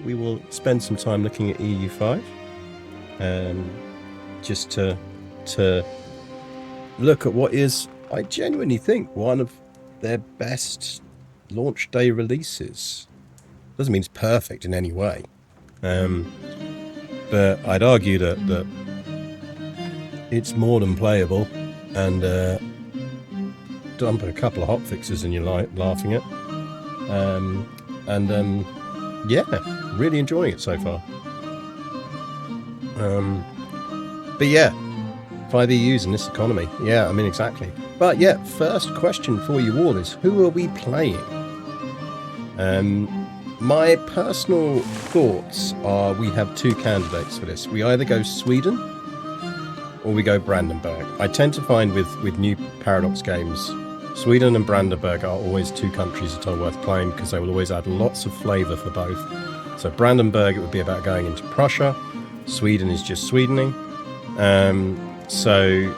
We will spend some time looking at EU5, just to look at what is, I genuinely think, one of their best launch day releases. Doesn't mean it's perfect in any way, but I'd argue that it's more than playable, and dump a couple of hotfixes and you're laughing at, yeah, really enjoying it so far. But yeah, 5 EUs in this economy. Yeah, I mean, exactly. But yeah, first question for you all is, who are we playing? My personal thoughts are we have two candidates for this. We either go Sweden or we go Brandenburg. I tend to find with new Paradox games, Sweden and Brandenburg are always two countries that are worth playing because they will always add lots of flavour for both. So Brandenburg, it would be about going into Prussia. Sweden is just Swedening. So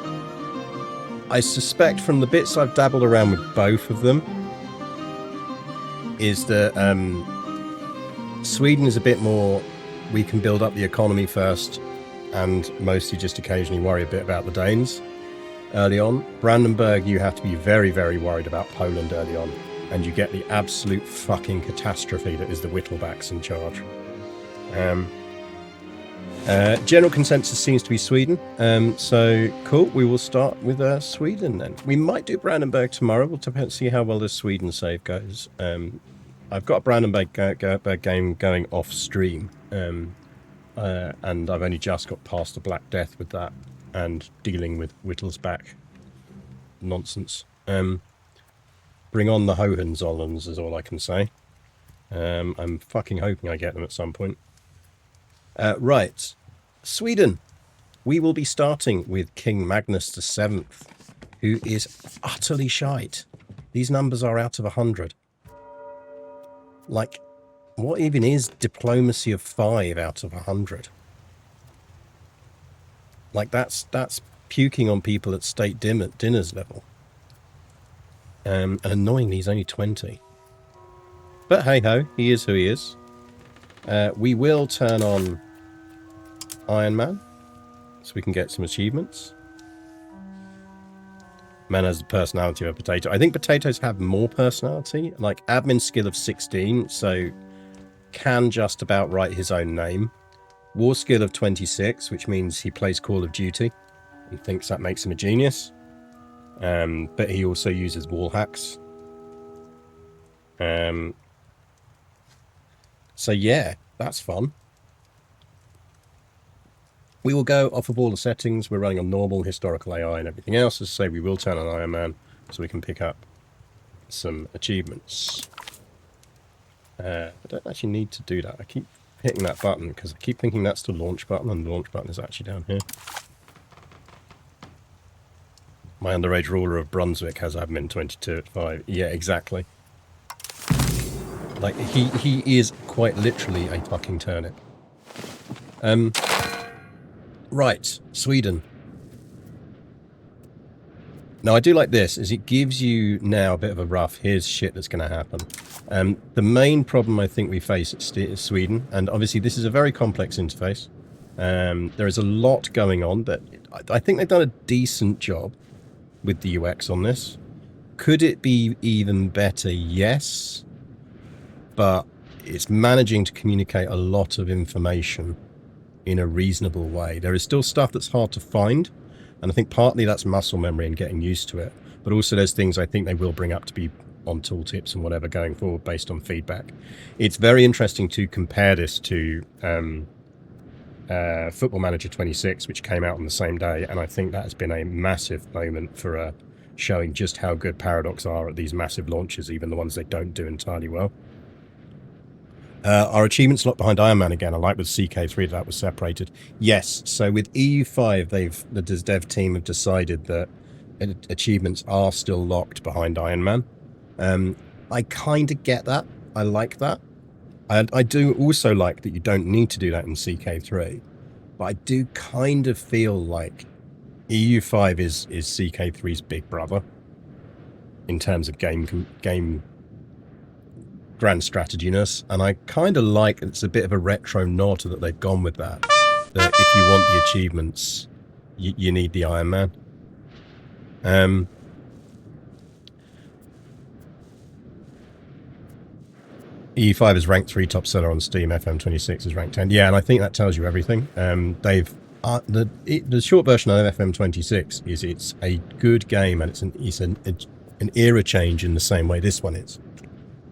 I suspect from the bits I've dabbled around with both of them is that Sweden is a bit more, we can build up the economy first and mostly just occasionally worry a bit about the Danes early on. Brandenburg, you have to be very, very worried about Poland early on, and you get the absolute fucking catastrophe that is the Whittlebacks in charge. General consensus seems to be Sweden, so cool. We will start with Sweden then. We might do Brandenburg tomorrow. We'll see how well the Sweden save goes. I've got a Brandenburg game going off stream, and I've only just got past the Black Death with that and dealing with Whittlesback nonsense. Bring on the Hohenzollerns is all I can say. I'm fucking hoping I get them at some point. Right, Sweden. We will be starting with King Magnus VII, who is utterly shite. These numbers are out of 100. Like, what even is diplomacy of 5 out of 100? Like, that's puking on people at state dinners level. And annoyingly, he's only 20. But hey-ho, he is who he is. We will turn on Iron Man, so we can get some achievements. Man has the personality of a potato. I think potatoes have more personality, like admin skill of 16, so can just about write his own name. War skill of 26, which means he plays Call of Duty and thinks that makes him a genius. But he also uses wall hacks. So yeah, that's fun. We will go off of all the settings. We're running on normal, historical AI and everything else. As I say, we will turn on Iron Man so we can pick up some achievements. I don't actually need to do that. I keep hitting that button because I keep thinking that's the launch button, and the launch button is actually down here. My underage ruler of Brunswick has admin 22 at 5. Yeah, exactly. Like, he is quite literally a fucking turnip. Right, Sweden. Now, I do like this, is it gives you now a bit of a rough, here's shit that's going to happen. The main problem I think we face at Sweden, and obviously this is a very complex interface. There is a lot going on, but I think they've done a decent job with the UX on this. Could it be even better? Yes. But it's managing to communicate a lot of information in a reasonable way. There is still stuff that's hard to find, and I think partly that's muscle memory and getting used to it, but also there's things I think they will bring up to be on tooltips and whatever going forward based on feedback. It's very interesting to compare this to Football Manager 26, which came out on the same day, and I think that has been a massive moment for showing just how good Paradox are at these massive launches, even the ones they don't do entirely well. Our achievements locked behind Iron Man again. I like with CK3 that was separated. Yes, so with EU5, the dev team have decided that achievements are still locked behind Iron Man. I kind of get that. I like that. I do also like that you don't need to do that in CK3, but I do kind of feel like EU5 is CK3's big brother in terms of game grand strateginess, and I kind of like it's a bit of a retro nod that they've gone with that. That if you want the achievements, you need the Iron Man. EU5 is ranked 3 top seller on Steam. FM26 is ranked 10. Yeah, and I think that tells you everything. They've the short version of FM26 is it's a good game, and it's an era change in the same way this one is.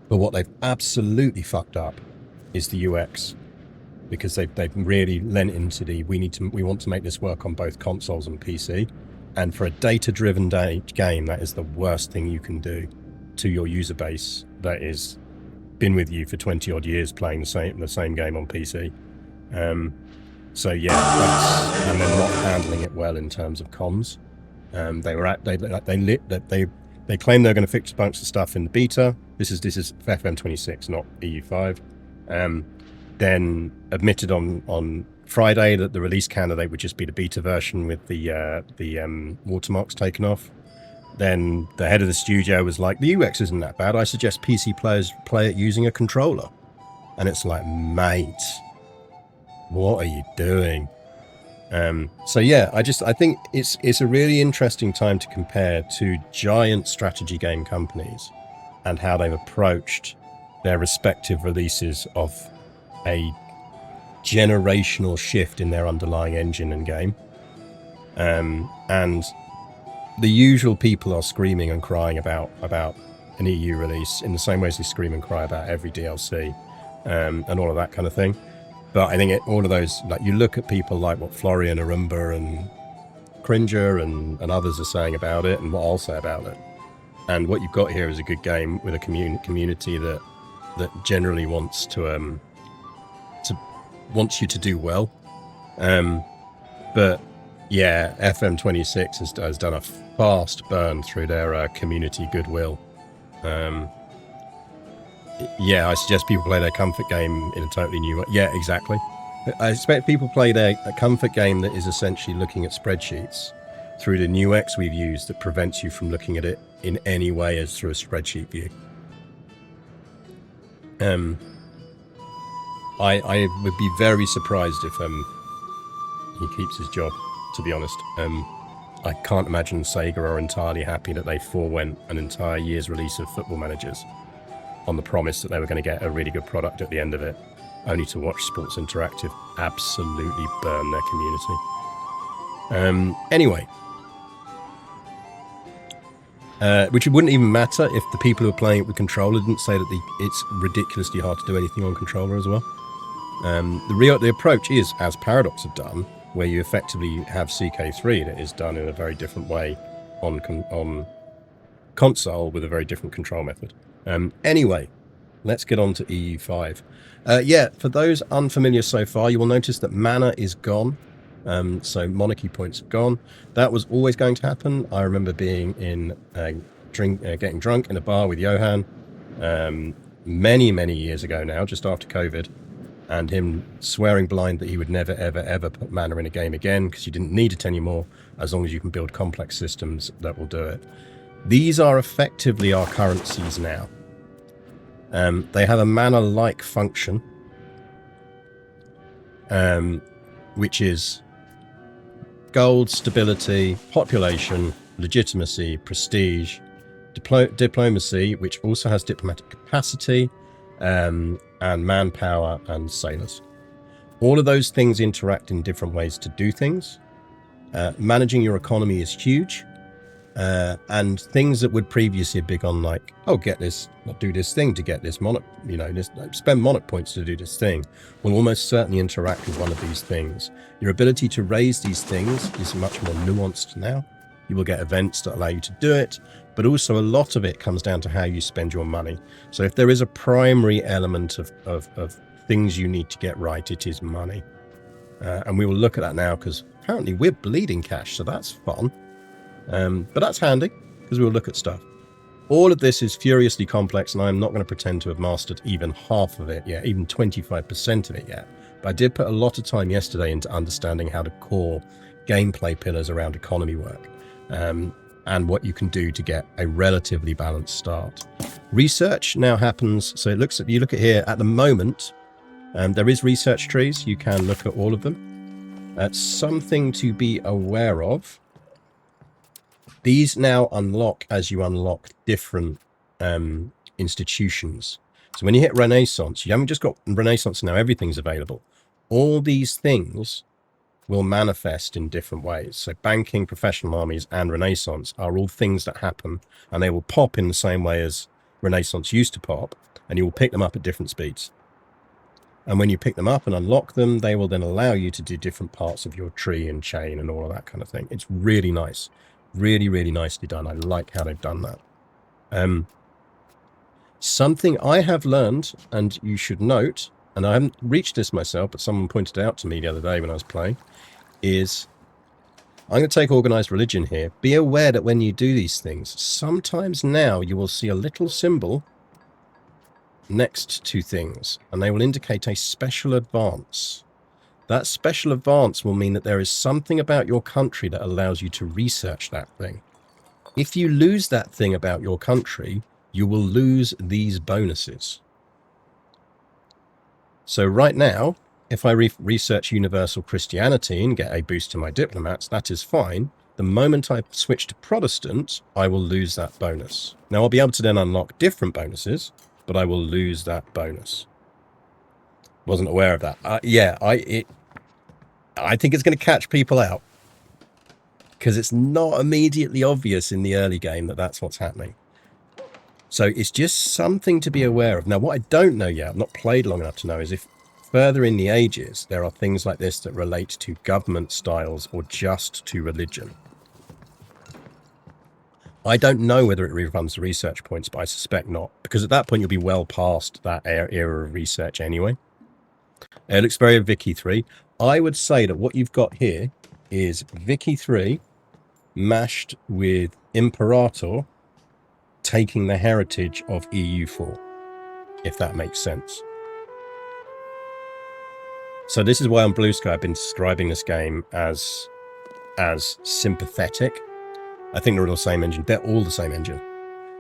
But what they've absolutely fucked up is the UX, because they've really lent into the we want to make this work on both consoles and PC, and for a data-driven game, that is the worst thing you can do to your user base that is been with you for 20 odd years playing the same game on PC. So yeah, and they're not handling it well in terms of comms. They claim they're going to fix a bunch of stuff in the beta. This is FM26, not EU5. Then admitted on Friday that the release candidate would just be the beta version with the watermarks taken off. Then the head of the studio was like, the UX isn't that bad. I suggest PC players play it using a controller. And it's like, mate, what are you doing? So yeah, I think it's a really interesting time to compare two giant strategy game companies and how they've approached their respective releases of a generational shift in their underlying engine and game. And the usual people are screaming and crying about an EU release in the same way as they scream and cry about every DLC and all of that kind of thing. But I think all of those, like you look at people like what Florian Arumba and Cringer and others are saying about it, and what I'll say about it. And what you've got here is a good game with a community that generally wants wants you to do well. But yeah, FM26 has done a fast burn through their community goodwill. Yeah, I suggest people play their comfort game in a totally new way. Yeah, exactly. I expect people play a comfort game that is essentially looking at spreadsheets through the new X we've used that prevents you from looking at it in any way as through a spreadsheet view. I would be very surprised if he keeps his job, to be honest. I can't imagine Sega are entirely happy that they forewent an entire year's release of Football Managers on the promise that they were going to get a really good product at the end of it, only to watch Sports Interactive absolutely burn their community. Anyway, which it wouldn't even matter if the people who are playing it with controller didn't say that it's ridiculously hard to do anything on controller as well. The approach is, as Paradox have done, where you effectively have CK3 that is done in a very different way on console with a very different control method. Anyway, let's get on to EU5. Yeah, for those unfamiliar so far, you will notice that mana is gone. So monarchy points have gone. That was always going to happen. I remember being in getting drunk in a bar with Johan many years ago now, just after COVID, and him swearing blind that he would never, ever put mana in a game again because you didn't need it anymore as long as you can build complex systems that will do it. These are effectively our currencies now. They have a mana-like function, which is gold, stability, population, legitimacy, prestige, diplomacy, which also has diplomatic capacity, and manpower and sailors. All of those things interact in different ways to do things. Managing your economy is huge. And things that would previously have been on like, oh, get this, do this thing to get this monarch, spend monarch points to do this thing, will almost certainly interact with one of these things. Your ability to raise these things is much more nuanced now. You will get events that allow you to do it, but also a lot of it comes down to how you spend your money. So if there is a primary element of things you need to get right, it is money. And we will look at that now because apparently we're bleeding cash, so that's fun. But that's handy because we'll look at stuff. All of this is furiously complex, and I'm not going to pretend to have mastered even half of it yet, even 25% of it yet. But I did put a lot of time yesterday into understanding how the core gameplay pillars around economy work. and what you can do to get a relatively balanced start. Research now happens, so you look at here at the moment, there is research trees. You can look at all of them. That's something to be aware of. These now unlock as you unlock different institutions. So when you hit Renaissance, you haven't just got Renaissance now, everything's available. All these things will manifest in different ways. So banking, professional armies, and Renaissance are all things that happen, and they will pop in the same way as Renaissance used to pop, and you will pick them up at different speeds. And when you pick them up and unlock them, they will then allow you to do different parts of your tree and chain and all of that kind of thing. It's really nice. Really, really nicely done. I like how they've done that. Something I have learned, and you should note, and I haven't reached this myself, but someone pointed it out to me the other day when I was playing, is I'm going to take organized religion here. Be aware that when you do these things, sometimes now you will see a little symbol next to things, and they will indicate a special advance. That special advance will mean that there is something about your country that allows you to research that thing. If you lose that thing about your country, you will lose these bonuses. So right now, if I research universal Christianity and get a boost to my diplomats, that is fine. The moment I switch to Protestant, I will lose that bonus. Now I'll be able to then unlock different bonuses, but I will lose that bonus. Wasn't aware of that. I think it's going to catch people out because it's not immediately obvious in the early game that that's what's happening. So it's just something to be aware of. Now, what I don't know yet, I've not played long enough to know, is if further in the ages, there are things like this that relate to government styles or just to religion. I don't know whether it refunds the research points, but I suspect not, because at that point you'll be well past that era of research anyway. It looks very Vicky 3. I would say that what you've got here is Vicky 3 mashed with Imperator taking the heritage of EU4, if that makes sense. So this is why on Blue Sky I've been describing this game as sympathetic. I think they're all the same engine. They're all the same engine.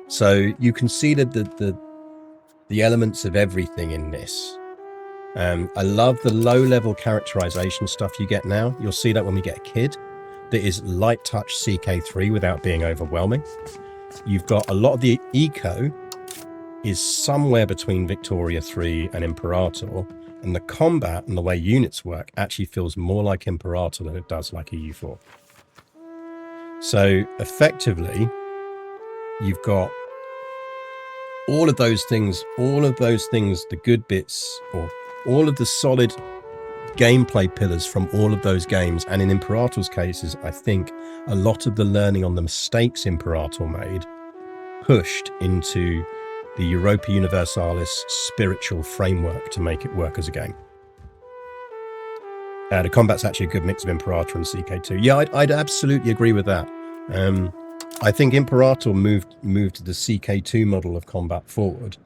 So you can see that the elements of everything in this. I love the low-level characterization stuff you get now. You'll see that when we get a kid that is light touch CK3 without being overwhelming. You've got a lot of the eco is somewhere between Victoria 3 and Imperator, and the combat and the way units work actually feels more like Imperator than it does like EU4. So effectively, you've got all of those things, the good bits, or all of the solid gameplay pillars from all of those games. And in Imperator's cases, I think a lot of the learning on the mistakes Imperator made pushed into the Europa Universalis spiritual framework to make it work as a game. The combat's actually a good mix of Imperator and CK2. Yeah, I'd absolutely agree with that. I think Imperator moved the CK2 model of combat forward,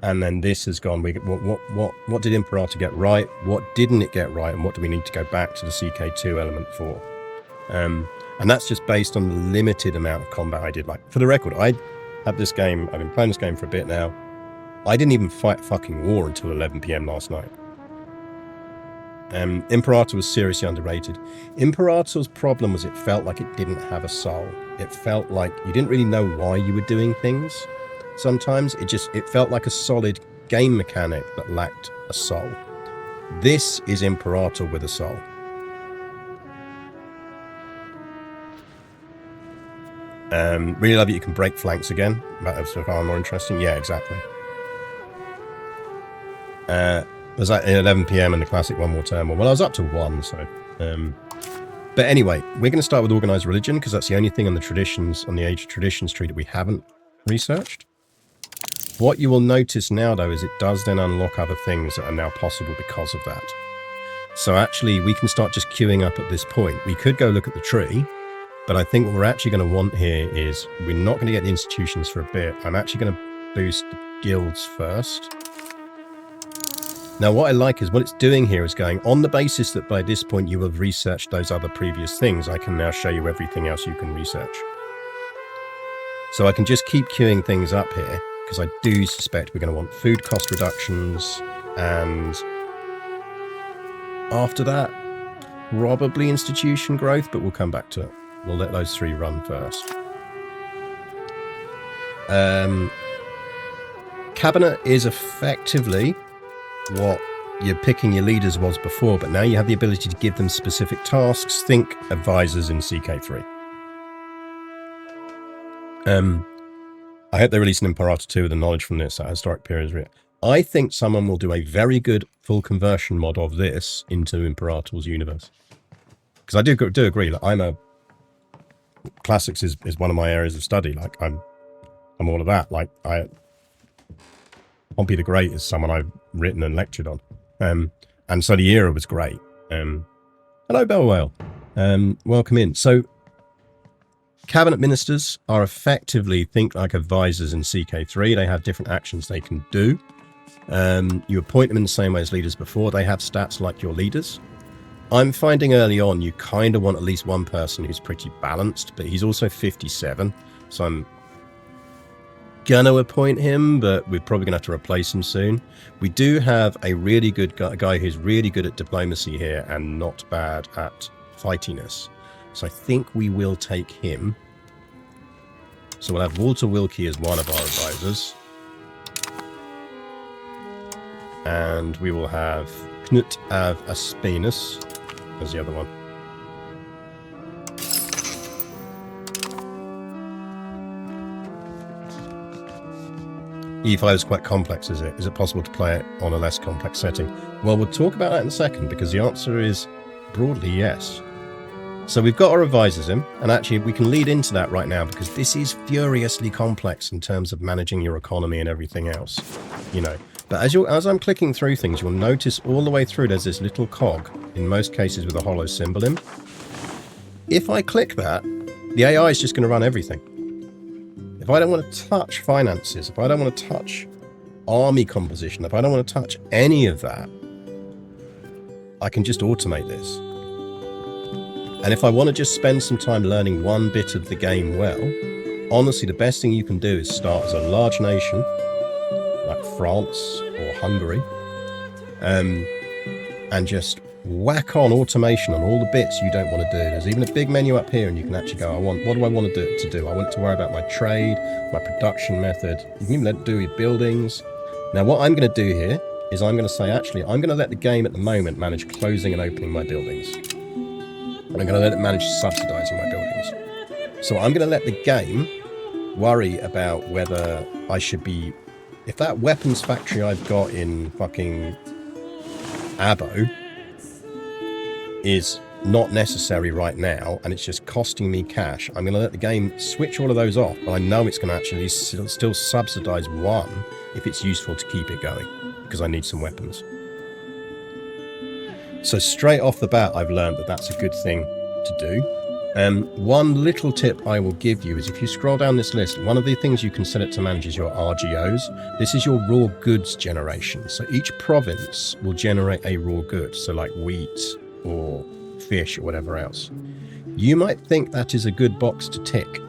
and then this has gone. What did Imperator get right? What didn't it get right? And what do we need to go back to the CK2 element for? And that's just based on the limited amount of combat I did. Like, for the record, I had this game. I've been playing this game for a bit now. I didn't even fight fucking war until 11 p.m. last night. Imperator was seriously underrated. Imperator's problem was it felt like it didn't have a soul. It felt like you didn't really know why you were doing things. Sometimes it felt like a solid game mechanic that lacked a soul. This is Imperator with a soul. Really love it. You can break flanks again. That's far more interesting. Yeah, exactly. Was that at 11 p.m. in the classic One More Turmoil? Well, I was up to 1, so... But anyway, we're going to start with Organised Religion, because that's the only thing on the traditions, on the Age of Traditions tree that we haven't researched. What you will notice now, though, is it does then unlock other things that are now possible because of that. So actually, we can start just queuing up at this point. We could go look at the tree, but I think what we're actually going to want here is we're not going to get the institutions for a bit. I'm actually going to boost the guilds first. Now, what I like is what it's doing here is going on the basis that by this point you have researched those other previous things. I can now show you everything else you can research. So I can just keep queuing things up here, because I do suspect we're going to want food cost reductions, and after that, probably institution growth, but we'll come back to it. We'll let those 3 run first. Cabinet is effectively what you're picking your leaders was before, but now you have the ability to give them specific tasks. Think advisors in CK3. I hope they release an Imperator 2 with the knowledge from this at historic periods. I think someone will do a very good full conversion mod of this into Imperator's universe. Because I do agree, like, classics is one of my areas of study. Like, I'm all of that. Like, Pompey the Great is someone I've written and lectured on. And so the era was great. Hello, Bell Whale. Welcome in. So, cabinet ministers are effectively, think like advisors in CK3. They have different actions they can do. You appoint them in the same way as leaders before. They have stats like your leaders. I'm finding early on you kind of want at least one person who's pretty balanced, but he's also 57, so I'm gonna appoint him, but we're probably gonna have to replace him soon. We do have a really good guy who's really good at diplomacy here and not bad at fightiness, so I think we will take him. So we'll have Walter Wilkie as one of our advisors, and we will have Knut av Aspinus as the other one. E5 is quite complex, is it? Is it possible to play it on a less complex setting? Well, we'll talk about that in a second, because the answer is broadly yes. So we've got our advisors in, and actually we can lead into that right now, because this is furiously complex in terms of managing your economy and everything else, you know. But as I'm clicking through things, you'll notice all the way through there's this little cog, in most cases with a hollow symbol in. If I click that, the AI is just going to run everything. If I don't want to touch finances, if I don't want to touch army composition, if I don't want to touch any of that, I can just automate this. And if I want to just spend some time learning one bit of the game well, honestly, the best thing you can do is start as a large nation, like France or Hungary, and just whack on automation on all the bits you don't want to do. There's even a big menu up here, and you can actually go, what do I want to do? I want to worry about my trade, my production method. You can even let it do your buildings. Now, what I'm going to do here is I'm going to say, actually, I'm going to let the game at the moment manage closing and opening my buildings. And I'm going to let it manage subsidizing my buildings. So I'm going to let the game worry about whether I should be... If that weapons factory I've got in fucking Abo is not necessary right now, and it's just costing me cash, I'm going to let the game switch all of those off, but I know it's going to actually still subsidize one if it's useful to keep it going, because I need some weapons. So straight off the bat, I've learned that that's a good thing to do. One little tip I will give you is if you scroll down this list, one of the things you can set it to manage is your RGOs. This is your raw goods generation. So each province will generate a raw good, so like wheat or fish or whatever else. You might think that is a good box to tick.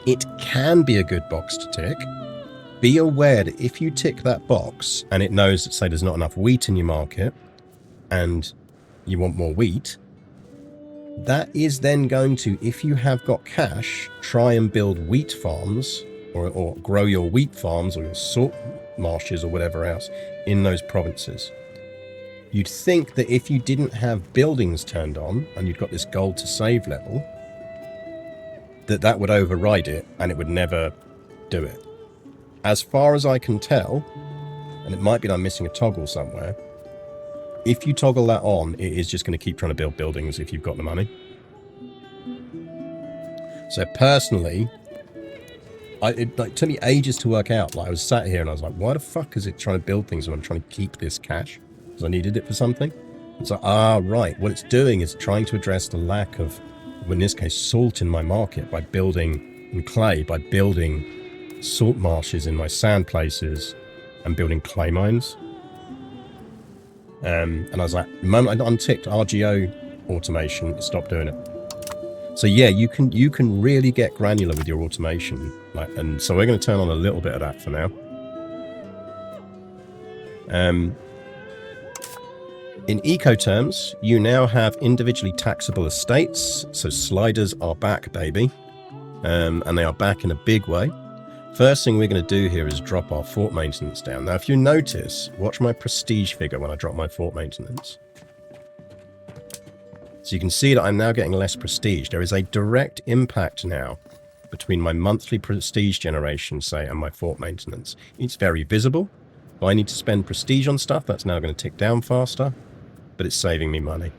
It can be a good box to tick. Be aware that if you tick that box and it knows that, say, there's not enough wheat in your market and you want more wheat, that is then going to, if you have got cash, try and build wheat farms or grow your wheat farms or your salt marshes or whatever else in those provinces. You'd think that if you didn't have buildings turned on and you'd got this gold to save level, that would override it and it would never do it. As far as I can tell, and it might be that I'm missing a toggle somewhere, if you toggle that on, it is just going to keep trying to build buildings if you've got the money. So personally, it took me ages to work out. Like, I was sat here and I was like, why the fuck is it trying to build things when I'm trying to keep this cash? Because I needed it for something. It's like, right. What it's doing is trying to address the lack of, in this case, salt in my market by building, and clay, by building salt marshes in my sand places and building clay mines. And I was like, the moment I unticked RGO automation, it stopped doing it. So yeah, you can really get granular with your automation, and so we're going to turn on a little bit of that for now. In eco terms, you now have individually taxable estates. So sliders are back, baby, and they are back in a big way. First thing we're going to do here is drop our fort maintenance down. Now, if you notice, watch my prestige figure when I drop my fort maintenance. So you can see that I'm now getting less prestige. There is a direct impact now between my monthly prestige generation, say, and my fort maintenance. It's very visible. If I need to spend prestige on stuff, that's now going to tick down faster, but it's saving me money.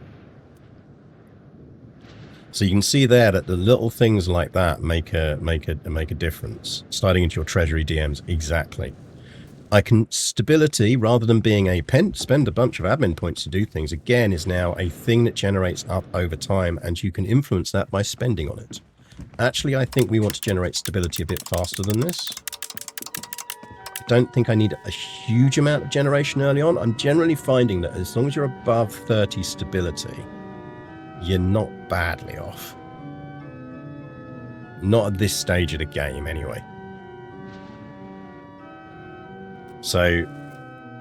So you can see there that the little things like that make a difference. Starting into your treasury DMs, exactly. Stability, rather than being spend a bunch of admin points to do things, again, is now a thing that generates up over time, and you can influence that by spending on it. Actually, I think we want to generate stability a bit faster than this. I don't think I need a huge amount of generation early on. I'm generally finding that as long as you're above 30 stability, you're not badly off. Not at this stage of the game, anyway. So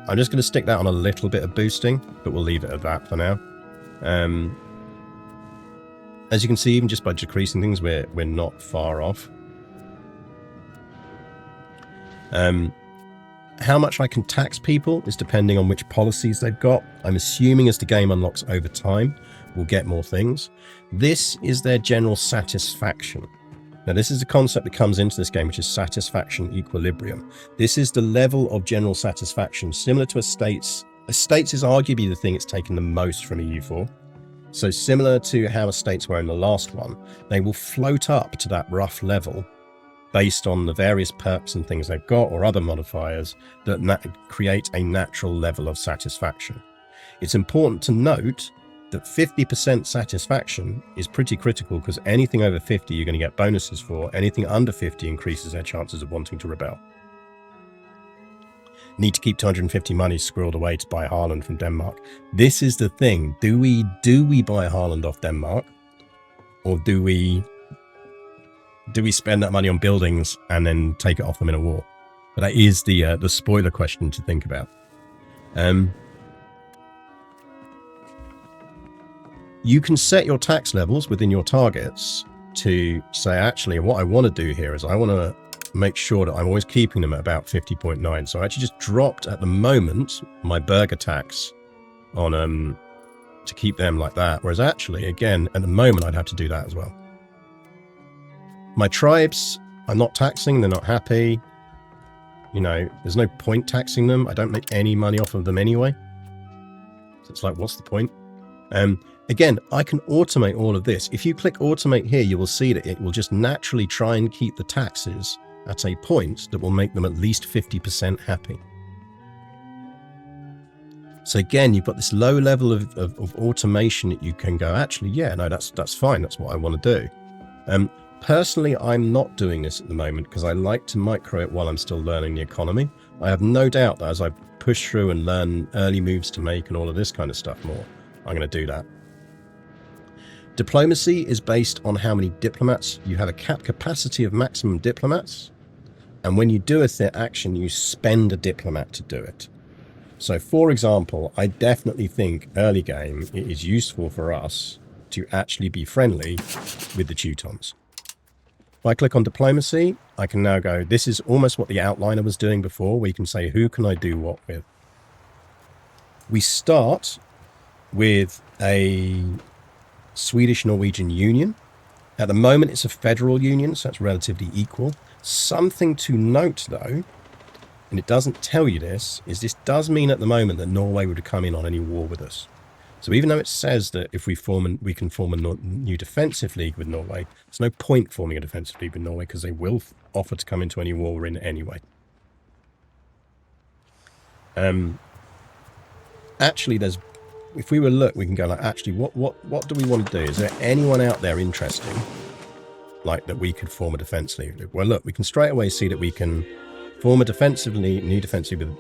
I'm just going to stick that on a little bit of boosting, but we'll leave it at that for now. As you can see, even just by decreasing things, we're not far off. How much I can tax people is depending on which policies they've got. I'm assuming as the game unlocks over time, we'll get more things. This is their general satisfaction. Now, this is a concept that comes into this game, which is satisfaction equilibrium. This is the level of general satisfaction, similar to estates. Estates is arguably the thing it's taken the most from EU4. So similar to how estates were in the last one, they will float up to that rough level based on the various perks and things they've got or other modifiers that create a natural level of satisfaction. It's important to note that 50% satisfaction is pretty critical, because anything over 50 you're going to get bonuses for. Anything under 50 increases their chances of wanting to rebel. Need to keep 250 money squirreled away to buy Haaland from Denmark. This is the thing. Do we buy Haaland off Denmark, or do we spend that money on buildings and then take it off them in a war? But that is the spoiler question to think about. You can set your tax levels within your targets to say, actually, what I want to do here is I want to make sure that I'm always keeping them at about 50.9. So I actually just dropped at the moment my burger tax on to keep them like that. Whereas actually, again, at the moment, I'd have to do that as well. My tribes, I'm not taxing. They're not happy. You know, there's no point taxing them. I don't make any money off of them anyway. So it's like, what's the point? Again, I can automate all of this. If you click automate here, you will see that it will just naturally try and keep the taxes at a point that will make them at least 50% happy. So again, you've got this low level of automation that you can go, actually, yeah, no, that's fine. That's what I want to do. Personally, I'm not doing this at the moment because I like to micro it while I'm still learning the economy. I have no doubt that as I push through and learn early moves to make and all of this kind of stuff more, I'm going to do that. Diplomacy is based on how many diplomats. You have a cap capacity of maximum diplomats, and when you do a action, you spend a diplomat to do it. So, for example, I definitely think early game it is useful for us to actually be friendly with the Teutons. If I click on diplomacy, I can now go, this is almost what the outliner was doing before, where you can say, who can I do what with? We start with a Swedish-Norwegian union. At the moment, it's a federal union, so that's relatively equal. Something to note, though, and it doesn't tell you this, is this does mean at the moment that Norway would come in on any war with us. So even though it says that if we can form a new defensive league with Norway, there's no point forming a defensive league with Norway because they will offer to come into any war we're in anyway. Actually, if we were look, we can go like, actually, what do we want to do? Is there anyone out there interesting, like that we could form a defense league? Well, look, we can straight away see that we can form a new defense league with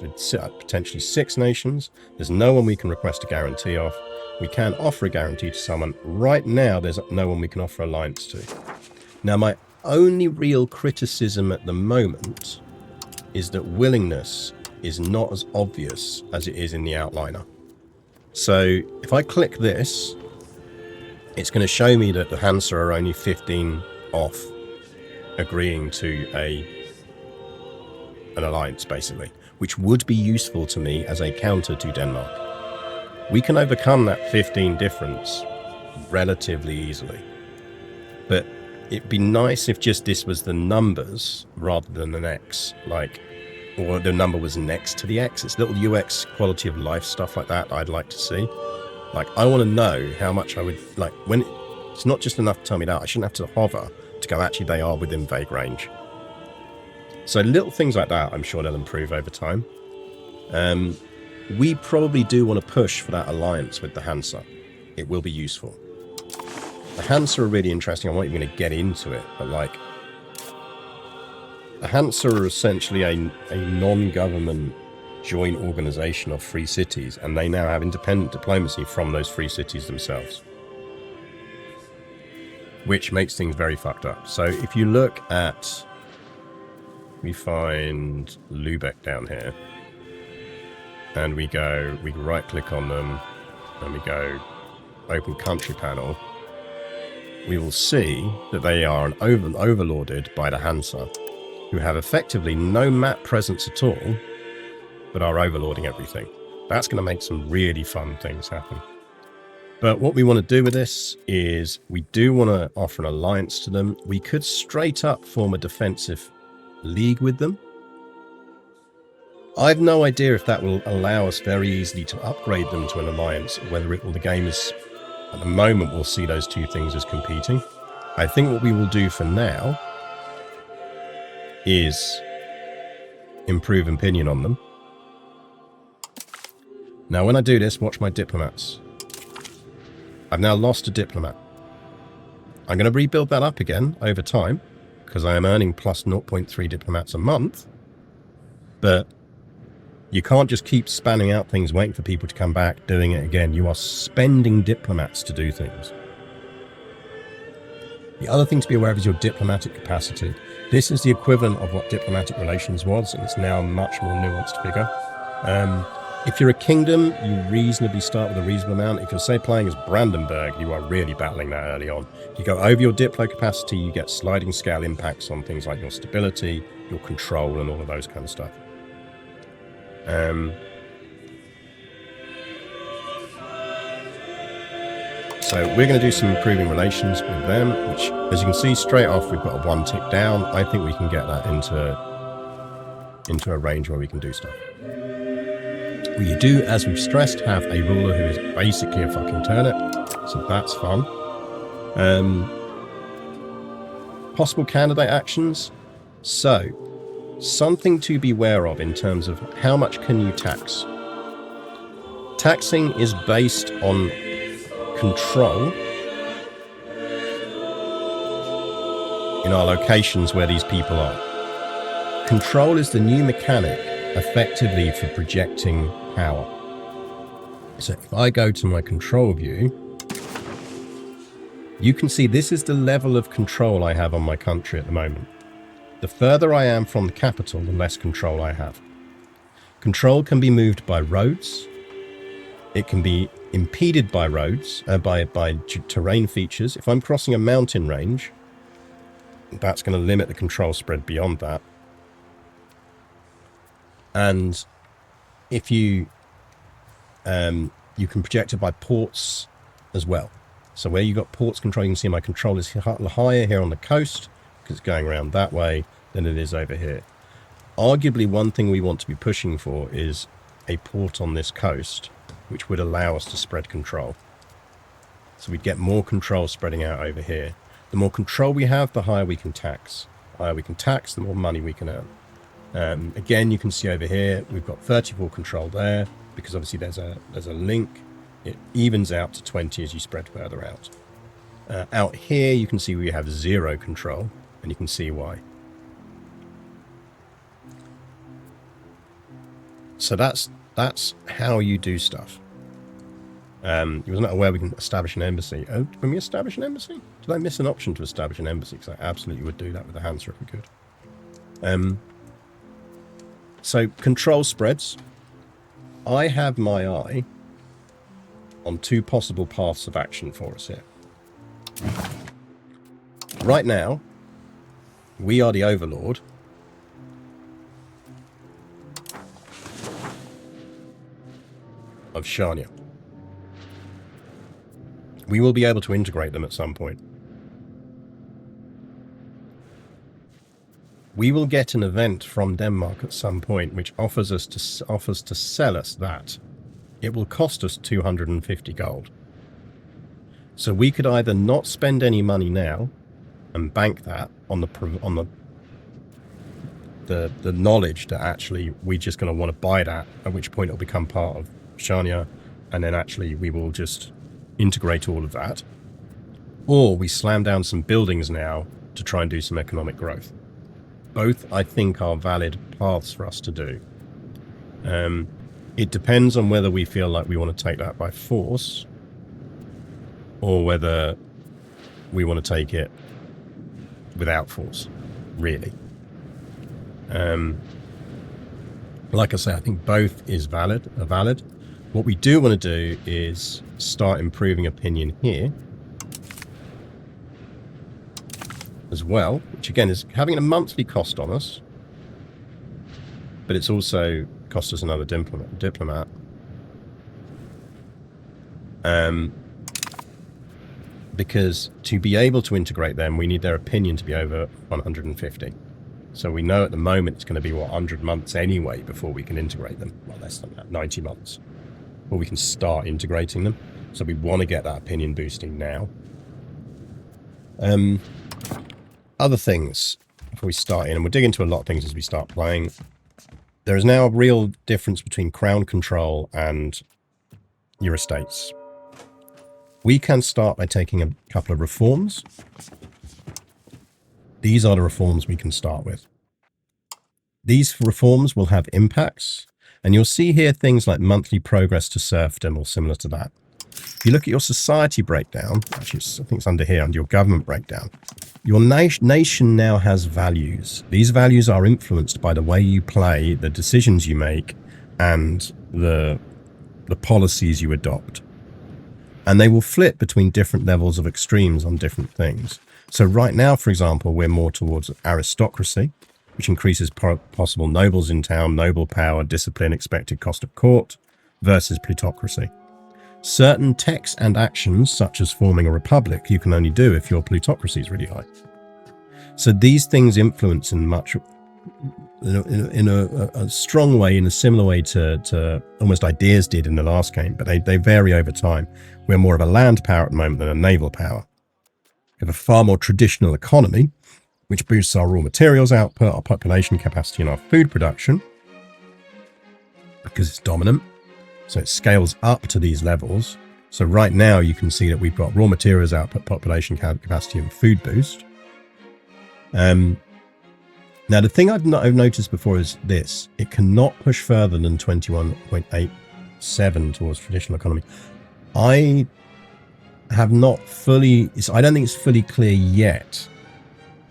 potentially 6 nations. There's no one we can request a guarantee of. We can offer a guarantee to someone. Right now, there's no one we can offer alliance to. Now, my only real criticism at the moment is that willingness is not as obvious as it is in the outliner. So if I click this, it's going to show me that the Hansa are only 15 off agreeing to an alliance, basically, which would be useful to me as a counter to Denmark. We can overcome that 15 difference relatively easily. But it'd be nice if just this was the numbers rather than an X, or the number was next to the X. It's little UX quality of life stuff like that I'd like to see. I want to know how much I would, when it's not just enough to tell me that. I shouldn't have to hover to go, actually, they are within vague range. So little things like that, I'm sure they'll improve over time. We probably do want to push for that alliance with the Hansa. It will be useful. The Hansa are really interesting. I'm not even going to get into it, but the Hansa are essentially a non-government joint organization of free cities, and they now have independent diplomacy from those free cities themselves, which makes things very fucked up. So if you look at, we find Lübeck down here, and we right click on them, and we go open country panel, we will see that they are overlorded by the Hansa, who have effectively no map presence at all, but are overlording everything. That's going to make some really fun things happen. But what we want to do with this is we do want to offer an alliance to them. We could straight up form a defensive league with them. I've no idea if that will allow us very easily to upgrade them to an alliance, whether it will, the game is, at the moment, we'll see those two things as competing. I think what we will do for now is improve opinion on them. Now, when I do this, watch my diplomats. I've now lost a diplomat. I'm going to rebuild that up again over time, because I am earning plus 0.3 diplomats a month. But you can't just keep spanning out things, waiting for people to come back, doing it again. You are spending diplomats to do things. The other thing to be aware of is your diplomatic capacity. This is the equivalent of what diplomatic relations was, and it's now a much more nuanced figure. If you're a kingdom, you reasonably start with a reasonable amount. If you're, say, playing as Brandenburg, you are really battling that early on. You go over your diplo capacity, you get sliding scale impacts on things like your stability, your control, and all of those kind of stuff. So we're going to do some improving relations with them, which, as you can see, straight off, we've got a 1 tick down. I think we can get that into a range where we can do stuff. We do, as we've stressed, have a ruler who is basically a fucking turnip, so that's fun. Possible candidate actions. So, something to be aware of in terms of how much can you tax. Taxing is based on control in our locations where these people are. Control is the new mechanic effectively for projecting power. So if I go to my control view, you can see this is the level of control I have on my country at the moment. The further I am from the capital, the less control I have. Control can be moved by roads. It can be impeded by roads, by terrain features. If I'm crossing a mountain range, that's going to limit the control spread beyond that. And if you can project it by ports as well. So where you've got ports control, you can see my control is higher here on the coast because it's going around that way than it is over here. Arguably, one thing we want to be pushing for is a port on this coast, which would allow us to spread control. So we'd get more control spreading out over here. The more control we have, the higher we can tax. The higher we can tax, the more money we can earn. Again, you can see over here, we've got 34 control there, because obviously there's a link. It evens out to 20 as you spread further out. Out here, you can see we have 0 control, and you can see why. So that's how you do stuff. He was not aware we can establish an embassy. Oh, can we establish an embassy? Did I miss an option to establish an embassy? Because I absolutely would do that with a Hansa if we could. So control spreads. I have my eye on two possible paths of action for us here. Right now, we are the overlord. Of Shania. We will be able to integrate them at some point. We will get an event from Denmark at some point which offers to sell us that. It will cost us 250 gold. So we could either not spend any money now and bank that on the knowledge that actually we're just going to want to buy that, at which point it'll become part of Shania, and then actually we will just integrate all of that. Or we slam down some buildings now to try and do some economic growth. Both, I think, are valid paths for us to do. It depends on whether we feel like we want to take that by force or whether we want to take it without force, really. Like I say, I think both are valid. What we do want to do is start improving opinion here as well, which again is having a monthly cost on us, but it's also cost us another diplomat. Because to be able to integrate them, we need their opinion to be over 150. So we know at the moment it's going to be, 100 months anyway before we can integrate them. Well, less than that, 90 months. Before we can start integrating them. So we want to get that opinion boosting now. Other things before we start in, and we'll dig into a lot of things as we start playing. There is now a real difference between crown control and your estates. We can start by taking a couple of reforms. These are the reforms we can start with. These reforms will have impacts, and you'll see here things like monthly progress to serfdom or similar to that. If you look at your society breakdown, actually I think it's under here, under your government breakdown, your nation now has values. These values are influenced by the way you play, the decisions you make, and the policies you adopt. And they will flip between different levels of extremes on different things. So right now, for example, we're more towards aristocracy, which increases possible nobles in town, noble power, discipline, expected cost of court, versus plutocracy. Certain texts and actions, such as forming a republic, you can only do if your plutocracy is really high. So these things influence in a strong way, in a similar way to almost ideas did in the last game, but they vary over time. We're more of a land power at the moment than a naval power. We have a far more traditional economy, which boosts our raw materials output, our population capacity, and our food production, because it's dominant. So it scales up to these levels. So right now you can see that we've got raw materials output, population capacity, and food boost. Now the thing I've noticed before is this: it cannot push further than 21.87 towards traditional economy. I don't think it's fully clear yet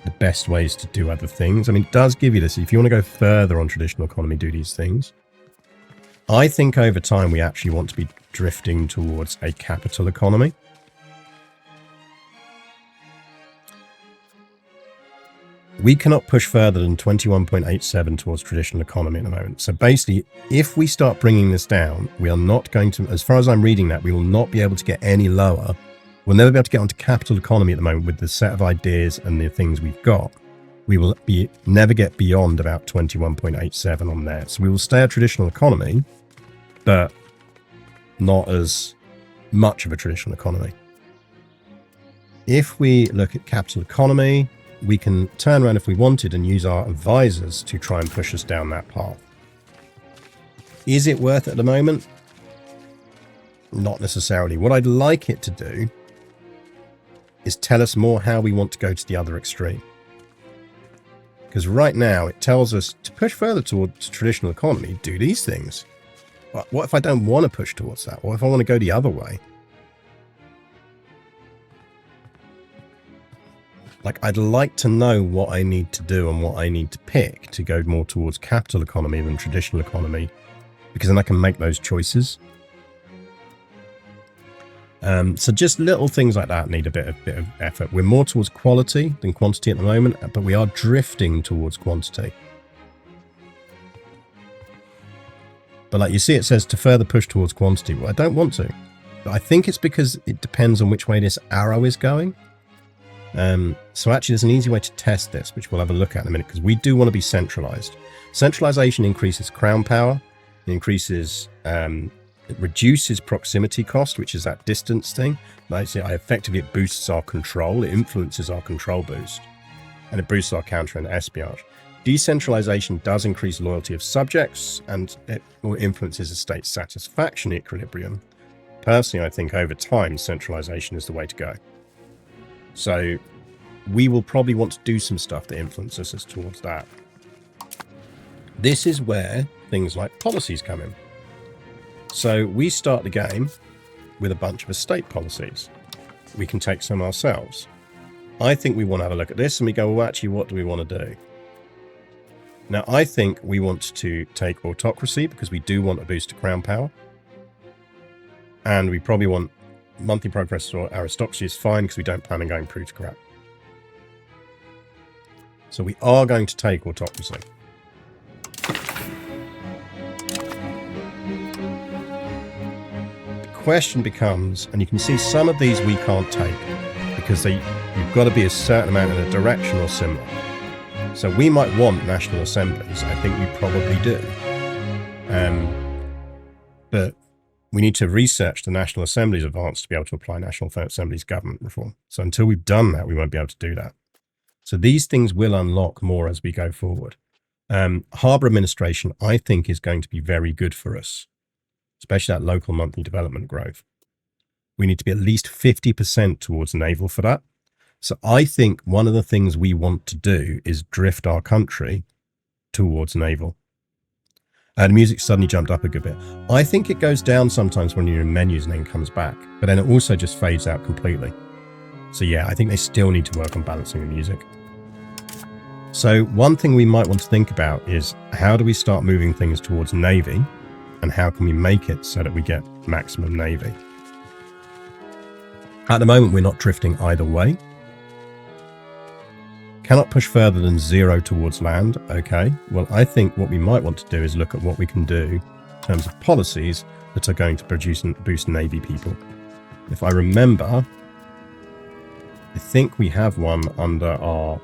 the best ways to do other things. I mean, it does give you this. If you want to go further on traditional economy, do these things. I think over time we actually want to be drifting towards a capital economy. We cannot push further than 21.87 towards traditional economy at the moment. So basically, if we start bringing this down, we are not going to, as far as I'm reading that, we will not be able to get any lower. We'll never be able to get onto capital economy at the moment with the set of ideas and the things we've got. We will never get beyond about 21.87 on there. So we will stay a traditional economy, but not as much of a traditional economy. If we look at capital economy, we can turn around if we wanted and use our advisors to try and push us down that path. Is it worth it at the moment? Not necessarily. What I'd like it to do is tell us more how we want to go to the other extreme. Because right now it tells us to push further towards traditional economy, do these things. But what if I don't want to push towards that? What if I want to go the other way? Like, I'd like to know what I need to do and what I need to pick to go more towards capital economy than traditional economy, because then I can make those choices. So just little things like that need a bit of effort. We're more towards quality than quantity at the moment, but we are drifting towards quantity. But like you see, it says to further push towards quantity. Well, I don't want to. But I think it's because it depends on which way this arrow is going. So actually, there's an easy way to test this, which we'll have a look at in a minute, because we do want to be centralized. Centralization increases crown power. It increases... it reduces proximity cost, which is that distance thing. Like effectively, it boosts our control. It influences our control boost. And it boosts our counter and espionage. Decentralization does increase loyalty of subjects, and it influences a state's satisfaction equilibrium. Personally, I think over time, centralization is the way to go. So we will probably want to do some stuff that influences us towards that. This is where things like policies come in. So we start the game with a bunch of estate policies. We can take some ourselves. I think we want to have a look at this and we go, well, actually, what do we want to do? Now, I think we want to take autocracy because we do want a boost to crown power. And we probably want monthly progress or aristocracy is fine because we don't plan on going plutocrat. So we are going to take autocracy. Question becomes, and you can see some of these we can't take because you've got to be a certain amount in a direction or similar. So we might want national assemblies. I think we probably do. But we need to research the National Assembly's advance to be able to apply National Assembly's government reform. So until we've done that, we won't be able to do that. So these things will unlock more as we go forward. Harbour administration, I think, is going to be very good for us, especially that local monthly development growth. We need to be at least 50% towards naval for that. So I think one of the things we want to do is drift our country towards naval. The music suddenly jumped up a good bit. I think it goes down sometimes when you're in menus and then comes back, but then it also just fades out completely. So yeah, I think they still need to work on balancing the music. So one thing we might want to think about is how do we start moving things towards navy, and how can we make it so that we get maximum navy? At the moment, we're not drifting either way. Cannot push further than 0 towards land. Okay, well, I think what we might want to do is look at what we can do in terms of policies that are going to produce and boost navy people. If I remember, I think we have one under our...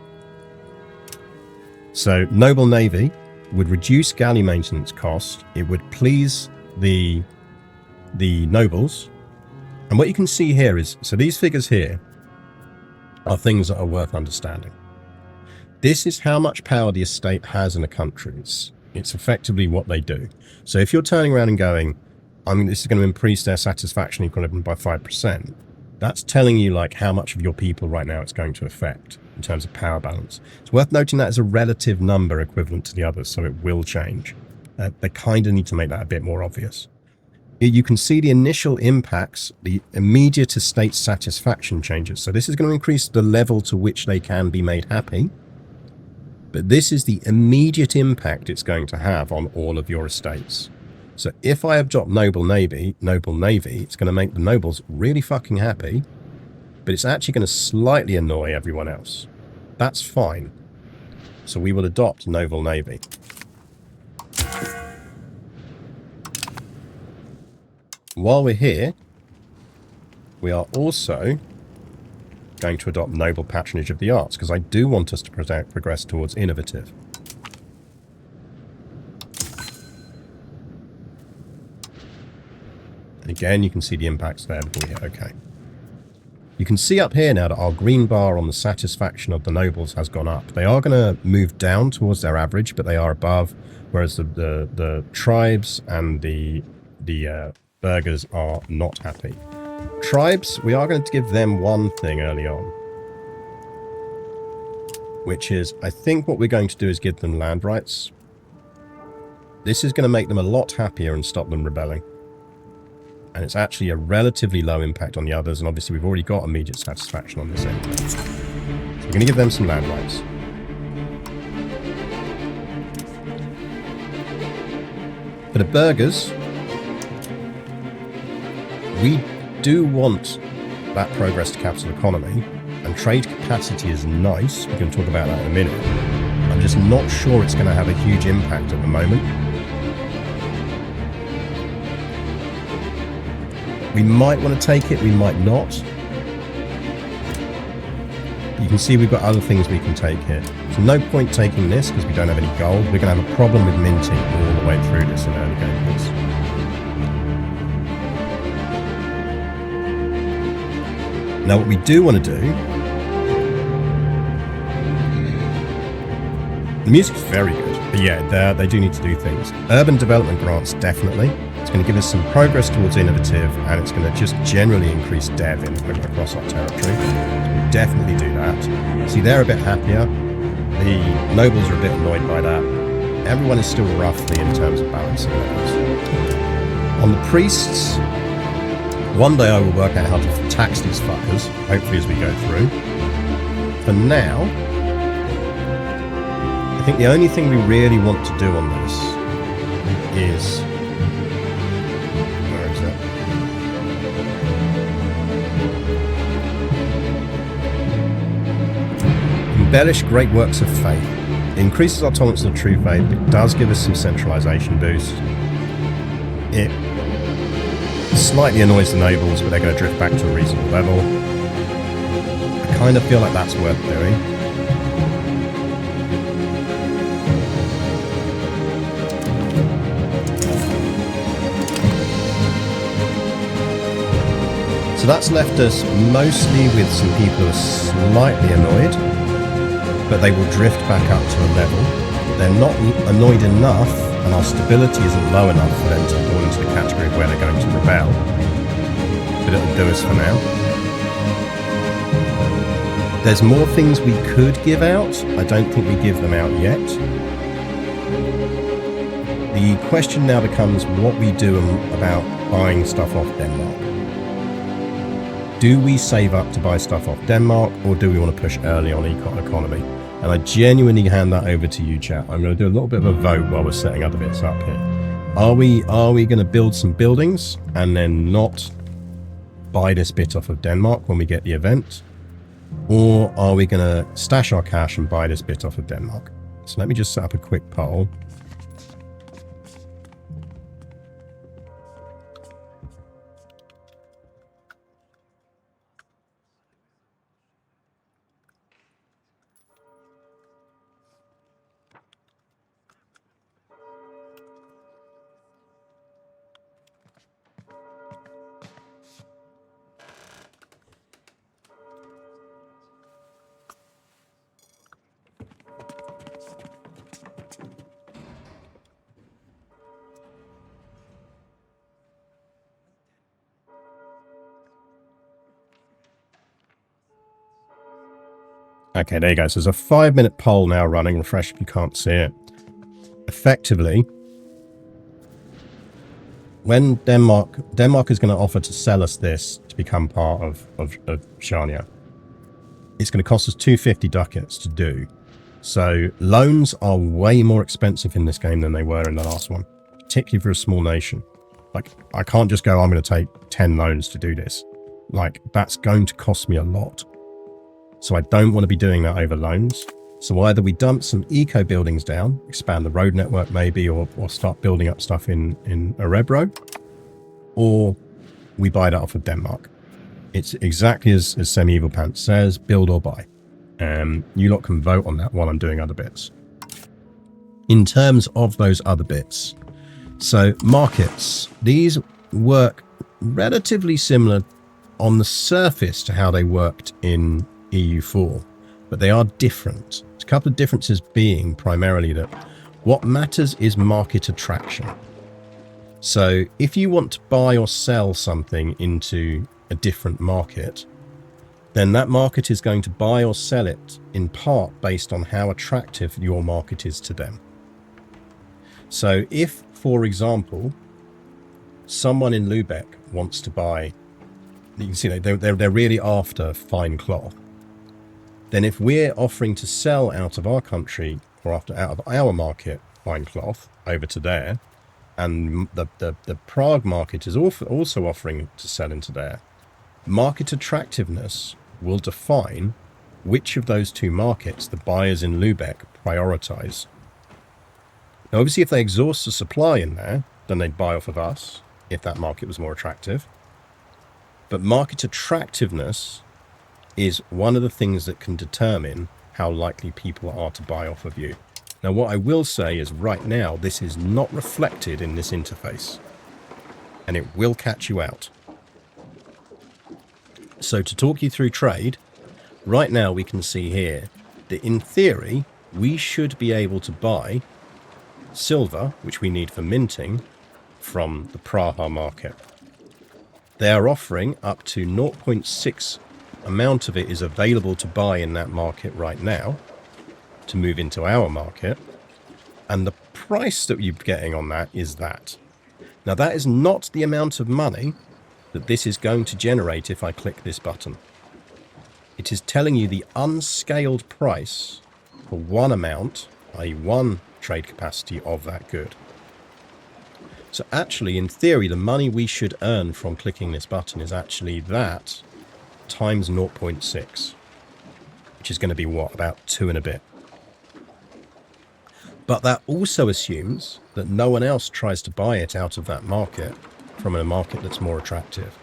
So, noble navy would reduce galley maintenance cost. It would please the nobles. And what you can see here is, so these figures here are things that are worth understanding. This is how much power the estate has in a country. It's effectively what they do. So if you're turning around and going, this is going to increase their satisfaction equilibrium by 5%, that's telling you like how much of your people right now it's going to affect in terms of power balance. It's worth noting that as a relative number equivalent to the others, so it will change. They kind of need to make that a bit more obvious. You can see the initial impacts, the immediate estate satisfaction changes. So this is going to increase the level to which they can be made happy. But this is the immediate impact it's going to have on all of your estates. So if I have dropped noble navy, it's going to make the nobles really fucking happy, but it's actually going to slightly annoy everyone else. That's fine. So we will adopt noble navy. While we're here, we are also going to adopt noble patronage of the arts, because I do want us to progress towards innovative. And again, you can see the impacts there before we hit OK. You can see up here now that our green bar on the satisfaction of the nobles has gone up. They are going to move down towards their average, but they are above, whereas the tribes and the burghers are not happy. Tribes, we are going to give them one thing early on, which is, I think what we're going to do is give them land rights. This is going to make them a lot happier and stop them rebelling. And it's actually a relatively low impact on the others, and obviously we've already got immediate satisfaction on this end. So we're going to give them some land rights. For the burghers, we do want that progress to capital economy, and trade capacity is nice. We can talk about that in a minute. I'm just not sure it's going to have a huge impact at the moment. We might want to take it, we might not. You can see we've got other things we can take here. There's no point taking this because we don't have any gold. We're going to have a problem with minting all the way through this in early gameplays. Now what we do want to do... The music's very good, but yeah, they do need to do things. Urban development grants, definitely. It's going to give us some progress towards innovative, and it's going to just generally increase dev across our territory. So we'll definitely do that. See, they're a bit happier. The nobles are a bit annoyed by that. Everyone is still roughly in terms of balancing levels. On the priests, one day I will work out how to tax these fuckers, hopefully as we go through. For now, I think the only thing we really want to do on this is... Where is it? Embellish great works of faith. It increases our tolerance to the true faith. It does give us some centralization boost. It slightly annoys the nobles, but they're going to drift back to a reasonable level. I kind of feel like that's worth doing. So that's left us mostly with some people who are slightly annoyed, but they will drift back up to a level. They're not annoyed enough, and our stability isn't low enough for them to fall into the category of where they're going to rebel. But it'll do us for now. There's more things we could give out. I don't think we give them out yet. The question now becomes what we do about buying stuff off Denmark. Do we save up to buy stuff off Denmark, or do we want to push early on economy? And I genuinely hand that over to you, chat. I'm going to do a little bit of a vote while we're setting other bits up here. Are we going to build some buildings and then not buy this bit off of Denmark when we get the event? Or are we going to stash our cash and buy this bit off of Denmark? So let me just set up a quick poll. Okay, there you go. So there's a 5-minute poll now running. Refresh if you can't see it. Effectively, when Denmark is going to offer to sell us this to become part of Shania, it's going to cost us 250 ducats to do. So loans are way more expensive in this game than they were in the last one, particularly for a small nation. Like, I can't just go, I'm going to take 10 loans to do this. Like, that's going to cost me a lot. So I don't want to be doing that over loans. So either we dump some eco buildings down, expand the road network maybe, or start building up stuff in Örebro, or we buy that off of Denmark. It's exactly as Semi-Evil Pants says, build or buy. You lot can vote on that while I'm doing other bits. In terms of those other bits, so markets, these work relatively similar on the surface to how they worked in EU4, but they are different. There's a couple of differences being primarily that what matters is market attraction. So if you want to buy or sell something into a different market, then that market is going to buy or sell it in part based on how attractive your market is to them. So if, for example, someone in Lubeck wants to buy, you can see they're really after fine cloth, then if we're offering to sell out of our country or out of our market fine cloth over to there, and the Prague market is also offering to sell into there, market attractiveness will define which of those two markets the buyers in Lubeck prioritize. Now, obviously, if they exhaust the supply in there, then they'd buy off of us if that market was more attractive. But market attractiveness is one of the things that can determine how likely people are to buy off of you. Now, what I will say is right now, this is not reflected in this interface, and it will catch you out. So to talk you through trade, right now we can see here that in theory, we should be able to buy silver, which we need for minting, from the Praha market. They are offering up to 0.6 amount of it is available to buy in that market right now to move into our market, and the price that you're getting on that is that. Now, that is not the amount of money that this is going to generate if I click this button. It is telling you the unscaled price for one amount, i.e. one trade capacity of that good. So actually, in theory, the money we should earn from clicking this button is actually that times 0.6, which is going to be what, about 2 and a bit. But that also assumes that no one else tries to buy it out of that market from a market that's more attractive.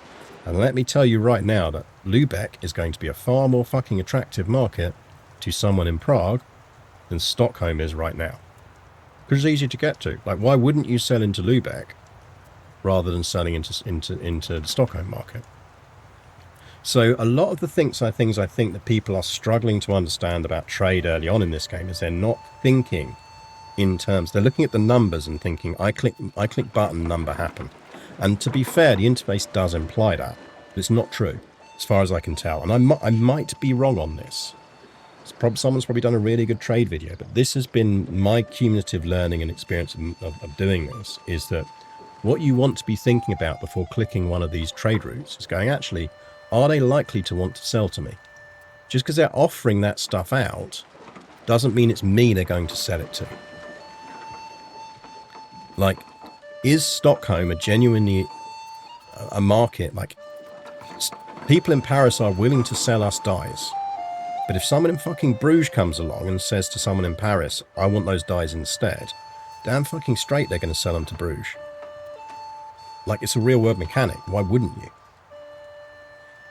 And let me tell you right now that Lubeck is going to be a far more fucking attractive market to someone in Prague than Stockholm is right now. Because it's easy to get to. Like, why wouldn't you sell into Lubeck rather than selling into the Stockholm market? So a lot of the things I think that people are struggling to understand about trade early on in this game is they're not thinking in terms, they're looking at the numbers and thinking, I click button, number happen. And to be fair, the interface does imply that, but it's not true, as far as I can tell. And I might be wrong on this. Someone's probably done a really good trade video, but this has been my cumulative learning and experience of doing this, is that what you want to be thinking about before clicking one of these trade routes is going, actually, are they likely to want to sell to me? Just because they're offering that stuff out doesn't mean it's me they're going to sell it to. Like, is Stockholm genuinely a market? Like, people in Paris are willing to sell us dyes. But if someone in fucking Bruges comes along and says to someone in Paris, I want those dyes instead, damn fucking straight they're going to sell them to Bruges. Like, it's a real world mechanic. Why wouldn't you?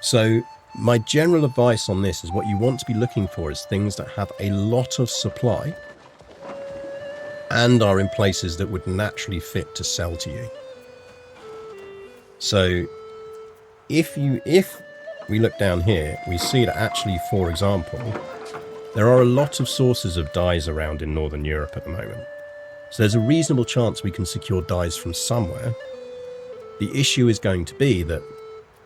So my general advice on this is what you want to be looking for is things that have a lot of supply and are in places that would naturally fit to sell to you. So if we look down here, we see that actually, for example, there are a lot of sources of dyes around in Northern Europe at the moment. So there's a reasonable chance we can secure dyes from somewhere. The issue is going to be that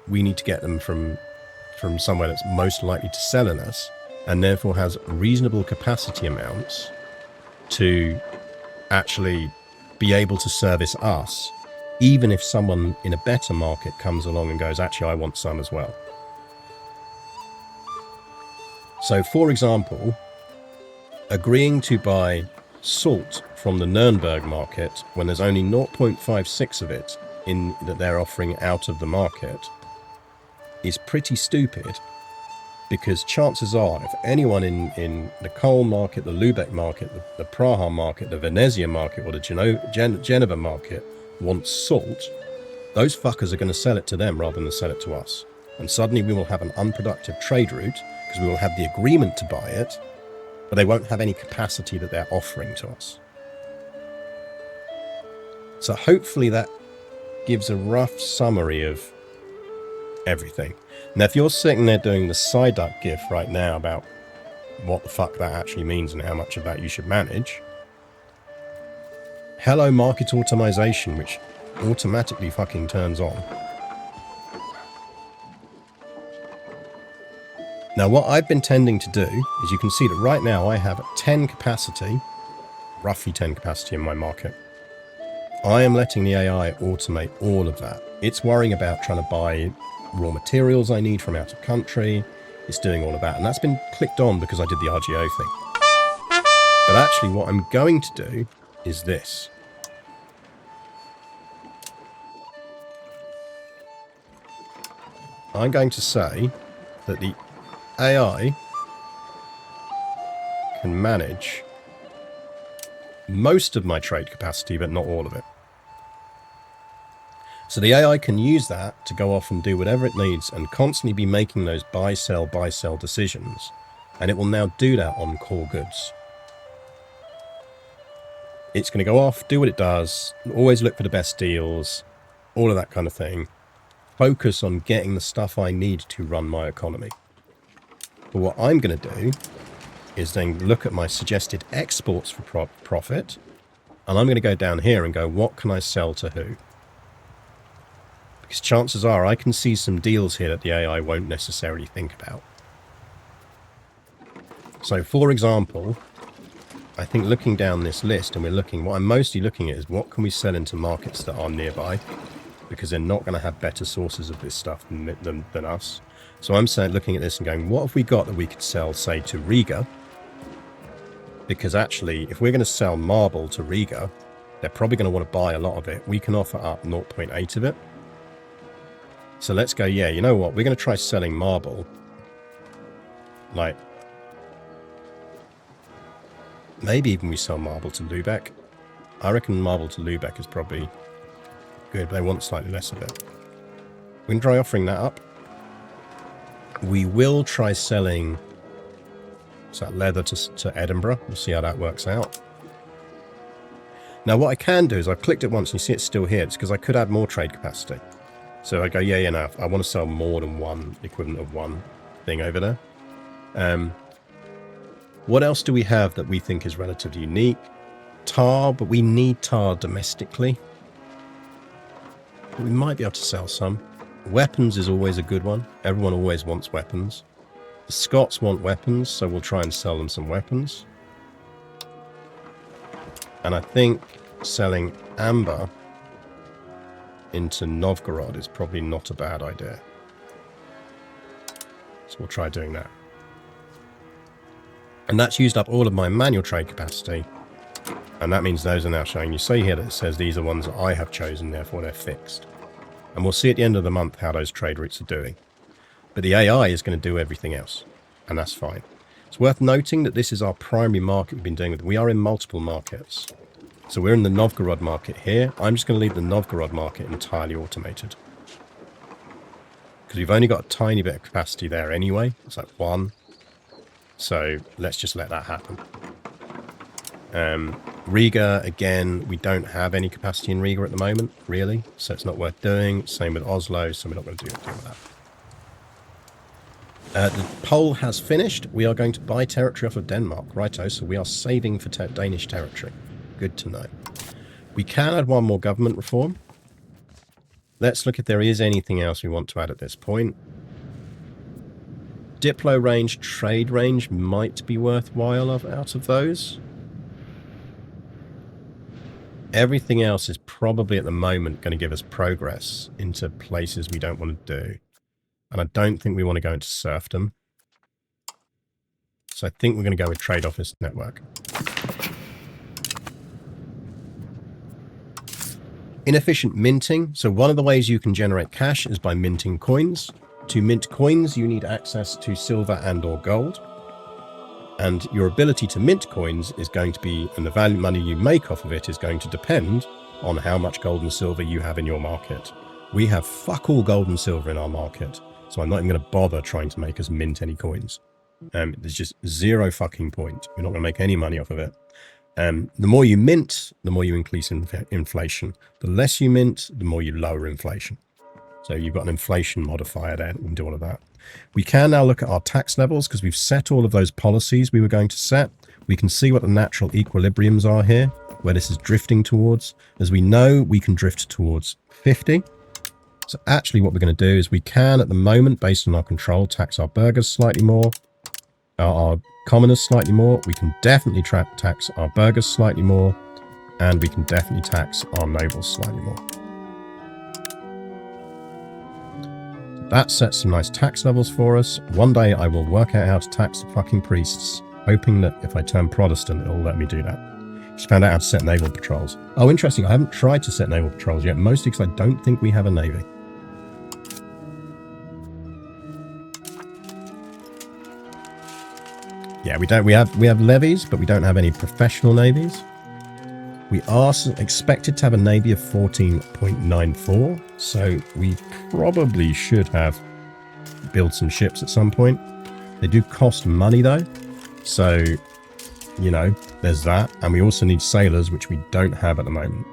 we need to get them from somewhere that's most likely to sell in us and therefore has reasonable capacity amounts to actually be able to service us, even if someone in a better market comes along and goes, actually, I want some as well. So, for example, agreeing to buy salt from the Nuremberg market when there's only 0.56 of it in that they're offering out of the market is pretty stupid, because chances are if anyone in the coal market, the Lubeck market, the Praha market, the Venezia market, or the Geneva market wants salt, those fuckers are going to sell it to them rather than sell it to us. And suddenly we will have an unproductive trade route because we will have the agreement to buy it, but they won't have any capacity that they're offering to us. So hopefully that gives a rough summary of everything. Now, if you're sitting there doing the Psyduck gif right now about what the fuck that actually means and how much of that you should manage, hello market automation, which automatically fucking turns on. Now, what I've been tending to do is you can see that right now I have 10 capacity, roughly 10 capacity in my market. I am letting the AI automate all of that. It's worrying about trying to buy raw materials I need from out of country. It's doing all of that. And that's been clicked on because I did the RGO thing. But actually what I'm going to do is this. I'm going to say that the AI can manage most of my trade capacity, but not all of it. So the AI can use that to go off and do whatever it needs and constantly be making those buy, sell decisions. And it will now do that on core goods. It's going to go off, do what it does, always look for the best deals, all of that kind of thing. Focus on getting the stuff I need to run my economy. But what I'm going to do is then look at my suggested exports for profit, and I'm going to go down here and go, what can I sell to who? Because chances are I can see some deals here that the AI won't necessarily think about. So for example, I think looking down this list, and what I'm mostly looking at is what can we sell into markets that are nearby, because they're not going to have better sources of this stuff than us. So I'm looking at this and going, what have we got that we could sell, say, to Riga? Because actually, if we're going to sell marble to Riga, they're probably going to want to buy a lot of it. We can offer up 0.8 of it. So let's go, yeah, you know what? We're going to try selling marble. Like, maybe even we sell marble to Lubeck. I reckon marble to Lubeck is probably good, but they want slightly less of it. We can try offering that up. We will try selling leather to Edinburgh. We'll see how that works out. Now what I can do is I've clicked it once and you see it's still here. It's because I could add more trade capacity. So I go, yeah, no, I want to sell more than one equivalent of one thing over there. What else do we have that we think is relatively unique? Tar, but we need tar domestically. We might be able to sell some. Weapons is always a good one. Everyone always wants weapons. The Scots want weapons, so we'll try and sell them some weapons. And I think selling amber into Novgorod is probably not a bad idea. So we'll try doing that. And that's used up all of my manual trade capacity. And that means those are now showing. You see here that it says these are ones that I have chosen, therefore they're fixed. And we'll see at the end of the month how those trade routes are doing. But the AI is going to do everything else. And that's fine. It's worth noting that this is our primary market we've been doing with. We are in multiple markets. So we're in the Novgorod market here. I'm just going to leave the Novgorod market entirely automated. Because we've only got a tiny bit of capacity there anyway. It's like 1. So let's just let that happen. Riga, again, we don't have any capacity in Riga at the moment, really. So it's not worth doing. Same with Oslo, so we're not going to do with that. The poll has finished. We are going to buy territory off of Denmark. Righto, so we are saving for Danish territory. Good to know. We can add one more government reform. Let's look if there is anything else we want to add at this point. Diplo range, trade range might be worthwhile out of those. Everything else is probably at the moment going to give us progress into places we don't want to do. And I don't think we want to go into serfdom. So I think we're going to go with trade office network. Inefficient minting. So one of the ways you can generate cash is by minting coins. To mint coins, you need access to silver and or gold. And your ability to mint coins is going to be, and the value money you make off of it is going to depend on how much gold and silver you have in your market. We have fuck all gold and silver in our market. So I'm not even going to bother trying to make us mint any coins. There's just zero fucking point. We're not going to make any money off of it. The more you mint, the more you increase inflation. The less you mint, the more you lower inflation. So you've got an inflation modifier there and do all of that. We can now look at our tax levels because we've set all of those policies we were going to set. We can see what the natural equilibriums are here, where this is drifting towards. As we know, we can drift towards 50. So actually what we're going to do is we can, at the moment, based on our control, tax our burghers slightly more, our commoners slightly more. We can definitely tax our burghers slightly more. And we can definitely tax our nobles slightly more. That sets some nice tax levels for us. One day I will work out how to tax the fucking priests, hoping that if I turn Protestant, it'll let me do that. Just found out how to set naval patrols. Oh, interesting. I haven't tried to set naval patrols yet, mostly because I don't think we have a navy. Yeah, we don't. We have levies, but we don't have any professional navies. We are expected to have a navy of 14.94, so we probably should have build some ships at some point. They do cost money though, so you know there's that, and we also need sailors, which we don't have at the moment.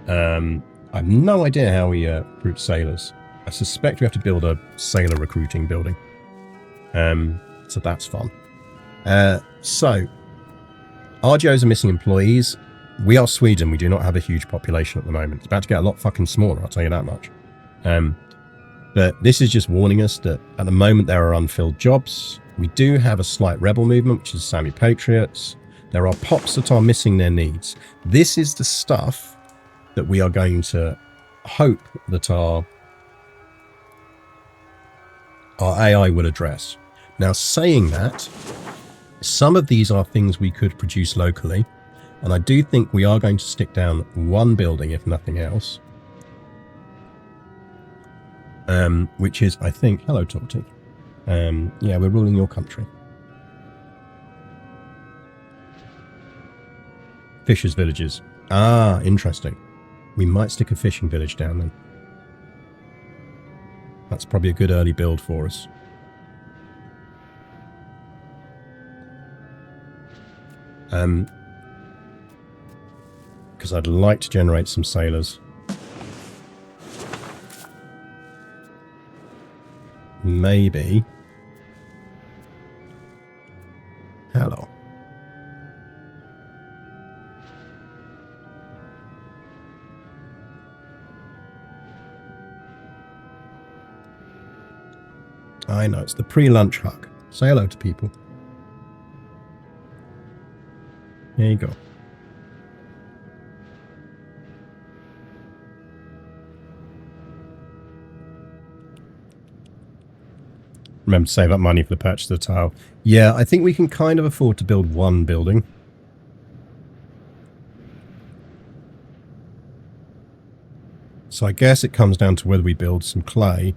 I have no idea how we recruit sailors. I suspect we have to build a sailor recruiting building. So that's fun. So RGOs are missing employees. We are Sweden. We do not have a huge population at the moment. It's about to get a lot fucking smaller, I'll tell you that much. But this is just warning us that at the moment there are unfilled jobs. We do have a slight rebel movement, which is Sami Patriots. There are pops that are missing their needs. This is the stuff that we are going to hope that our AI will address. Now, saying that, some of these are things we could produce locally, and I do think we are going to stick down one building, if nothing else, which is, I think, hello, Torty. Yeah, we're ruling your country. Fishers' villages. Ah, interesting. We might stick a fishing village down then. That's probably a good early build for us. Because I'd like to generate some sailors. Maybe. Hello. I know, it's the pre-lunch hug. Say hello to people. There you go. Remember to save up money for the purchase of the tile. Yeah, I think we can kind of afford to build one building. So I guess it comes down to whether we build some clay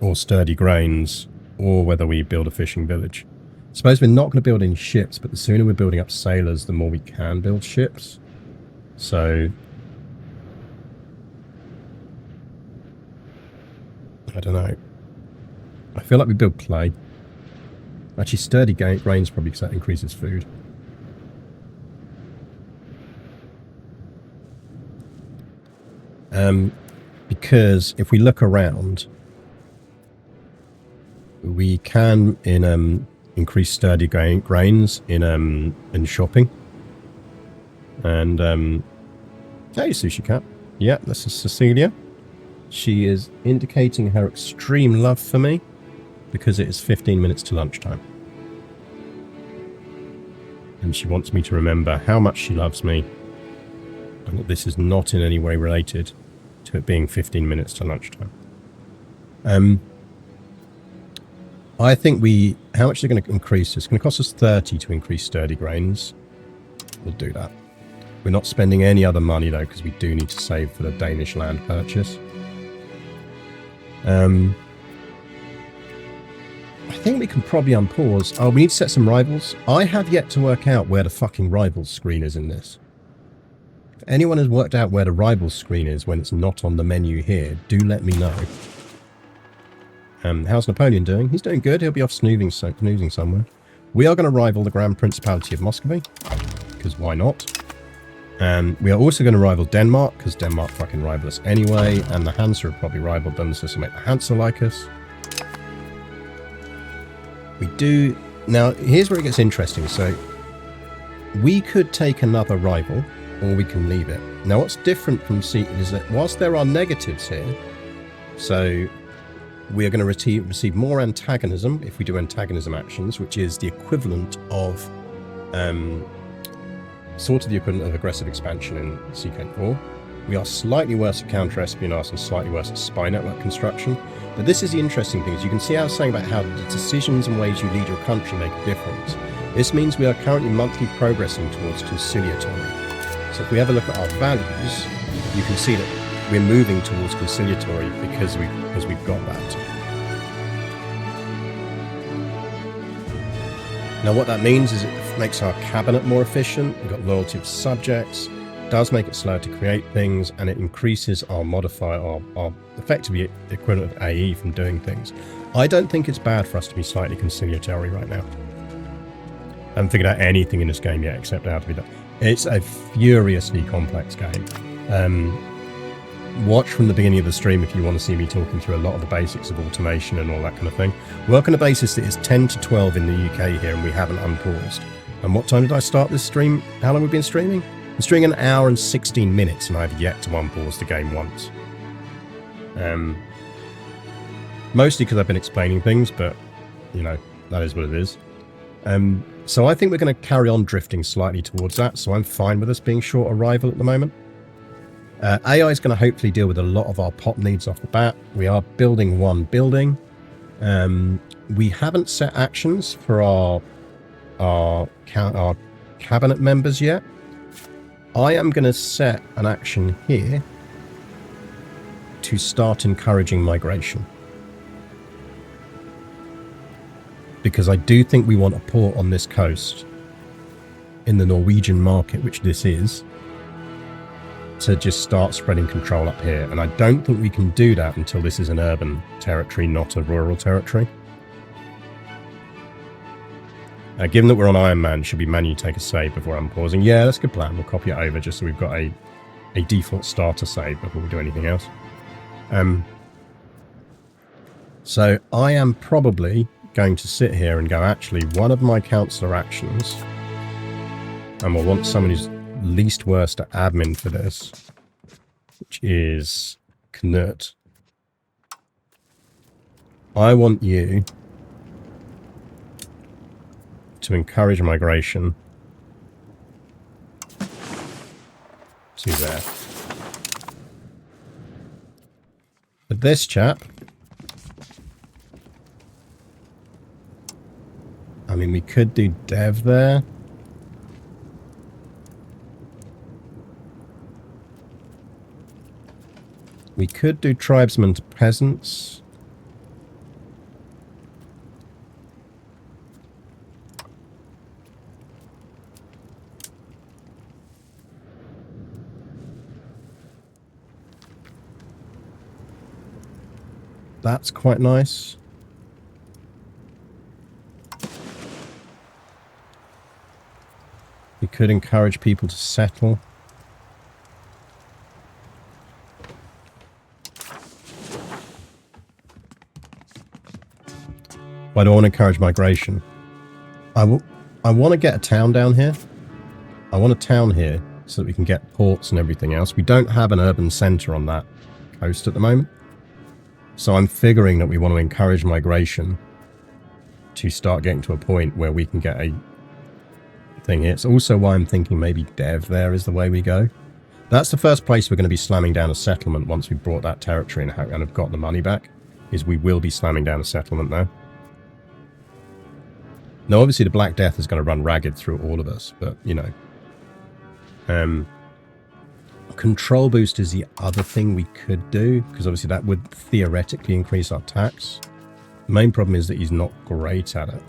or sturdy grains, or whether we build a fishing village. I suppose we're not going to build any ships, but the sooner we're building up sailors, the more we can build ships. So I don't know. I feel like we build clay. Actually, sturdy grains probably because that increases food. Because if we look around, we can increase sturdy grains in shopping. And hey, Sushi Cat. Yeah, this is Cecilia. She is indicating her extreme love for me because it is 15 minutes to lunchtime. And she wants me to remember how much she loves me and that this is not in any way related to it being 15 minutes to lunchtime. I think how much is it going to increase? It's going to cost us 30 to increase sturdy grains. We'll do that. We're not spending any other money though, because we do need to save for the Danish land purchase. I think we can probably unpause. Oh, we need to set some rivals. I have yet to work out where the fucking rivals screen is in this. If anyone has worked out where the rivals screen is when it's not on the menu here, do let me know. How's Napoleon doing? He's doing good. He'll be off snoozing somewhere. We are going to rival the Grand Principality of Muscovy, because why not? We are also going to rival Denmark, because Denmark fucking rival us anyway, and the Hansa have probably rivaled them, so this will make the Hansa like us. We do... Now, here's where it gets interesting. So, we could take another rival, or we can leave it. Now, what's different from C is that whilst there are negatives here, so we are going to receive more antagonism if we do antagonism actions, which is the equivalent of sort of the equivalent of aggressive expansion in CK4. We are slightly worse at counter-espionage and slightly worse at spy network construction. But this is the interesting thing, is you can see how I was saying about how the decisions and ways you lead your country make a difference. This means we are currently monthly progressing towards conciliatory. So if we have a look at our values, you can see that we're moving towards conciliatory because we've got that. Now what that means is it makes our cabinet more efficient, we've got loyalty of subjects, does make it slower to create things, and it increases our modifier, our effectively equivalent of AE from doing things. I don't think it's bad for us to be slightly conciliatory right now. I haven't figured out anything in this game yet except how to be done. It's a furiously complex game. Watch from the beginning of the stream if you want to see me talking through a lot of the basics of automation and all that kind of thing. Work on a basis that it's 10 to 12 in the UK here and we haven't unpaused. And what time did I start this stream? How long have we been streaming? I'm streaming an hour and 16 minutes and I've yet to unpause the game once. Mostly because I've been explaining things, but, you know, that is what it is. So I think we're going to carry on drifting slightly towards that, so I'm fine with us being short arrival at the moment. AI is going to hopefully deal with a lot of our pop needs off the bat. We are building one building. We haven't set actions for our cabinet members yet. I am going to set an action here to start encouraging migration. Because I do think we want a port on this coast in the Norwegian market, which this is, to just start spreading control up here. And I don't think we can do that until this is an urban territory, not a rural territory. Given that we're on Iron Man, should we manually take a save before I'm pausing? Yeah, that's a good plan. We'll copy it over just so we've got a default starter save before we do anything else. So I am probably going to sit here and go, actually, one of my councillor actions, and we'll want someone who's least worst at admin for this, which is Knut. I want you to encourage migration to there. But this chap, I mean, we could do dev there. We could do tribesmen to peasants. That's quite nice. We could encourage people to settle. But I don't want to encourage migration. I want to get a town down here. I want a town here so that we can get ports and everything else. We don't have an urban centre on that coast at the moment. So I'm figuring that we want to encourage migration to start getting to a point where we can get a thing here. It's also why I'm thinking maybe dev there is the way we go. That's the first place we're going to be slamming down a settlement once we've brought that territory and have got the money back, is we will be slamming down a settlement there. Now, obviously, the Black Death is going to run ragged through all of us, but, you know. Control boost is the other thing we could do, because obviously that would theoretically increase our tax. The main problem is that he's not great at it.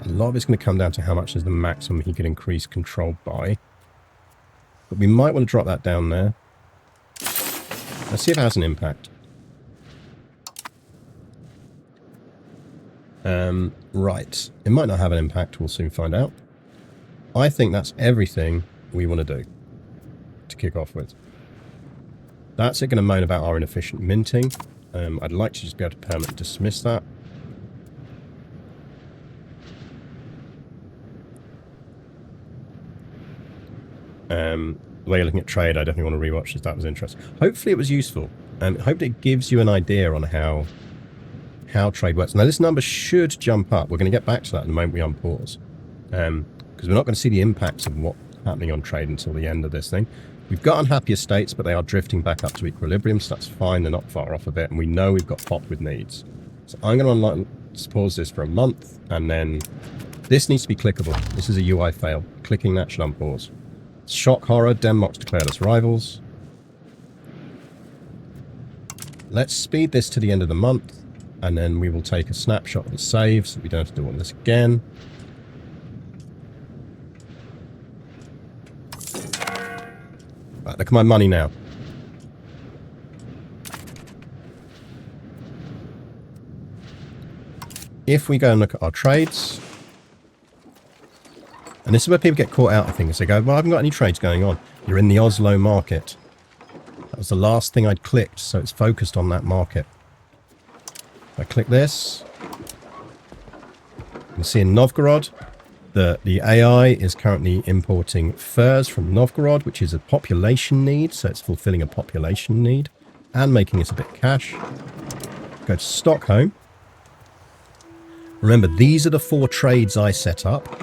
A lot of it's going to come down to how much is the maximum he can increase control by. But we might want to drop that down there. Let's see if it has an impact. Right. It might not have an impact. We'll soon find out. I think that's everything we want to do to kick off with. That's it going to moan about our inefficient minting. I'd like to just be able to permanently dismiss that. The way you're looking at trade, I definitely want to rewatch this. That was interesting. Hopefully it was useful. And hopefully it gives you an idea on how trade works. Now this number should jump up. We're going to get back to that in the moment we unpause. Because we're not going to see the impacts of what's happening on trade until the end of this thing. We've got unhappy estates, but they are drifting back up to equilibrium, so that's fine. They're not far off of it, and we know we've got pop with needs. So I'm going to pause this for a month, and then this needs to be clickable. This is a UI fail. Clicking that should unpause. Shock horror, Denmark's declared us rivals. Let's speed this to the end of the month, and then we will take a snapshot of the save, so we don't have to do all this again. Right, look at my money now. If we go and look at our trades, and this is where people get caught out of things. They go, well, I haven't got any trades going on. You're in the Oslo market. That was the last thing I'd clicked, so it's focused on that market. If I click this, you can see in Novgorod, the AI is currently importing furs from Novgorod, which is a population need, so it's fulfilling a population need, and making us a bit of cash. Go to Stockholm. Remember, these are the 4 trades I set up.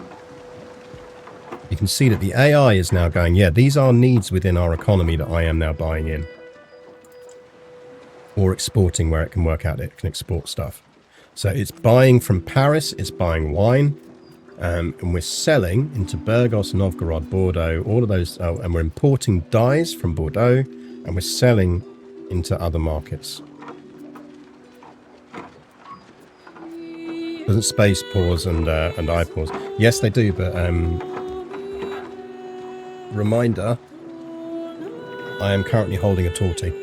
You can see that the AI is now going, yeah, these are needs within our economy that I am now buying in. Or exporting where it can work out, it can export stuff. So it's buying from Paris, it's buying wine, and we're selling into Burgos, Novgorod, Bordeaux, all of those, and we're importing dyes from Bordeaux, and we're selling into other markets. Doesn't space pause and I pause? Yes, they do, but reminder, I am currently holding a tortie.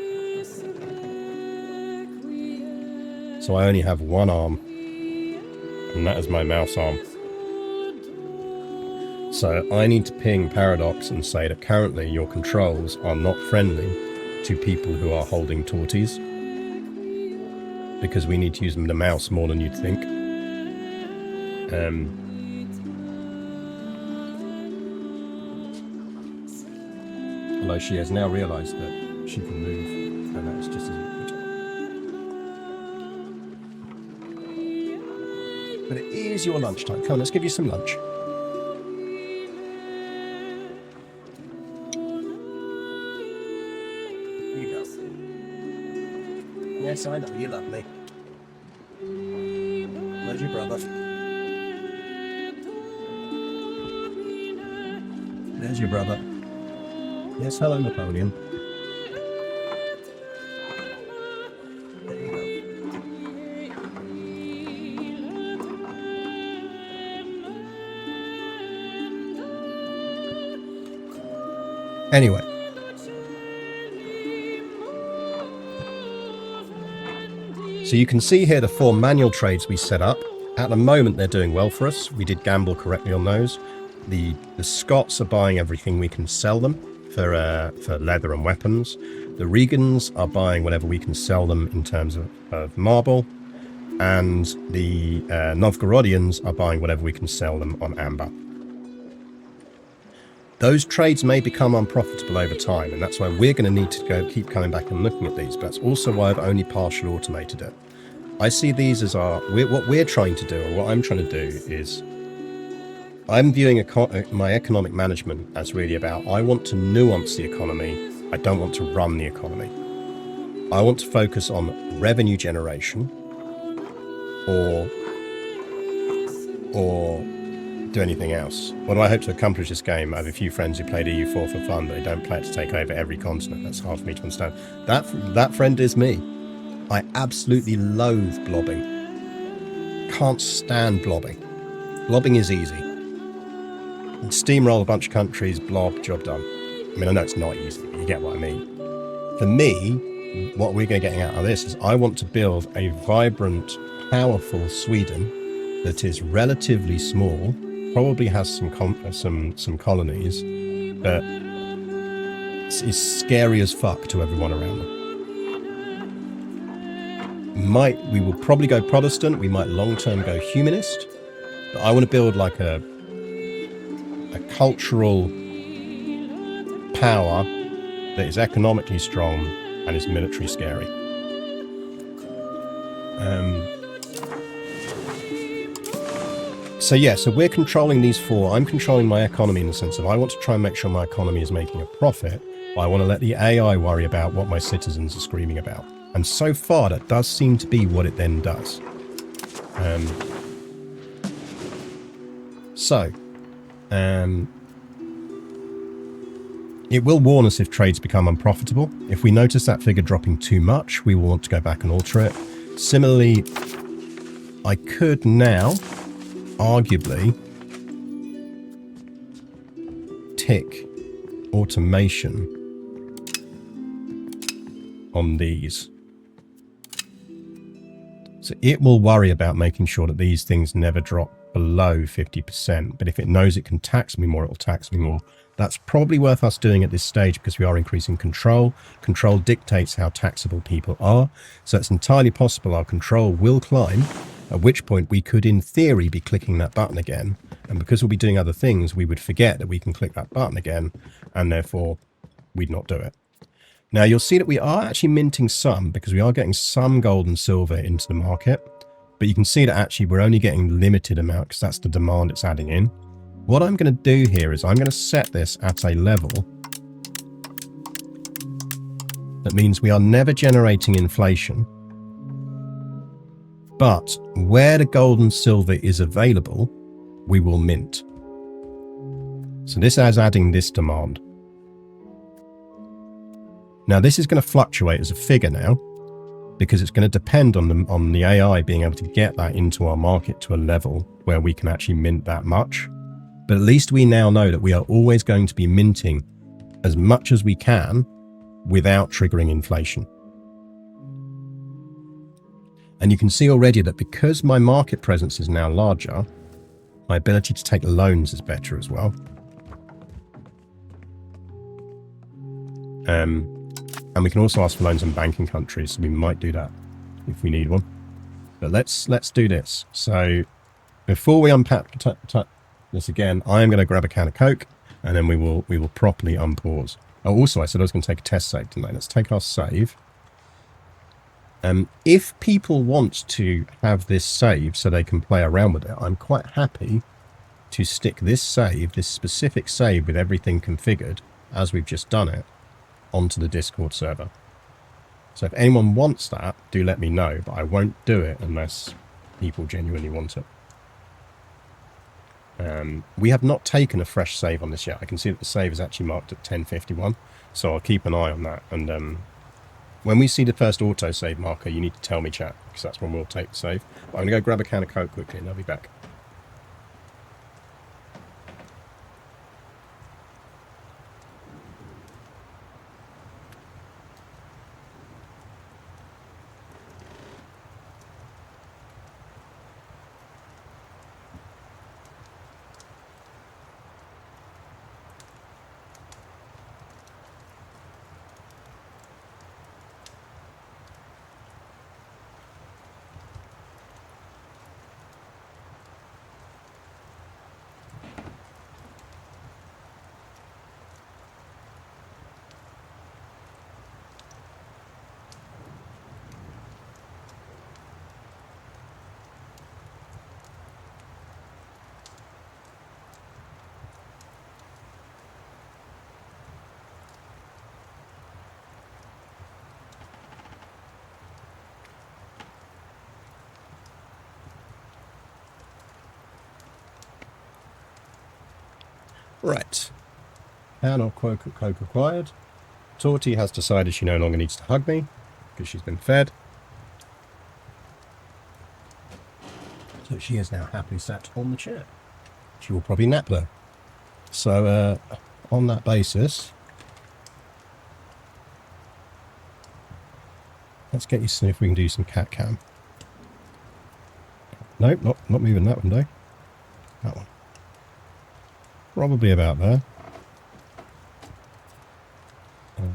So I only have one arm, and that is my mouse arm. So I need to ping Paradox and say that currently your controls are not friendly to people who are holding torties, because we need to use them with a mouse more than you'd think. Although she has now realised that she can move, and that's just as good. But it is your lunchtime. Come on, let's give you some lunch. Here you go. Yes, I know, you love me. Where's your brother? There's your brother. Yes, hello, Napoleon. There you go. Anyway. So you can see here the 4 manual trades we set up. At the moment, they're doing well for us. We did gamble correctly on those. The Scots are buying everything we can sell them for leather and weapons. The Regans are buying whatever we can sell them in terms of marble. And the Novgorodians are buying whatever we can sell them on amber. Those trades may become unprofitable over time, and that's why we're going to need to keep coming back and looking at these. But that's also why I've only partially automated it. I see these as what we're trying to do, or what I'm trying to do is, I'm viewing my economic management as really about, I want to nuance the economy. I don't want to run the economy. I want to focus on revenue generation or do anything else. What do I hope to accomplish this game? I have a few friends who played EU4 for fun, but they don't play it to take over every continent. That's hard for me to understand. That friend is me. I absolutely loathe blobbing. Can't stand blobbing. Blobbing is easy. Steamroll a bunch of countries, blob, job done. I mean, I know it's not easy, but you get what I mean. For me, what we're going to get out of this is I want to build a vibrant, powerful Sweden that is relatively small, probably has some colonies, but is scary as fuck to everyone around them. We will probably go Protestant, we might long-term go humanist, but I want to build like a cultural power that is economically strong and is military scary. So yeah, so we're controlling these four. I'm controlling my economy in the sense of I want to try and make sure my economy is making a profit, but I want to let the AI worry about what my citizens are screaming about. And so far, that does seem to be what it then does. It will warn us if trades become unprofitable. If we notice that figure dropping too much, we will want to go back and alter it. Similarly, I could now, arguably, tick automation on these. So it will worry about making sure that these things never drop below 50%. But if it knows it can tax me more, it will tax me more. That's probably worth us doing at this stage because we are increasing control. Control dictates how taxable people are. So it's entirely possible our control will climb, at which point we could, in theory, be clicking that button again. And because we'll be doing other things, we would forget that we can click that button again, and therefore we'd not do it. Now, you'll see that we are actually minting some because we are getting some gold and silver into the market. But you can see that actually we're only getting limited amount because that's the demand it's adding in. What I'm going to do here is I'm going to set this at a level that means we are never generating inflation. But where the gold and silver is available, we will mint. So this is adding this demand. Now this is going to fluctuate as a figure now because it's going to depend on the AI being able to get that into our market to a level where we can actually mint that much. But at least we now know that we are always going to be minting as much as we can without triggering inflation. And you can see already that because my market presence is now larger, my ability to take loans is better as well. And we can also ask for loans in banking countries, so we might do that if we need one. But let's do this. So before we unpack this again, I am going to grab a can of Coke, and then we will properly unpause. Oh, also I said I was going to take a test save tonight. Let's take our save. If people want to have this save so they can play around with it, I'm quite happy to stick this save, this specific save with everything configured, as we've just done it, onto the Discord server. So if anyone wants that, do let me know, but I won't do it unless people genuinely want it. We have not taken a fresh save on this yet. I can see that the save is actually marked at 1051, so I'll keep an eye on that. And when we see the first auto-save marker, you need to tell me, chat, because that's when we'll take the save. But I'm going to go grab a can of Coke quickly, and I'll be back. Right. Can of Coke acquired. Torty has decided she no longer needs to hug me because she's been fed. So she is now happily sat on the chair. She will probably nap there. So on that basis, let's get you to see if we can do some cat cam. Nope, not moving that window. That one. Probably about there. And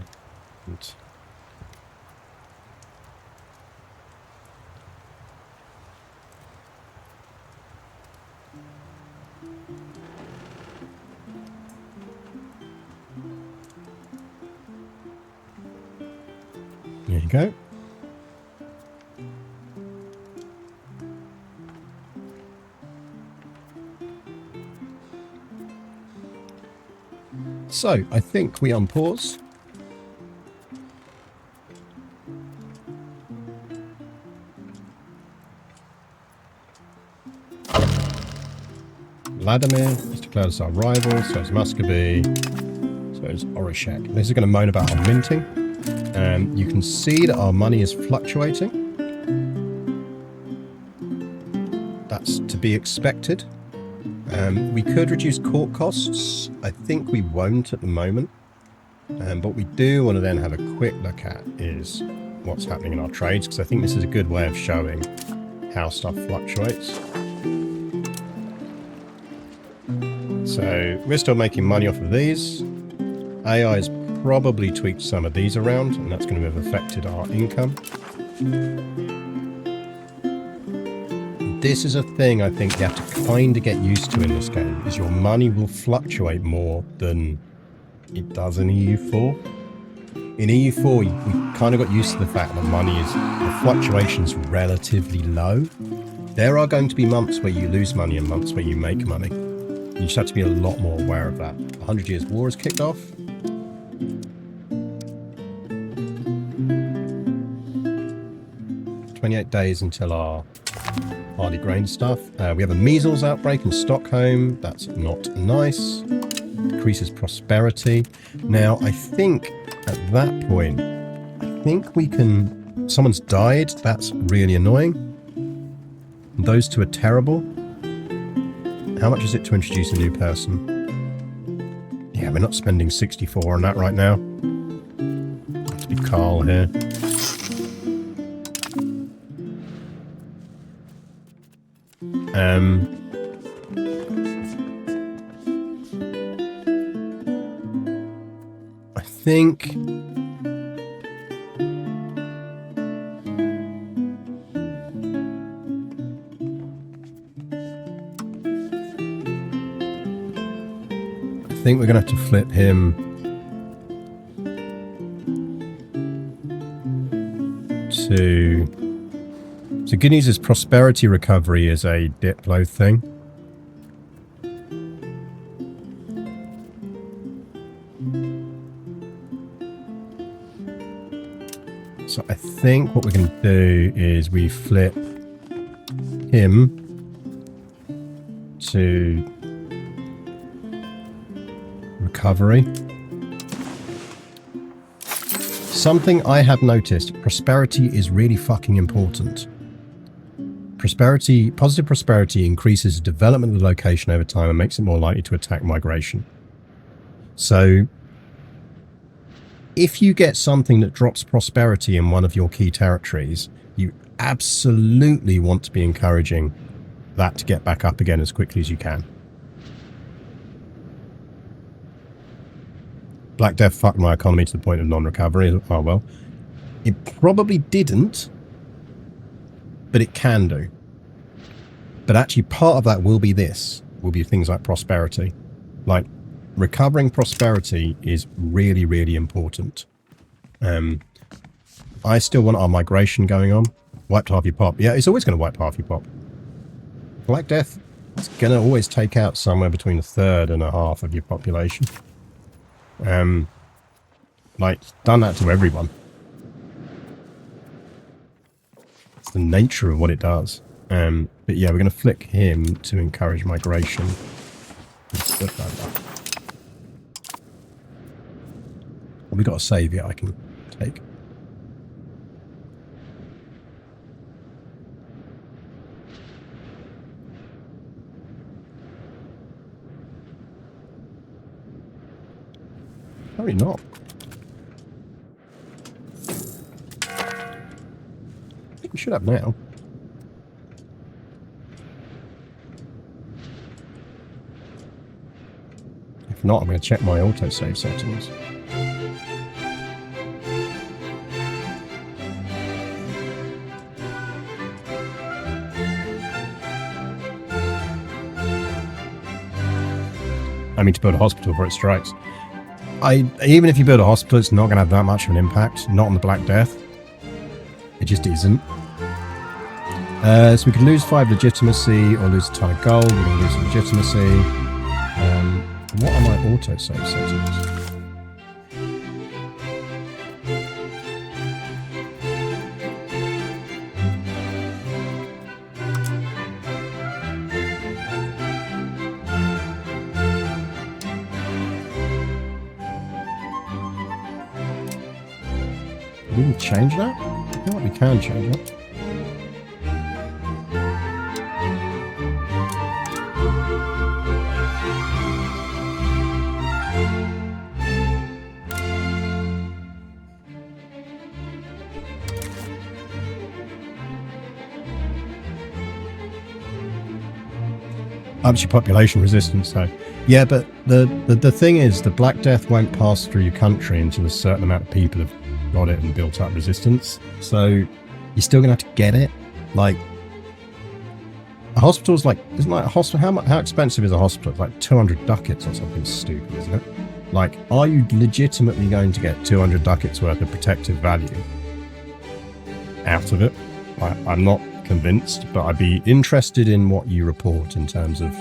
There you go. So, I think we unpause. Vladimir is declared as our rival, so is Muscovy, so is Orishek. This is going to moan about our minting. You can see that our money is fluctuating. That's to be expected. We could reduce court costs. I think we won't at the moment. But what we do want to then have a quick look at is what's happening in our trades, because I think this is a good way of showing how stuff fluctuates. So we're still making money off of these. AI has probably tweaked some of these around, and that's going to have affected our income. This is a thing I think you have to kind of get used to in this game, is your money will fluctuate more than it does in EU4. In EU4, we kind of got used to the fact that the fluctuation's relatively low. There are going to be months where you lose money and months where you make money. You just have to be a lot more aware of that. 100 Years' War has kicked off. "28 days until our hardy grain stuff." We have a measles outbreak in Stockholm. That's not nice. Increases prosperity. Now, I think at that point, someone's died. That's really annoying. Those two are terrible. How much is it to introduce a new person? Yeah, we're not spending 64 on that right now. Let's be Carl here. I think we're going to have to flip him to... So good news is prosperity recovery is a Diplo thing. So I think what we're going to do is we flip him to recovery. Something I have noticed, prosperity is really fucking important. Positive prosperity increases development of the location over time and makes it more likely to attack migration. So if you get something that drops prosperity in one of your key territories, you absolutely want to be encouraging that to get back up again as quickly as you can. Black Death fucked my economy to the point of non-recovery. Oh well. It probably didn't, but it can do. But actually part of that will be things like prosperity. Like, recovering prosperity is really, really important. I still want our migration going on. Wiped half your pop. Yeah, it's always going to wipe half your pop. Black Death is going to always take out somewhere between a third and a half of your population. Like, it's done that to everyone. It's the nature of what it does. But yeah, we're going to flick him to encourage migration. We got a saviour I can take. Probably not. I think we should have now. If not, I'm going to check my autosave settings. I mean, to build a hospital before it strikes. Even if you build a hospital, it's not going to have that much of an impact. Not on the Black Death. It just isn't. So we could lose 5 legitimacy or lose a ton of gold. We're going to lose legitimacy. What are my autosave settings? We can change that? I feel like we can change that. Ups your population resistance, though. Yeah, but the thing is, the Black Death won't pass through your country until a certain amount of people have got it and built up resistance. So you're still gonna have to get it. Like a hospital's like, isn't like a hospital? How expensive is a hospital? It's like 200 ducats or something stupid, isn't it? Like, are you legitimately going to get 200 ducats worth of protective value out of it? I'm not convinced, but I'd be interested in what you report in terms of,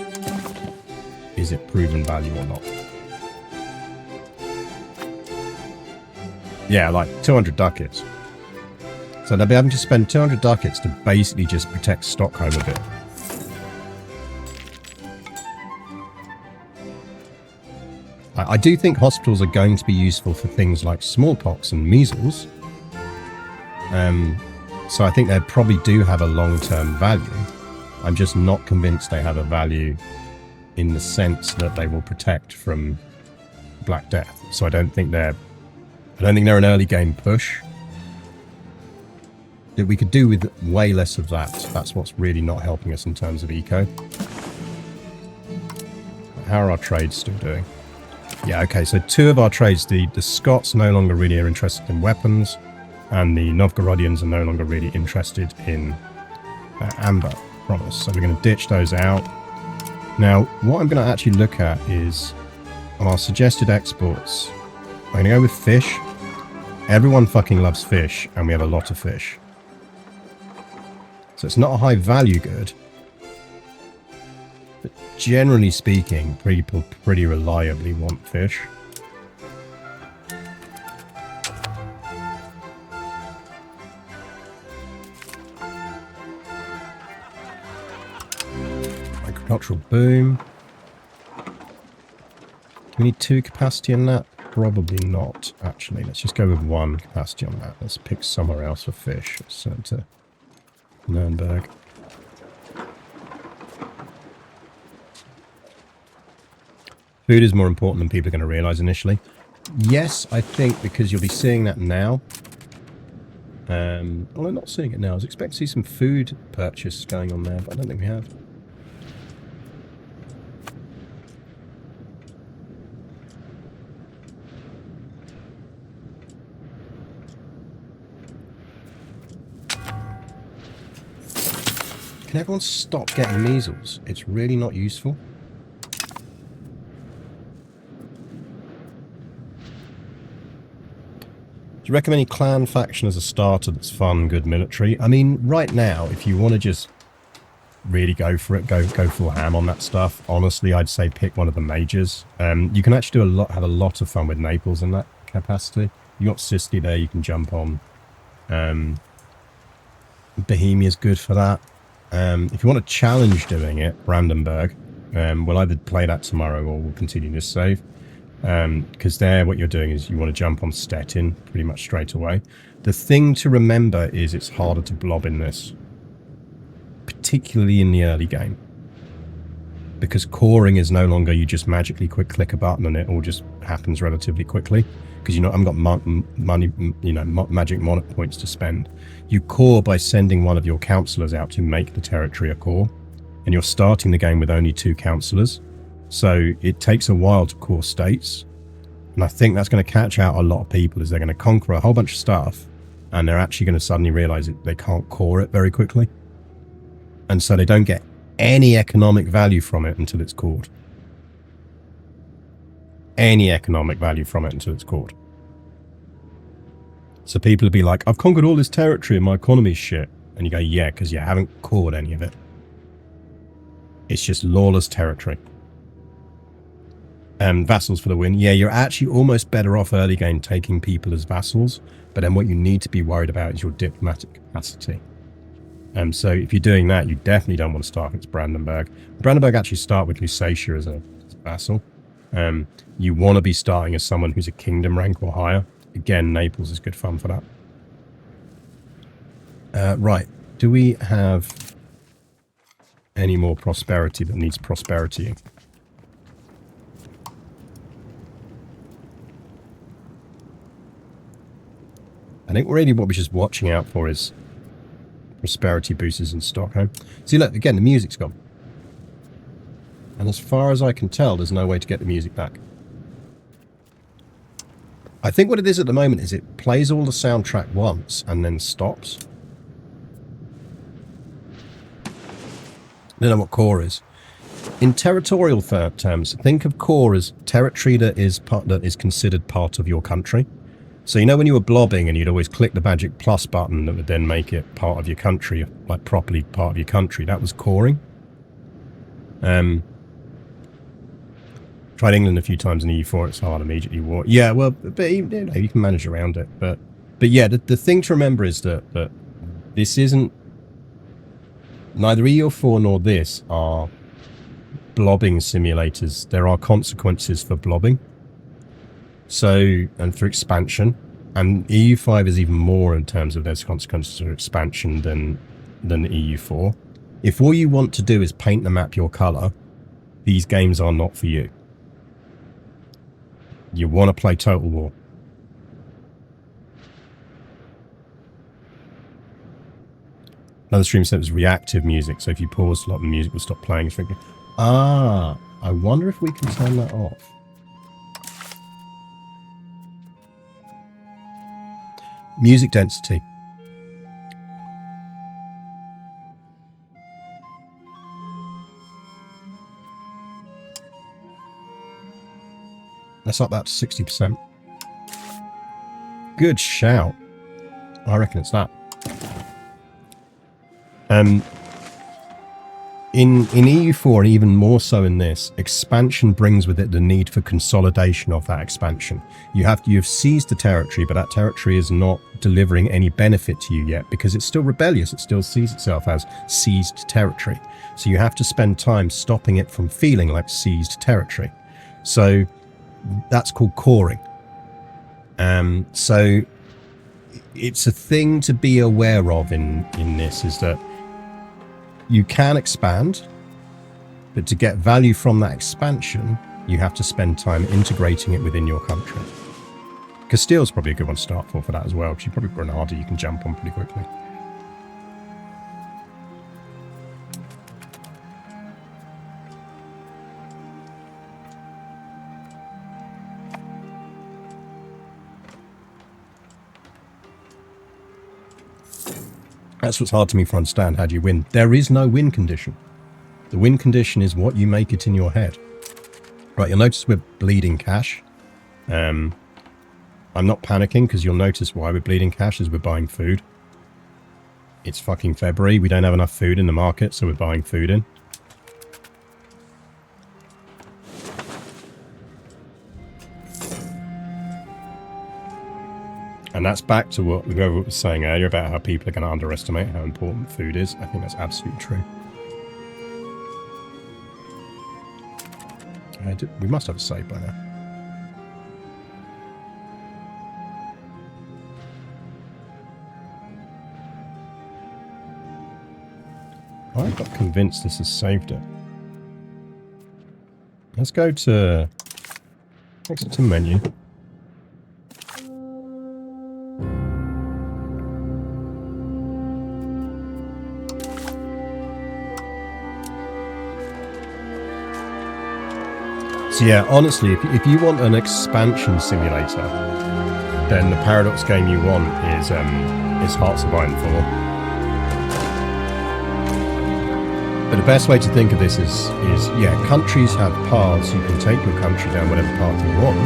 is it proven value or not? Yeah, like 200 ducats. So they'll be having to spend 200 ducats to basically just protect Stockholm a bit. I do think hospitals are going to be useful for things like smallpox and measles. So I think they probably do have a long-term value. I'm just not convinced they have a value in the sense that they will protect from Black Death. So I don't think they're an early game push. That we could do with way less of that. That's what's really not helping us in terms of eco. How are our trades still doing? Yeah, okay, so 2 of our trades, the Scots no longer really are interested in weapons, and the Novgorodians are no longer really interested in amber from us. So we're going to ditch those out. Now, what I'm going to actually look at is, on our suggested exports, I'm going to go with fish. Everyone fucking loves fish, and we have a lot of fish. So it's not a high value good, but generally speaking, people pretty reliably want fish. Agricultural boom. Do we need 2 capacity in that? Probably not, actually. Let's just go with 1 capacity on that. Let's pick somewhere else for fish. Let's send to Nuremberg. Food is more important than people are going to realise initially. Yes, I think because you'll be seeing that now. Well, I'm not seeing it now. I was expecting to see some food purchase going on there, but I don't think we have. Can everyone stop getting measles? It's really not useful. Do you recommend any clan faction as a starter that's fun, good military? I mean, right now, if you want to just really go for it, go full ham on that stuff, honestly, I'd say pick one of the majors. You can actually have a lot of fun with Naples in that capacity. You got Sicily there, you can jump on. Bohemia's good for that. If you want to challenge doing it, Brandenburg, we'll either play that tomorrow or we'll continue this save. Because there what you're doing is you want to jump on Stettin pretty much straight away. The thing to remember is it's harder to blob in this, particularly in the early game, because coring is no longer you just magically click a button and it all just happens relatively quickly, because I haven't got money, magic monarch points to spend. You core by sending one of your councillors out to make the territory a core, and you're starting the game with only 2 councillors. So it takes a while to core states, and I think that's going to catch out a lot of people, is they're going to conquer a whole bunch of stuff and they're actually going to suddenly realize that they can't core it very quickly, and so they don't get any economic value from it until it's cored. Any economic value from it until it's cored. So people will be like, I've conquered all this territory and my economy's shit. And you go, yeah, because you haven't caught any of it. It's just lawless territory. Vassals for the win. Yeah, you're actually almost better off early game taking people as vassals. But then what you need to be worried about is your diplomatic capacity. So if you're doing that, you definitely don't want to start against Brandenburg. Brandenburg actually start with Lusatia as a vassal. You want to be starting as someone who's a kingdom rank or higher. Again, Naples is good fun for that. Right. Do we have any more prosperity that needs prosperity? I think really what we're just watching out for is prosperity boosters in Stockholm. See, look, again, the music's gone. And as far as I can tell, there's no way to get the music back. I think what it is at the moment is it plays all the soundtrack once and then stops. I don't know what core is. In territorial terms, think of core as territory that is considered part of your country. So you know when you were blobbing and you'd always click the magic plus button that would then make it part of your country, like properly part of your country, that was coring. Tried England a few times in EU4, it's hard, immediately war. Yeah, well, but you can manage around it. But yeah, the thing to remember is that this isn't, neither EU4 nor this are blobbing simulators. There are consequences for blobbing. So, and for expansion. And EU5 is even more in terms of there's consequences for expansion than EU4. If all you want to do is paint the map your colour, these games are not for you. You want to play Total War. Another stream said it was reactive music, so if you pause a lot, the music will stop playing. I wonder if we can turn that off. Music density. Let's up that to 60%. Good shout. I reckon it's that. In EU4, and even more so in this, expansion brings with it the need for consolidation of that expansion. You've seized the territory, but that territory is not delivering any benefit to you yet because it's still rebellious. It still sees itself as seized territory. So you have to spend time stopping it from feeling like seized territory. So that's called coring. So it's a thing to be aware of in this, is that you can expand, but to get value from that expansion, you have to spend time integrating it within your country. Castile's probably a good one to start for that as well, because you probably Granada you can jump on pretty quickly. That's what's hard to me to understand. How do you win? There is no win condition. The win condition is what you make it in your head. Right, you'll notice we're bleeding cash. I'm not panicking because you'll notice why we're bleeding cash is we're buying food. It's fucking February. We don't have enough food in the market, so we're buying food in. And that's back to what whoever was saying earlier about how people are going to underestimate how important food is. I think that's absolutely true. We must have a save by now. I got convinced this has saved it. Let's go to exit to menu. So yeah, honestly, if you want an expansion simulator, then the Paradox game you want is Hearts of Iron 4. But the best way to think of this is yeah, countries have paths. You can take your country down whatever path you want.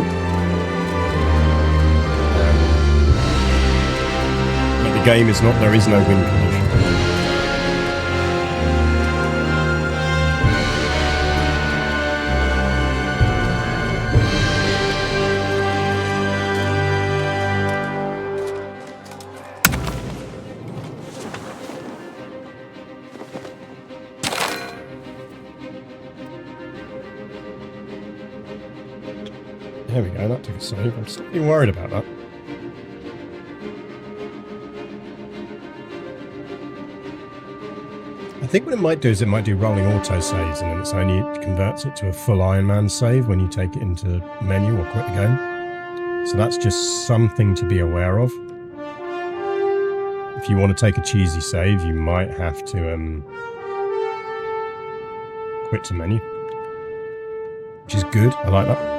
game is not, there is no win condition. There we go, that took a save. I'm slightly worried about that. I think what it might do is it might do rolling auto saves, and then it's only it converts it to a full Iron Man save when you take it into menu or quit the game. So that's just something to be aware of. If you want to take a cheesy save, you might have to quit to menu, which is good. I like that.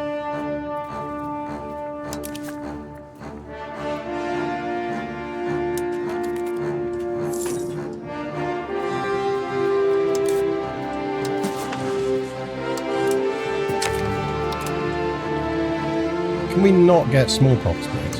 Can we not get smallpox, please?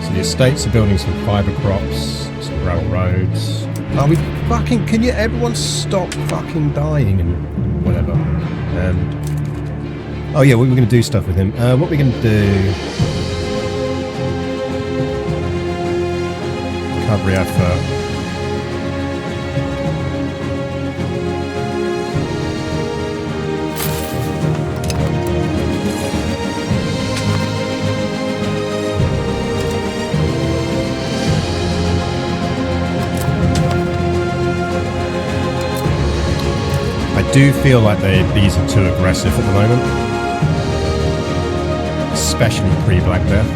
So the estates are building some fibre crops, some gravel roads. Are we fucking... Can you everyone stop fucking dying and whatever? Oh yeah, we were going to do stuff with him. What we're going to do... Recovery effort. I do feel like these are too aggressive at the moment, especially pre-Black Death.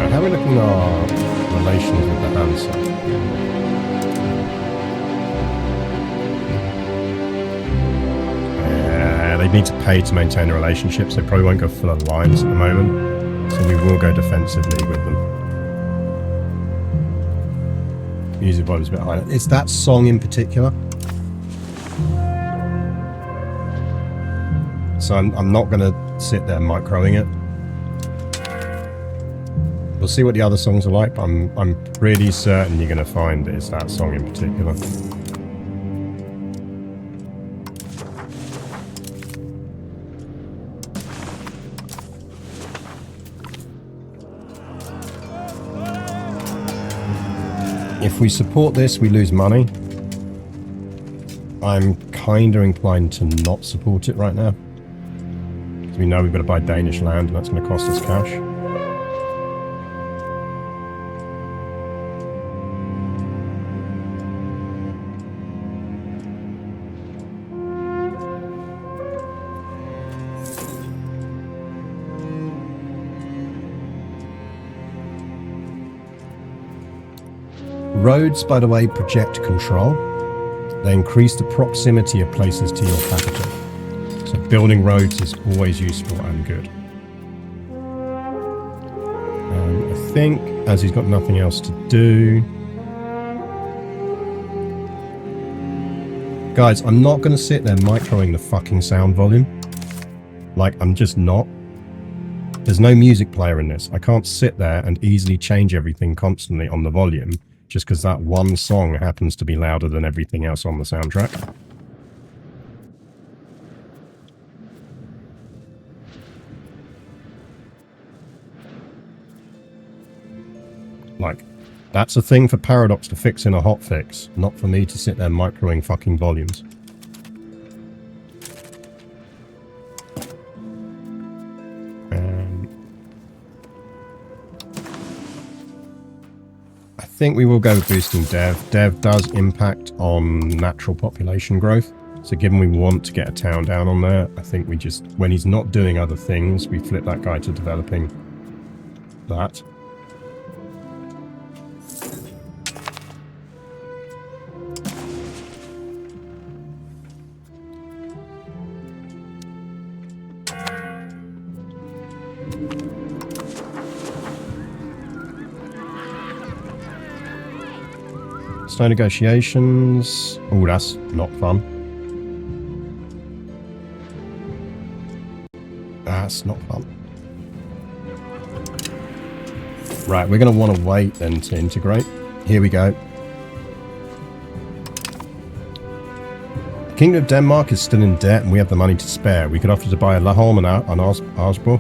How are we looking at our relations with the Hansa? They need to pay to maintain a relationship, so they probably won't go full alliance at the moment. So we will go defensively with them. Music volume's a bit higher. It's that song in particular. So I'm not going to sit there microing it. We'll see what the other songs are like, but I'm pretty certain you're going to find it's that song in particular. If we support this, we lose money. I'm kind of inclined to not support it right now, because we know we've got to buy Danish land, and that's going to cost us cash. Roads, by the way, project control. They increase the proximity of places to your capital. So building roads is always useful and good. I think, as he's got nothing else to do... Guys, I'm not going to sit there microing the fucking sound volume. Like, I'm just not. There's no music player in this. I can't sit there and easily change everything constantly on the volume, just because that one song happens to be louder than everything else on the soundtrack. Like, that's a thing for Paradox to fix in a hotfix, not for me to sit there microing fucking volumes. I think we will go with boosting Dev. Dev does impact on natural population growth. So given we want to get a town down on there, I think we just, when he's not doing other things, we flip that guy to developing that. Slow negotiations. Oh, that's not fun. That's not fun. Right, we're going to want to wait then to integrate. Here we go. The Kingdom of Denmark is still in debt and we have the money to spare. We could offer to buy a Laholm and an Arsbo.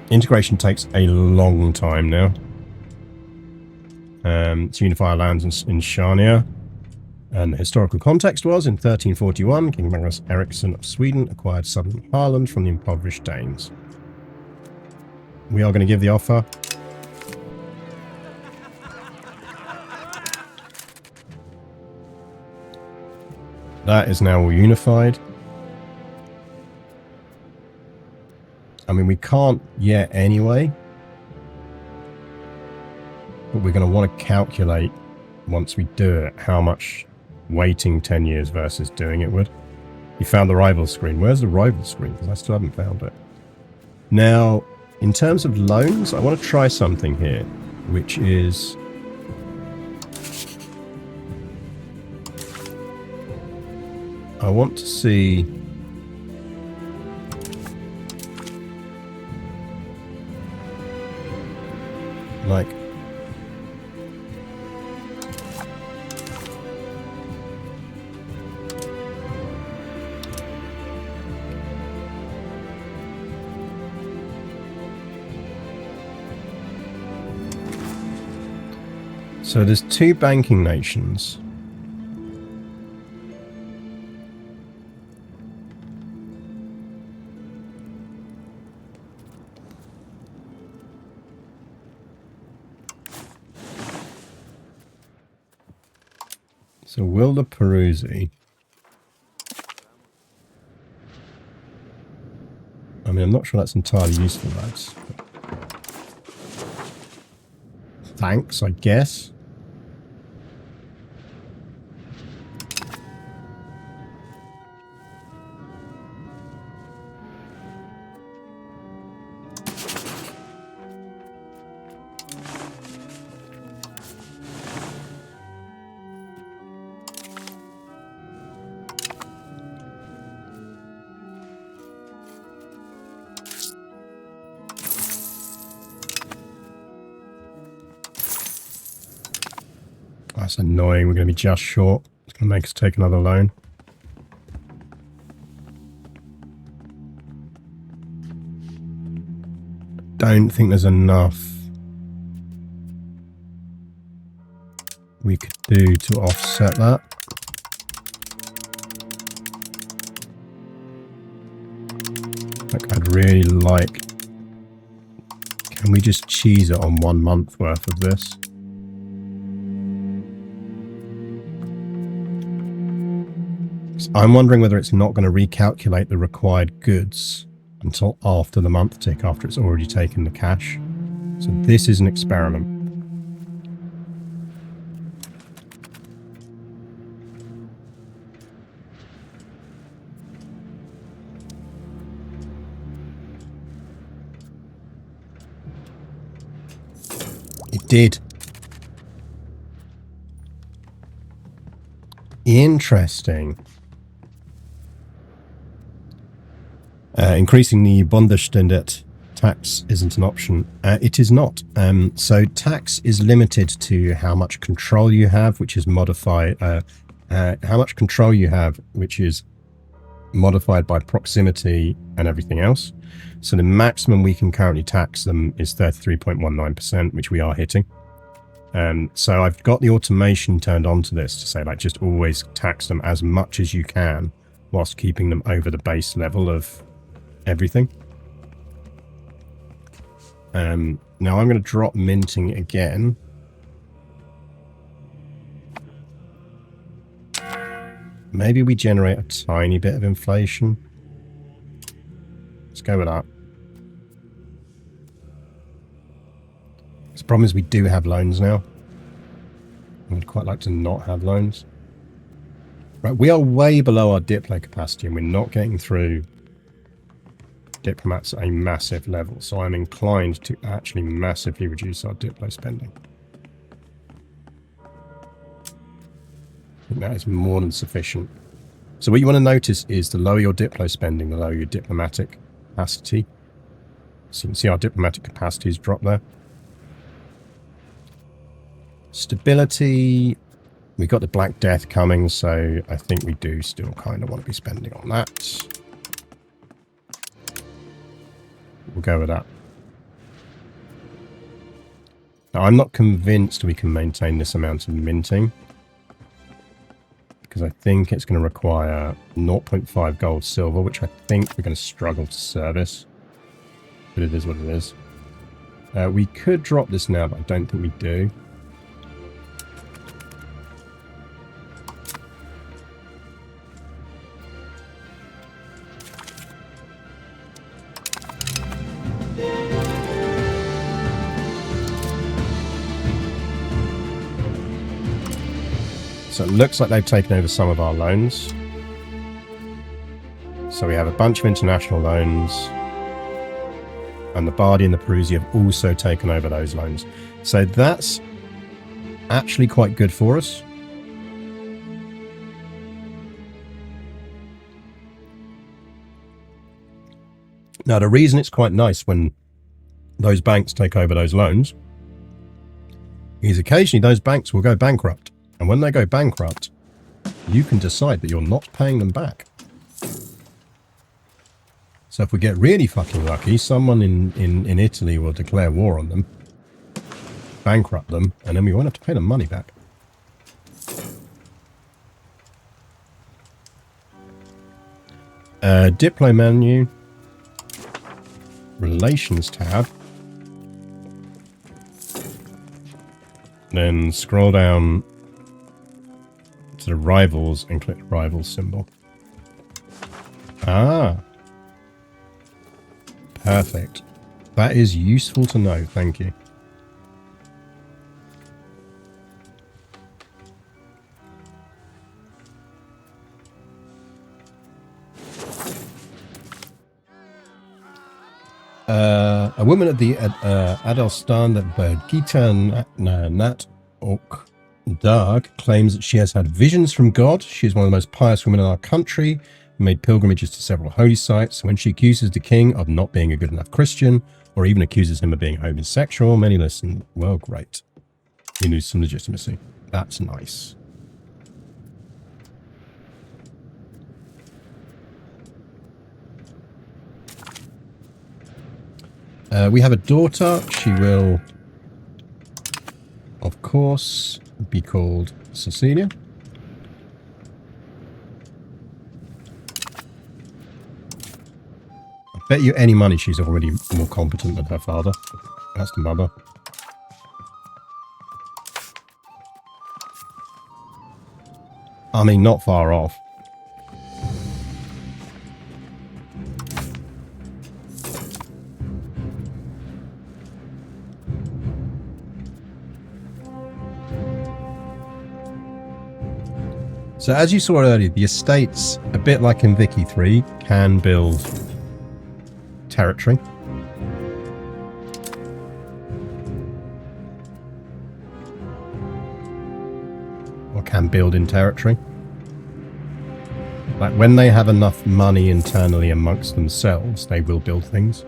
Integration takes a long time now. To unify our lands in Scania. And the historical context was, in 1341, King Magnus Eriksson of Sweden acquired southern Ireland from the impoverished Danes. We are going to give the offer. That is now all unified. I mean, we can't yet anyway. But we're going to want to calculate, once we do it, how much waiting 10 years versus doing it would. You found the rival screen. Where's the rival screen? Because I still haven't found it. Now, in terms of loans, I want to try something here, which is... I want to see... like... So there's two banking nations. So Wilder Peruzzi. I mean, I'm not sure that's entirely useful, lads. Thanks, I guess. That's annoying. We're going to be just short. It's going to make us take another loan. Don't think there's enough we could do to offset that. Like, I'd really like... Can we just cheese it on 1 month worth of this? I'm wondering whether it's not going to recalculate the required goods until after the month tick, after it's already taken the cash. So this is an experiment. It did. Interesting. Increasing the Bundesständet tax isn't an option. It is not. So tax is limited to how much control you have, which is modified. How much control you have, which is modified by proximity and everything else. So the maximum we can currently tax them is 33.19%, which we are hitting. So I've got the automation turned on to this to say, like, just always tax them as much as you can whilst keeping them over the base level of everything. Now I'm going to drop minting again. Maybe we generate a tiny bit of inflation. Let's go with that. The problem is we do have loans now. I would quite like to not have loans. Right, we are way below our diplo capacity and we're not getting through diplomats at a massive level, so I'm inclined to actually massively reduce our diplo spending. I think that is more than sufficient. So what you want to notice is the lower your diplo spending, the lower your diplomatic capacity. So you can see our diplomatic capacity has dropped there. Stability, we've got the Black Death coming, so I think we do still kind of want to be spending on that. We'll go with that. Now, I'm not convinced we can maintain this amount of minting, because I think it's going to require 0.5 gold silver, which I think we're going to struggle to service. But it is what it is. We could drop this now, but I don't think we do. So it looks like they've taken over some of our loans. So we have a bunch of international loans. And the Bardi and the Perusi have also taken over those loans. So that's actually quite good for us. Now, the reason it's quite nice when those banks take over those loans is occasionally those banks will go bankrupt. And when they go bankrupt, you can decide that you're not paying them back. So if we get really fucking lucky, someone in Italy will declare war on them, bankrupt them, and then we won't have to pay them money back. Diplo menu, Relations tab, then scroll down to the Rivals and click Rivals symbol. Ah. Perfect. That is useful to know, thank you. A woman at the Adelstan Gita Nat Ok Darg claims that she has had visions from God. She is one of the most pious women in our country, made pilgrimages to several holy sites. When she accuses the king of not being a good enough Christian, or even accuses him of being homosexual, many listen. Well, great. You lose some legitimacy. That's nice. We have a daughter. She will, of course, be called Cecilia. I bet you any money she's already more competent than her father. That's the mother. I mean, not far off. So as you saw earlier, the estates, a bit like in Vicky 3, can build territory. Or can build in territory. Like when they have enough money internally amongst themselves, they will build things.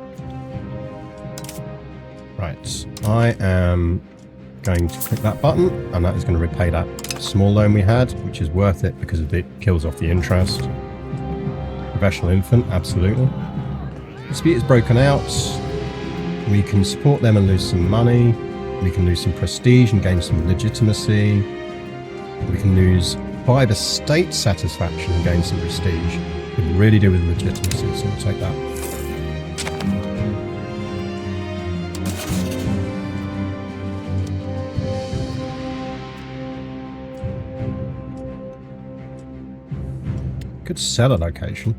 Right, I am going to click that button, and that is going to repay that small loan we had, which is worth it because it kills off the interest. Professional infant, absolutely. Dispute is broken out. We can support them and lose some money. We can lose some prestige and gain some legitimacy. We can lose 5 estate satisfaction and gain some prestige. We can really do with legitimacy, so we'll take that. Could sell a location.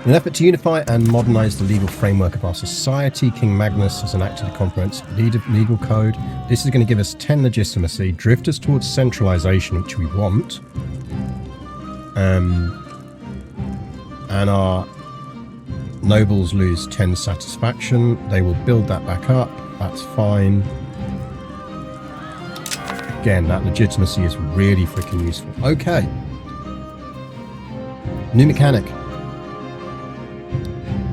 In an effort to unify and modernise the legal framework of our society, King Magnus has enacted a comprehensive legal code. This is going to give us 10 legitimacy, drift us towards centralisation, which we want. and our nobles lose 10 satisfaction. They will build that back up. That's fine. Again, that legitimacy is really freaking useful. Okay. New mechanic.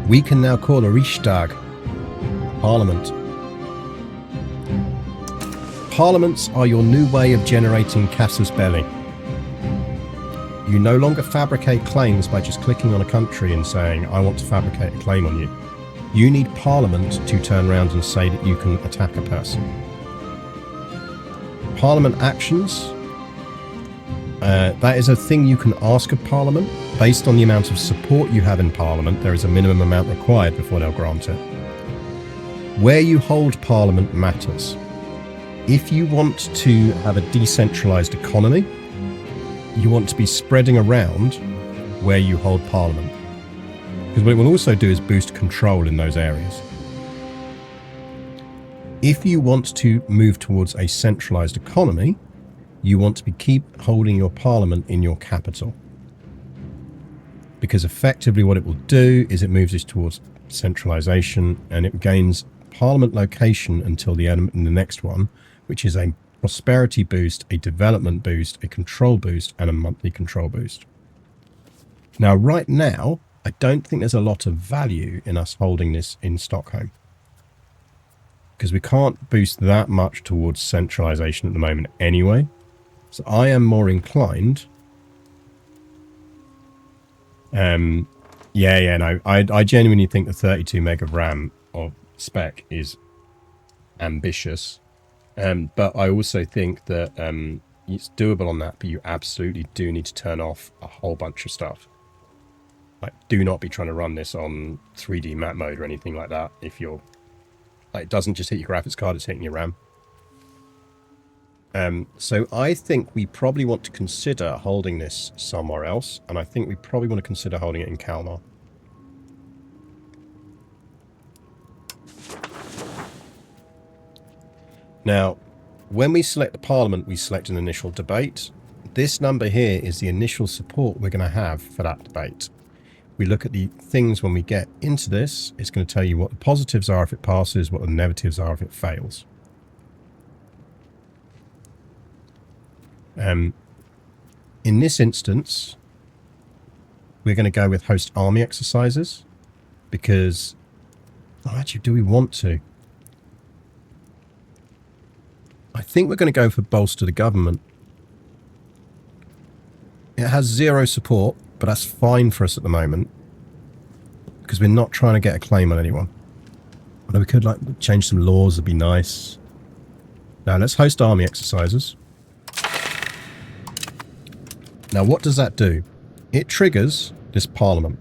We can now call a Riksdag, Parliament. Parliaments are your new way of generating casus belli. You no longer fabricate claims by just clicking on a country and saying, I want to fabricate a claim on you. You need Parliament to turn around and say that you can attack a person. Parliament actions. That is a thing you can ask of Parliament. Based on the amount of support you have in Parliament, there is a minimum amount required before they'll grant it. Where you hold Parliament matters. If you want to have a decentralised economy, you want to be spreading around where you hold Parliament. Because what it will also do is boost control in those areas. If you want to move towards a centralised economy, you want to keep holding your Parliament in your capital. Because effectively what it will do is it moves us towards centralisation, and it gains Parliament location until the next one, which is a prosperity boost, a development boost, a control boost, and a monthly control boost. Now, right now, I don't think there's a lot of value in us holding this in Stockholm, because we can't boost that much towards centralisation at the moment anyway. So I am more inclined. No, I genuinely think the 32 meg of RAM of spec is ambitious. But I also think that it's doable on that, but you absolutely do need to turn off a whole bunch of stuff. Like, do not be trying to run this on 3D map mode or anything like that. If you're, like, it doesn't just hit your graphics card, it's hitting your RAM. So I think we probably want to consider holding this somewhere else, and I think we probably want to consider holding it in Kalmar. Now, when we select the Parliament, we select an initial debate. This number here is the initial support we're going to have for that debate. We look at the things when we get into this. It's going to tell you what the positives are if it passes, what the negatives are if it fails. In this instance, we're going to go with host army exercises because, actually, do we want to? I think we're going to go for bolster the government. It has 0 support, but that's fine for us at the moment because we're not trying to get a claim on anyone. Although we could like change some laws, it'd be nice. Now let's host army exercises. Now what does that do? It triggers this Parliament.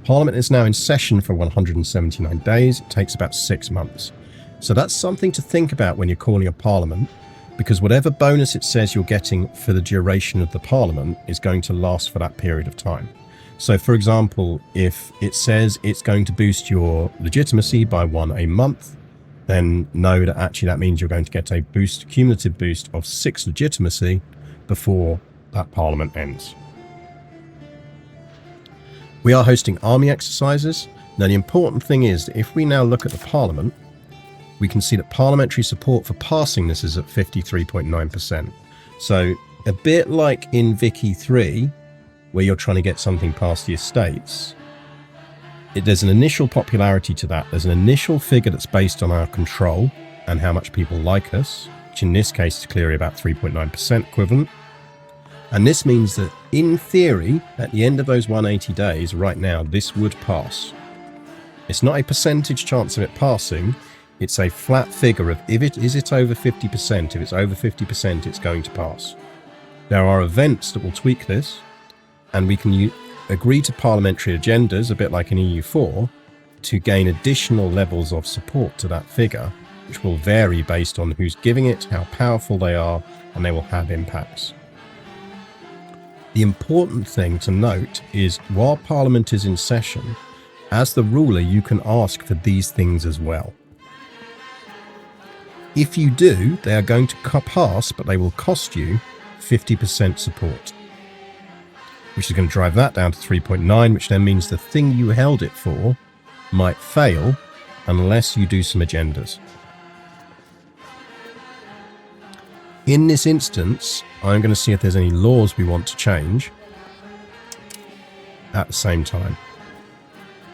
Parliament is now in session for 179 days. It takes about 6 months. So that's something to think about when you're calling a Parliament, because whatever bonus it says you're getting for the duration of the Parliament is going to last for that period of time. So for example, if it says it's going to boost your legitimacy by 1 a month, then know that actually that means you're going to get a cumulative boost of 6 legitimacy before that Parliament ends. We are hosting army exercises. Now the important thing is that if we now look at the Parliament, we can see that parliamentary support for passing this is at 53.9%. So a bit like in Vicky 3, where you're trying to get something past the estates, there's an initial popularity to that. There's an initial figure that's based on our control and how much people like us, which in this case is clearly about 3.9% equivalent. And this means that, in theory, at the end of those 180 days, right now, this would pass. It's not a percentage chance of it passing. It's a flat figure of is it over 50%? If it's over 50%, it's going to pass. There are events that will tweak this, and we can agree to parliamentary agendas, a bit like in EU4, to gain additional levels of support to that figure, which will vary based on who's giving it, how powerful they are, and they will have impacts. The important thing to note is, while Parliament is in session, as the ruler, you can ask for these things as well. If you do, they are going to pass, but they will cost you 50% support. which is going to drive that down to 3.9, which then means the thing you held it for might fail unless you do some agendas. In this instance, I'm going to see if there's any laws we want to change at the same time.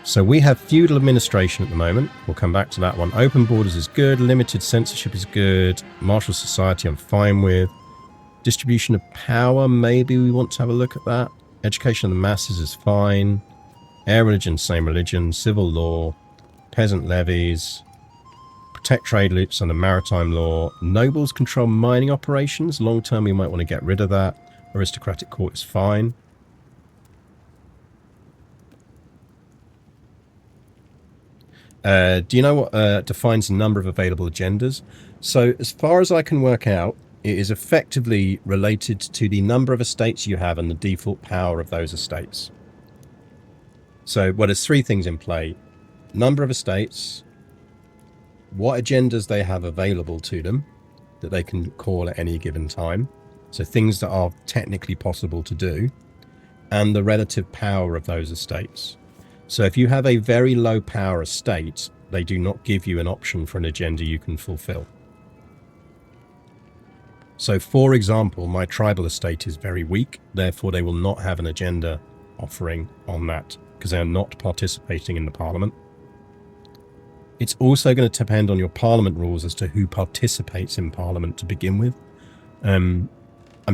So we have feudal administration at the moment. We'll come back to that one. Open borders is good. Limited censorship is good. Martial society I'm fine with. Distribution of power, maybe we want to have a look at that. Education of the masses is fine. Air religion, same religion. Civil law. Peasant levies. Protect trade loops under maritime law. Nobles control mining operations. Long term we might want to get rid of that. Aristocratic court is fine. Do you know what defines the number of available agendas? So as far as I can work out, it is effectively related to the number of estates you have and the default power of those estates. So, well, there's three things in play. Number of estates, what agendas they have available to them that they can call at any given time. So things that are technically possible to do, and the relative power of those estates. So if you have a very low power estate, they do not give you an option for an agenda you can fulfill. So for example, my tribal estate is very weak, therefore they will not have an agenda offering on that because they are not participating in the parliament. It's also going to depend on your parliament rules as to who participates in parliament to begin with. I'm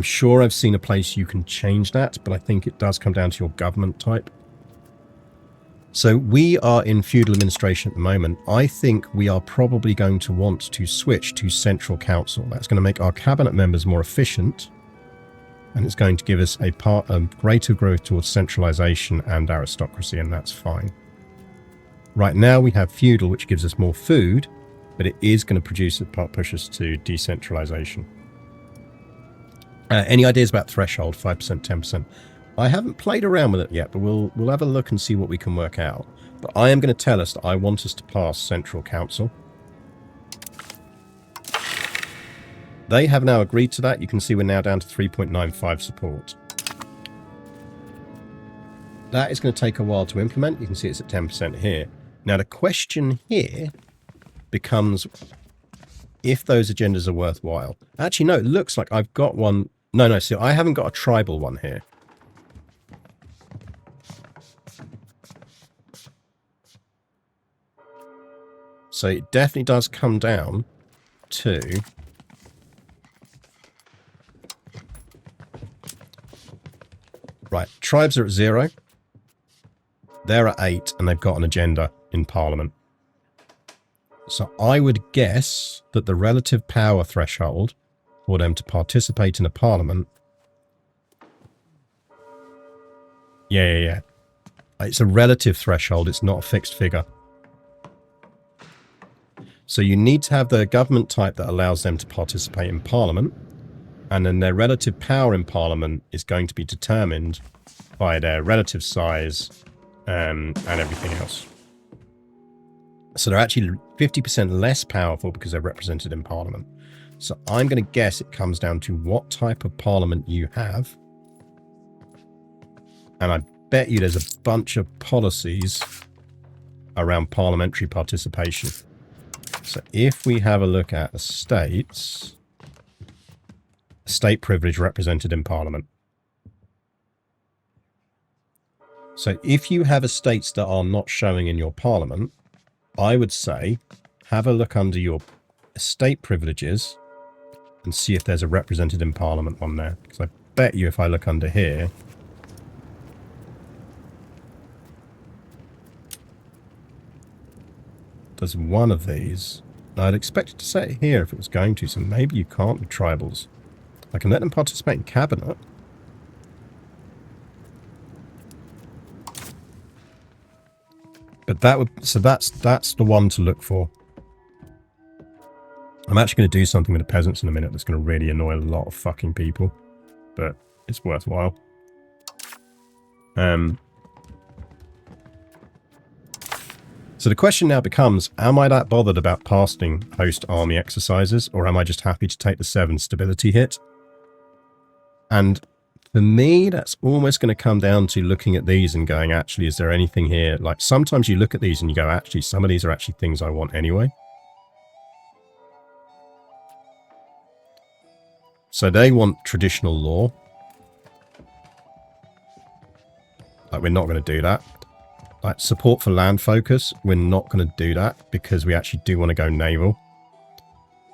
sure I've seen a place you can change that, but I think it does come down to your government type. So we are in feudal administration at the moment. I think we are probably going to want to switch to central council. That's going to make our cabinet members more efficient, and it's going to give us a greater growth towards centralization and aristocracy, and that's fine. Right now we have feudal, which gives us more food, but it is going to push us to decentralization. Any ideas about threshold? 5%, 10%? I haven't played around with it yet, but we'll have a look and see what we can work out. But I am going to tell us that I want us to pass Central Council. They have now agreed to that. You can see we're now down to 3.95 support. That is going to take a while to implement. You can see it's at 10% here. Now the question here becomes if those agendas are worthwhile. Actually, no, it looks like I've got one. No, see, I haven't got a tribal one here. So it definitely does come down to right, tribes are at 0. They're at 8 and they've got an agenda in Parliament. So I would guess that the relative power threshold for them to participate in a Parliament. Yeah. It's a relative threshold, it's not a fixed figure. So you need to have the government type that allows them to participate in Parliament, and then their relative power in Parliament is going to be determined by their relative size and everything else. So they're actually 50% less powerful because they're represented in Parliament. So I'm going to guess it comes down to what type of Parliament you have. And I bet you there's a bunch of policies around parliamentary participation. So if we have a look at estates, state privilege represented in Parliament. So if you have estates that are not showing in your Parliament, I would say have a look under your estate privileges and see if there's a represented in Parliament one there. Because I bet you if I look under here, there's one of these. I'd expect it to say it here if it was going to, so maybe you can't with tribals. I can let them participate in cabinet. But that would, so that's the one to look for. I'm actually going to do something with the peasants in a minute that's going to really annoy a lot of fucking people, but it's worthwhile. So the question now becomes, am I that bothered about passing post-army exercises, or am I just happy to take the 7 stability hit? And For me, that's almost going to come down to looking at these and going, actually, is there anything here? Like, sometimes you look at these and you go, actually, some of these are actually things I want anyway. So they want traditional law. Like, we're not going to do that. Like, support for land focus, we're not going to do that because we actually do want to go naval.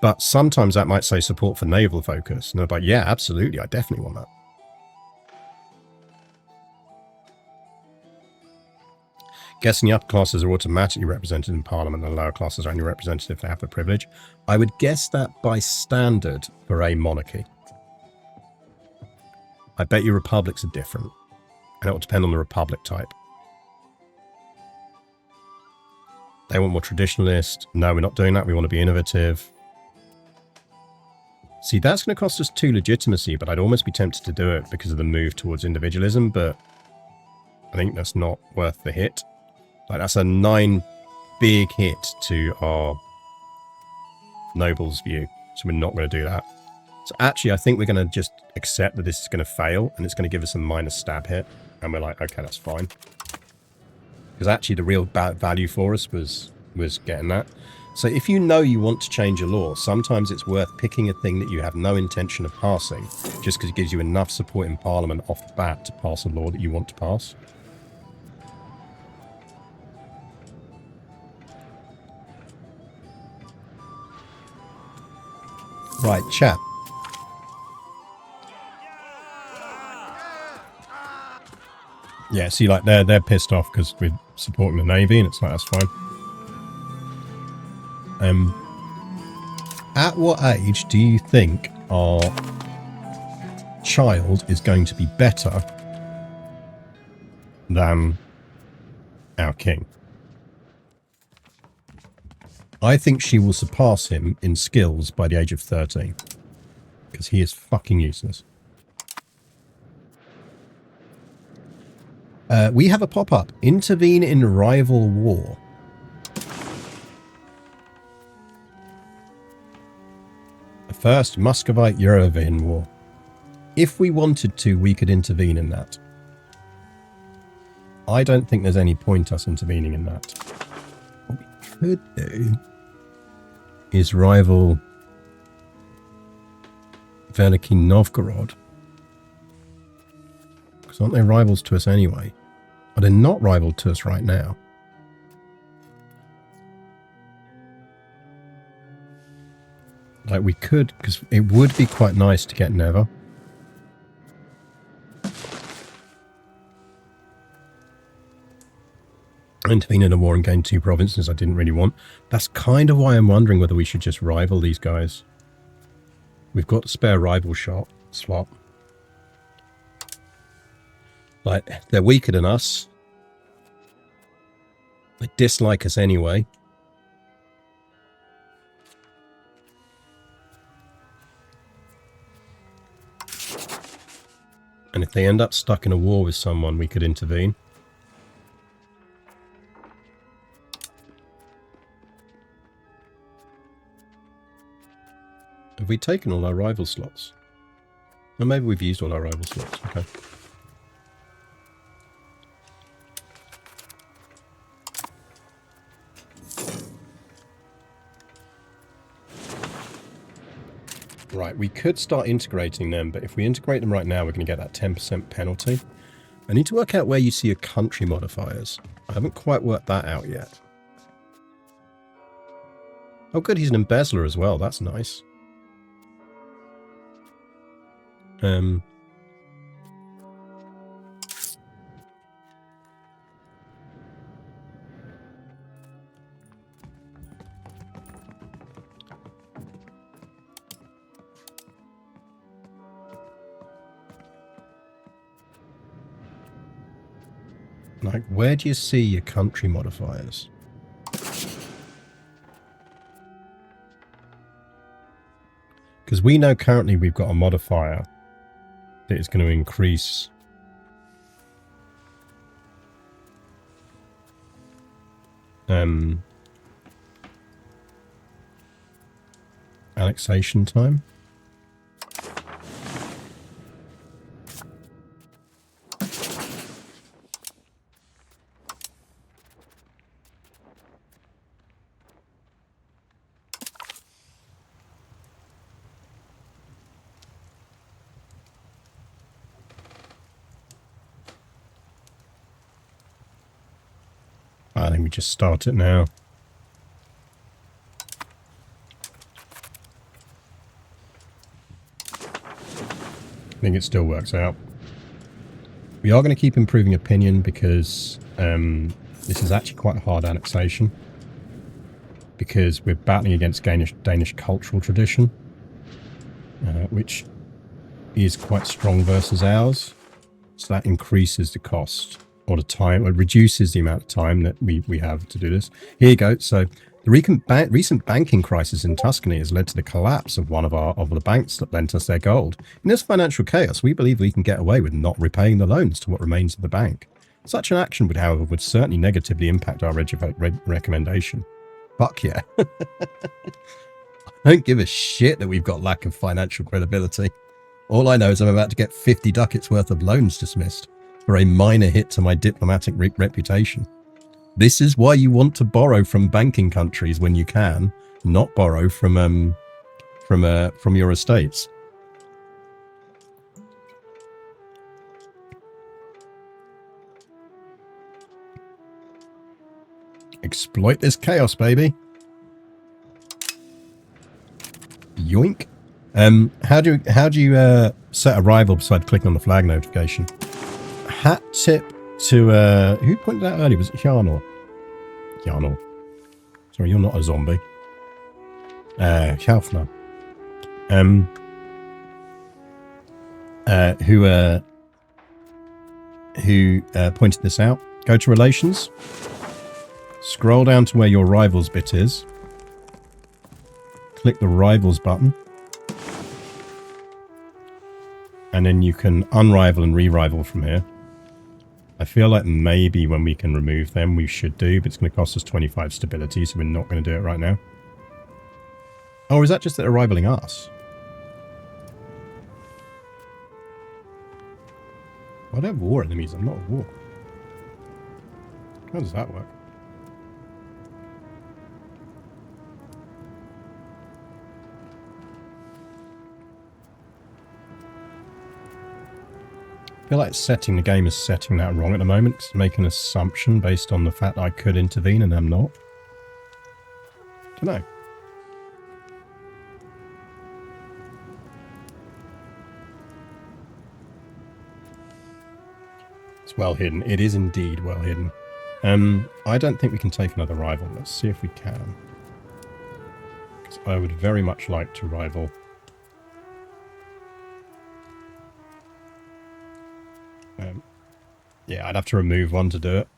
But sometimes that might say support for naval focus. And they're like, yeah, absolutely, I definitely want that. Guessing the upper classes are automatically represented in Parliament and the lower classes are only represented if they have the privilege. I would guess that by standard for a monarchy. I bet you republics are different. And it will depend on the republic type. They want more traditionalist. No, we're not doing that. We want to be innovative. See, that's going to cost us 2 legitimacy, but I'd almost be tempted to do it because of the move towards individualism, but I think that's not worth the hit. Like, that's a 9 big hit to our nobles view, so we're not going to do that. So actually, I think we're going to just accept that this is going to fail, and it's going to give us a minus stab hit, and we're like, okay, that's fine. Because actually, the real value for us was getting that. So if you know you want to change a law, sometimes it's worth picking a thing that you have no intention of passing, just because it gives you enough support in Parliament off the bat to pass a law that you want to pass. Right, chat. Yeah, see, like, they're pissed off because we're supporting the Navy, and it's like, that's fine. At what age do you think our child is going to be better than our king? I think she will surpass him in skills by the age of 13. Because he is fucking useless. We have a pop-up. Intervene in rival war. First Muscovite-European war. If we wanted to, we could intervene in that. I don't think there's any point us intervening in that. What we could do is rival Veliky Novgorod. Because aren't they rivals to us anyway? But they're not rival to us right now. Like, we could, because it would be quite nice to get Neva. Intervene in a war and gain 2 provinces I didn't really want. That's kind of why I'm wondering whether we should just rival these guys. We've got a spare rival slot. Like, they're weaker than us. They dislike us anyway. And if they end up stuck in a war with someone, we could intervene. Have we taken all our rival slots? Or maybe we've used all our rival slots. Okay. Right, we could start integrating them, but if we integrate them right now, we're going to get that 10% penalty. I need to work out where you see your country modifiers. I haven't quite worked that out yet. Oh good, he's an embezzler as well. That's nice. Like, where do you see your country modifiers? Because we know currently we've got a modifier that is going to increase annexation time. I think we just start it now. I think it still works out. We are going to keep improving opinion because this is actually quite a hard annexation. Because we're battling against Danish cultural tradition, which is quite strong versus ours. So that increases the cost or the time, or reduces the amount of time that we have to do this. Here you go. So the recent banking crisis in Tuscany has led to the collapse of one of the banks that lent us their gold. In this financial chaos, we believe we can get away with not repaying the loans to what remains of the bank. Such an action would, however, certainly negatively impact our recommendation. Fuck yeah. I don't give a shit that we've got lack of financial credibility. All I know is I'm about to get 50 ducats worth of loans dismissed for a minor hit to my diplomatic reputation. This is why you want to borrow from banking countries when you can, not borrow from your estates. Exploit this chaos, baby. Yoink. How do you set a rival besides clicking on the flag notification? Hat tip to who pointed out earlier? Was it Hjarnor? Hjarnor. Sorry, you're not a zombie. Hjalfnar. Who pointed this out? Go to relations. Scroll down to where your rivals bit is. Click the rivals button. And then you can unrival and re-rival from here. I feel like maybe when we can remove them, we should do, but it's going to cost us 25 stability, so we're not going to do it right now. Or is that just that they're rivaling us? I don't have war enemies, I'm not at war. How does that work? I feel like the game is setting that wrong at the moment. It's making an assumption based on the fact that I could intervene and I'm not. Don't know. It's well hidden. It is indeed well hidden. I don't think we can take another rival. Let's see if we can. Because I would very much like to rival. Yeah, I'd have to remove one to do it.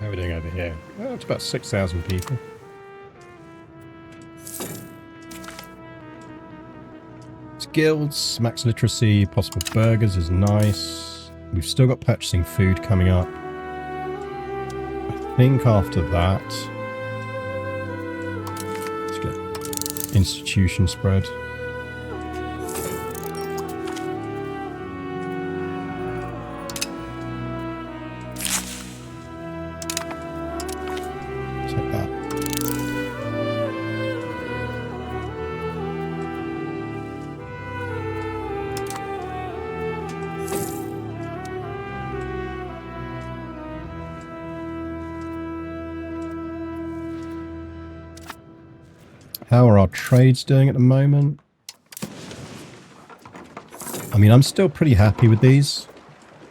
How are we doing over here? Oh, it's about 6,000 people. It's guilds, max literacy, possible burgers is nice. We've still got purchasing food coming up. I think after that, let's get institution spread. Take that. How are our trades doing at the moment? I mean, I'm still pretty happy with these.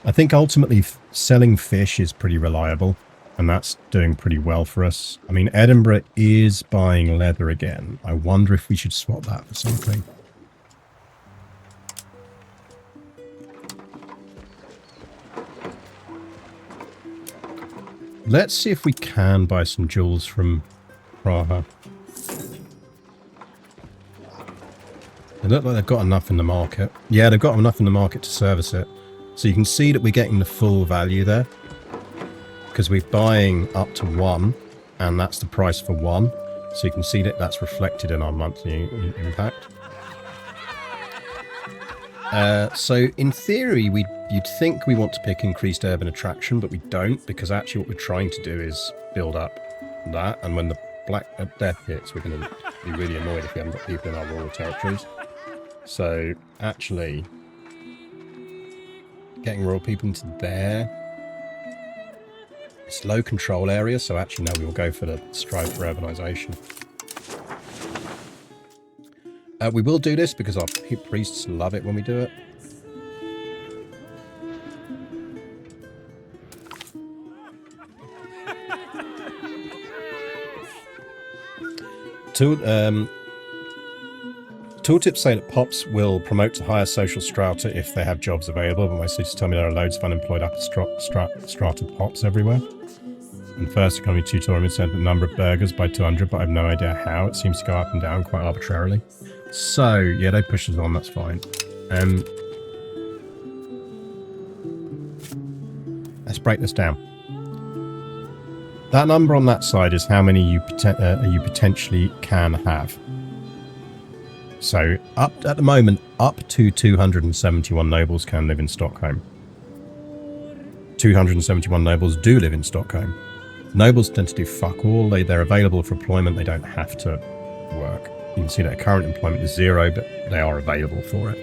I think ultimately selling fish is pretty reliable, and that's doing pretty well for us. I mean, Edinburgh is buying leather again. I wonder if we should swap that for something. Let's see if we can buy some jewels from Praha. They look like they've got enough in the market. Yeah, they've got enough in the market to service it. So you can see that we're getting the full value there. Because we're buying up to 1, and that's the price for 1. So you can see that that's reflected in our monthly impact. So in theory, you'd think we want to pick increased urban attraction, but we don't, because actually what we're trying to do is build up that. And when the Black Death hits, we're going to be really annoyed if we haven't got people in our rural territories. So, actually, getting rural people into there. It's low control area, so actually no, we will go for the strive for urbanization. We will do this because our priests love it when we do it. Tooltips say that pops will promote to higher social strata if they have jobs available, but my cities tell me there are loads of unemployed upper strata pops everywhere. And first economy tutorial said the number of burgers by 200, but I have no idea how. It seems to go up and down quite arbitrarily. So, yeah, they push us on, that's fine. Let's break this down. That number on that side is how many you potentially can have. So, at the moment, up to 271 nobles can live in Stockholm. 271 nobles do live in Stockholm. Nobles tend to do fuck all. They're available for employment. They don't have to work. You can see that current employment is 0, but they are available for it.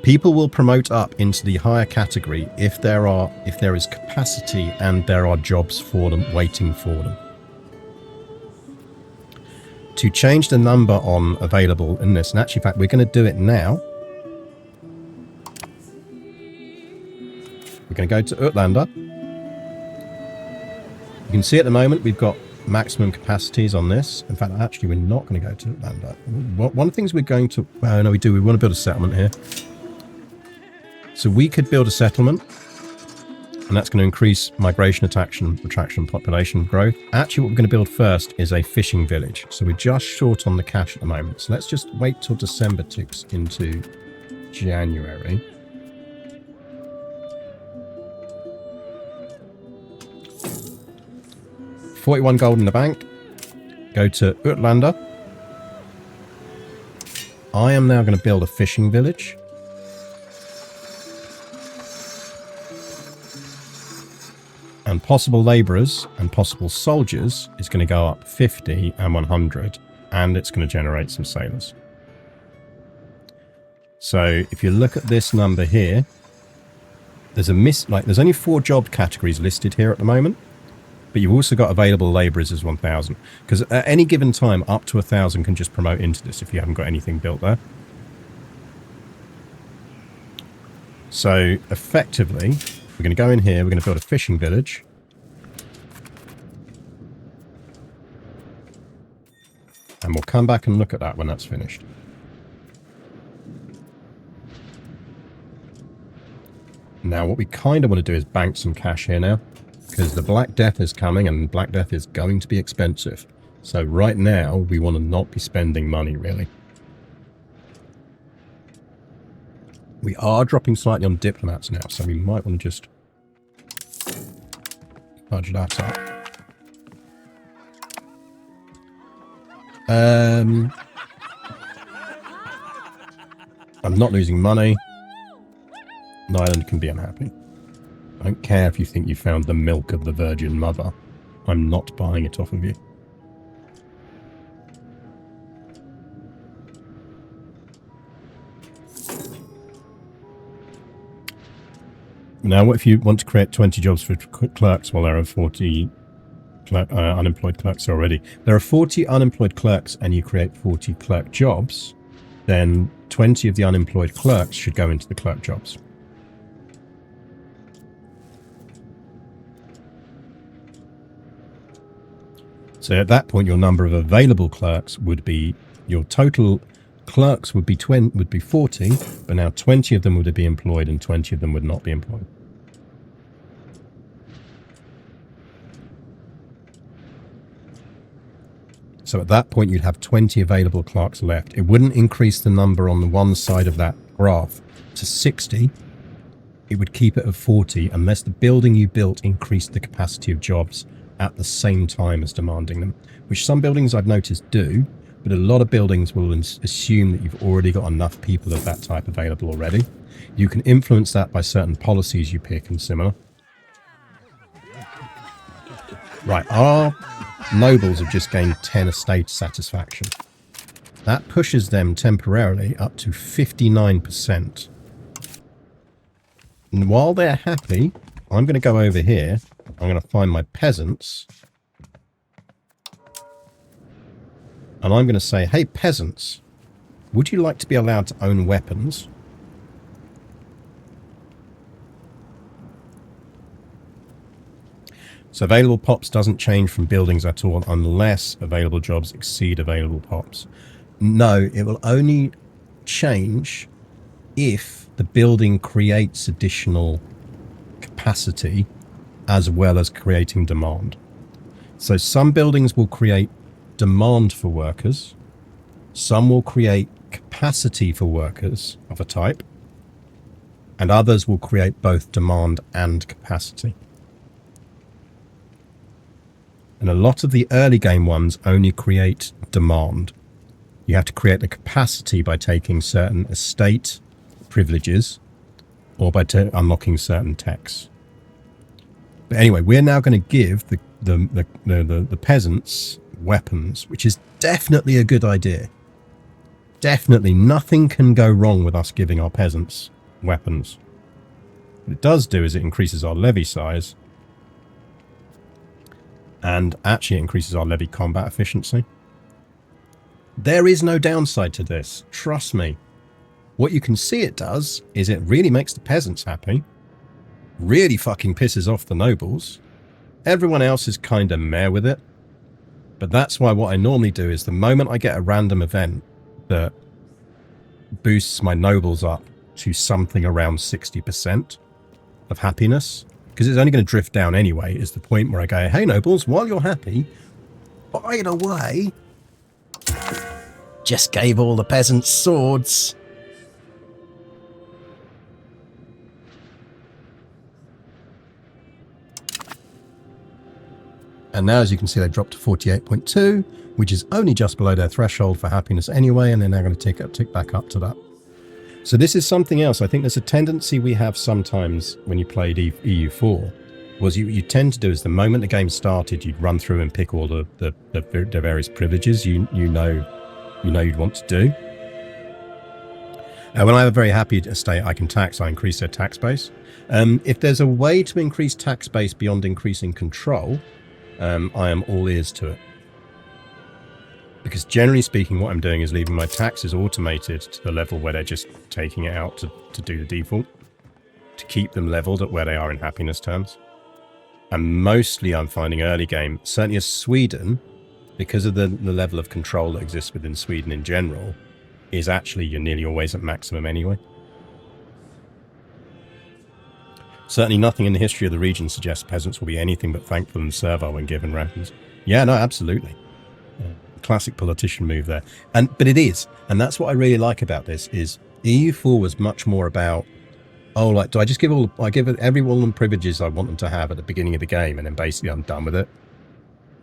People will promote up into the higher category if there is capacity and there are jobs for them waiting for them. To change the number on available in this, and actually, in fact, we're going to do it now. We're going to go to Utlander. You can see at the moment we've got maximum capacities on this. In fact, actually, we're not going to go to Utlander. One of the things we're going to... Oh, no, we do. We want to build a settlement here. So we could build a settlement, and that's going to increase migration, attraction, population growth. Actually, what we're going to build first is a fishing village. So we're just short on the cash at the moment. So let's just wait till December ticks into January. $41 gold in the bank. Go to Utlander. I am now going to build a fishing village. And possible labourers and possible soldiers is going to go up 50 and 100. And it's going to generate some sailors. So if you look at this number here, there's there's only 4 job categories listed here at the moment. But you've also got available labourers as 1,000. Because at any given time, up to 1,000 can just promote into this if you haven't got anything built there. So, effectively, we're going to go in here, we're going to build a fishing village. And we'll come back and look at that when that's finished. Now, what we kind of want to do is bank some cash here now. Because the Black Death is coming, and Black Death is going to be expensive. So right now, we want to not be spending money, really. We are dropping slightly on diplomats now, so we might want to just budge that up. I'm not losing money. Nyland can be unhappy. I don't care if you think you found the milk of the Virgin Mother. I'm not buying it off of you. Now, what if you want to create 20 jobs for clerks while there are 40 unemployed clerks already? There are 40 unemployed clerks and you create 40 clerk jobs, then 20 of the unemployed clerks should go into the clerk jobs. So at that point, your number of available clerks would be, your total clerks would be 40, but now 20 of them would be employed and 20 of them would not be employed. So at that point, you'd have 20 available clerks left. It wouldn't increase the number on the one side of that graph to 60. It would keep it at 40 unless the building you built increased the capacity of jobs at the same time as demanding them, which some buildings I've noticed do, but a lot of buildings will assume that you've already got enough people of that type available already. You can influence that by certain policies you pick and similar. Right, our nobles have just gained 10 estate satisfaction. That pushes them temporarily up to 59%. And while they're happy, I'm going to go over here. I'm going to find my peasants. And I'm going to say, hey, peasants, would you like to be allowed to own weapons? So available pops doesn't change from buildings at all unless available jobs exceed available pops. No, it will only change if the building creates additional capacity as well as creating demand. So some buildings will create demand for workers, some will create capacity for workers of a type, and others will create both demand and capacity. And a lot of the early game ones only create demand. You have to create the capacity by taking certain estate privileges or by unlocking certain techs. But anyway, we're now going to give the peasants weapons, which is definitely a good idea. Definitely nothing can go wrong with us giving our peasants weapons. What it does do is it increases our levy size, and actually increases our levy combat efficiency. There is no downside to this, trust me. What you can see it does is it really makes the peasants happy, really fucking pisses off the nobles. Everyone else is kind of meh with it. But that's why what I normally do is the moment I get a random event that boosts my nobles up to something around 60% of happiness, because it's only going to drift down anyway, is the point where I go, hey nobles, while you're happy, by the way, just gave all the peasants swords. And now, as you can see, they dropped to 48.2, which is only just below their threshold for happiness anyway, and they're now going to tick back up to that. So this is something else. I think there's a tendency we have sometimes when you played EU4, was you tend to do is the moment the game started, you'd run through and pick all the various privileges you know you'd want to do. When I have a very happy estate, I can tax, I increase their tax base. If there's a way to increase tax base beyond increasing control, I am all ears to it. Because generally speaking, what I'm doing is leaving my taxes automated to the level where they're just taking it out to do the default, to keep them leveled at where they are in happiness terms. And mostly I'm finding early game, certainly as Sweden, because of the level of control that exists within Sweden in general, is actually you're nearly always at maximum anyway. Certainly nothing in the history of the region suggests peasants will be anything but thankful and servile when given weapons. Yeah, no, absolutely. Classic politician move there. But it is. And that's what I really like about this is EU4 was much more about, oh, like, do I just give everyone them privileges I want them to have at the beginning of the game, and then basically I'm done with it?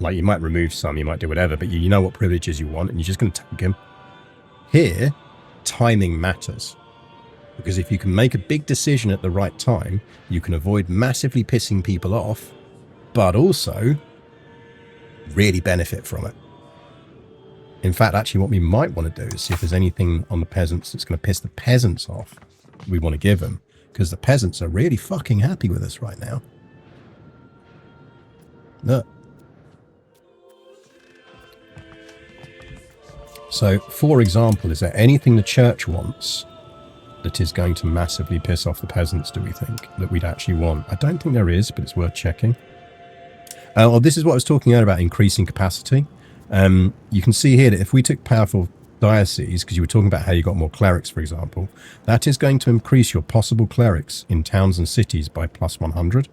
Like, you might remove some, you might do whatever, but you know what privileges you want, and you're just going to take them. Here, timing matters. Because if you can make a big decision at the right time, you can avoid massively pissing people off, but also really benefit from it. In fact, actually, what we might want to do is see if there's anything on the peasants that's going to piss the peasants off we want to give them. Because the peasants are really fucking happy with us right now. Look. So, for example, is there anything the church wants that is going to massively piss off the peasants, do we think, that we'd actually want? I don't think there is, but it's worth checking. Well, this is what I was talking about increasing capacity. You can see here that if we took powerful dioceses, because you were talking about how you got more clerics, for example, that is going to increase your possible clerics in towns and cities by plus 100.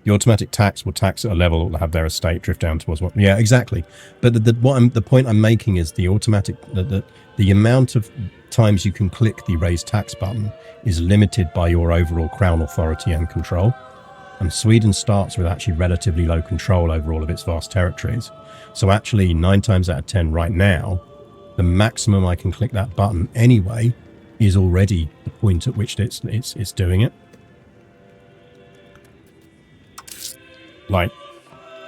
The automatic tax will tax at a level that will have their estate drift down towards what? Yeah, exactly. But the point I'm making is the automatic, the amount of times you can click the raise tax button is limited by your overall crown authority and control. And Sweden starts with actually relatively low control over all of its vast territories. So actually 9 times out of 10 right now, the maximum I can click that button anyway is already the point at which it's doing it. Like,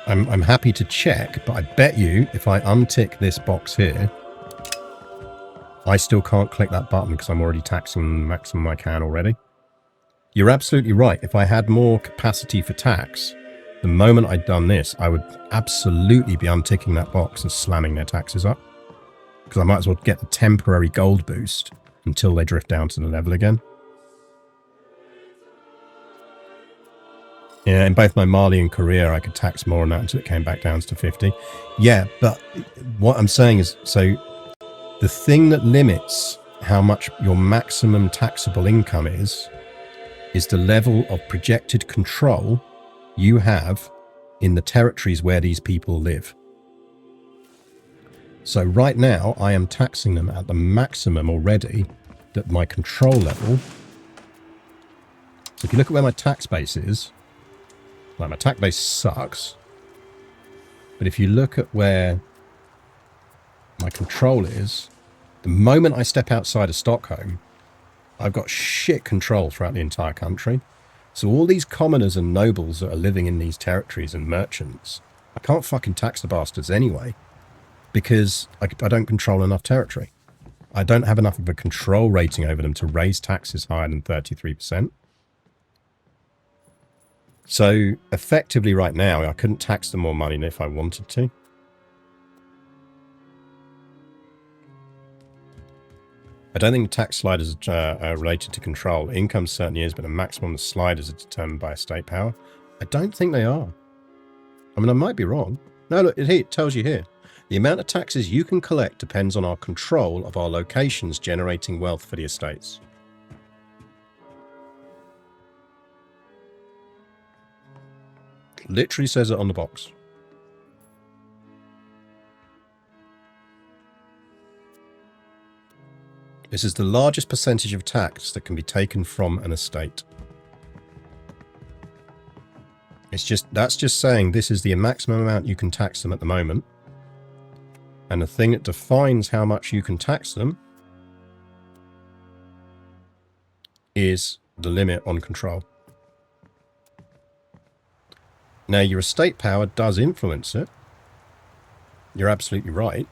I'm happy to check, but I bet you if I untick this box here, I still can't click that button because I'm already taxing the maximum I can already. You're absolutely right. If I had more capacity for tax, the moment I'd done this, I would absolutely be unticking that box and slamming their taxes up. Because I might as well get the temporary gold boost until they drift down to the level again. Yeah, in both my Mali and Korea, I could tax more on that until it came back down to 50. Yeah, but what I'm saying is, so the thing that limits how much your maximum taxable income is the level of projected control you have in the territories where these people live. So right now, I am taxing them at the maximum already that my control level. So if you look at where my tax base is, like my tax base sucks. But if you look at where my control is, the moment I step outside of Stockholm, I've got shit control throughout the entire country. So all these commoners and nobles that are living in these territories and merchants, I can't fucking tax the bastards anyway, because I don't control enough territory. I don't have enough of a control rating over them to raise taxes higher than 33%. So effectively right now, I couldn't tax them more money than if I wanted to. I don't think the tax sliders are related to control. Income certainly is, but the maximum of the sliders are determined by estate power. I don't think they are. I mean, I might be wrong. No, look, it tells you here. The amount of taxes you can collect depends on our control of our locations generating wealth for the estates. Literally says it on the box. This is the largest percentage of tax that can be taken from an estate. That's just saying this is the maximum amount you can tax them at the moment. And the thing that defines how much you can tax them is the limit on control. Now, your estate power does influence it. You're absolutely right.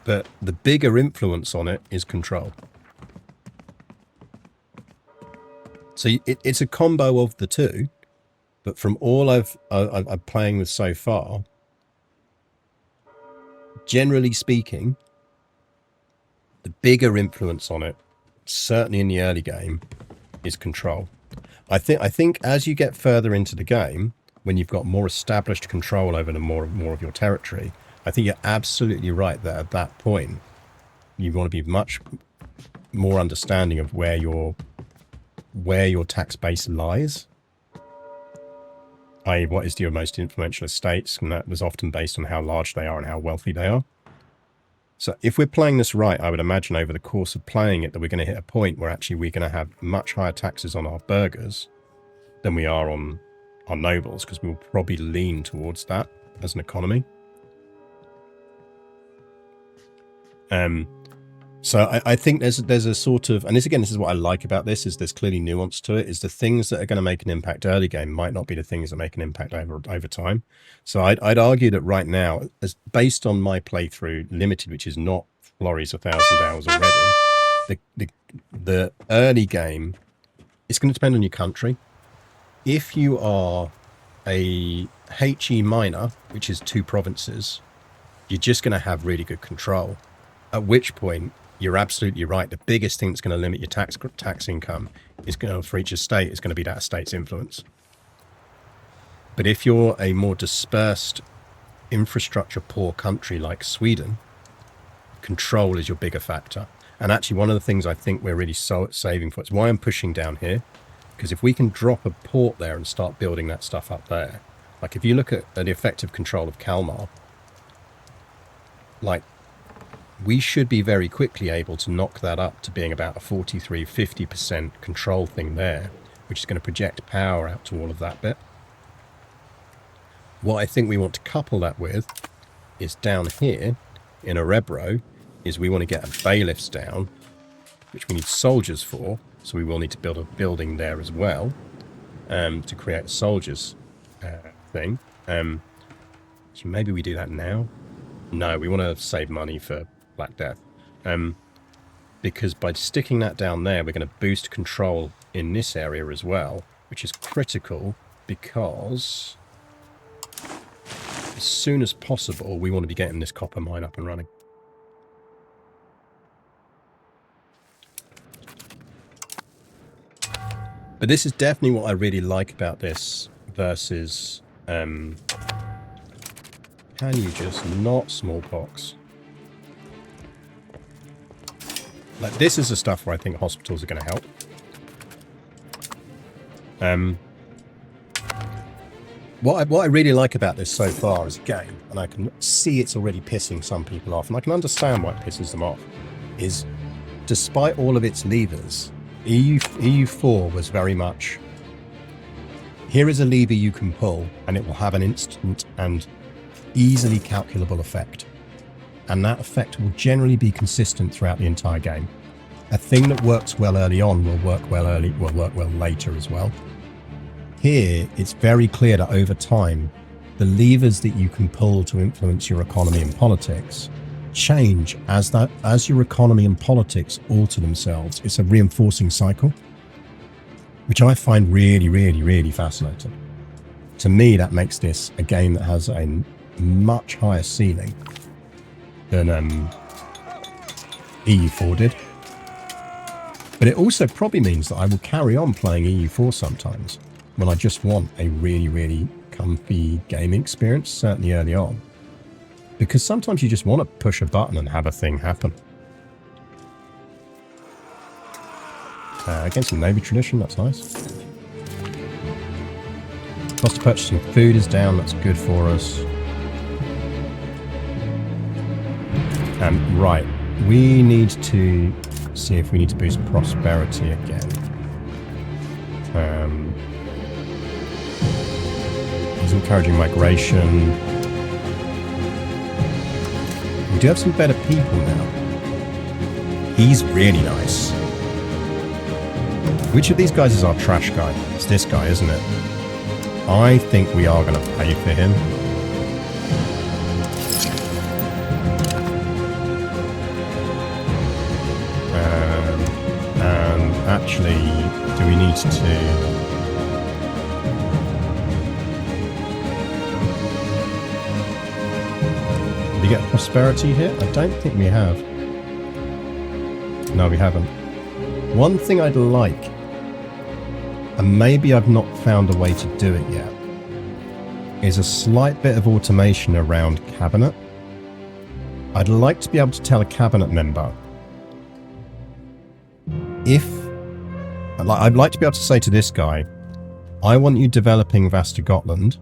But the bigger influence on it is control. So it's a combo of the two. But from all I'm playing with so far, generally speaking, the bigger influence on it, certainly in the early game, is control. I think as you get further into the game, when you've got more established control over the more of your territory, I think you're absolutely right that at that point, you want to be much more understanding of where your tax base lies. I.e., what is your most influential estates, and that was often based on how large they are and how wealthy they are. So if we're playing this right, I would imagine over the course of playing it that we're going to hit a point where actually we're going to have much higher taxes on our burghers than we are on our nobles, because we'll probably lean towards that as an economy. So I think there's a sort of, and this is what I like about this, is there's clearly nuance to it, is the things that are going to make an impact early game might not be the things that make an impact over time. So I'd argue that right now, as based on my playthrough limited, which is not Florrie's 1,000 hours already, the early game, it's going to depend on your country. If you are a HE minor, which is 2 provinces, you're just going to have really good control. At which point, you're absolutely right. The biggest thing that's going to limit your tax income is going to, for each estate, is going to be that estate's influence. But if you're a more dispersed, infrastructure poor country like Sweden, control is your bigger factor. And actually, one of the things I think we're really saving for, it's why I'm pushing down here, because if we can drop a port there and start building that stuff up there, like if you look at the effective control of Kalmar, like, we should be very quickly able to knock that up to being about a 43-50% control thing there, which is going to project power out to all of that bit. What I think we want to couple that with is down here in Erebro, is we want to get bailiffs down, which we need soldiers for, So we will need to build a building there as well to create a soldiers thing. So maybe we do that now. No, we want to save money for Black Death. Because by sticking that down there, we're going to boost control in this area as well, which is critical because as soon as possible, we want to be getting this copper mine up and running. But this is definitely what I really like about this versus... can you just not smallpox? Like, this is the stuff where I think hospitals are going to help. What I really like about this so far as a game, and I can see it's already pissing some people off, and I can understand why it pisses them off, is despite all of its levers, EU4 was very much, here is a lever you can pull, and it will have an instant and easily calculable effect. And that effect will generally be consistent throughout the entire game. A thing that works well early on will work well later as well. Here, it's very clear that over time, the levers that you can pull to influence your economy and politics change as your economy and politics alter themselves. It's a reinforcing cycle, which I find really, really, really fascinating. To me, that makes this a game that has a much higher ceiling than EU4 did. But it also probably means that I will carry on playing EU4 sometimes when I just want a really, really comfy gaming experience, certainly early on. Because sometimes you just want to push a button and have a thing happen. Against some Navy tradition, that's nice. Cost of purchasing food is down, that's good for us. Right, we need to see if we need to boost prosperity again. He's encouraging migration. We do have some better people now. He's really nice. Which of these guys is our trash guy? It's this guy, isn't it? I think we are going to pay for him. Actually, do we need to... Did we get prosperity here? I don't think we have. No, we haven't. One thing I'd like, and maybe I've not found a way to do it yet, is a slight bit of automation around cabinet. I'd like to be able to tell a cabinet member if... I'd like to be able to say to this guy, I want you developing Västergötland,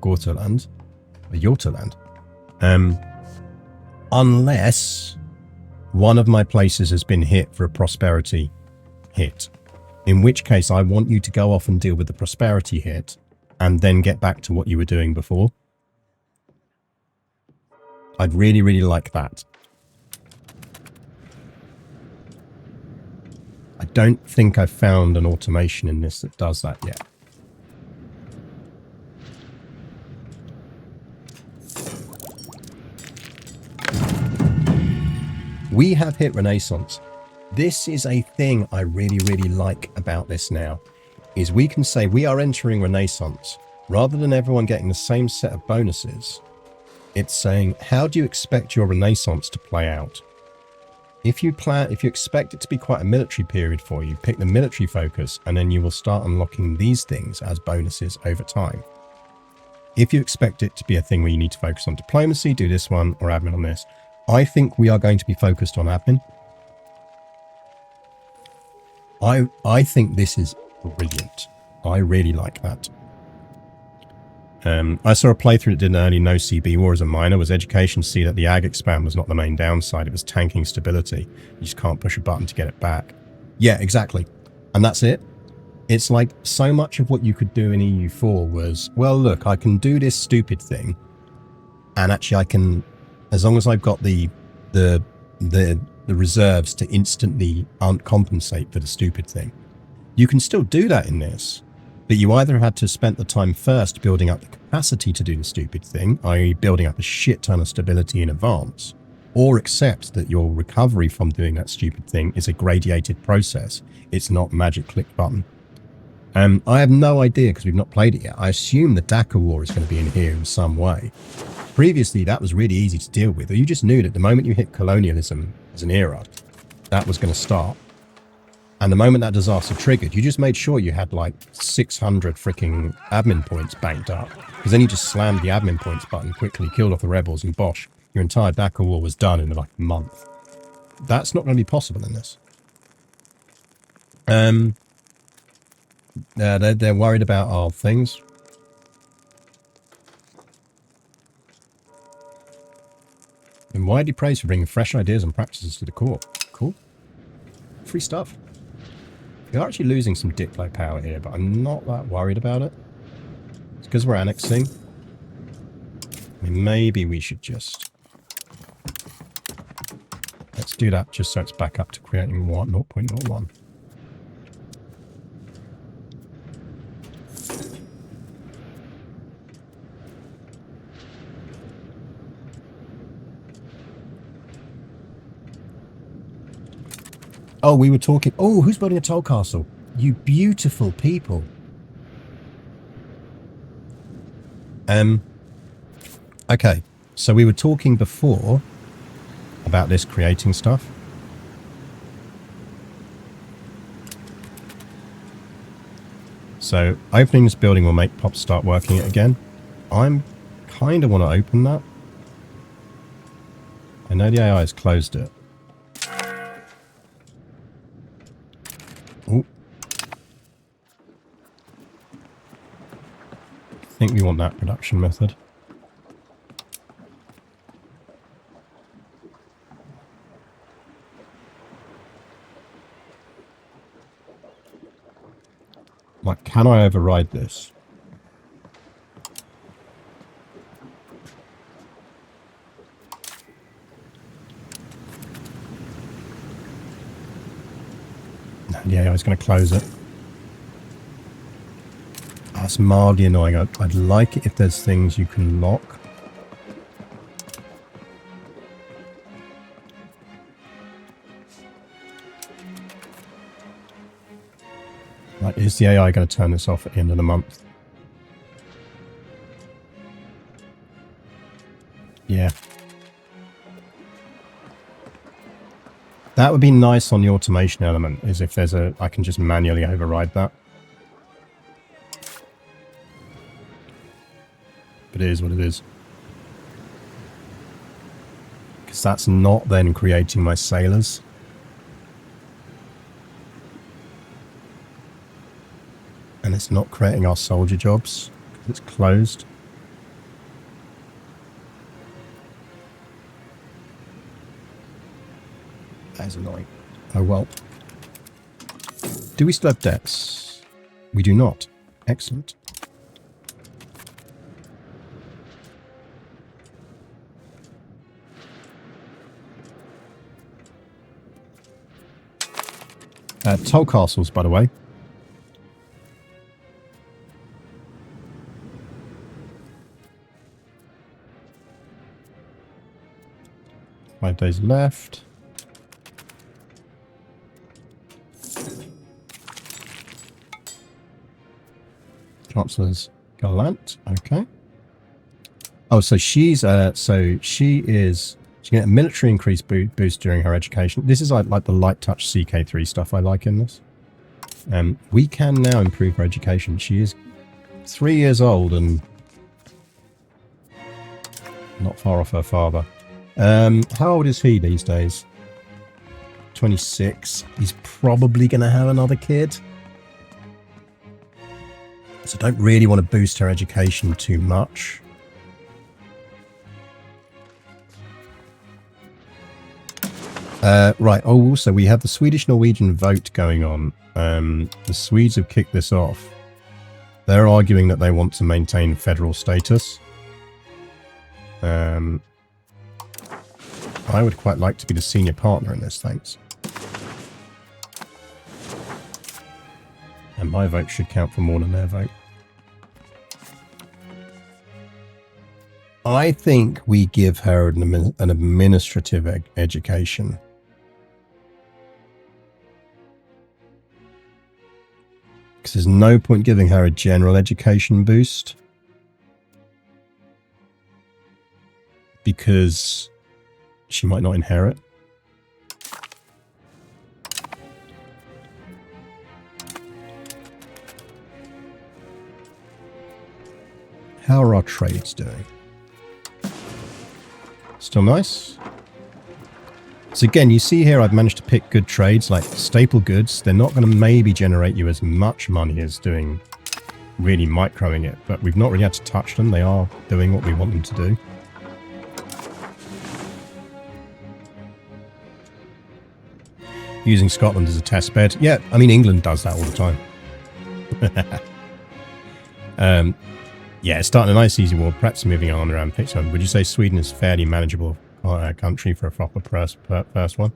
Götaland, or Götaland, unless one of my places has been hit for a prosperity hit. In which case, I want you to go off and deal with the prosperity hit and then get back to what you were doing before. I'd really, really like that. I don't think I've found an automation in this that does that yet. We have hit Renaissance. This is a thing I really, really like about this now, is we can say we are entering Renaissance. Rather than everyone getting the same set of bonuses, it's saying, how do you expect your Renaissance to play out? If you expect it to be quite a military period for you, pick the military focus, and then you will start unlocking these things as bonuses over time. If you expect it to be a thing where you need to focus on diplomacy, do this one, or admin on this. I think we are going to be focused on admin. I think this is brilliant. I really like that. I saw a playthrough that did an early no CB war as a minor. Was education to see that the ag expand was not the main downside. It was tanking stability. You just can't push a button to get it back. Yeah, exactly. And that's it. It's like so much of what you could do in EU4 was, well, look, I can do this stupid thing. And actually I can, as long as I've got the the reserves to instantly compensate for the stupid thing. You can still do that in this, but you either had to spend the time first building up the capacity to do the stupid thing, i.e. building up a shit ton of stability in advance, or accept that your recovery from doing that stupid thing is a gradiated process. It's not magic click button. I have no idea because we've not played it yet. I assume the Dakar War is going to be in here in some way. Previously, that was really easy to deal with. You just knew that the moment you hit colonialism as an era, that was going to start. And the moment that disaster triggered, you just made sure you had like 600 freaking admin points banked up. Because then you just slammed the admin points button, quickly killed off the rebels, and bosh, your entire Dakar War was done in like a month. That's not going to be possible in this. They're worried about our things. And widely praised for bringing fresh ideas and practices to the court. Cool. Free stuff. We are actually losing some diplo power here, but I'm not that worried about it. It's because we're annexing. I mean, maybe we should just... Let's do that just so it's back up to creating 0.01. Oh, we were talking... Oh, who's building a toll castle? You beautiful people. Okay, so we were talking before about this creating stuff. So opening this building will make Pop start working it again. I'm kind of want to open that. I know the AI has closed it. Ooh. I think we want that production method. Like, can I override this? Yeah, I was going to close it. That's mildly annoying. I'd like it if there's things you can lock. Like, is the AI going to turn this off at the end of the month? Yeah. That would be nice on the automation element, is if there's I can just manually override that. But it is what it is. Because that's not then creating my sailors. And it's not creating our soldier jobs. It's closed. That is annoying. Oh well. Do we still have debts? We do not. Excellent. Toll castles, by the way. Five days left. Chancellor's Gallant. Okay. Oh, so she's she get a military increase boost during her education. This is like the light touch CK3 stuff I like in this. We can now improve her education. She is 3 years old and not far off her father. How old is he these days? 26. He's probably going to have another kid. So don't really want to boost her education too much. Right. Oh, also, we have the Swedish-Norwegian vote going on. The Swedes have kicked this off. They're arguing that they want to maintain federal status. I I would quite like to be the senior partner in this, thanks. And my vote should count for more than their vote. I think we give her an administrative education. Because there's no point giving her a general education boost. Because she might not inherit. How are our trades doing? Still nice. So again, you see here I've managed to pick good trades, like staple goods. They're not going to maybe generate you as much money as doing really microing it, but we've not really had to touch them. They are doing what we want them to do. Using Scotland as a test bed. Yeah, I mean, England does that all the time. Yeah, it's starting a nice easy war. Perhaps moving on around picture. Would you say Sweden is a fairly manageable country for a proper first one?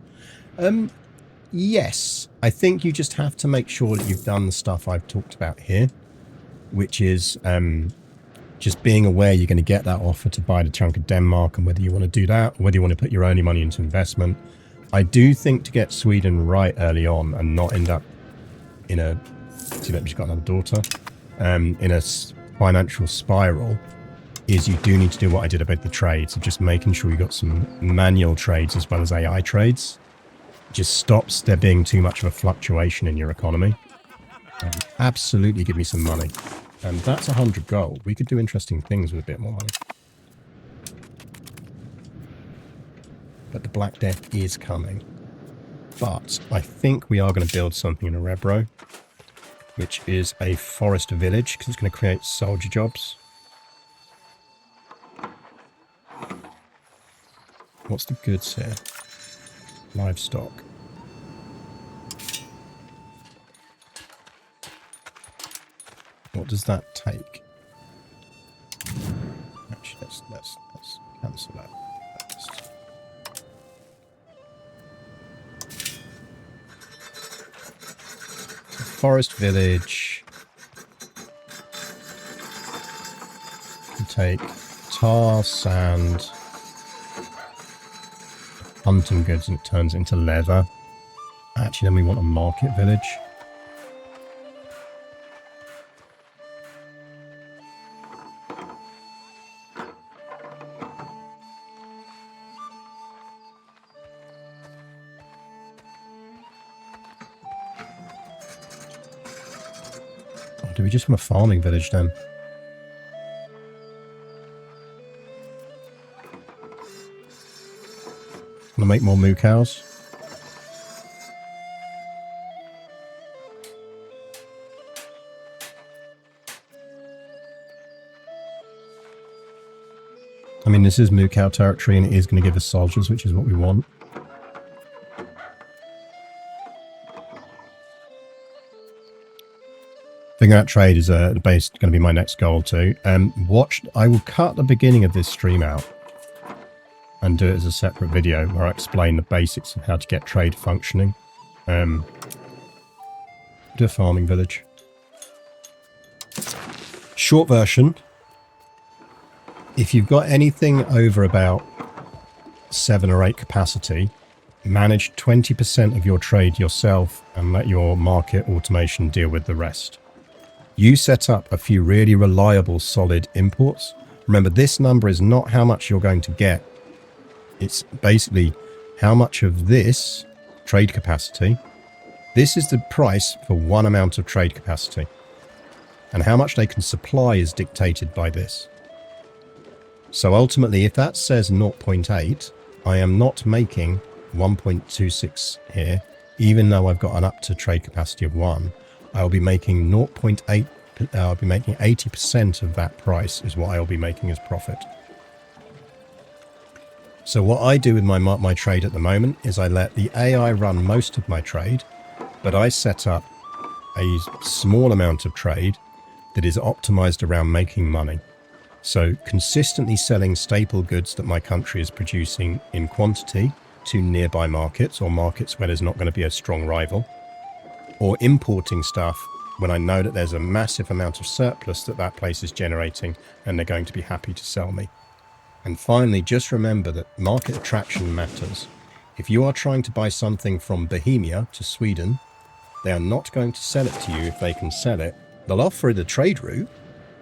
Yes. I think you just have to make sure that you've done the stuff I've talked about here, which is just being aware you're going to get that offer to buy the chunk of Denmark, and whether you want to do that, or whether you want to put your only money into investment. I do think to get Sweden right early on and not end up in a... See, she's got another daughter. In a financial spiral, is you do need to do what I did about the trades of just making sure you got some manual trades as well as AI trades. It just stops there being too much of a fluctuation in your economy. Absolutely give me some money. And that's 100 gold. We could do interesting things with a bit more money. But the Black Death is coming. But I think we are going to build something in Erebro, which is a forest village, because it's going to create soldier jobs. What's the goods here? Livestock. What does that take? Actually, let's cancel that first. Forest village can take tar, sand, hunting goods, and it turns into leather. Actually, then we want a market village. Do we just want a farming village then? Want to make more moo cows? I mean, this is moo cow territory and it is going to give us soldiers, which is what we want. Figuring out trade is going to be my next goal too. I will cut the beginning of this stream out and do it as a separate video where I explain the basics of how to get trade functioning. Do a farming village. Short version. If you've got anything over about 7 or 8 capacity, manage 20% of your trade yourself and let your market automation deal with the rest. You set up a few really reliable, solid imports. Remember, this number is not how much you're going to get. It's basically how much of this trade capacity. This is the price for one amount of trade capacity. And how much they can supply is dictated by this. So ultimately, if that says 0.8, I am not making 1.26 here, even though I've got an up to trade capacity of 1. I'll be making 0.8, I'll be making 80% of that price is what I'll be making as profit. So what I do with my trade at the moment is I let the AI run most of my trade, but I set up a small amount of trade that is optimized around making money. So consistently selling staple goods that my country is producing in quantity to nearby markets or markets where there's not going to be a strong rival, or importing stuff when I know that there's a massive amount of surplus that place is generating and they're going to be happy to sell me. And finally, just remember that market attraction matters. If you are trying to buy something from Bohemia to Sweden, they are not going to sell it to you if they can sell it. They'll offer the trade route,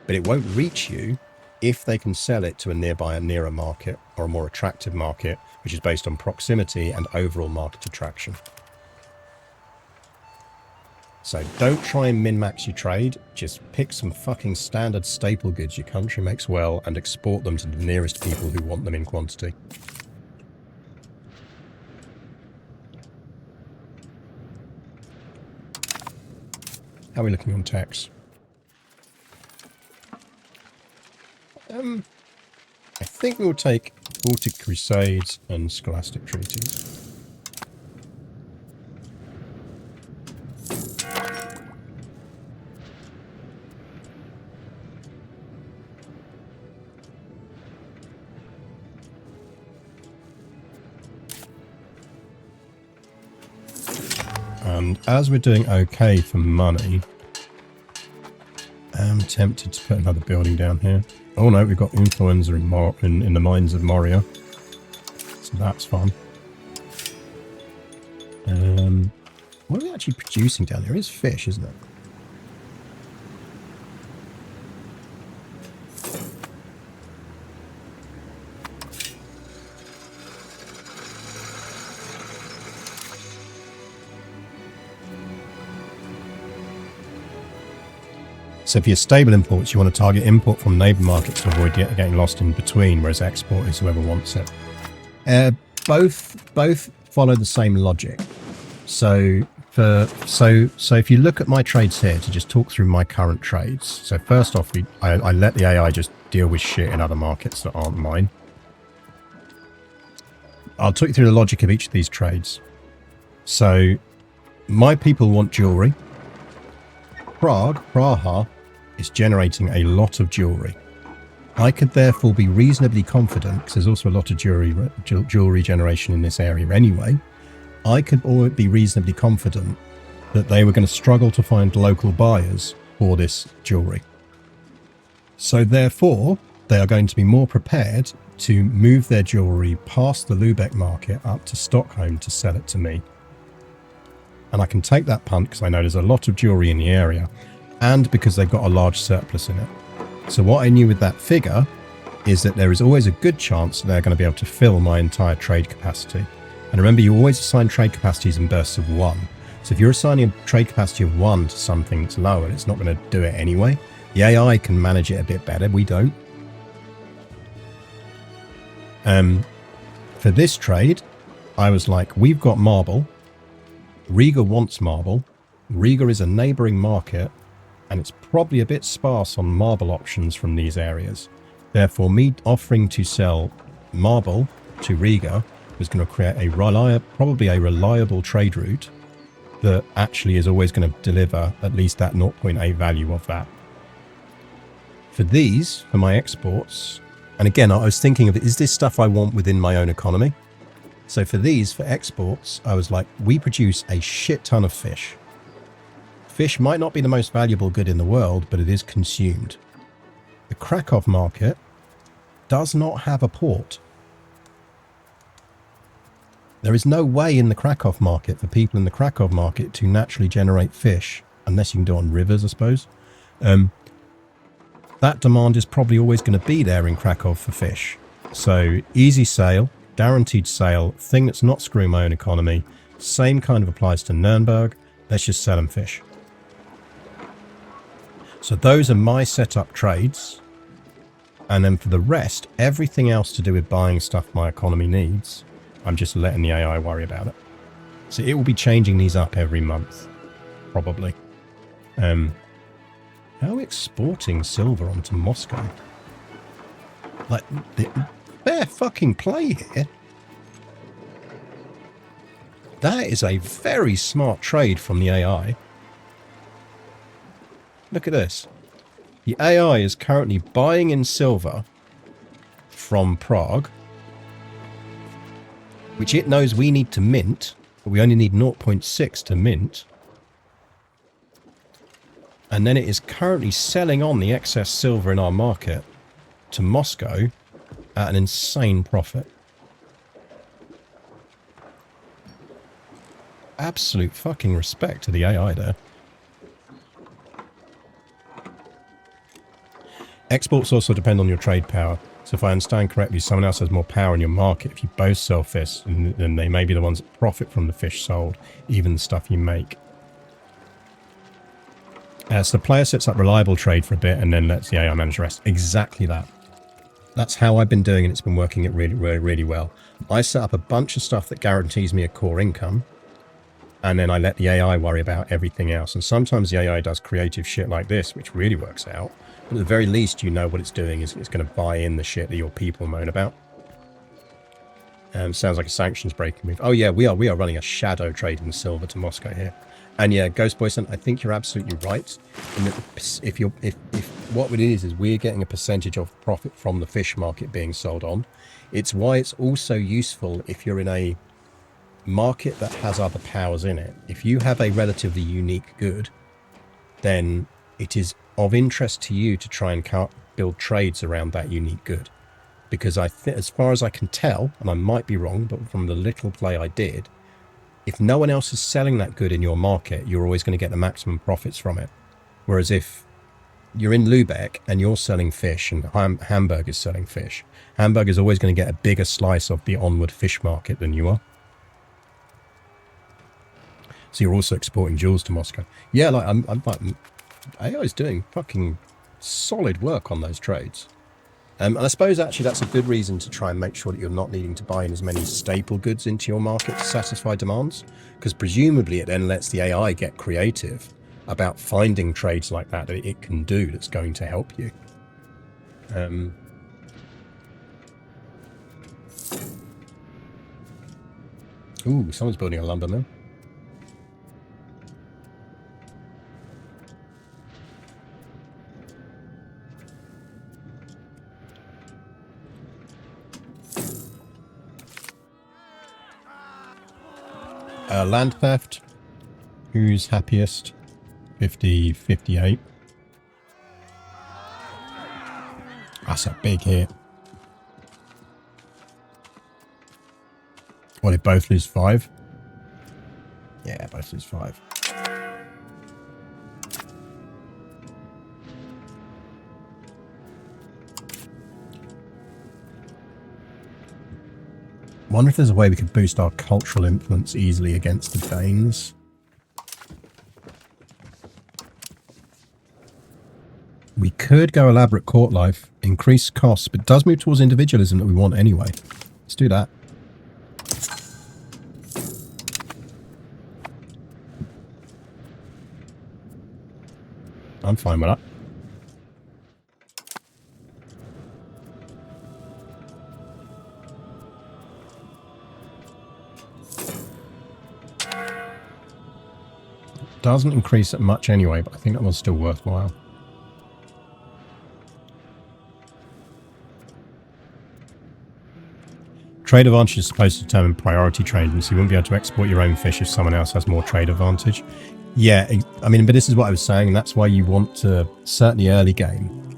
but it won't reach you if they can sell it to a nearer market or a more attractive market, which is based on proximity and overall market attraction. So don't try and min-max your trade, just pick some fucking standard staple goods your country makes well and export them to the nearest people who want them in quantity. How are we looking on tax? I think we'll take Baltic Crusades and Scholastic Treaties. And as we're doing okay for money, I'm tempted to put another building down here. Oh no, we've got influenza in the mines of Moria. So that's fun. What are we actually producing down here? It's fish, isn't it? So for your stable imports, you want to target import from neighbour markets to avoid getting lost in between, whereas export is whoever wants it. Both follow the same logic. So if you look at my trades here, to just talk through my current trades. So first off, I let the AI just deal with shit in other markets that aren't mine. I'll talk you through the logic of each of these trades. So my people want jewellery. Praha is generating a lot of jewellery. I could therefore be reasonably confident, because there's also a lot of jewellery generation in this area anyway, I could be reasonably confident that they were going to struggle to find local buyers for this jewellery. So therefore, they are going to be more prepared to move their jewellery past the Lübeck market up to Stockholm to sell it to me. And I can take that punt because I know there's a lot of jewellery in the area and because they've got a large surplus in it. So what I knew with that figure is that there is always a good chance that they're going to be able to fill my entire trade capacity. And remember, you always assign trade capacities in bursts of 1. So if you're assigning a trade capacity of 1 to something that's lower, it's not going to do it anyway. The AI can manage it a bit better. We don't. For this trade, I was like, we've got marble. Riga wants marble. Riga is a neighbouring market, and it's probably a bit sparse on marble options from these areas. Therefore, me offering to sell marble to Riga was going to create probably a reliable trade route that actually is always going to deliver at least that 0.8 value of that. For these, for my exports, and again, I was thinking of, is this stuff I want within my own economy? So for these, for exports, I was like, we produce a shit ton of fish. Fish might not be the most valuable good in the world, but it is consumed. The Krakow market does not have a port. There is no way in the Krakow market for people in the Krakow market to naturally generate fish, unless you can do it on rivers, I suppose. That demand is probably always going to be there in Krakow for fish. So easy sale, guaranteed sale, thing that's not screwing my own economy. Same kind of applies to Nuremberg. Let's just sell them fish. So those are my setup trades. And then for the rest, everything else to do with buying stuff my economy needs, I'm just letting the AI worry about it. So it will be changing these up every month, probably. How are we exporting silver onto Moscow? Like, fair fucking play here. That is a very smart trade from the AI. Look at this. The AI is currently buying in silver from Prague, which it knows we need to mint, but we only need 0.6 to mint. And then it is currently selling on the excess silver in our market to Moscow at an insane profit. Absolute fucking respect to the AI there. Exports also depend on your trade power. So if I understand correctly, someone else has more power in your market. If you both sell fish, then they may be the ones that profit from the fish sold, even the stuff you make. So the player sets up reliable trade for a bit and then lets the AI manage the rest. Exactly that. That's how I've been doing, and it's been working it really well. I set up a bunch of stuff that guarantees me a core income, and then I let the AI worry about everything else. And sometimes the AI does creative shit like this, which really works out. But at the very least, you know what it's doing is it's going to buy in the shit that your people moan about. Sounds like a sanctions breaking move. Oh yeah, we are running a shadow trade in silver to Moscow here. And yeah, Ghost Boyson, I think you're absolutely right. In that if what it is we're getting a percentage of profit from the fish market being sold on. It's why it's also useful if you're in a market that has other powers in it. If you have a relatively unique good, then it is of interest to you to try and build trades around that unique good. Because as far as I can tell, and I might be wrong, but from the little play I did, if no one else is selling that good in your market, you're always going to get the maximum profits from it. Whereas if you're in Lübeck and you're selling fish and Hamburg is selling fish, Hamburg is always going to get a bigger slice of the onward fish market than you are. So you're also exporting jewels to Moscow. Yeah, like I'm like, AI is doing fucking solid work on those trades. And I suppose actually that's a good reason to try and make sure that you're not needing to buy in as many staple goods into your market to satisfy demands, because presumably it then lets the AI get creative about finding trades like that it can do that's going to help you. Ooh, someone's building a lumber mill. Land theft. Who's happiest? 50, 58. That's a big hit. What, did both lose 5? Yeah, both lose 5. Wonder if there's a way we could boost our cultural influence easily against the Danes. We could go elaborate court life, increase costs, but it does move towards individualism that we want anyway. Let's do that. I'm fine with that. Doesn't increase it much anyway, but I think that one's still worthwhile. Trade advantage is supposed to determine priority trading, so you wouldn't be able to export your own fish if someone else has more trade advantage. Yeah, I mean, but this is what I was saying, and that's why you want to, certainly early game,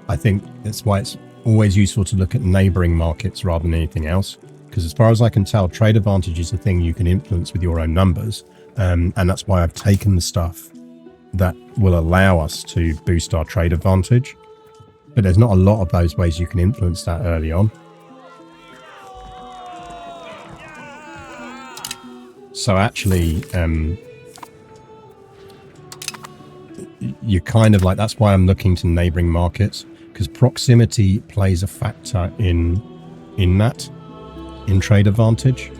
I think that's why it's always useful to look at neighbouring markets rather than anything else. Because as far as I can tell, trade advantage is a thing you can influence with your own numbers. And that's why I've taken the stuff that will allow us to boost our trade advantage. But there's not a lot of those ways you can influence that early on. So actually, you're kind of like, that's why I'm looking to neighbouring markets, because proximity plays a factor in that, in trade advantage.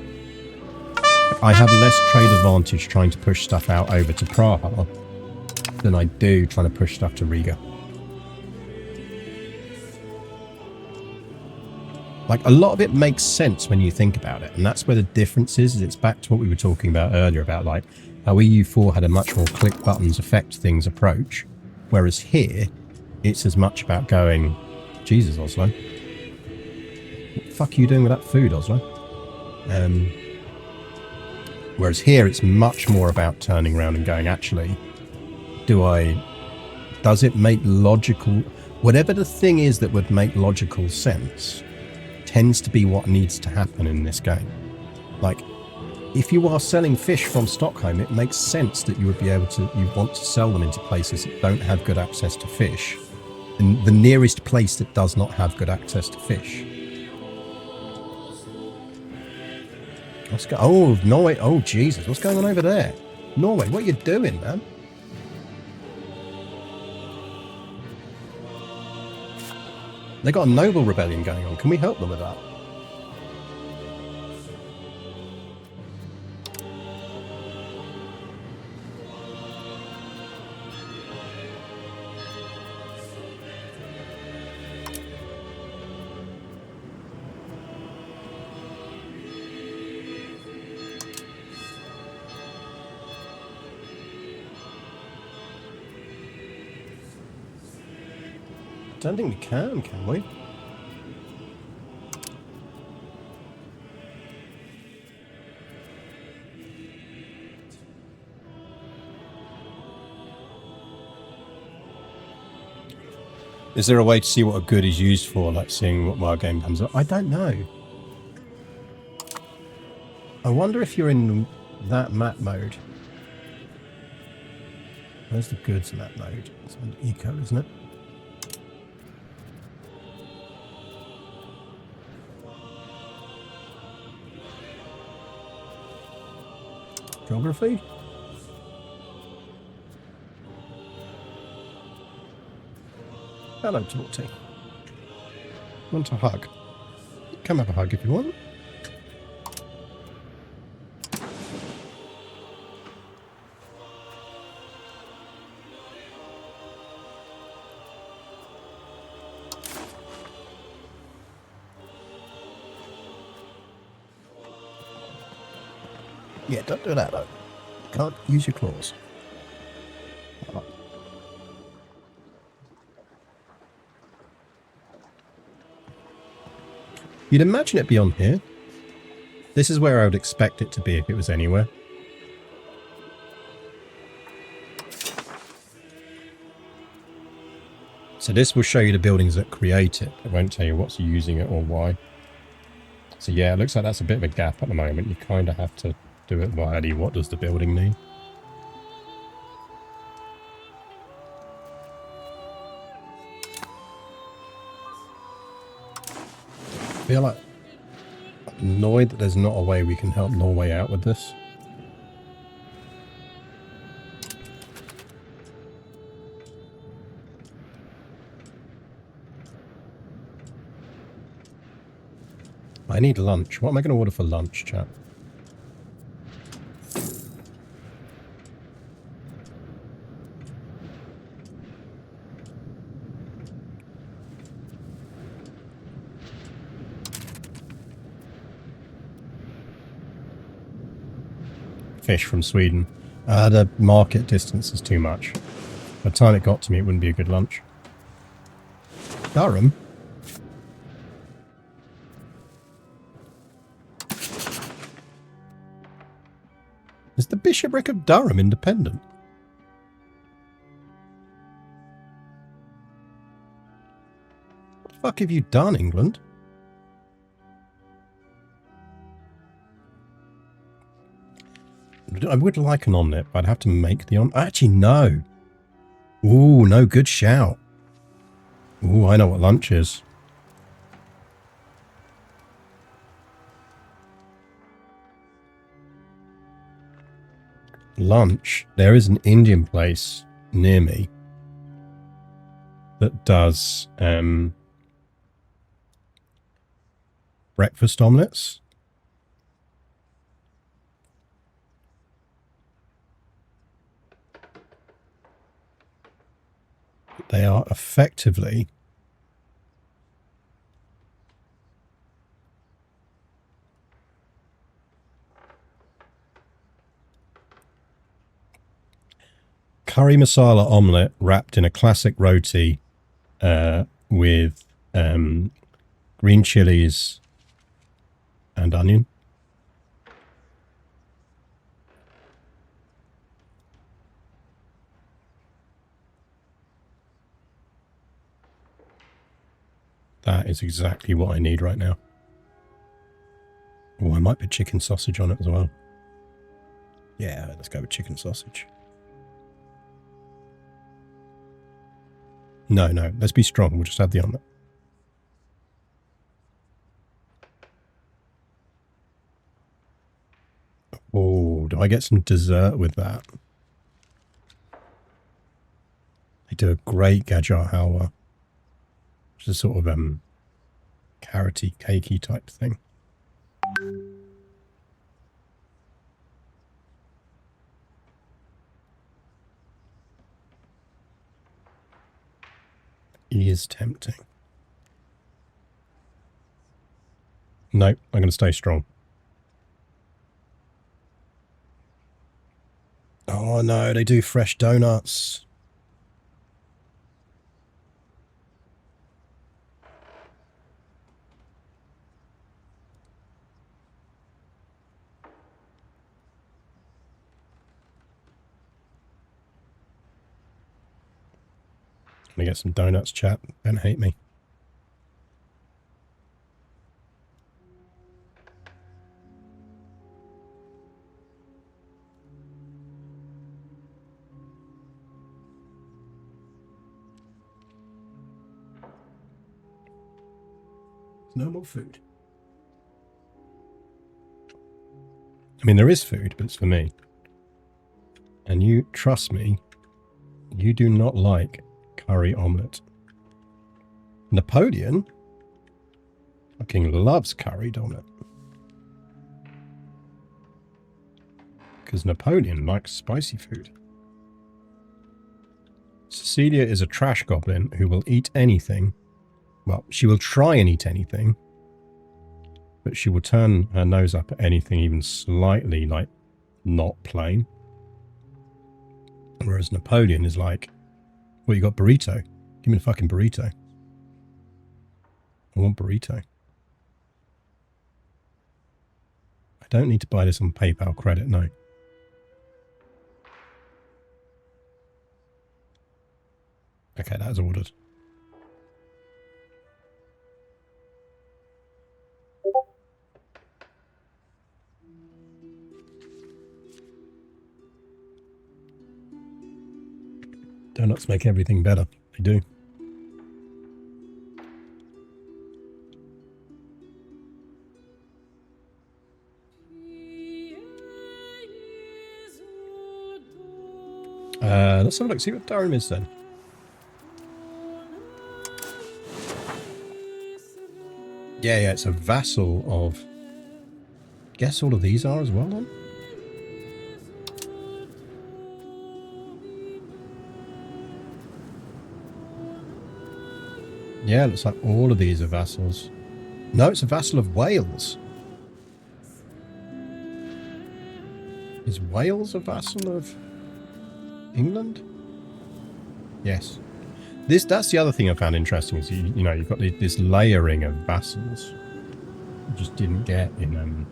I have less trade advantage trying to push stuff out over to Praha than I do trying to push stuff to Riga. Like, a lot of it makes sense when you think about it, and that's where the difference is. It's back to what we were talking about earlier about like how EU4 had a much more click buttons affect things approach, whereas here it's as much about going, Jesus, Oslo. What the fuck are you doing with that food, Oslo? Whereas here, it's much more about turning around and going, actually, does it make logical, whatever the thing is that would make logical sense, tends to be what needs to happen in this game. Like, if you are selling fish from Stockholm, it makes sense that you would be able to, you want to sell them into places that don't have good access to fish. And the nearest place that does not have good access to fish. Let's go. Oh, Norway. Oh, Jesus. What's going on over there? Norway, what are you doing, man? They got a noble rebellion going on. Can we help them with that? I don't think we can we? Is there a way to see what a good is used for, like seeing what my game comes up? I don't know. I wonder if you're in that map mode. Where's the goods map mode? It's under eco, isn't it? Geography? Hello, Torty. Want a hug? Come have a hug if you want. Yeah, don't do that though. Can't use your claws. Oh. You'd imagine it be on here. This is where I would expect it to be if it was anywhere. So this will show you the buildings that create it. It won't tell you what's using it or why. So yeah, it looks like that's a bit of a gap at the moment. You kind of have to do it via the what does the building need. I feel like I'm annoyed that there's not a way we can help Norway out with this. I need lunch. What am I going to order for lunch, chat? Fish from Sweden. The market distance is too much. By the time it got to me, it wouldn't be a good lunch. Durham? Is the Bishopric of Durham independent? What the fuck have you done, England? I would like an omelette, but I'd have to make the omelette. Actually, no. Ooh, no, good shout. Ooh, I know what lunch is. Lunch. There is an Indian place near me that does breakfast omelettes. They are effectively curry masala omelette wrapped in a classic roti with green chilies and onion. That is exactly what I need right now. Oh, I might put chicken sausage on it as well. Yeah, let's go with chicken sausage. No, let's be strong. We'll just add the omelette. Oh, do I get some dessert with that? They do a great gajar halwa, which is a sort of carroty, cakey type thing. It is tempting. Nope, I'm going to stay strong. Oh no, they do fresh donuts. Let me get some donuts, chat. Don't hate me. No more food. I mean, there is food, but it's for me. And you, trust me, you do not like curry omelette. Napoleon fucking loves curried omelette. Because Napoleon likes spicy food. Cecilia is a trash goblin who will eat anything. Well, she will try and eat anything, but she will turn her nose up at anything even slightly, like, not plain. Whereas Napoleon is like, well, you got burrito? Give me the fucking burrito. I want burrito. I don't need to buy this on PayPal credit, no. Okay, that is ordered. Donuts make everything better. They do. Let's have a look, see what Durham is then. Yeah, it's a vassal of... Guess all of these are as well then? Yeah, looks like all of these are vassals. No, it's a vassal of Wales. Is Wales a vassal of England? Yes. That's the other thing I found interesting is you know, you've got this layering of vassals. You just didn't get in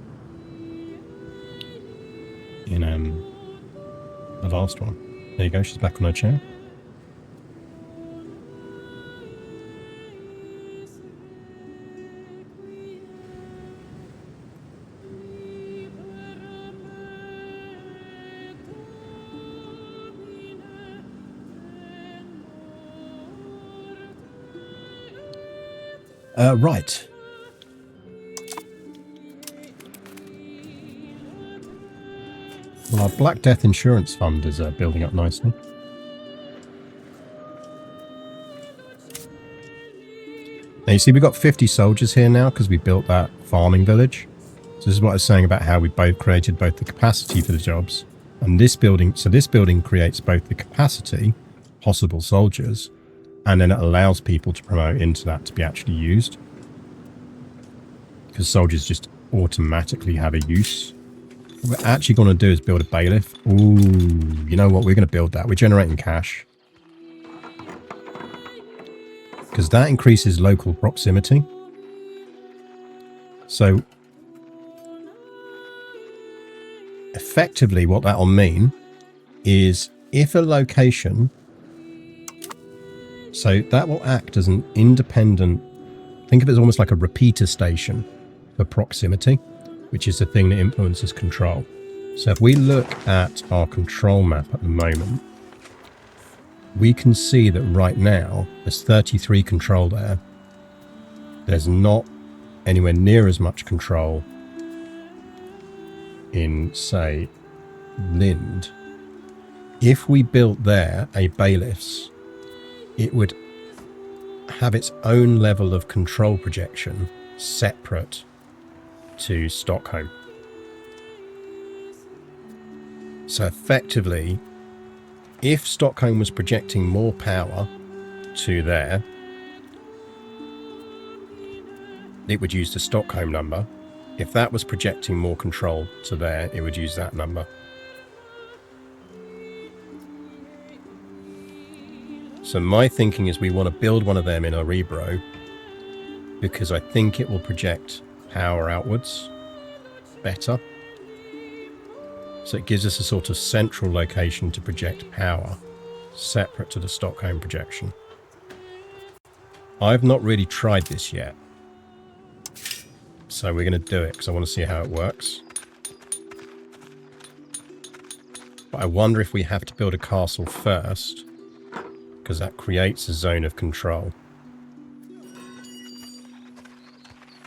the last one. There you go, she's back on her chair. Right. Well, our Black Death Insurance Fund is building up nicely. Now you see we've got 50 soldiers here now because we built that farming village. So this is what I was saying about how we both created both the capacity for the jobs and this building. So this building creates both the capacity, possible soldiers, and then it allows people to promote into that to be actually used. Because soldiers just automatically have a use. What we're actually going to do is build a bailiff. Ooh, you know what? We're going to build that. We're generating cash. because that increases local proximity. So effectively what that'll mean is if a location, so that will act as an independent, think of it as almost like a repeater station for proximity, which is the thing that influences control. So if we look at our control map at the moment, we can see that right now there's 33 control there. There's not anywhere near as much control in, say, Lind. If we built there a bailiffs, it would have its own level of control projection separate to Stockholm. So effectively, if Stockholm was projecting more power to there, it would use the Stockholm number. If that was projecting more control to there, it would use that number. So my thinking is we want to build one of them in Örebro because I think it will project power outwards better. So it gives us a sort of central location to project power separate to the Stockholm projection. I've not really tried this yet. So we're going to do it because I want to see how it works. But I wonder if we have to build a castle first, because that creates a zone of control.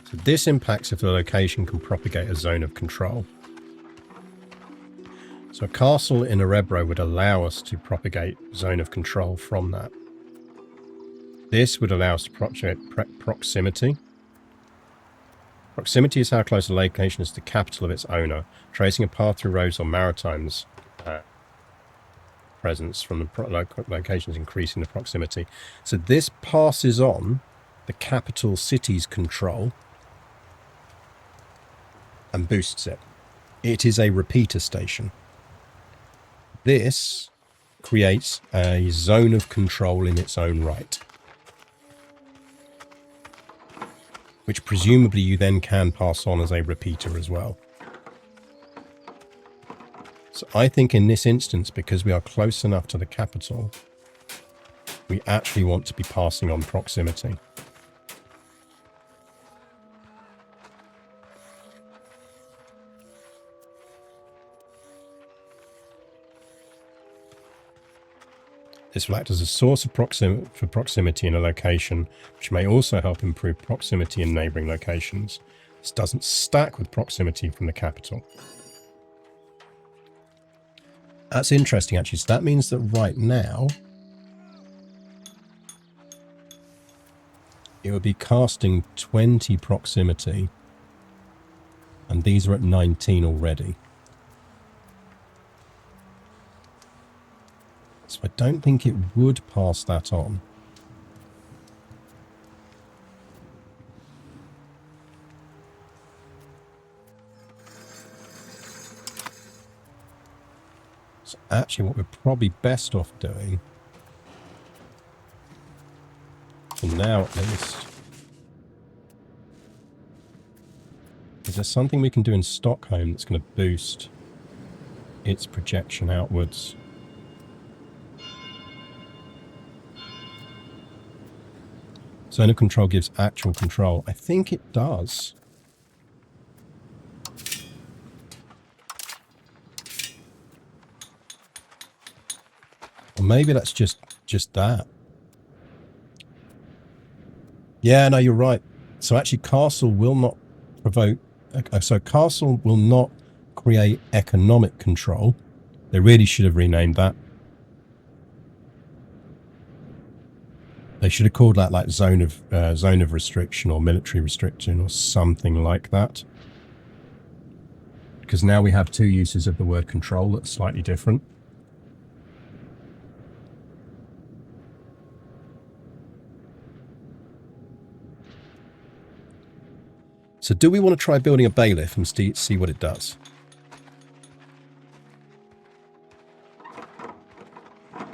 So this impacts if the location can propagate a zone of control. So a castle in Örebro would allow us to propagate zone of control from that. This would allow us to propagate proximity. Proximity is how close a location is to the capital of its owner, tracing a path through roads or maritimes. Presence from the locations increasing the proximity. So this passes on the capital city's control and boosts it. It is a repeater station. This creates a zone of control in its own right, which presumably you then can pass on as a repeater as well. So I think in this instance, because we are close enough to the capital, we actually want to be passing on proximity. This will act as a source of proximity in a location, which may also help improve proximity in neighbouring locations. This doesn't stack with proximity from the capital. That's interesting, actually. So that means that right now, it would be casting 20 proximity, and these are at 19 already. So I don't think it would pass that on. So actually what we're probably best off doing, for now at least, is there something we can do in Stockholm that's going to boost its projection outwards? Zone of control gives actual control. I think it does. Or maybe that's just that. Yeah, no, you're right. So actually castle will not provoke... So castle will not create economic control. They really should have renamed that. They should have called that like zone of restriction or military restriction or something like that. Because now we have two uses of the word control that's slightly different. So do we want to try building a bailiff and see what it does?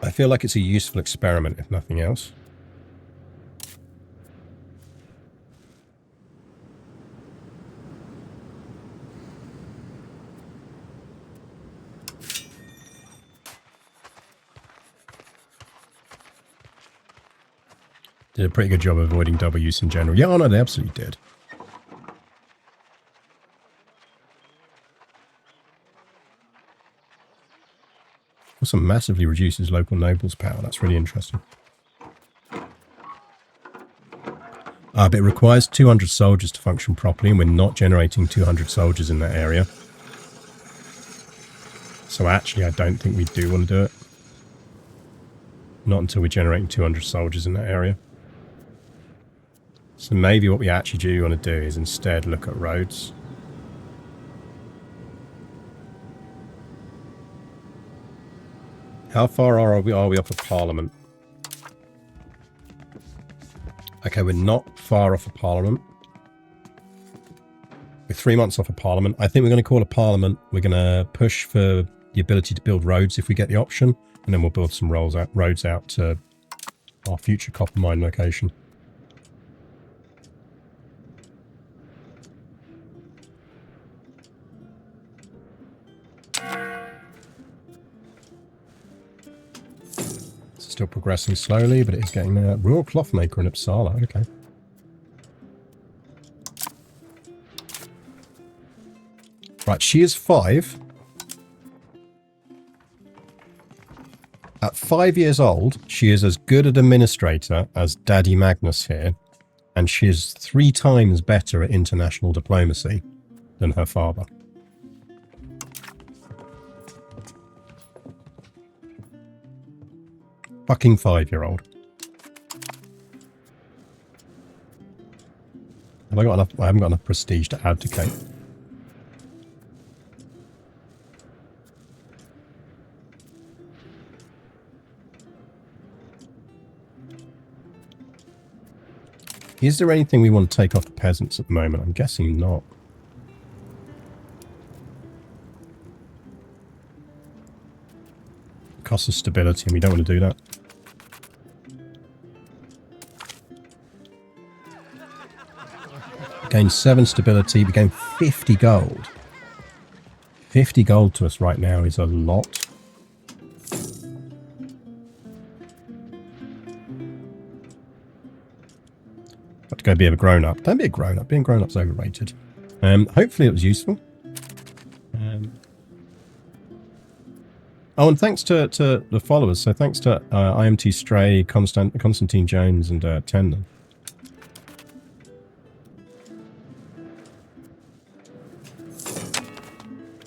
I feel like it's a useful experiment, if nothing else. Did a pretty good job of avoiding double use in general. Yeah, oh no, they absolutely did. Also massively reduces local nobles' power. That's really interesting. But it requires 200 soldiers to function properly, and we're not generating 200 soldiers in that area. So actually, I don't think we do want to do it. Not until we're generating 200 soldiers in that area. So maybe what we actually do want to do is instead look at roads. How far are we off of Parliament? Okay, we're not far off of Parliament. We're 3 months off of Parliament. I think we're going to call a Parliament. We're going to push for the ability to build roads if we get the option. And then we'll build some roads out to our future copper mine location. It's still progressing slowly, but it is getting there. Rural cloth maker in Uppsala. Okay. Right, she is 5. At 5 years old, she is as good an administrator as Daddy Magnus here, and she is 3 times better at international diplomacy than her father. Fucking 5-year-old. Have I got enough? I haven't got enough prestige to abdicate. Is there anything we want to take off the peasants at the moment? I'm guessing not. Cost of stability, and we don't want to do that. Gain 7 stability, we gain 50 gold. 50 gold to us right now is a lot. Got to go be a grown-up. Don't be a grown-up. Being grown-up's overrated. Hopefully it was useful. Oh, and thanks to the followers. So thanks to IMT Stray, Constantine Jones, and Tendon.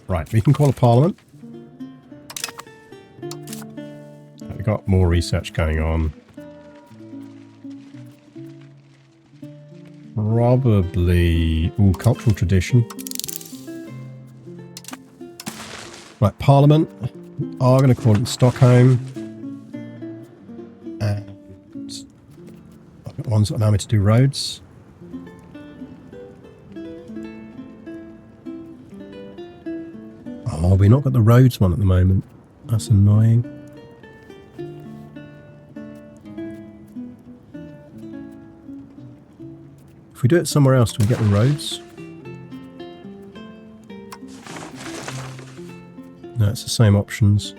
Right, we can call a parliament. We've got more research going on. Probably... Ooh, cultural tradition. Right, Parliament. Are going to call it Stockholm. And I've got ones that allow me to do roads. Oh, we've not got the roads one at the moment. That's annoying. If we do it somewhere else, do we get the roads? No, it's the same options.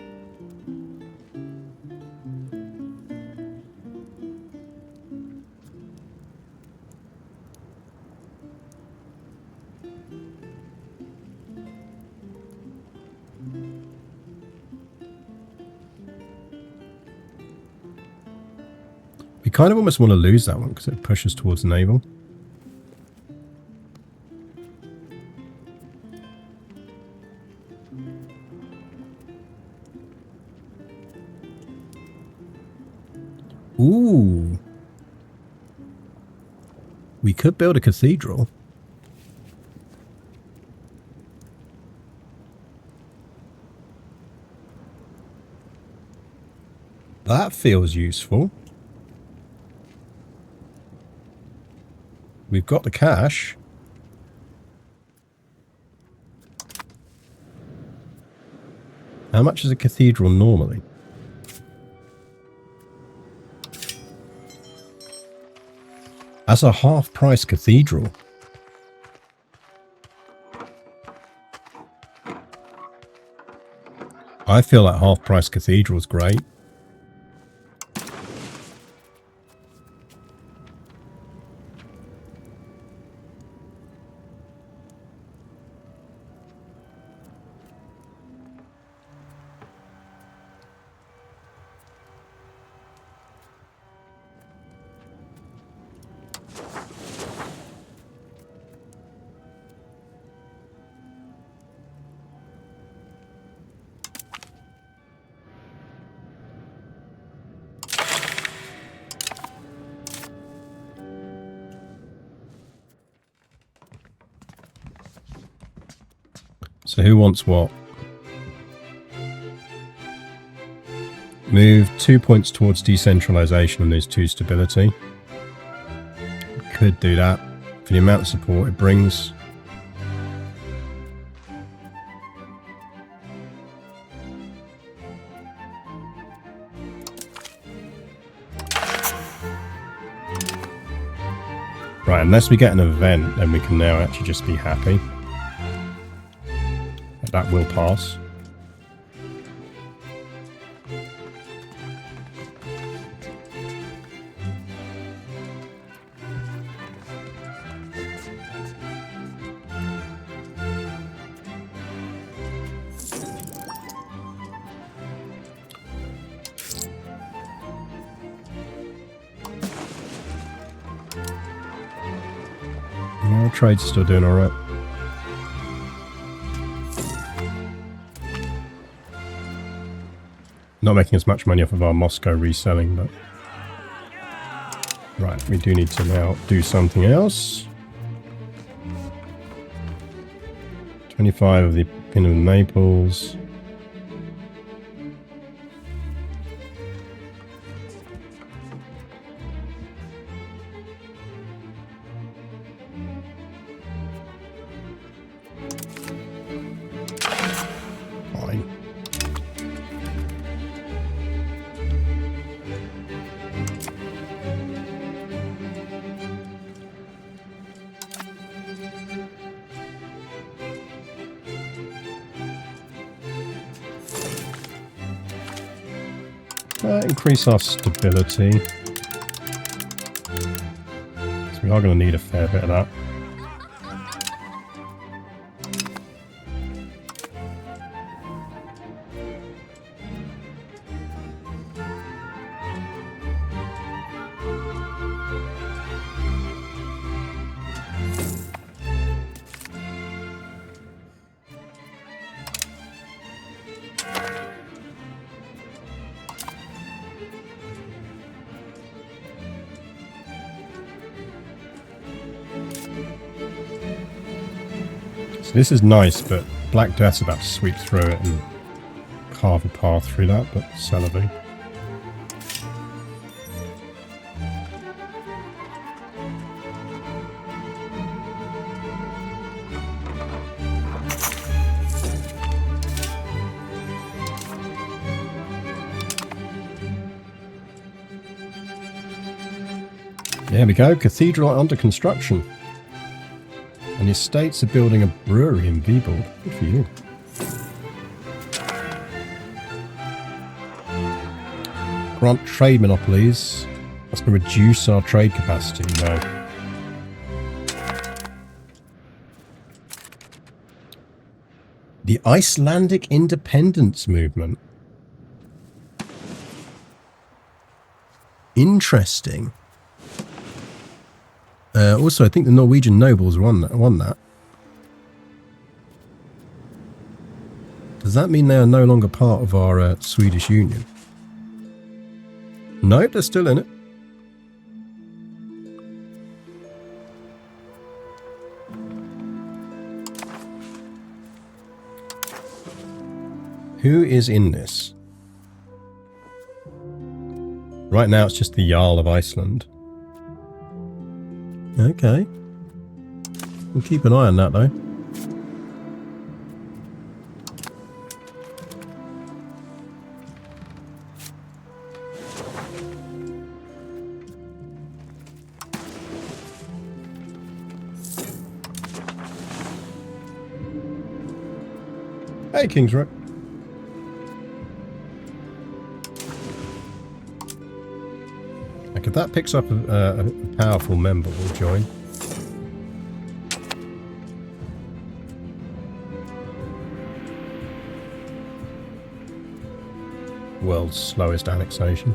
We kind of almost want to lose that one because it pushes towards naval. Ooh. We could build a cathedral. That feels useful. We've got the cash. How much is a cathedral normally? As a half-price cathedral. I feel like half-price cathedral is great. So who wants what? Move 2 points towards decentralization and lose 2 stability. Could do that for the amount of support it brings. Right, unless we get an event, then we can now actually just be happy. That will pass. Our trade's still doing alright. Not making as much money off of our Moscow reselling, but... Right, we do need to now do something else. 25 of the Pin of Naples. Fine. Increase our stability. So we are going to need a fair bit of that. This is nice, but Black Death's about to sweep through it and carve a path through that, but Celebi. There we go, cathedral under construction. And the estates are building a brewery in Viborg. Good for you. Grant trade monopolies. That's going to reduce our trade capacity. No. The Icelandic independence movement. Interesting. Also, I think the Norwegian nobles won that. Does that mean they are no longer part of our Swedish Union? No, they're still in it. Who is in this? Right now it's just the Jarl of Iceland. Okay. We'll keep an eye on that though. Hey, King's Rock. Like if that picks up a powerful member, we'll join. World's slowest annexation.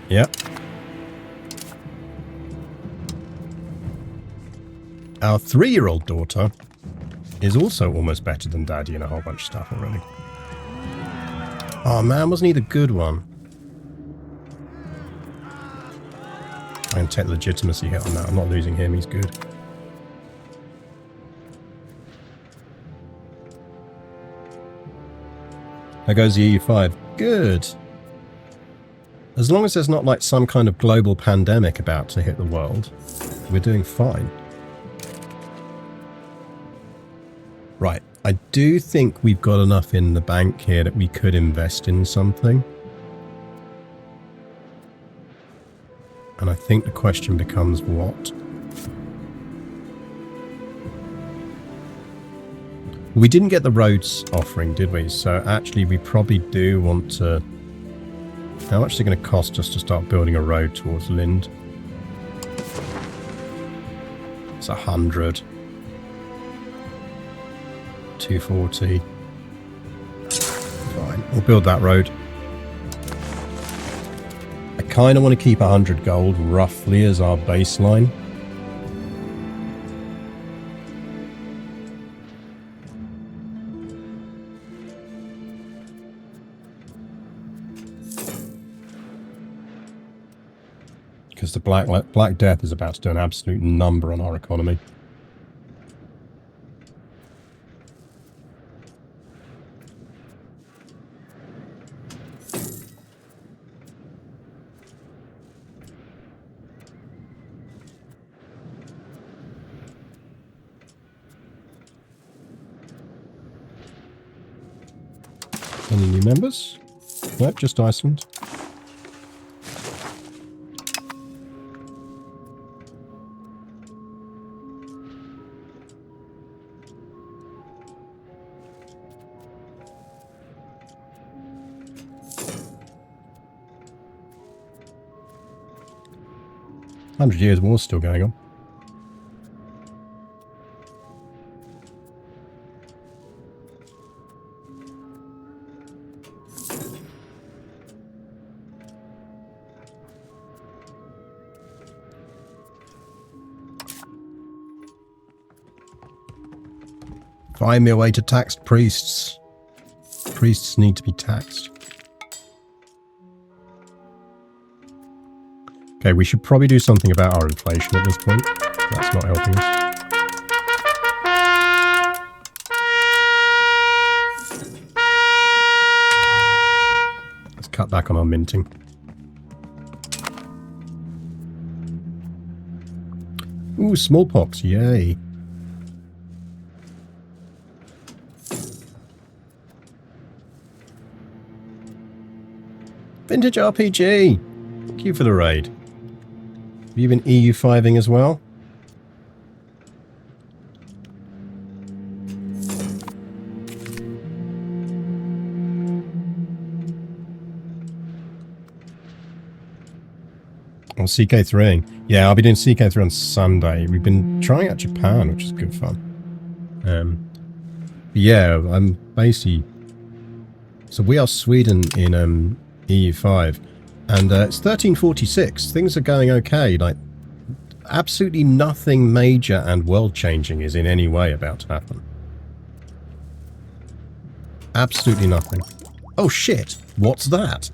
Yep. Our 3-year-old daughter is also almost better than Daddy in a whole bunch of stuff already. Oh man, wasn't he the good one? I can take the legitimacy hit on that. I'm not losing him, he's good. There goes the EU5. Good. As long as there's not like some kind of global pandemic about to hit the world, we're doing fine. Right. I do think we've got enough in the bank here that we could invest in something. And I think the question becomes what? We didn't get the roads offering, did we? So actually we probably do want to... How much is it going to cost us to start building a road towards Lind? It's 100. 240. Fine, we'll build that road. I kind of want to keep 100 gold roughly as our baseline. Because the Black Death is about to do an absolute number on our economy. Any new members? Nope, just Iceland. $100 Years War still going on. Find me a way to tax priests. Priests need to be taxed. Okay, we should probably do something about our inflation at this point. That's not helping us. Let's cut back on our minting. Ooh, smallpox, yay. Vintage RPG! Thank you for the raid. Have you been EU5ing as well? Or CK3ing? Yeah, I'll be doing CK3 on Sunday. We've been trying out Japan, which is good fun. Yeah, I'm basically... So we are Sweden in EU5. And it's 1346. Things are going okay. Like, absolutely nothing major and world-changing is in any way about to happen. Absolutely nothing. Oh, shit. What's that?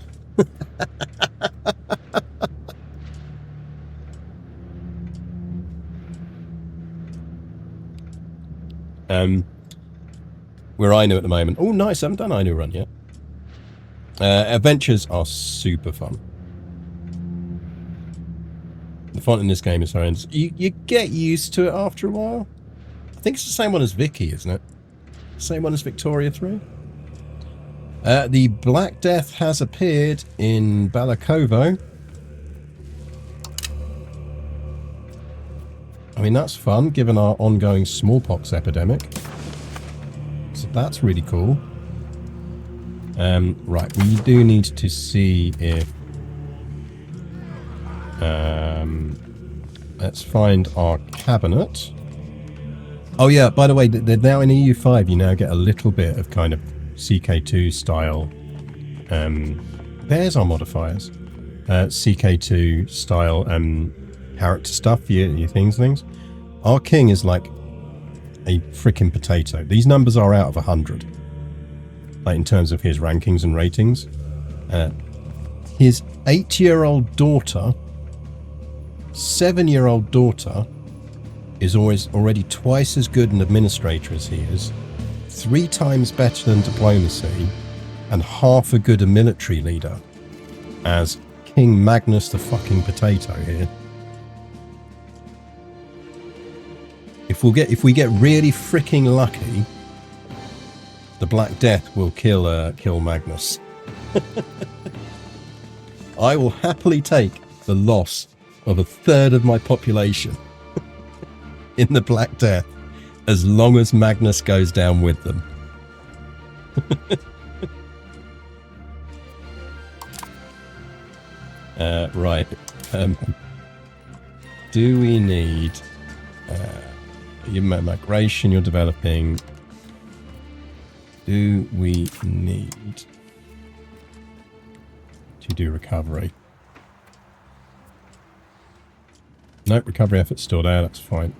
We're Ainu at the moment. Oh, nice. I haven't done Ainu run yet. Adventures are super fun. The font in this game is horrendous. You get used to it after a while. I think it's the same one as Vicky, isn't it? Same one as Victoria 3. The Black Death has appeared in Balakovo. I mean, that's fun, given our ongoing smallpox epidemic. So that's really cool. Right, we do need to see if... let's find our cabinet. Oh yeah, by the way, they're now in EU5. You now get a little bit of kind of CK2 style. There's our modifiers. CK2 style character stuff, your things. Our king is like a freaking potato. These numbers are out of 100. like in terms of his rankings and ratings. His 8-year-old daughter, 7-year-old daughter, is already twice as good an administrator as he is, 3 times better than diplomacy, and half as good a military leader as King Magnus the fucking Potato here. If we get really freaking lucky, the Black Death will kill Magnus. I will happily take the loss of 1/3 of my population in the Black Death, as long as Magnus goes down with them. Right. Do we need your migration you're developing? Do we need to do recovery? Nope, recovery effort's still there, that's fine.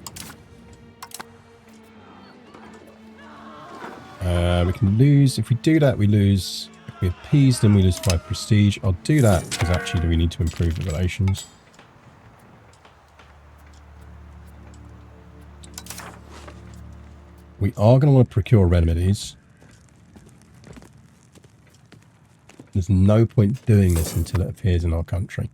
We can lose, if we do that, we lose, if we appease them, we lose 5 prestige. I'll do that, because actually we need to improve the relations. We are going to want to procure remedies. There's no point doing this until it appears in our country.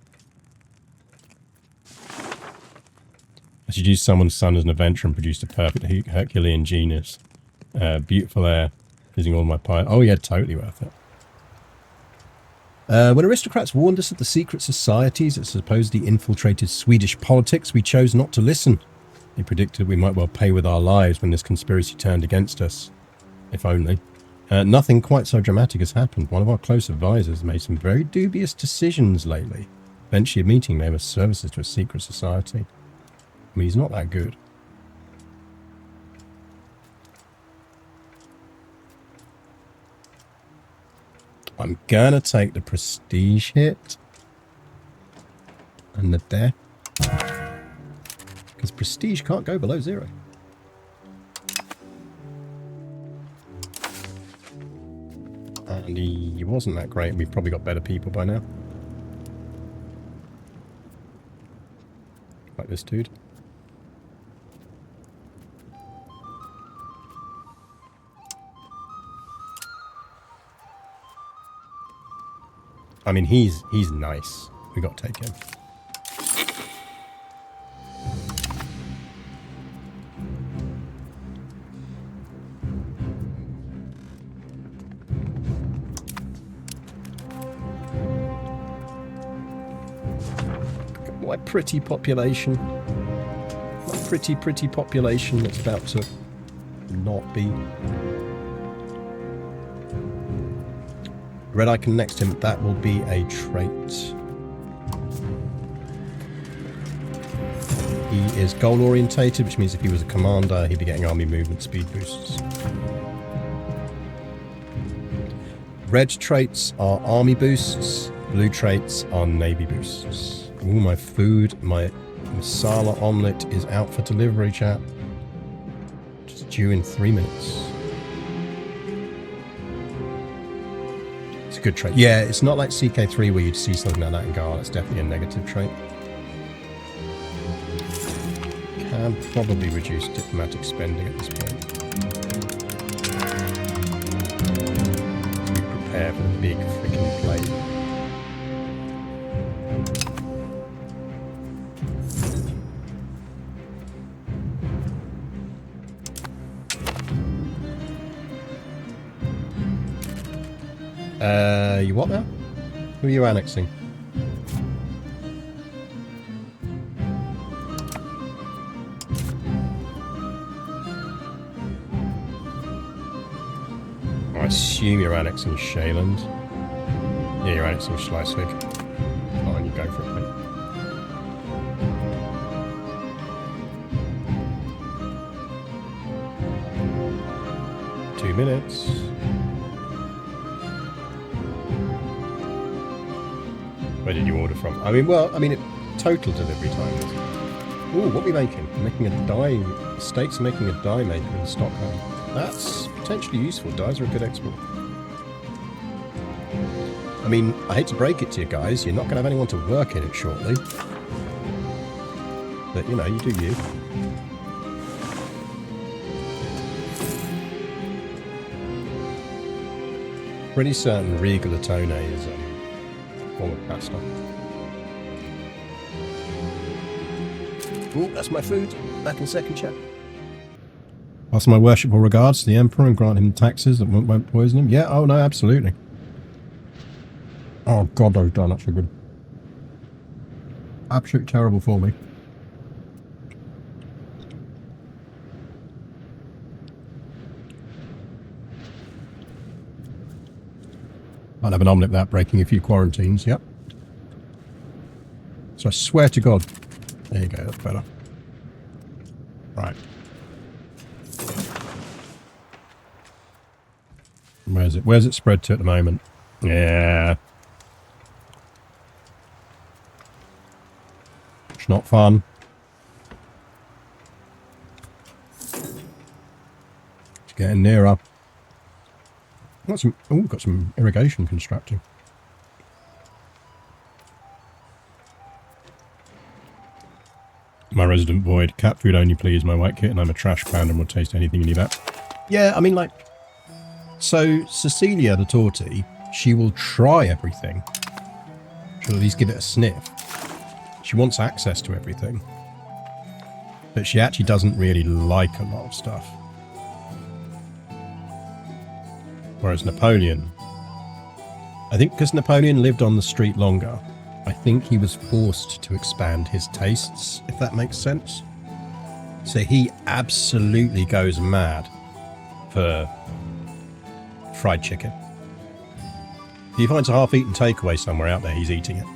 I should use someone's son as an adventurer and produce a perfect Herculean genius. Beautiful air, using all my pie. Oh yeah, totally worth it. When aristocrats warned us of the secret societies that supposedly infiltrated Swedish politics, we chose not to listen. They predicted we might well pay with our lives when this conspiracy turned against us. If only. Nothing quite so dramatic has happened. One of our close advisors made some very dubious decisions lately. Eventually a meeting made us services to a secret society. I mean, he's not that good. I'm gonna take the prestige hit and the death, because prestige can't go below 0. And he wasn't that great. We've probably got better people by now. Like this dude. I mean, he's nice. We got to take him. My pretty population. My pretty population that's about to not be. Red icon next to him, that will be a trait. He is goal orientated, which means if he was a commander, he'd be getting army movement speed boosts. Red traits are army boosts, blue traits are navy boosts. Ooh, my food, my masala omelette is out for delivery, chat. Just due in 3 minutes. A good trait. Yeah, it's not like CK3 where you'd see something like that and go, oh, that's definitely a negative trait. Can probably reduce diplomatic spending at this point. Be prepared for the big freaking play. You what now? Who are you annexing? I assume you're annexing Shayland. Yeah, you're annexing Schleswig. Fine, you go for it, mate. Two minutes. Where did you order from? I mean, well, total delivery time is. Ooh, what are we making? We're making a dye. State's making a dye maker in Stockholm. That's potentially useful. Dyes are a good export. I mean, I hate to break it to you guys, you're not going to have anyone to work in it shortly. But, you know, you do you. Pretty certain rigatone is a form of pasta. Oh, that's my food. Back in second chat. Pass my worshipful regards to the Emperor and grant him taxes that won't poison him. Yeah, oh no, absolutely. Oh god, those donuts are good. Absolutely terrible for me. I'll have an omelette without breaking a few quarantines, yep. So I swear to god. There you go, that's better. Right. Where's it? Where's it spread to at the moment? Yeah. It's not fun. It's getting nearer. Got some. Oh, got some irrigation constructing. My resident void. Cat food only, please. My white kitten. I'm a trash panda and will taste anything you leave out. Yeah, I mean, like. So, Cecilia the tortie, she will try everything. She'll at least give it a sniff. She wants access to everything. But she actually doesn't really like a lot of stuff. Whereas Napoleon, I think because Napoleon lived on the street longer, I think he was forced to expand his tastes, if that makes sense. So he absolutely goes mad for fried chicken. If he finds a half-eaten takeaway somewhere out there, he's eating it.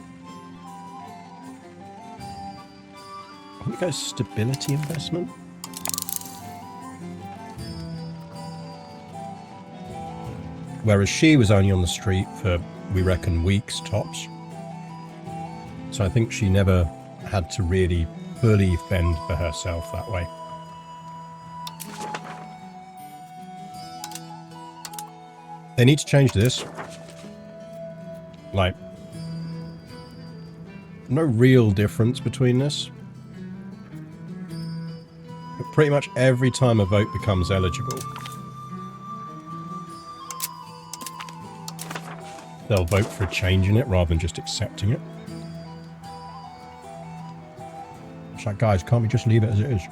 I think it goes stability investment. Whereas she was only on the street for, we reckon, weeks tops. So I think she never had to really fully fend for herself that way. They need to change this. Like, no real difference between this. But pretty much every time a vote becomes eligible, they'll vote for a change in it rather than just accepting it. It's like, guys, can't we just leave it as it is?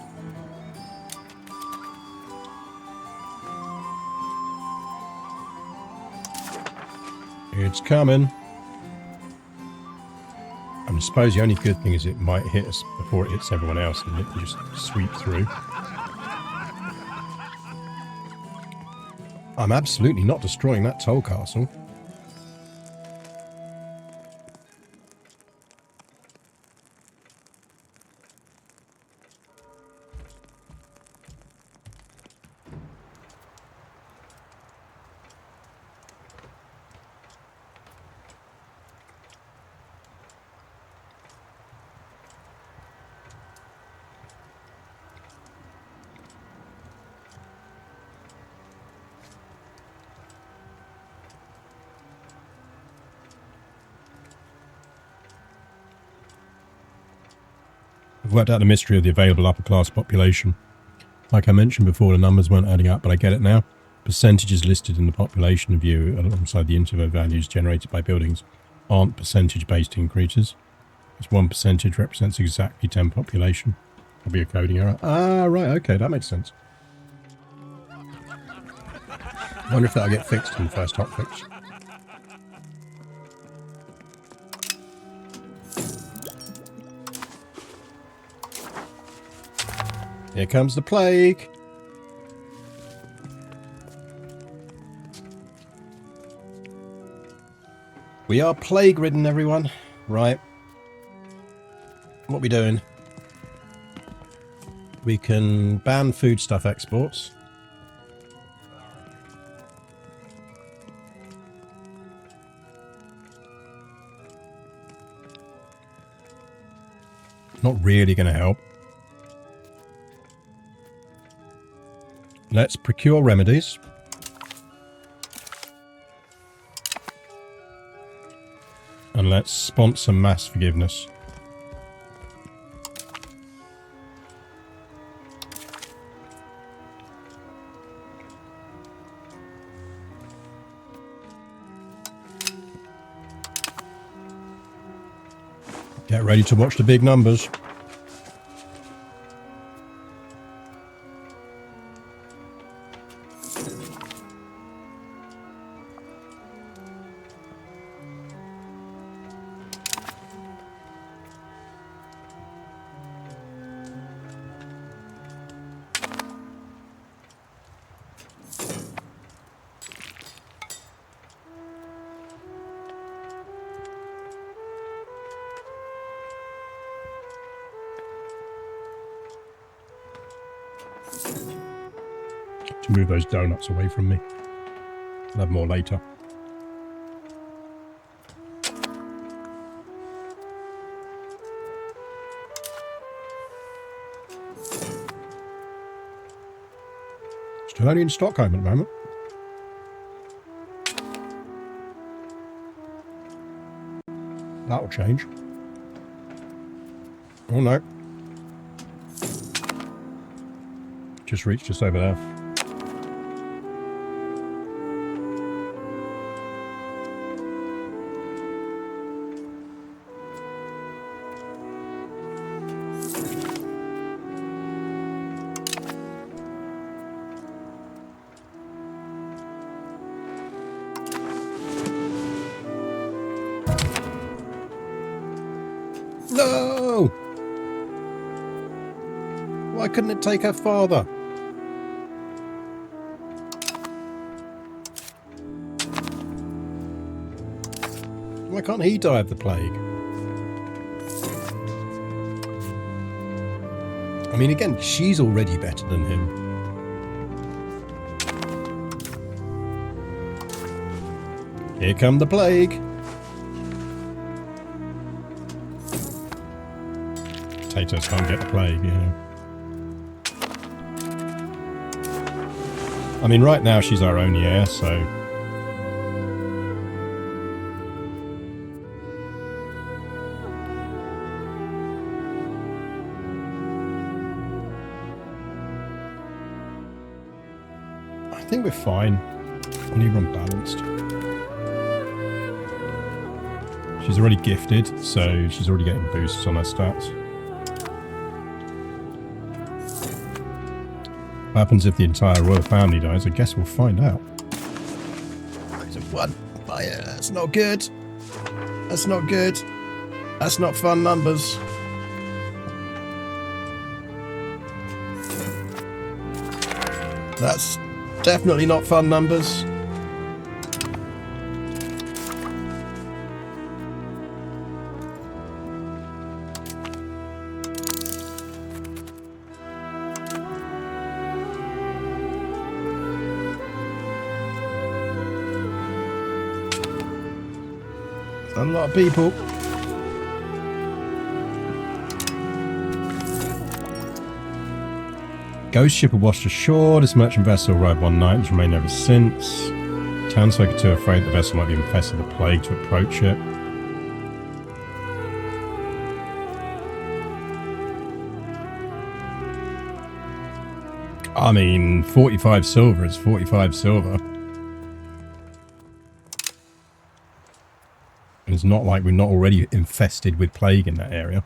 It's coming. I suppose the only good thing is it might hit us before it hits everyone else and it can just sweep through. I'm absolutely not destroying that toll castle. I've worked out the mystery of the available upper class population. Like I mentioned before, the numbers weren't adding up, but I get it now. Percentages listed in the population view alongside the interval values generated by buildings aren't percentage-based increases. It's 1% represents exactly 10 population. That'll be a coding error. Ah, right, okay, that makes sense. I wonder if that'll get fixed in the first hotfix. Here comes the plague. We are plague-ridden, everyone. Right. What are we doing? We can ban foodstuff exports. Not really going to help. Let's procure remedies. let's sponsor mass forgiveness. Get ready to watch the big numbers. To move those donuts away from me. I'll have more later. Still only in Stockholm at the moment. That'll change. Oh no. Just reached just over there. No! Why couldn't it take her father? Why can't he die of the plague? I mean, again, she's already better than him. Here come the plague. Potatoes can't get the plague, yeah. I mean, right now she's our only heir, so... I think we're fine. Only run balanced. She's already gifted, so she's already getting boosts on her stats. What happens if the entire royal family dies? I guess we'll find out. One. Oh, yeah, that's not good. That's not good. That's not fun numbers. That's definitely not fun numbers. A lot of people. Ghost ship had washed ashore. This merchant vessel arrived one night and has remained ever since. Townsfolk are too afraid the vessel might be infested with the plague to approach it. I mean, 45 silver is 45 silver. It's not like we're not already infested with plague in that area.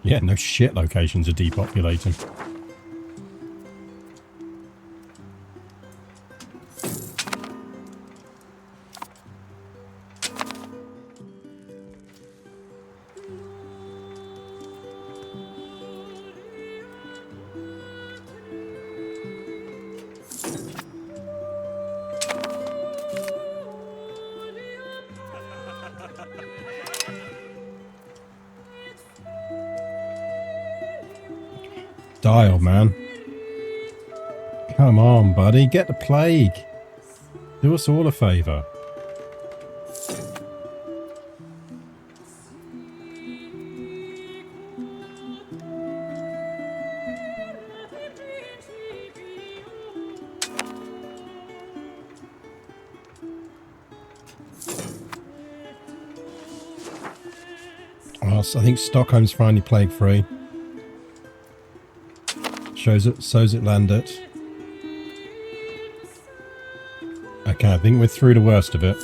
Yeah, no shit locations are depopulating. Die, old man. Come on, buddy. Get the plague. Do us all a favour. else. I think Stockholm's finally plague-free. So's it landed. Okay, I think we're through the worst of it.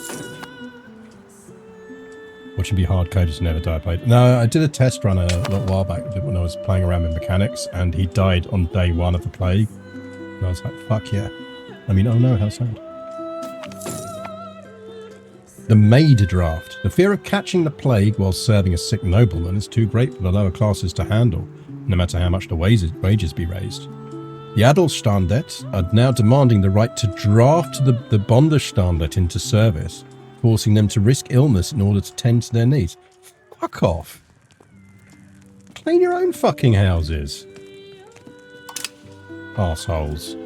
Watching be hard-coded to never die played. No, I did a test run a little while back when I was playing around with mechanics, and he died on day 1 of the plague. And I was like, fuck yeah. I mean, oh no, how sad. The maid draft. The fear of catching the plague while serving a sick nobleman is too great for the lower classes to handle, no matter how much the wages be raised. The Adelstandet are now demanding the right to draft the Bonderstandet into service, forcing them to risk illness in order to tend to their needs. Fuck off. Clean your own fucking houses. Arseholes.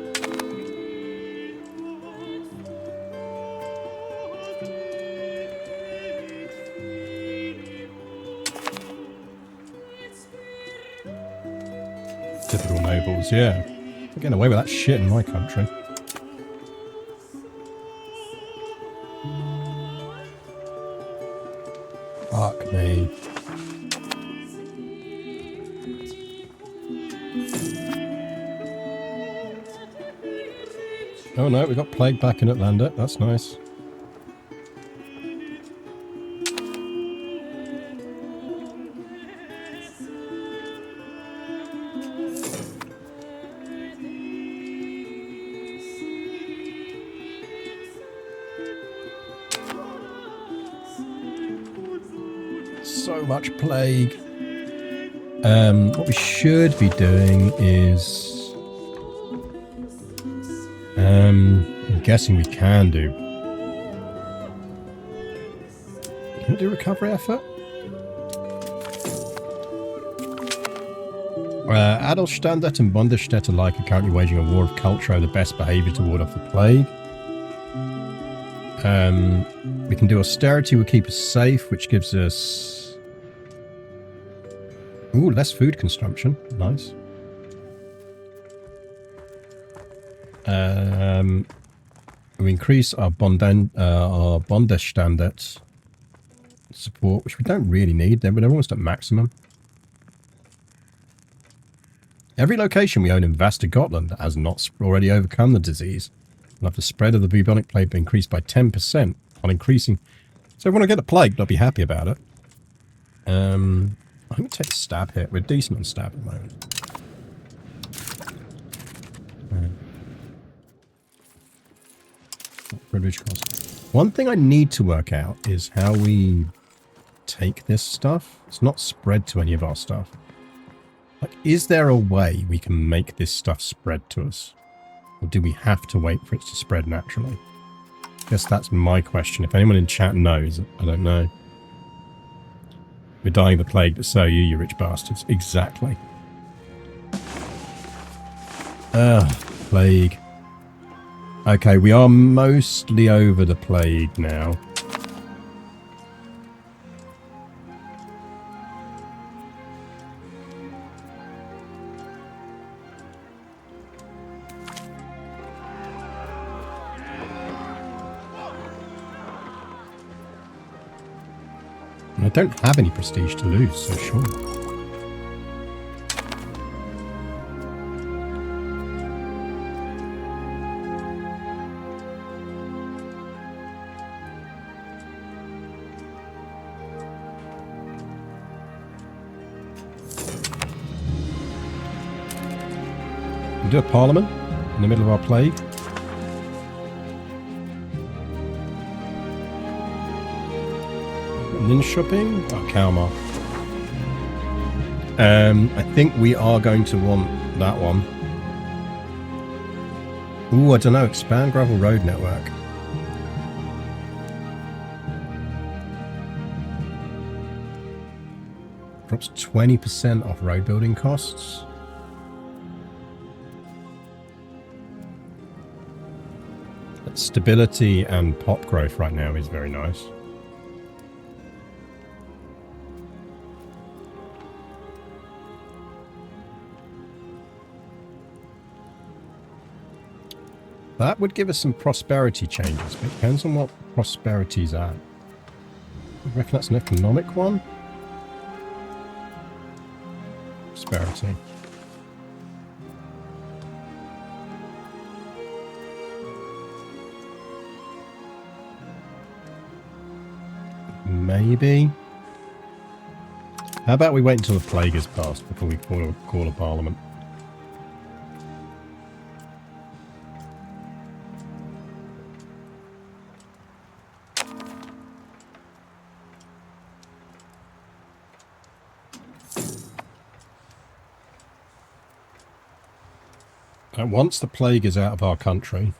Typical nobles, yeah. We're getting away with that shit in my country. Fuck me. Oh no, we got plague back in Atlanta. That's nice. So much plague. What we should be doing is... I'm guessing we can do... Can we do recovery effort? Adelstandet and Bundesstädt alike are currently waging a war of culture over the best behaviour to ward off the plague. We can do austerity, will keep us safe, which gives us... Ooh, less food consumption. Nice. We increase our Bundesstandet support, which we don't really need. They're almost at maximum. Every location we own in Västergotland that has not already overcome the disease will have the spread of the bubonic plague increased by 10% on increasing. So if we want to get the plague, I'll be happy about it. I'm going to take a stab hit. We're decent on stab at the moment. Privilege cost. One thing I need to work out is how we take this stuff. It's not spread to any of our stuff. Like, is there a way we can make this stuff spread to us? Or do we have to wait for it to spread naturally? I guess that's my question. If anyone in chat knows, I don't know. We're dying of the plague, but so are you rich bastards. Exactly. Plague. Okay, we are mostly over the plague now. I don't have any prestige to lose, so sure. We do a parliament in the middle of our plague. Shopping? Oh, Kalmar. I think we are going to want that one. Ooh, I don't know. Expand gravel road network. Drops 20% off road building costs. Stability and pop growth right now is very nice. That would give us some prosperity changes, but it depends on what prosperity's at. I reckon that's an economic one. prosperity. Maybe. How about we wait until the plague is passed before we call a parliament? And once the plague is out of our country,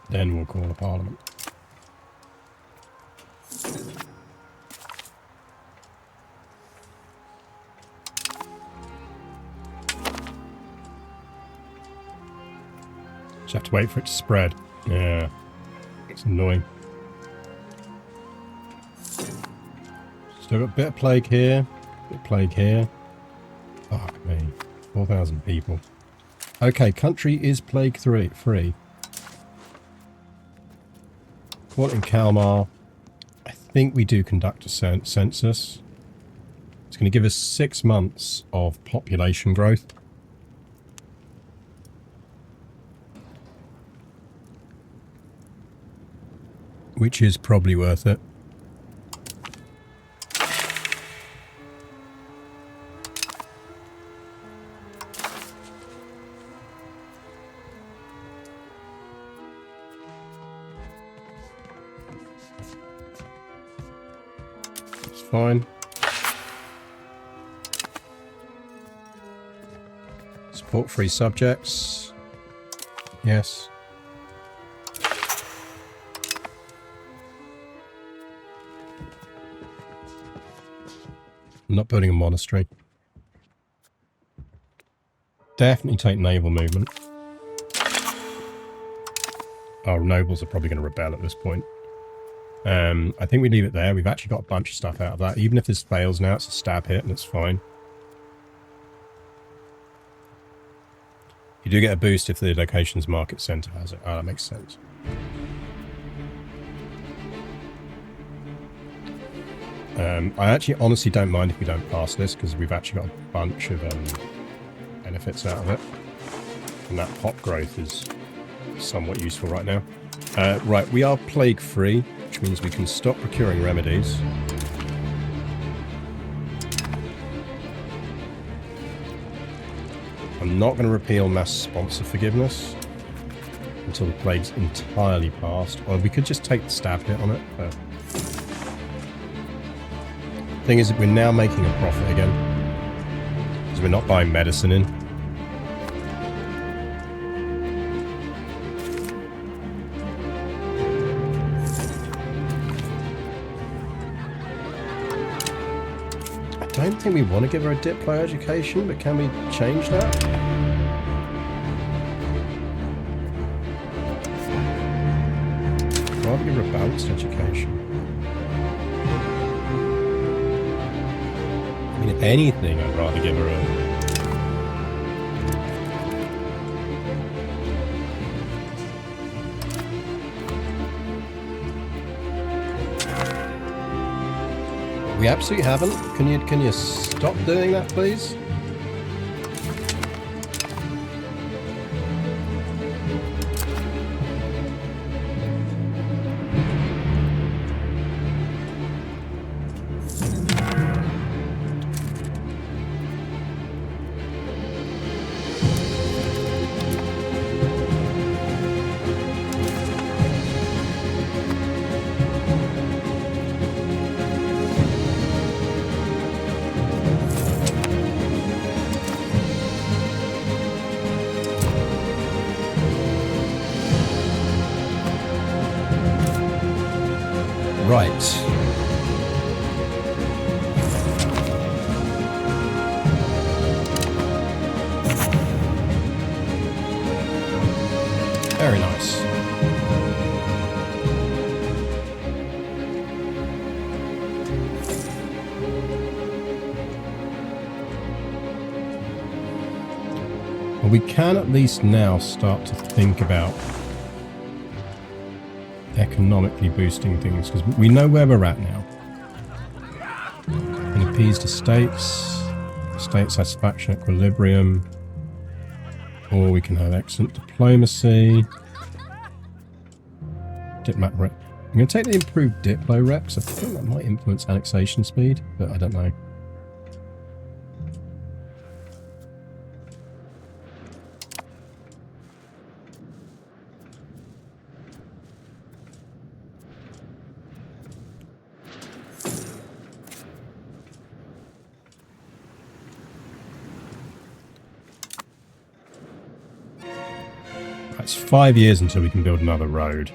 then we'll call a parliament. Just have to wait for it to spread. Yeah, it's annoying. Still got a bit of plague here, bit of plague here. Fuck me, 4,000 people. Okay, country is plague free. Court in Kalmar. I think we do conduct a census. It's going to give us 6 months of population growth. Which is probably worth it. It's fine. Support free subjects. Yes. I'm not building a monastery. Definitely take naval movement. Our nobles are probably going to rebel at this point. I think we leave it there. We've actually got a bunch of stuff out of that. Even if this fails now, it's a stab hit and it's fine. You do get a boost if the location's market centre has it. Oh, that makes sense. I actually honestly don't mind if we don't pass this, because we've actually got a bunch of benefits out of it. And that pop growth is somewhat useful right now. Right, we are plague free, which means we can stop procuring remedies. I'm not going to repeal mass sponsor forgiveness until the plague's entirely passed. Or we could just take the stab hit on it, but... Thing is, we're now making a profit again, because we're not buying medicine in. I don't think we want to give her a Diplo education, but can we change that? I'd rather give her a balanced education. If anything, I'd rather give her a... We absolutely haven't. Can you stop doing that, please? Right. Very nice. Well, we can at least now start to think about economically boosting things, because we know where we're at now. appeased estates, state satisfaction, equilibrium, or we can have excellent diplomacy. Diplomat rep. I'm going to take the improved diplo reps. I think that might influence annexation speed, but I don't know. It's 5 years until we can build another road.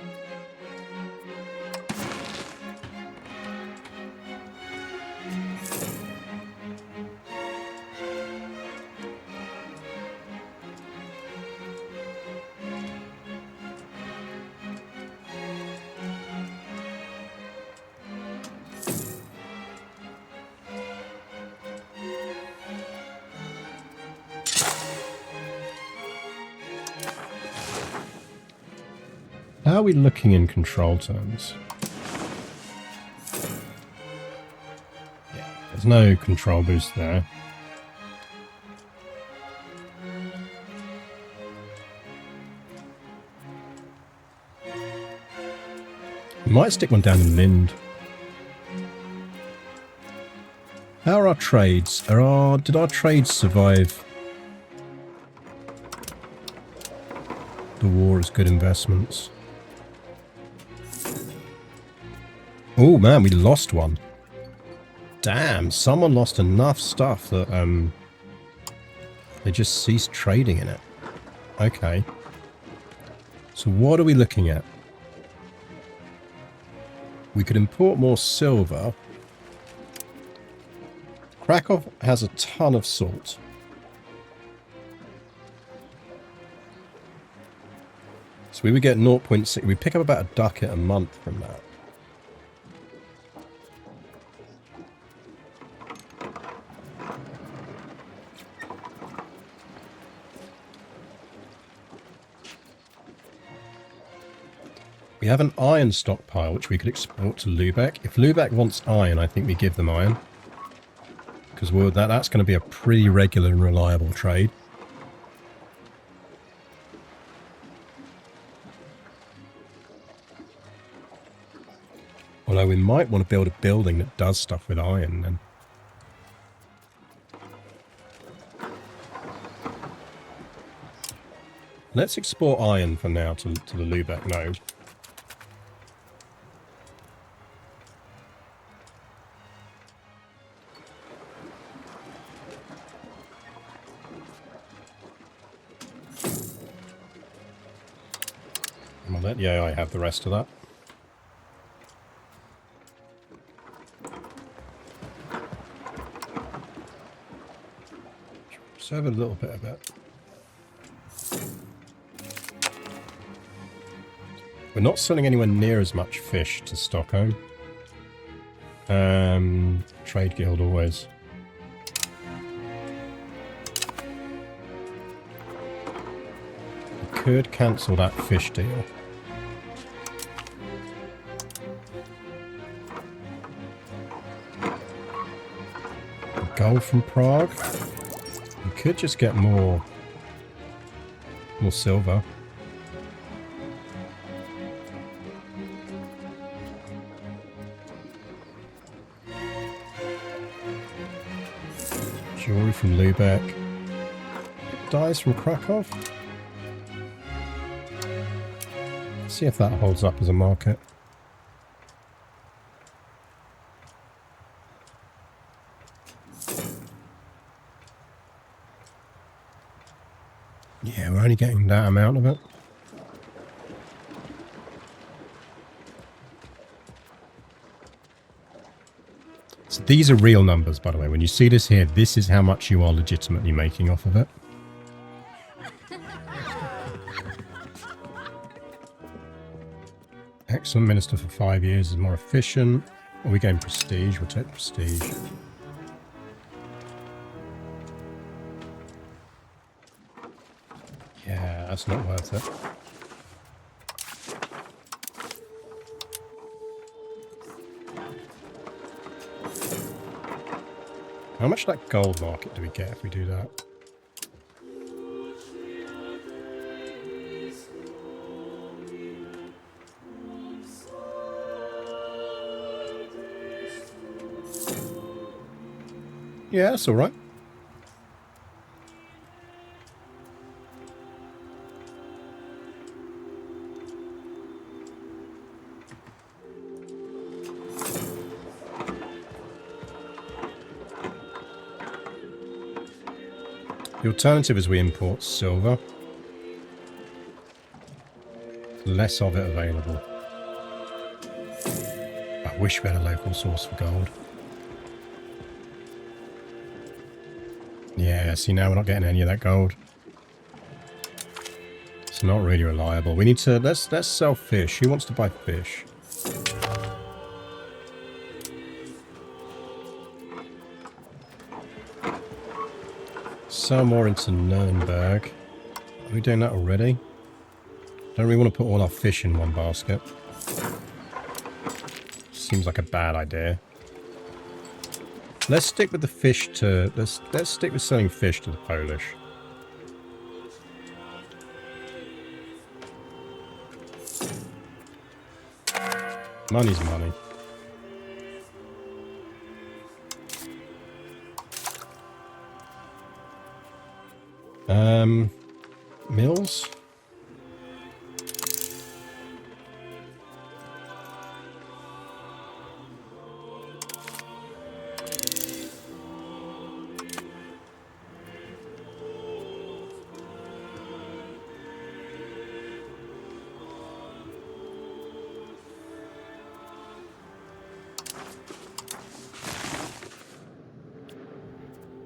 How are we looking in control terms? Yeah, there's no control boost there. Might stick one down in Mind. How are our trades? Did our trades survive the war as good investments? Oh man, we lost one. Damn, someone lost enough stuff that they just ceased trading in it. Okay. So what are we looking at? We could import more silver. Krakow has a ton of salt. So we would get 0.6. We pick up about a ducat a month from that. We have an iron stockpile which we could export to Lubeck. If Lubeck wants iron, I think we give them iron. Because that's going to be a pretty regular and reliable trade. Although we might want to build a building that does stuff with iron then. Let's export iron for now to the Lubeck node. I'll let the AI have the rest of that. Serve a little bit of it. We're not selling anywhere near as much fish to Stockholm. Trade Guild always. We could cancel that fish deal. Gold from Prague. We could just get more silver. Jewelry from Lubeck. Dyes from Krakow. See if that holds up as a market. Yeah, we're only getting that amount of it. So these are real numbers, by the way. When you see this here, this is how much you are legitimately making off of it. Excellent minister for 5 years is more efficient. Are we getting prestige? We'll take prestige. Yeah, that's not worth it. How much of that gold market do we get if we do that? Yeah, that's all right. The alternative is we import silver. Less of it available. I wish we had a local source for gold. Yeah, see, now we're not getting any of that gold. It's not really reliable. We need to... Let's sell fish. Who wants to buy fish? Sell more into Nuremberg. Are we doing that already? Don't really want to put all our fish in one basket. Seems like a bad idea. Let's stick with the fish to... Let's stick with selling fish to the Polish. Money's money. Mills?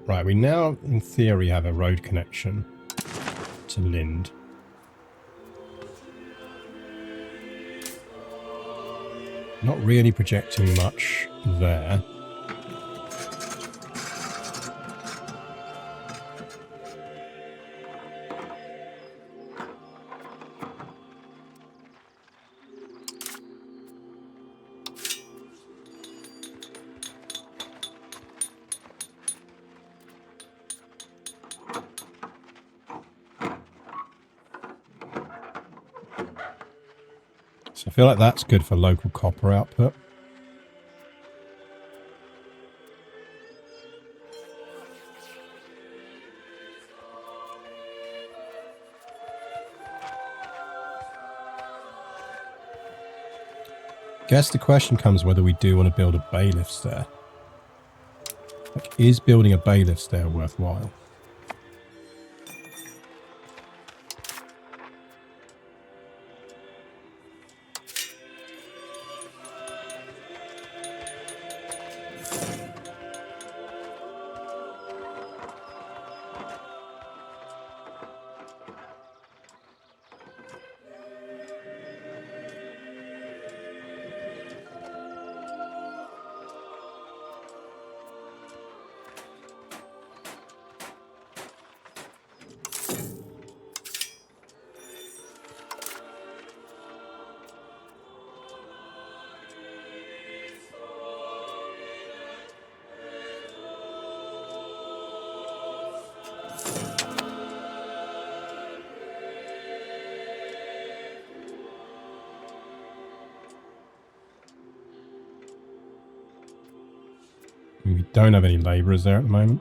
Right, we now, in theory, have a road connection to Lind. Not really projecting much there. So I feel like that's good for local copper output. Guess the question comes whether we do want to build a bailiff's there. Like, is building a bailiff's there worthwhile? We don't have any labourers there at the moment.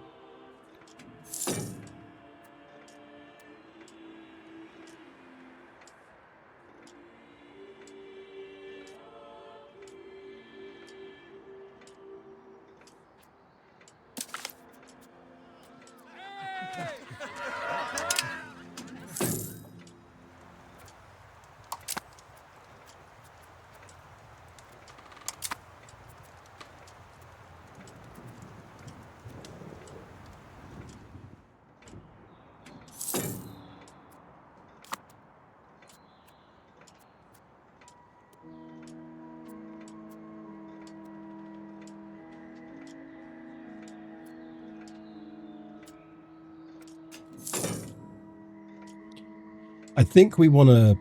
I think we want to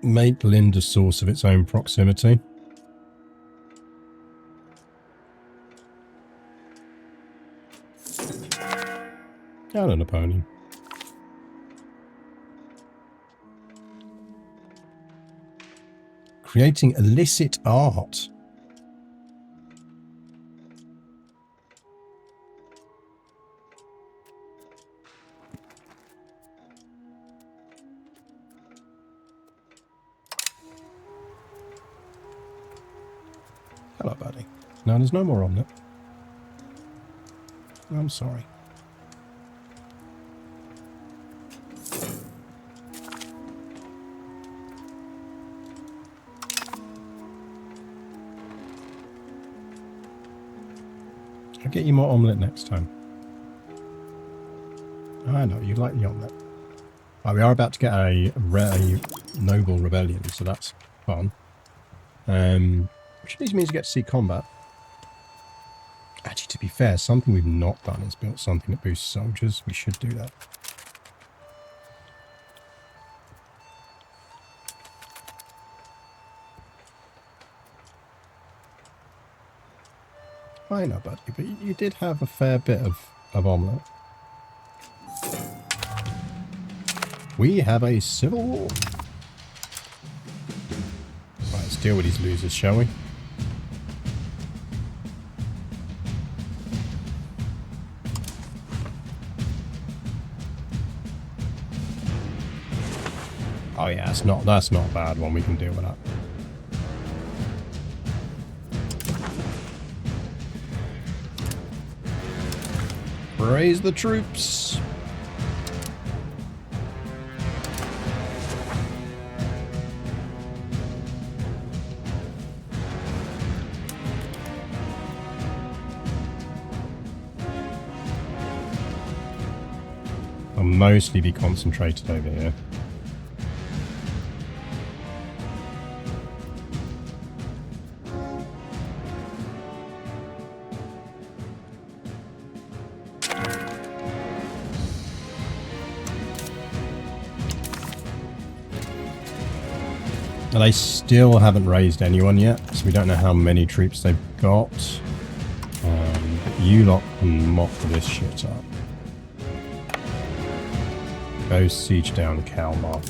make Lind a source of its own proximity. And a Napoleon. Creating illicit art. Hello, buddy. No, there's no more omelette. I'm sorry. I'll get you more omelette next time. I know, you like the omelette. Right, we are about to get a noble rebellion, so that's fun. Which means we get to see combat. Actually, to be fair, something we've not done is built something that boosts soldiers. We should do that. I know, buddy, but you did have a fair bit of omelette. We have a civil war. Right, let's deal with these losers, shall we? Oh yeah, that's not a bad one. We can deal with that. Raise the troops. I'll mostly be concentrated over here. Now they still haven't raised anyone yet, so we don't know how many troops they've got. But you lot can mop this shit up. Go siege down Kalmar.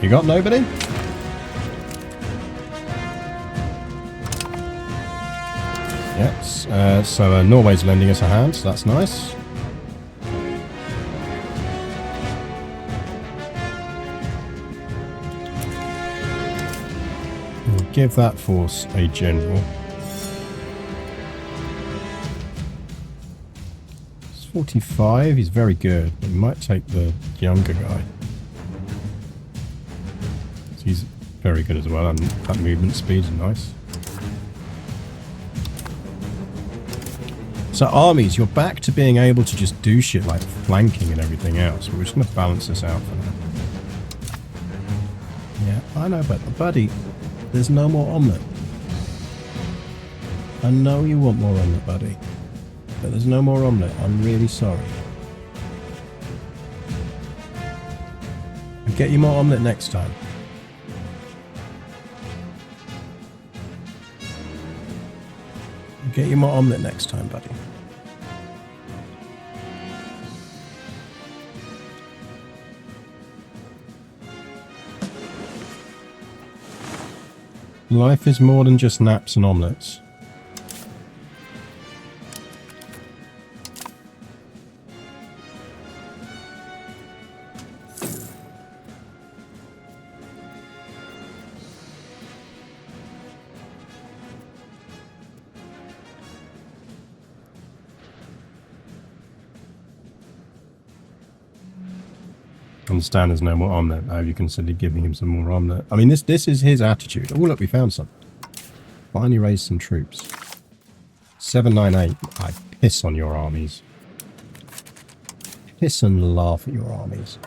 You got nobody? Yes. So Norway's lending us a hand, so that's nice. We'll give that force a general. It's 45. He's very good, but we might take the younger guy. He's very good as well, and that movement speed is nice. So armies, you're back to being able to just do shit like flanking and everything else, but we're just going to balance this out for now. Yeah, I know, but buddy, there's no more omelette. I know you want more omelette, buddy, but there's no more omelette. I'm really sorry. I'll get you more omelette next time. Get you more omelette next time, buddy. Life is more than just naps and omelettes. Understand there's no more omelette. Have you considered giving him some more omelette? I mean, this is his attitude. Oh, look, we found some. Finally raised some troops. 798. I piss on your armies. Piss and laugh at your armies.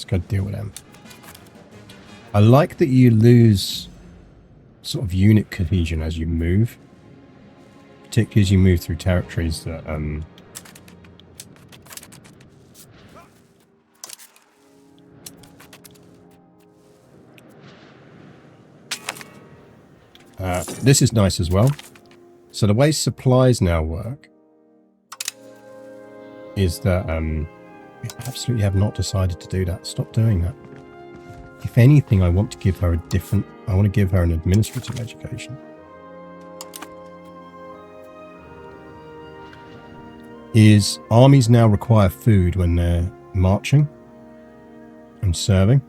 Let's go deal with them. I like that you lose sort of unit cohesion as you move. Particularly as you move through territories that this is nice as well. So the way supplies now work is that we absolutely have not decided to do that. Stop doing that. If anything, I want to give her I want to give her an administrative education. Is armies now require food when they're marching and serving?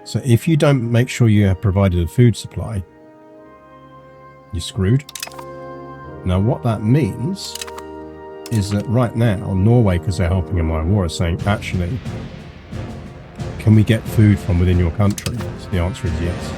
So if you don't make sure you have provided a food supply, you're screwed. Now what that means is that right now, Norway, because they're helping in my war, is saying, actually, can we get food from within your country? So the answer is yes.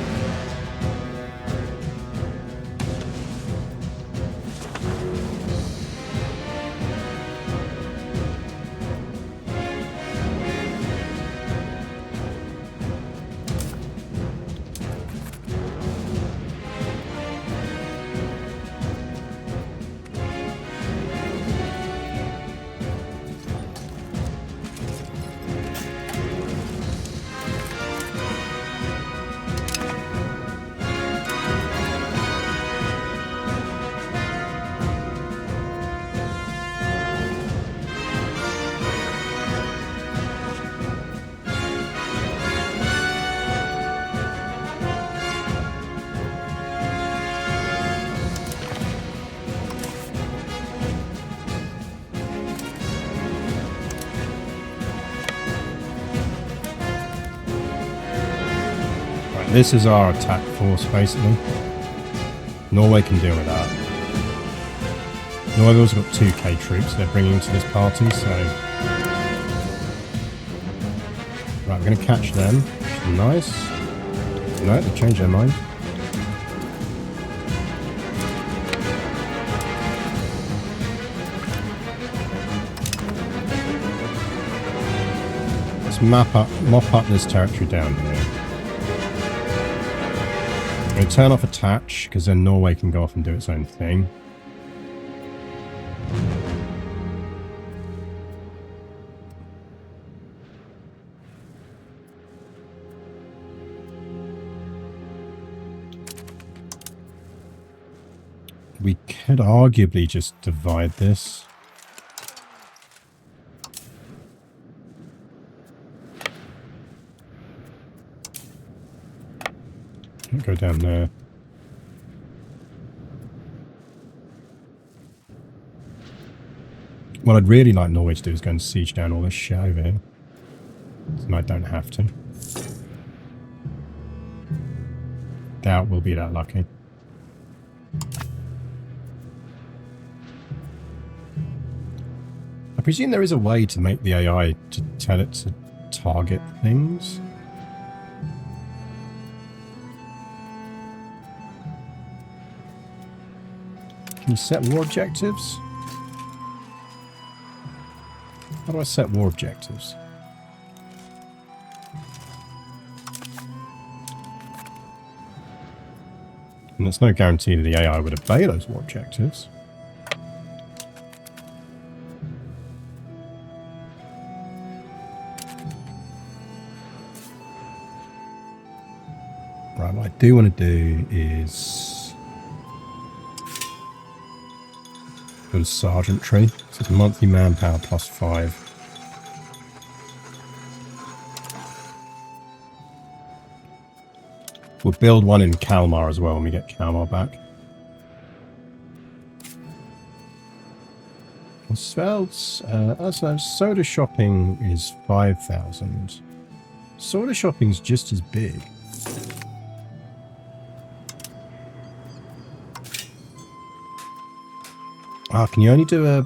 This is our attack force, basically. Norway can deal with that. Norway's also got 2k troops they're bringing to this party, so... Right, we're going to catch them, which is nice. No, they changed their mind. Let's mop up this territory down here. I'm going to turn off attach, because then Norway can go off and do its own thing. We could arguably just divide this. Go down there. What I'd really like Norway to do is go and siege down all this shit over here. And I don't have to. Doubt we'll be that lucky. I presume there is a way to make the AI to tell it to target things. Can you set war objectives? How do I set war objectives? And there's no guarantee that the AI would obey those war objectives. Right, what I do want to do is go to sergeantry. So it's monthly manpower plus 5. We'll build one in Kalmar as well when we get Kalmar back. So soda shopping is 5,000. Soda shopping's just as big. Ah, can you only do a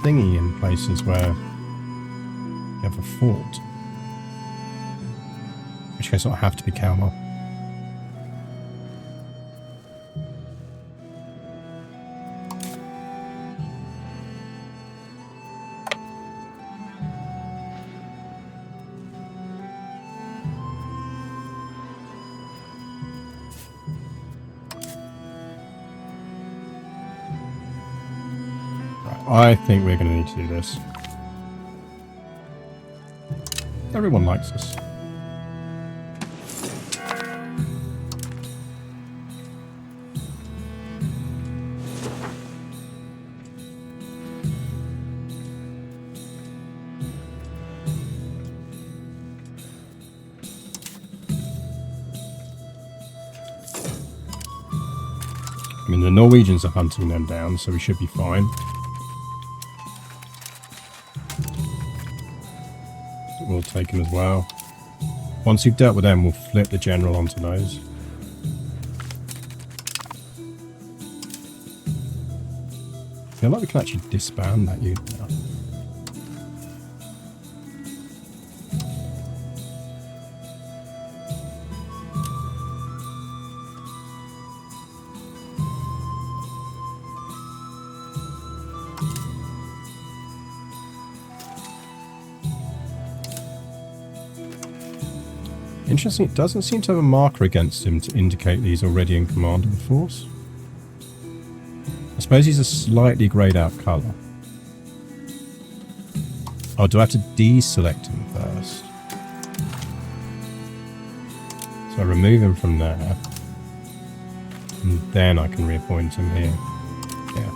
thingy in places where you have a fort? In which case it'll have to be Kalmar. I think we're going to need to do this. Everyone likes us. I mean, the Norwegians are hunting them down, so we should be fine. We'll take them as well. Once you've dealt with them, we'll flip the general onto those. I feel like we can actually disband that unit now. Interesting, it doesn't seem to have a marker against him to indicate that he's already in command of the force. I suppose he's a slightly greyed out colour. Oh, do I have to deselect him first? So I remove him from there. And then I can reappoint him here. Yeah.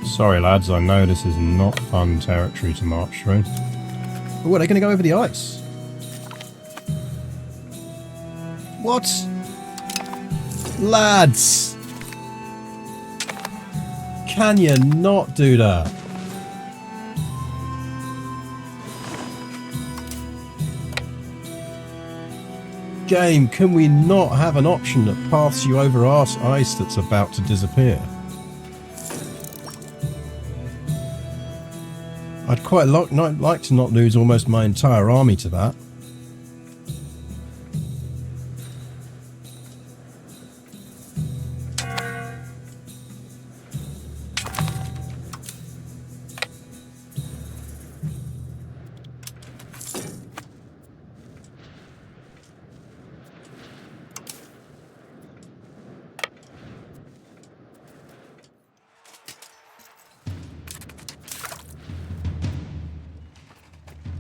Sorry lads, I know this is not fun territory to march through. Oh, are they going to go over the ice? What? Lads! Can you not do that? Game, can we not have an option that paths you over ice that's about to disappear? I'd quite like to not lose almost my entire army to that.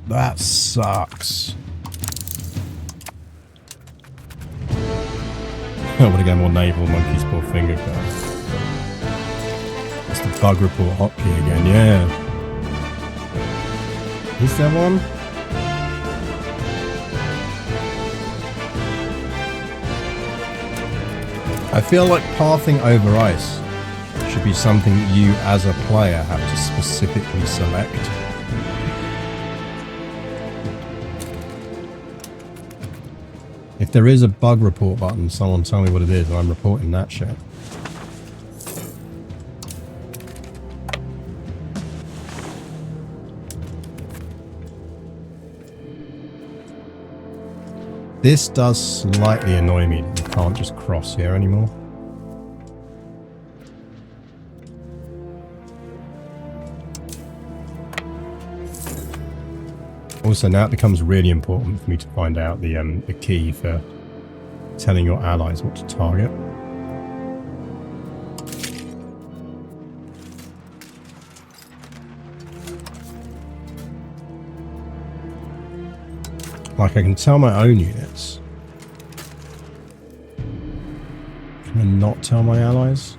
That sucks. I want to get more naval monkeys, poor finger cut. It's the bug report hotkey again, yeah. Is there one? I feel like pathing over ice should be something you as a player have to specifically select. If there is a bug report button, someone tell me what it is. I'm reporting that shit. This does slightly annoy me that you can't just cross here anymore. Also, now it becomes really important for me to find out the key for telling your allies what to target. Like, I can tell my own units. Can I not tell my allies?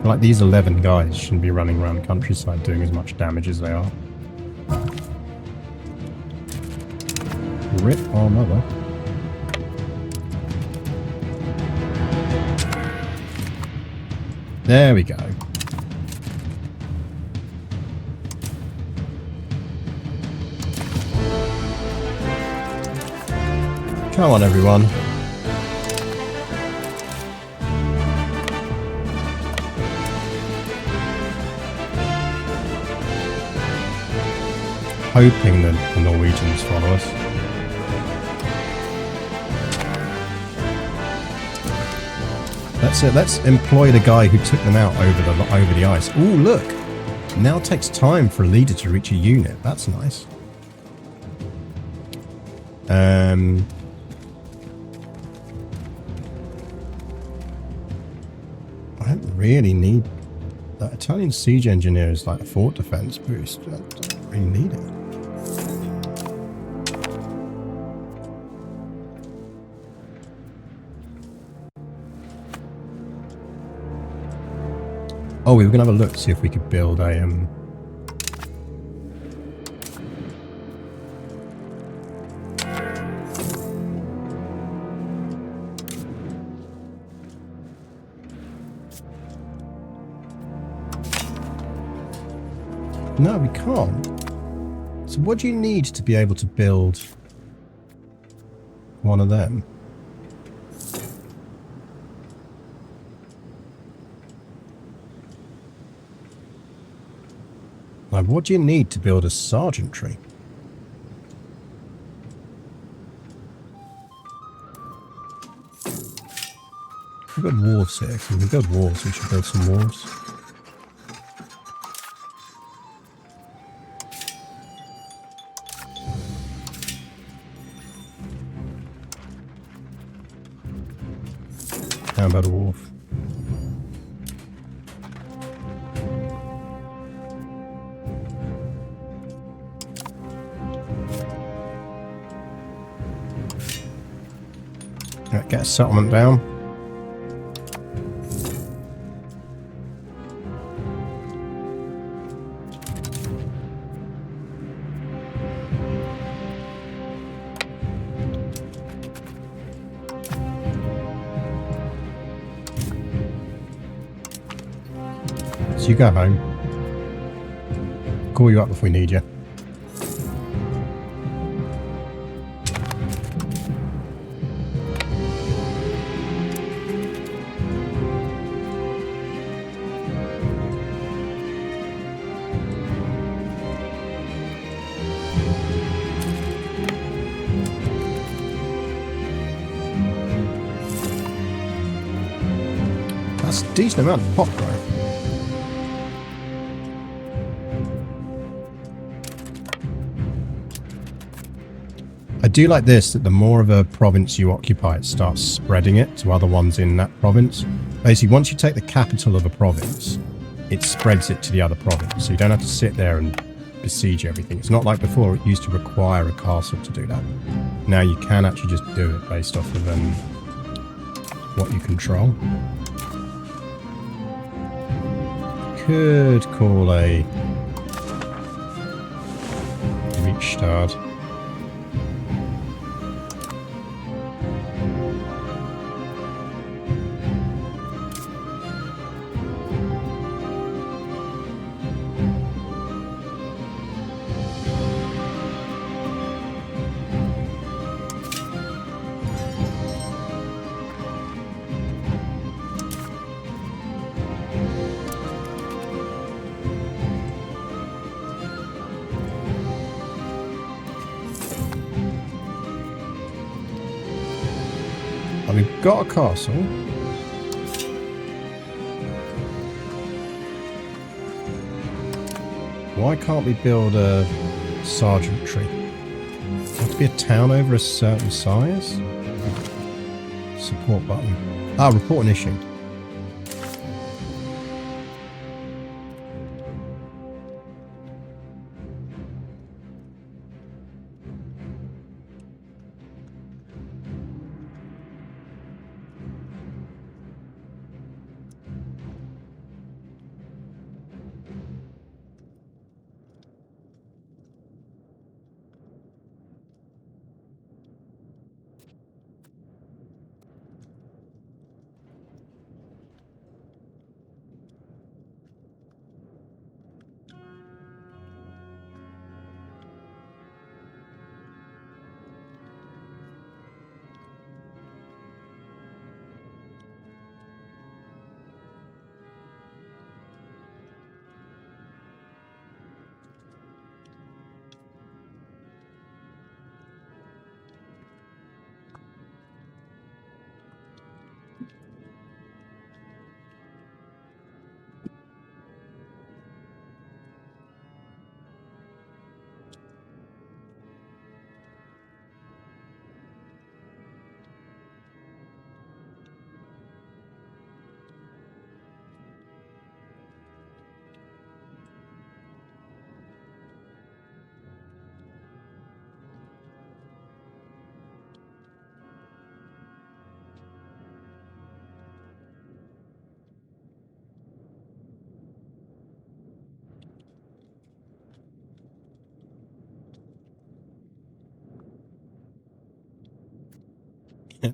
Like, these 11 guys shouldn't be running around the countryside doing as much damage as they are. Rip our mother. There we go. Come on, everyone. Hoping that the Norwegians follow us. That's it. Let's employ the guy who took them out over the ice. Ooh, look! Now it takes time for a leader to reach a unit. That's nice. I don't really need that. Italian siege engineer is like a fort defense boost. I don't really need it. Oh, we were going to have a look to see if we could build a... No, we can't. So what do you need to be able to build one of them? Like, what do you need to build a sergeantry? We've got wharves here. Can we build wharves? We should build some wharves. How about a wharf? Right, get a settlement down. So you go home. Call you up if we need you. That's a decent amount of pop growth. I do like this, that the more of a province you occupy, it starts spreading it to other ones in that province. Basically, once you take the capital of a province, it spreads it to the other province. So you don't have to sit there and besiege everything. It's not like before, it used to require a castle to do that. Now you can actually just do it based off of what you control. Could call a Richtstad. We've got a castle. Why can't we build a sergeantry? Does it have to be a town over a certain size? Support button. Ah, report an issue.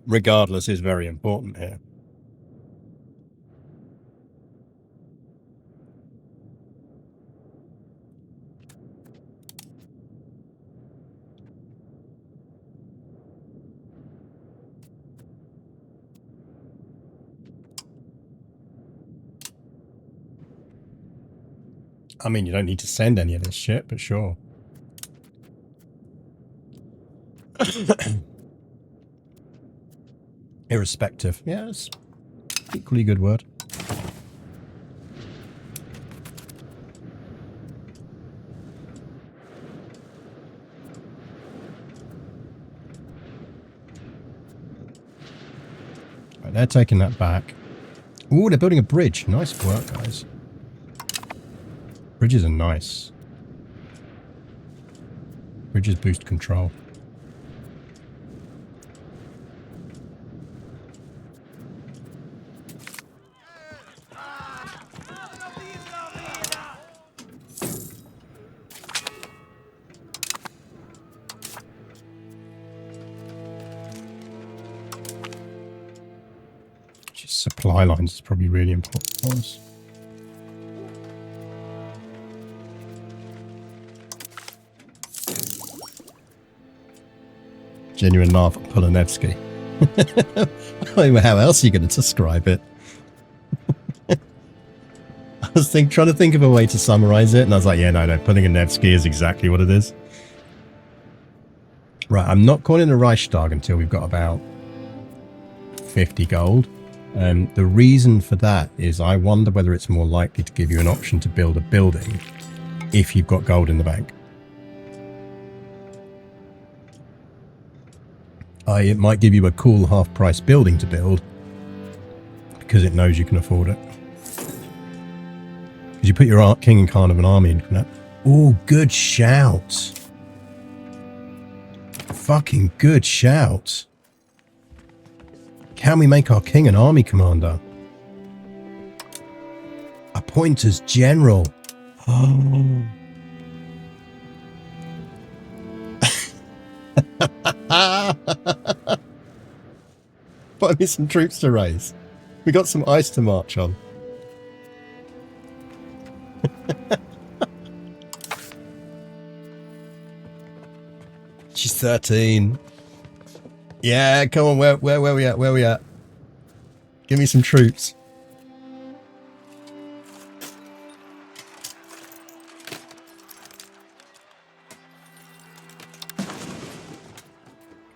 Regardless is very important here. I mean, you don't need to send any of this shit, but sure. Irrespective. Yeah, it's equally good word. Right, they're taking that back. Ooh, they're building a bridge. Nice work, guys. Bridges are nice. Bridges boost control. Supply lines is probably really important for us. Genuine laugh at Polonevsky. I mean, how else are you going to describe it? I was trying to think of a way to summarize it, and I was like, yeah, no, Polonevsky is exactly what it is. Right, I'm not calling a Reichstag until we've got about 50 gold. The reason for that is I wonder whether it's more likely to give you an option to build a building if you've got gold in the bank. It might give you a cool half-price building to build because it knows you can afford it. Because you put your king and Khan of an army into that. Oh, good shout. Fucking good shout. Can we make our king an army commander? Appoint as general. Oh. Find me some troops to raise. We got some ice to march on. She's 13. Yeah, come on, where we at? Where we at? Give me some troops.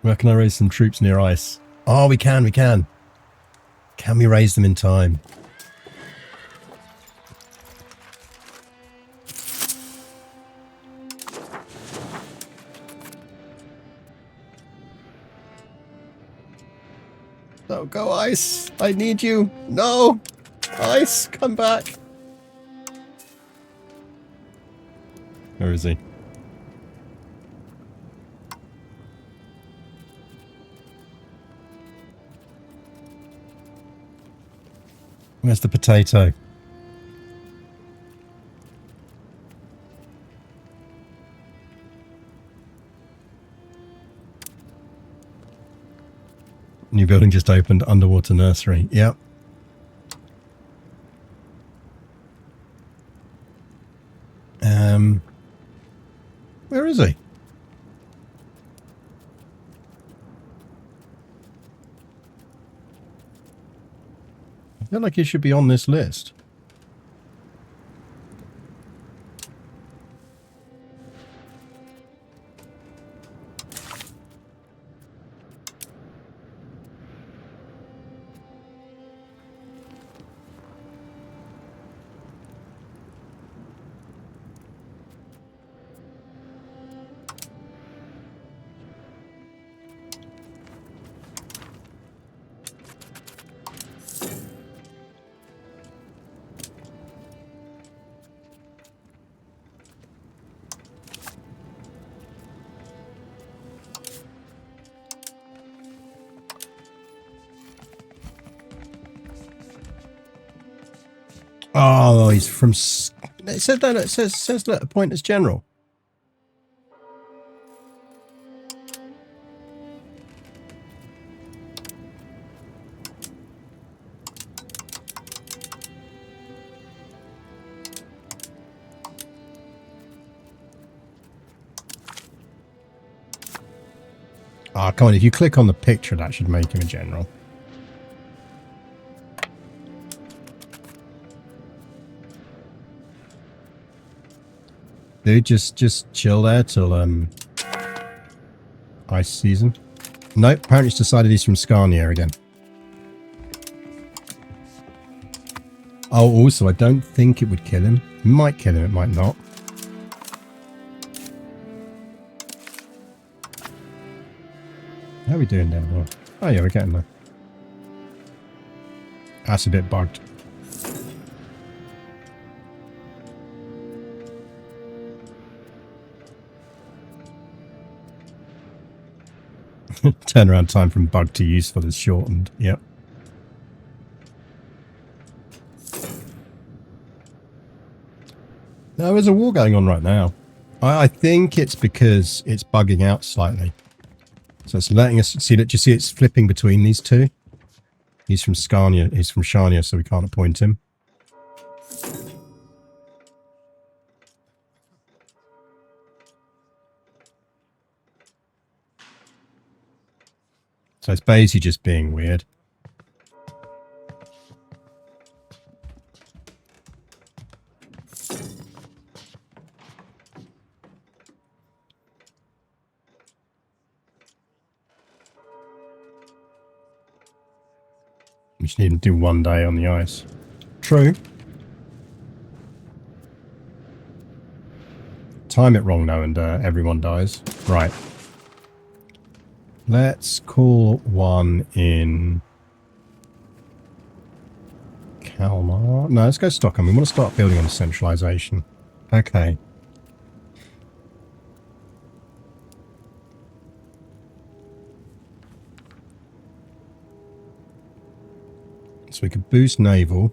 Where can I raise some troops near ice? Oh, we can. Can we raise them in time? No, go ice. I need you. No. Ice, come back. Where is he? Where's the potato? New building just opened, underwater nursery. Yep. Where is he? I feel like he should be on this list. Oh, he's from... It says that. It says that appoint as general. Ah, come on, if you click on the picture, that should make him a general. Dude, just chill there till ice season. Nope, apparently it's decided he's from Scania again. Oh, also, I don't think it would kill him. It might kill him, it might not. How are we doing down there? Oh yeah, we're getting there. That's a bit bugged. Turnaround time from bug to useful is shortened. Yep. No, there's a war going on right now. I think it's because it's bugging out slightly. So it's letting us see that. Do you see it's flipping between these two? He's from Scania. He's from Shania, so we can't appoint him. So it's basically just being weird. We just need to do 1 day on the ice. True. Time it wrong now and everyone dies. Right. Let's call one in Kalmar. No, let's go Stockholm. We want to start building on centralization. Okay. So we could boost naval.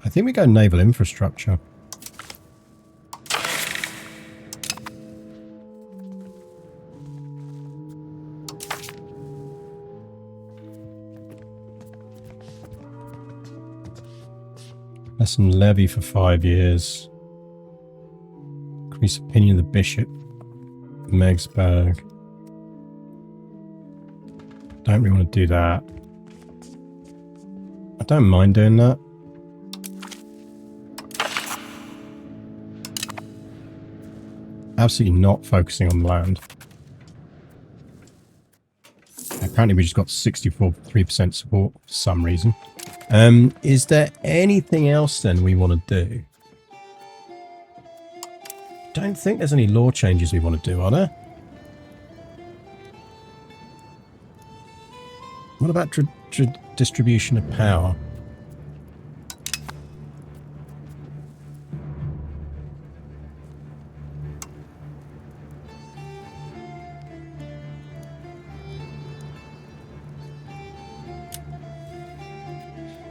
I think we go naval infrastructure. Lesson levy for 5 years. Increase opinion of the bishop. Megsburg. Don't really want to do that. I don't mind doing that. Absolutely not focusing on land. Apparently we just got 64.3% support for some reason. Is there anything else then we want to do? Don't think there's any law changes we want to do, are there? What about distribution of power?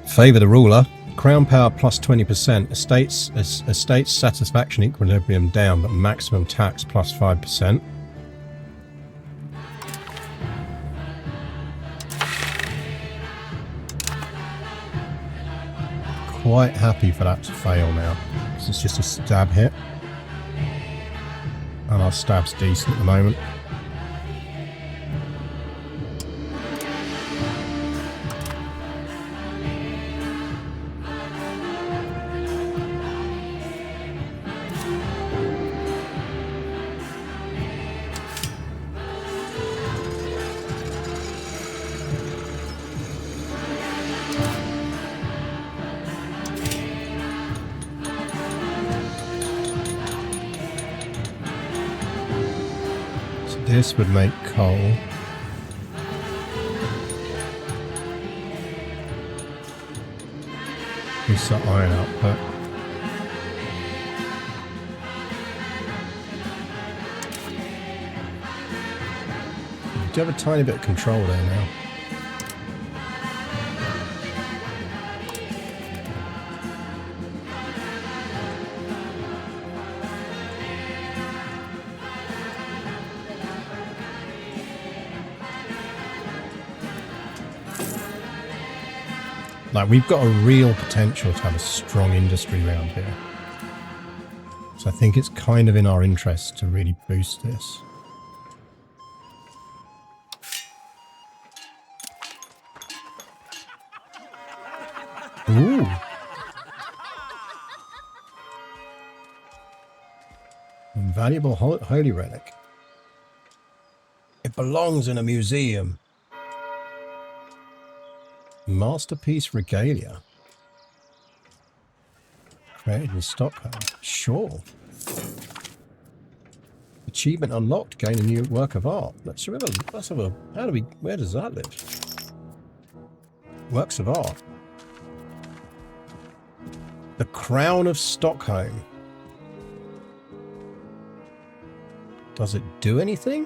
Favour the ruler. Crown power plus 20%. Estates satisfaction equilibrium down, but maximum tax plus 5%. Quite happy for that to fail now, because it's just a stab hit. And our stab's decent at the moment. This would make coal. Boost the iron output. We do have a tiny bit of control there now. Like, we've got a real potential to have a strong industry around here. So I think it's kind of in our interest to really boost this. Ooh. Invaluable holy relic. It belongs in a museum. Masterpiece regalia. Created in Stockholm. Sure. Achievement unlocked. Gain a new work of art. Let's have a, where does that live? Works of art. The Crown of Stockholm. Does it do anything?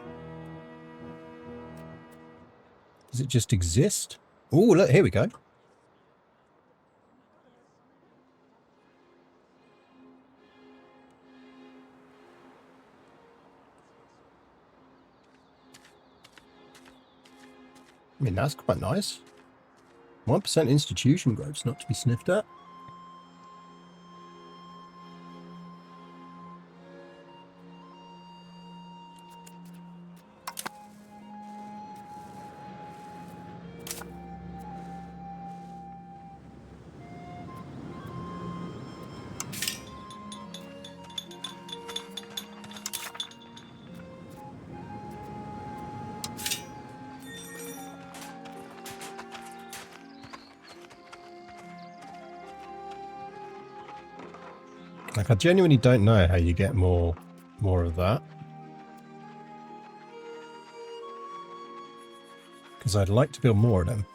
Does it just exist? Oh, look, here we go. I mean, that's quite nice. 1% institution growth's not to be sniffed at. Like, I genuinely don't know how you get more of that. Because I'd like to build more of them.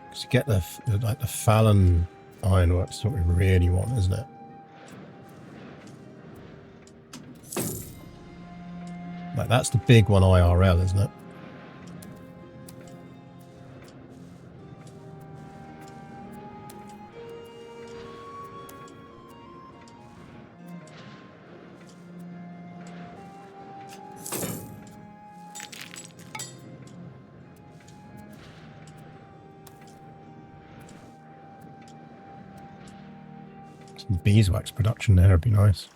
Because you get the Fallon ironworks is what we really want, isn't it? Like, that's the big one IRL, isn't it? Some beeswax production there would be nice.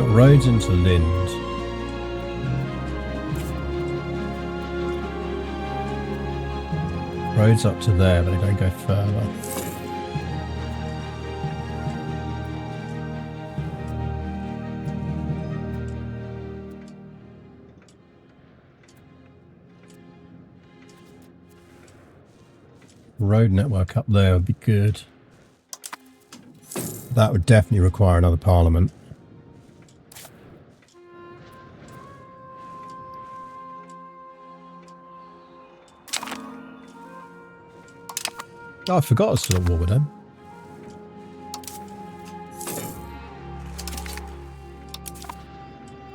Roads into Lind. Roads up to there, but they don't go further. Road network up there would be good. That would definitely require another parliament. Oh, I forgot I was still at war with them.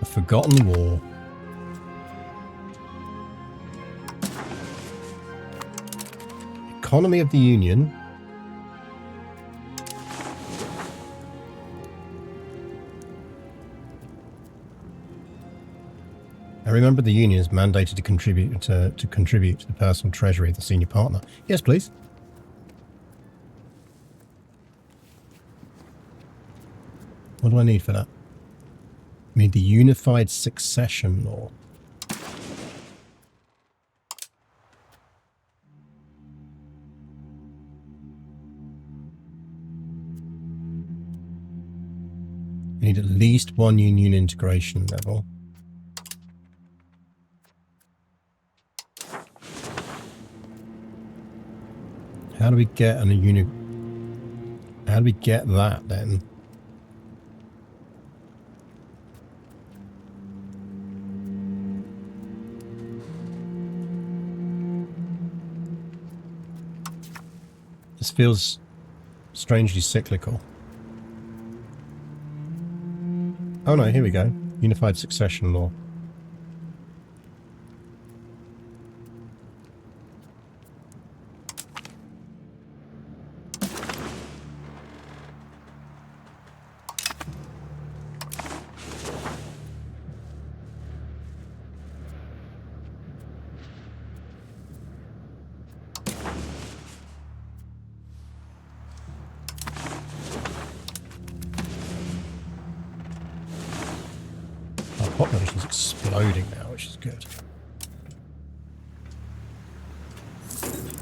A forgotten war. Economy of the Union. I remember the Union is mandated to contribute to the personal treasury of the senior partner. Yes, please. What do I need for that? I need the Unified Succession Law. I need at least one union integration level. How do we get How do we get that then? This feels strangely cyclical. Oh no, here we go. Unified succession law. Our population's exploding now, which is good.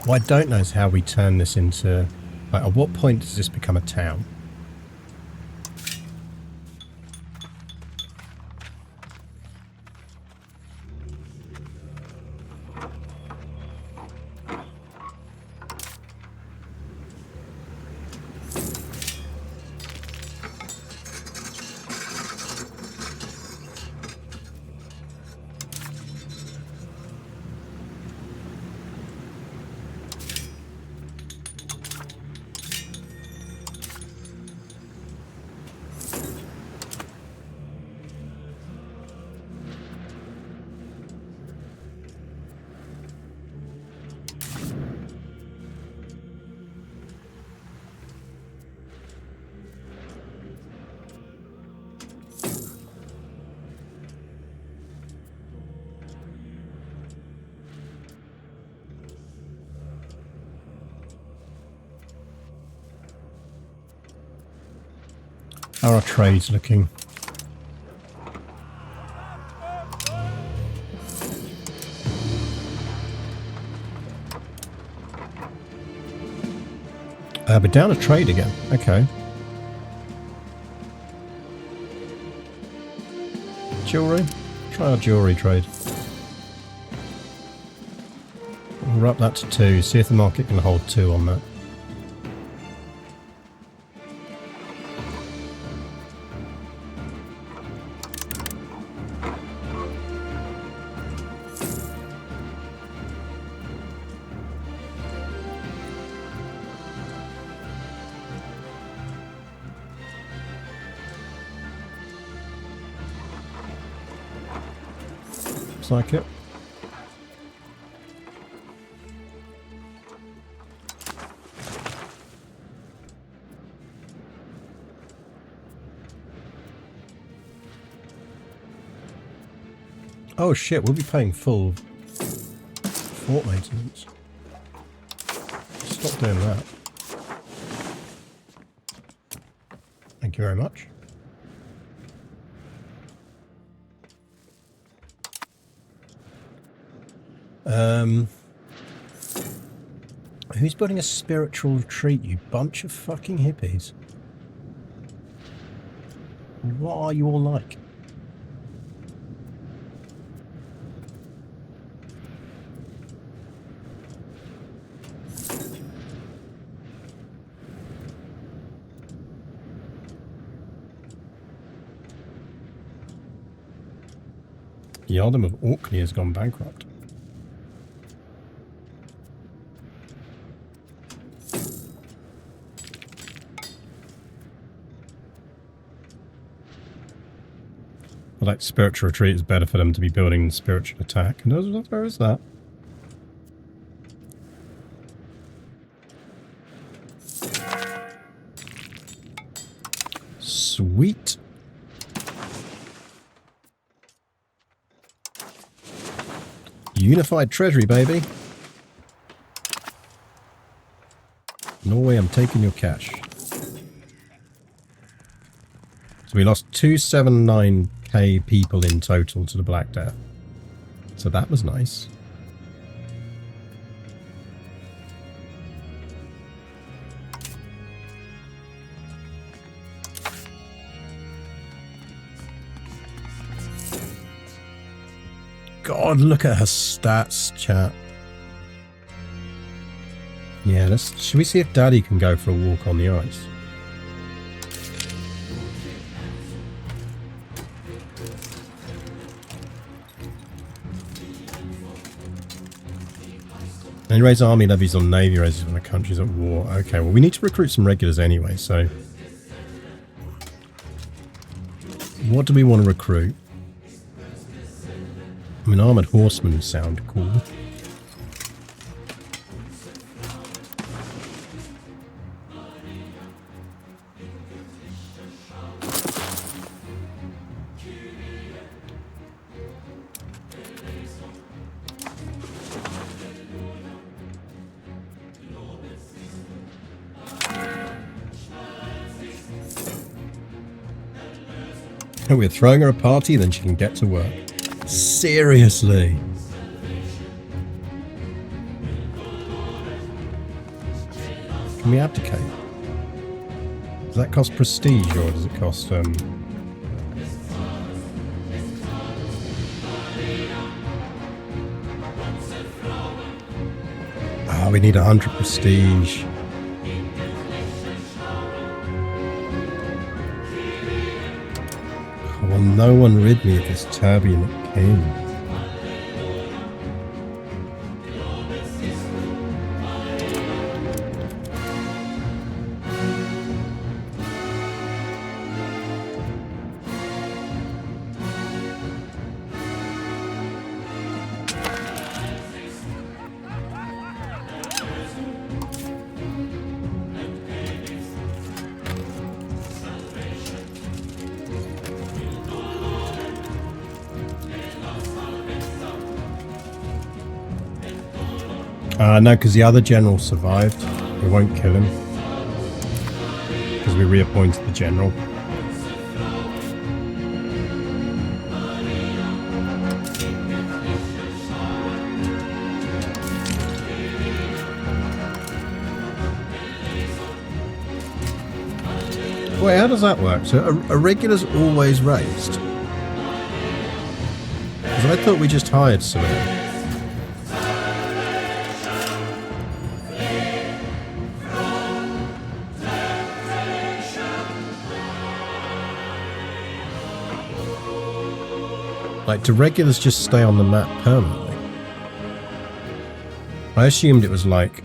What I don't know is how we turn this into... Like, at what point does this become a town? How are our trades looking? We're down a trade again. Okay. Jewelry? Try our jewelry trade. We'll up that to 2. See if the market can hold 2 on that. Like it. Oh shit, we'll be paying full fort maintenance. Stop doing that. Thank you very much. Who's building a spiritual retreat, you bunch of fucking hippies? What are you all like? Yaldom of Orkney has gone bankrupt. Like spiritual retreat is better for them to be building spiritual attack. And where is that? Sweet. Unified treasury, baby. Norway, I'm taking your cash. So we lost 279k people in total to the Black Death. So that was nice. God, look at her stats, chat. Yeah, should we see if Daddy can go for a walk on the ice? And raise army levies on navy races when the country's at war. Okay, well we need to recruit some regulars anyway, so... What do we want to recruit? I mean, armoured horsemen sound cool. We're throwing her a party, then she can get to work. Seriously? Can we abdicate? Does that cost prestige, or does it cost, Ah, we need 100 prestige. Will no one rid me of this turbulent king? No, because the other general survived. We won't kill him. Because we reappointed the general. Wait, how does that work? So a regular's always raised? Because I thought we just hired someone. Like, do regulars just stay on the map permanently? I assumed it was like,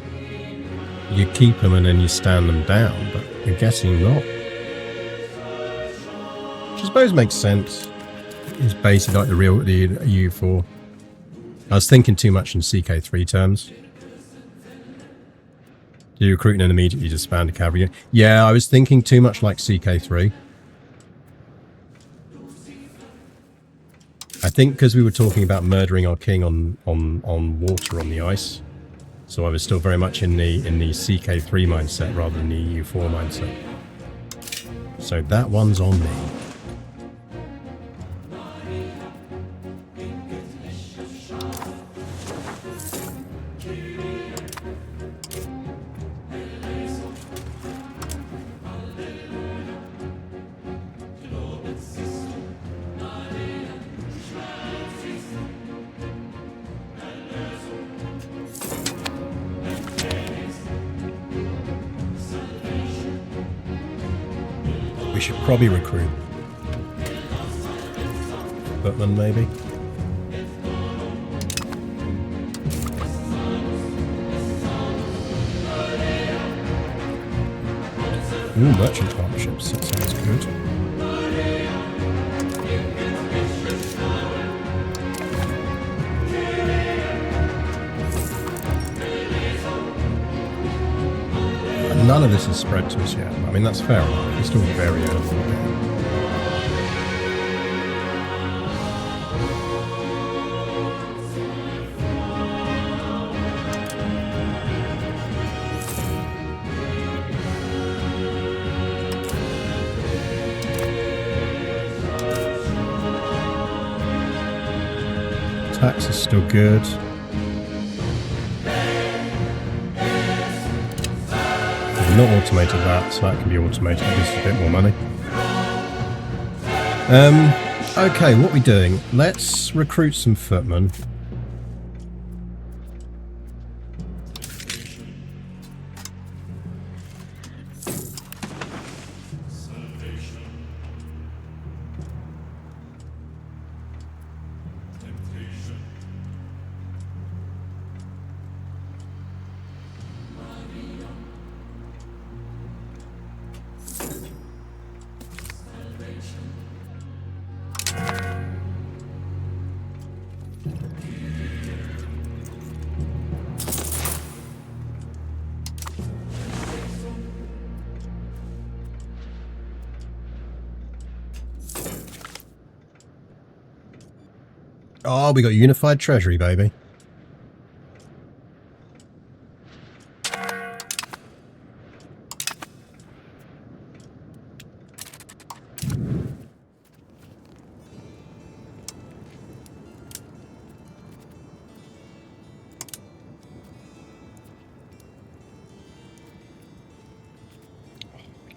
you keep them and then you stand them down, but I'm guessing not. Which I suppose makes sense. It's basically like the U4. I was thinking too much in CK3 terms. Do you recruit and then immediately disband a cavalry? Yeah, I was thinking too much like CK3. I think because we were talking about murdering our king on water, on the ice, so I was still very much in the CK3 mindset rather than the EU4 mindset. So that one's on me. We should probably recruit footmen, maybe. Ooh, merchant partnerships, that sounds good. None of this is spread to us yet. I mean, that's fair enough. It's still very early in the game. Tax is still good. Not automated that, so that can be automated. Just a bit more money. Okay, what are we doing? Let's recruit some footmen. Oh, we got unified treasury, baby.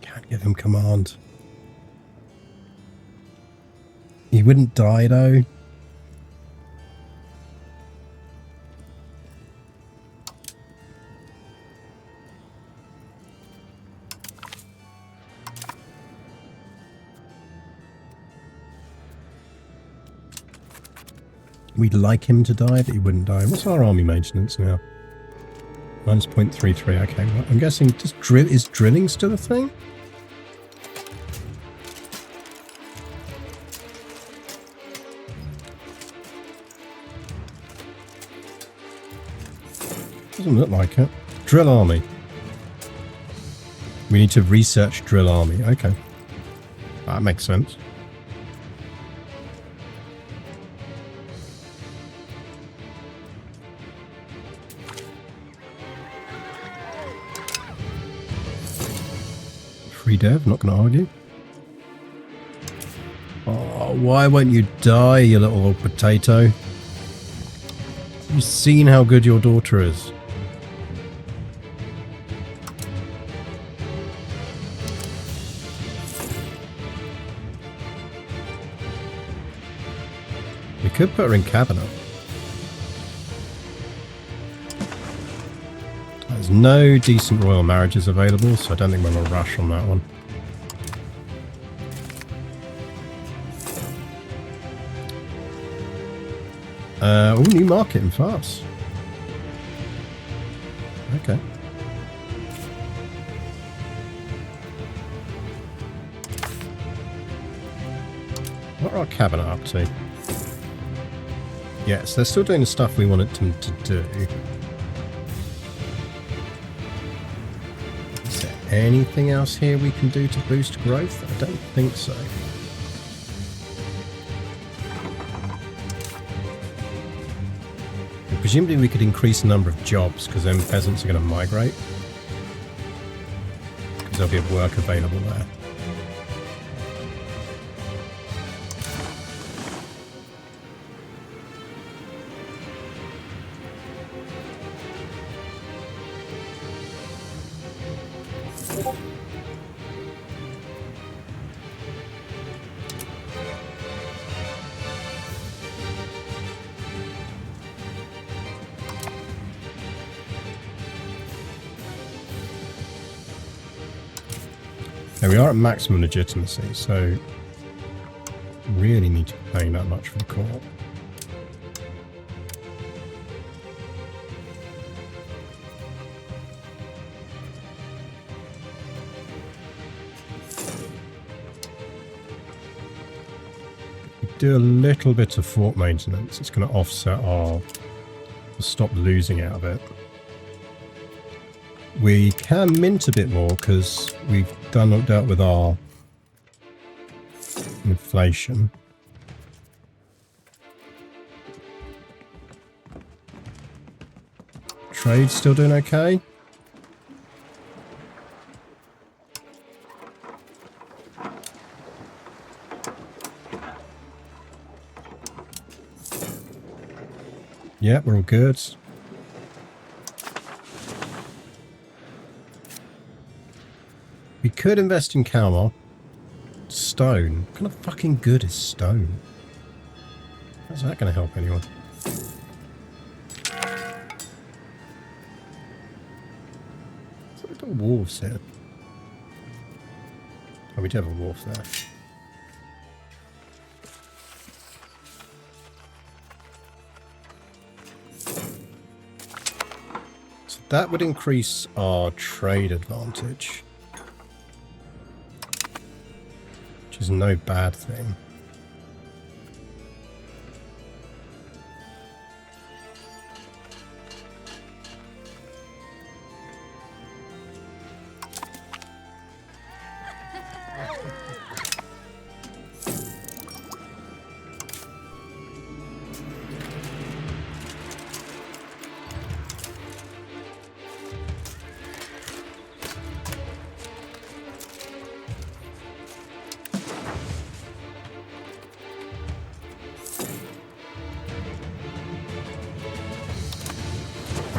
Can't give him command. He wouldn't die though. We'd like him to die, but he wouldn't die. What's our army maintenance now? Minus 0.33. Okay, well, I'm guessing is drilling still a thing? Doesn't look like it. Drill army. We need to research drill army. Okay. That makes sense. Free dev, not going to argue. Oh, why won't you die, you little old potato? You've seen how good your daughter is. We could put her in cabinet. There's no decent royal marriages available, so I don't think we're going to rush on that one. Oh, new market in Fars. Okay. What are our cabinet up to? Yes, they're still doing the stuff we wanted them to do. Is there anything else here we can do to boost growth? I don't think so. Presumably we could increase the number of jobs, because then peasants are going to migrate. Because there'll be work available there. There we are at maximum legitimacy, so really need to be paying that much for the court. We do a little bit of fort maintenance, it's going to offset our... stop losing out of it. We can mint a bit more because we've dealt with our inflation. Trade's still doing okay. Yeah, we're all good. We could invest in Kalmar. Stone. What kind of fucking good is stone? How's that going to help anyone? Look at wharves here. Oh, we do have a wharf there. So that would increase our trade advantage. Which is no bad thing.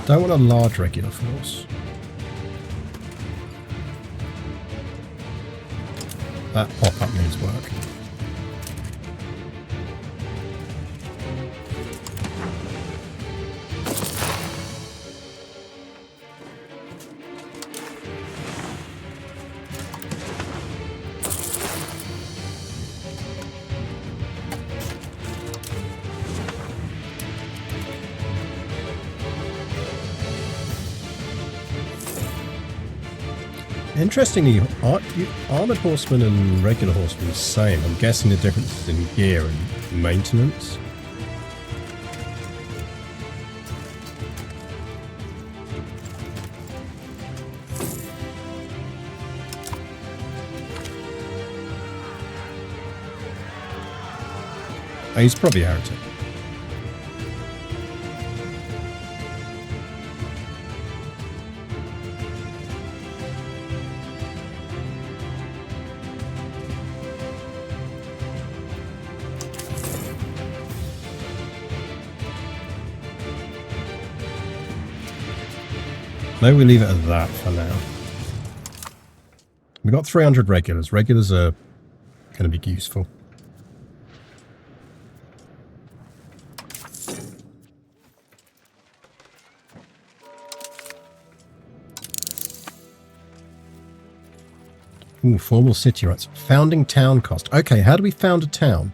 Don't want a large regular force. That pop-up needs work. Interestingly, armoured horsemen and regular horsemen are the same. I'm guessing the difference is in gear and maintenance. Oh, he's probably a heretic. Maybe we leave it at that for now. We've got 300 regulars. Regulars are going to be useful. Ooh, formal city rights. Founding town cost. Okay, how do we found a town?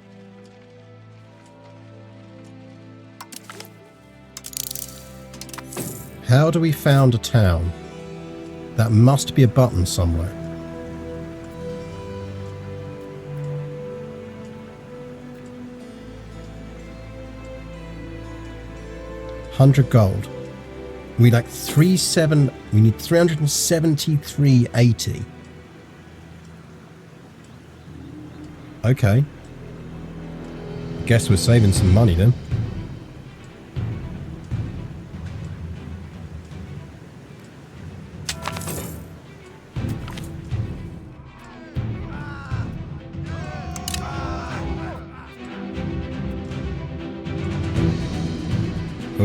How do we found a town? That must be a button somewhere. $100 gold. We need like 37. We need 373.80. Okay. Guess we're saving some money then.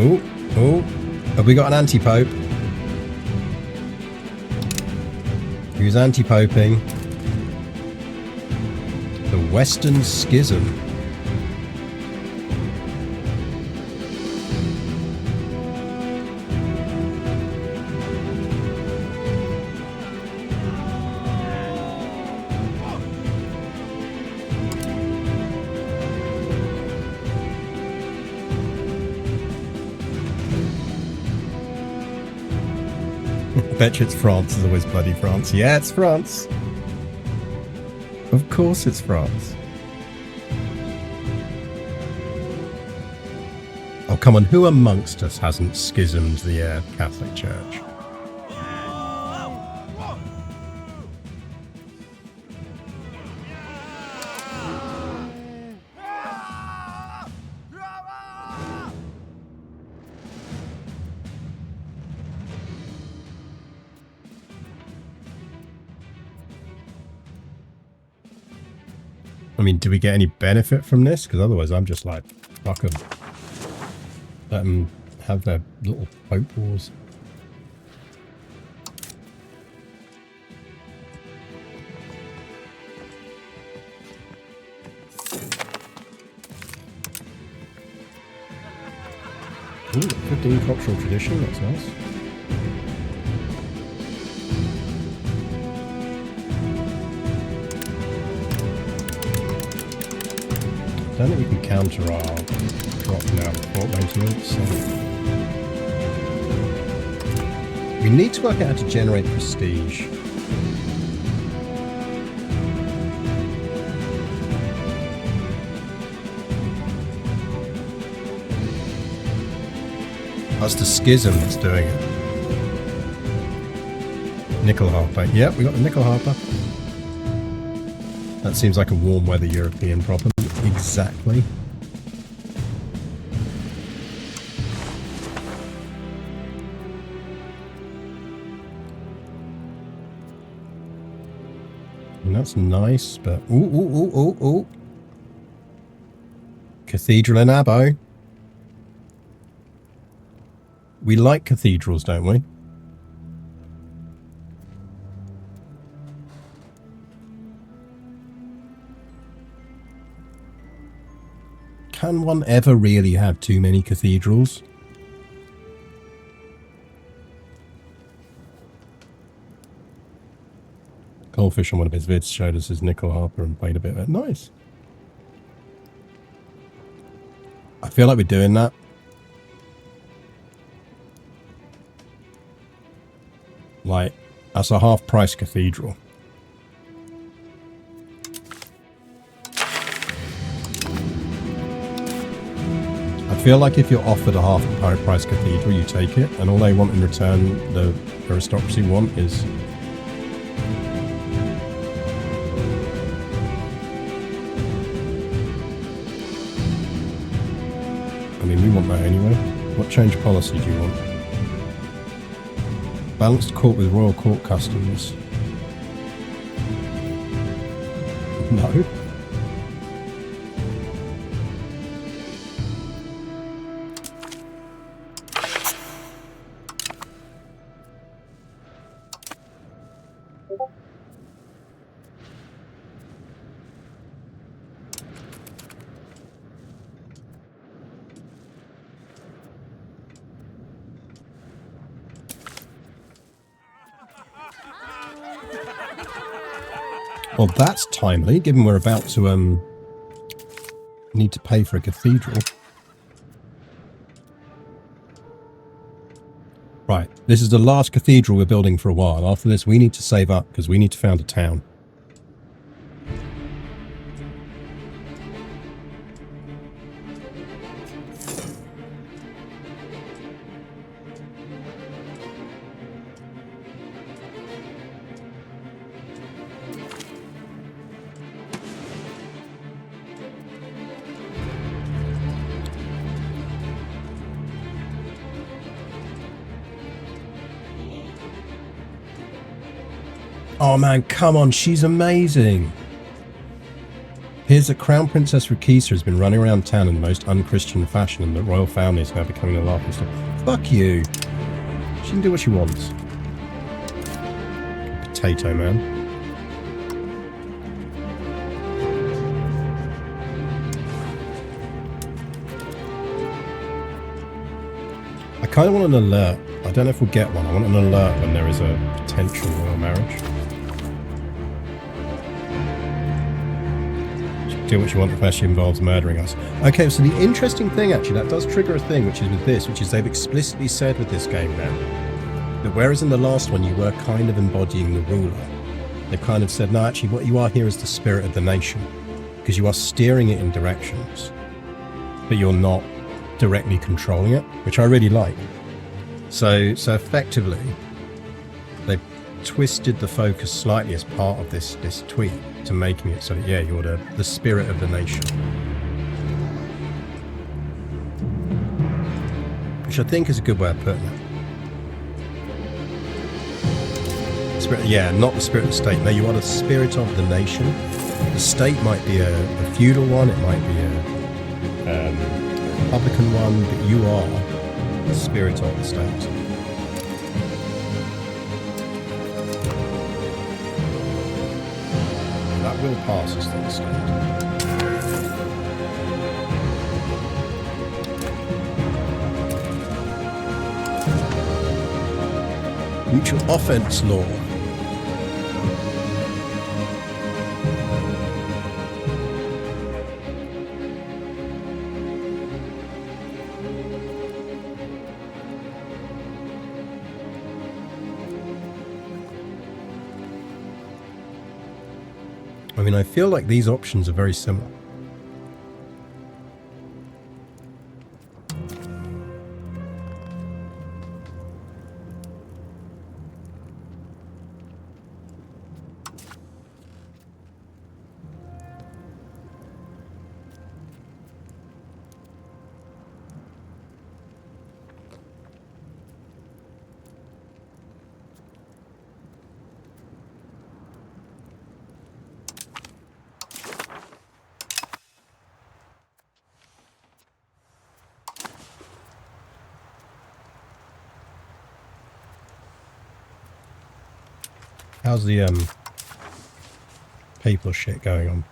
Oh, oh. Have we got an anti-pope? Who's anti-poping? The Western Schism. Bet you it's France. It's always bloody France. Yeah, it's France. Of course it's France. Oh, come on. Who amongst us hasn't schismed the Catholic Church? I mean, do we get any benefit from this? Because otherwise I'm just like, fuck them. Let them have their little Pope wars. Ooh, 15 cultural tradition, that's nice. I don't think we can counter our drop now with port maintenance. So. We need to work out how to generate prestige. That's the schism that's doing it. Nickel Harper. Yep, we got the Nickel Harper. That seems like a warm weather European problem. Exactly. And that's nice, but ooh, ooh, ooh, ooh, ooh. Cathedral in Abo. We like cathedrals, don't we? Can one ever really have too many cathedrals? Goldfish on one of his vids showed us his nickel harper and played a bit of it. Nice. I feel like we're doing that. Like, that's a half-price cathedral. I feel like if you're offered a half-price cathedral, you take it, and all they want in return, the aristocracy want, is... I mean, we want that anyway. What change of policy do you want? Balanced court with royal court customs. No. Well, that's timely, given we're about to need to pay for a cathedral. Right, this is the last cathedral we're building for a while. After this, we need to save up, because we need to found a town. Oh man, come on, she's amazing. Here's a Crown Princess Rakisa has been running around town in the most unchristian fashion, and the royal family is now becoming a laughing stock. Fuck you. She can do what she wants. Potato man. I kind of want an alert. I don't know if we'll get one. I want an alert when there is a potential royal marriage. Do what you want, especially involves murdering us. Okay, so the interesting thing, actually, that does trigger a thing, which is with this, which is they've explicitly said with this game now, that whereas in the last one you were kind of embodying the ruler, they've kind of said, no, actually, what you are here is the spirit of the nation, because you are steering it in directions, but you're not directly controlling it, which I really like. So effectively, they've twisted the focus slightly as part of this tweet to making it so that, yeah, you're the spirit of the nation. Which I think is a good way of putting it. Spirit, yeah, not the spirit of the state. No, you are the spirit of the nation. The state might be a feudal one, it might be a Republican one, but you are the spirit of the state. That will pass as things stand. Mutual offense law. I mean, I feel like these options are very similar. How's the people shit going on?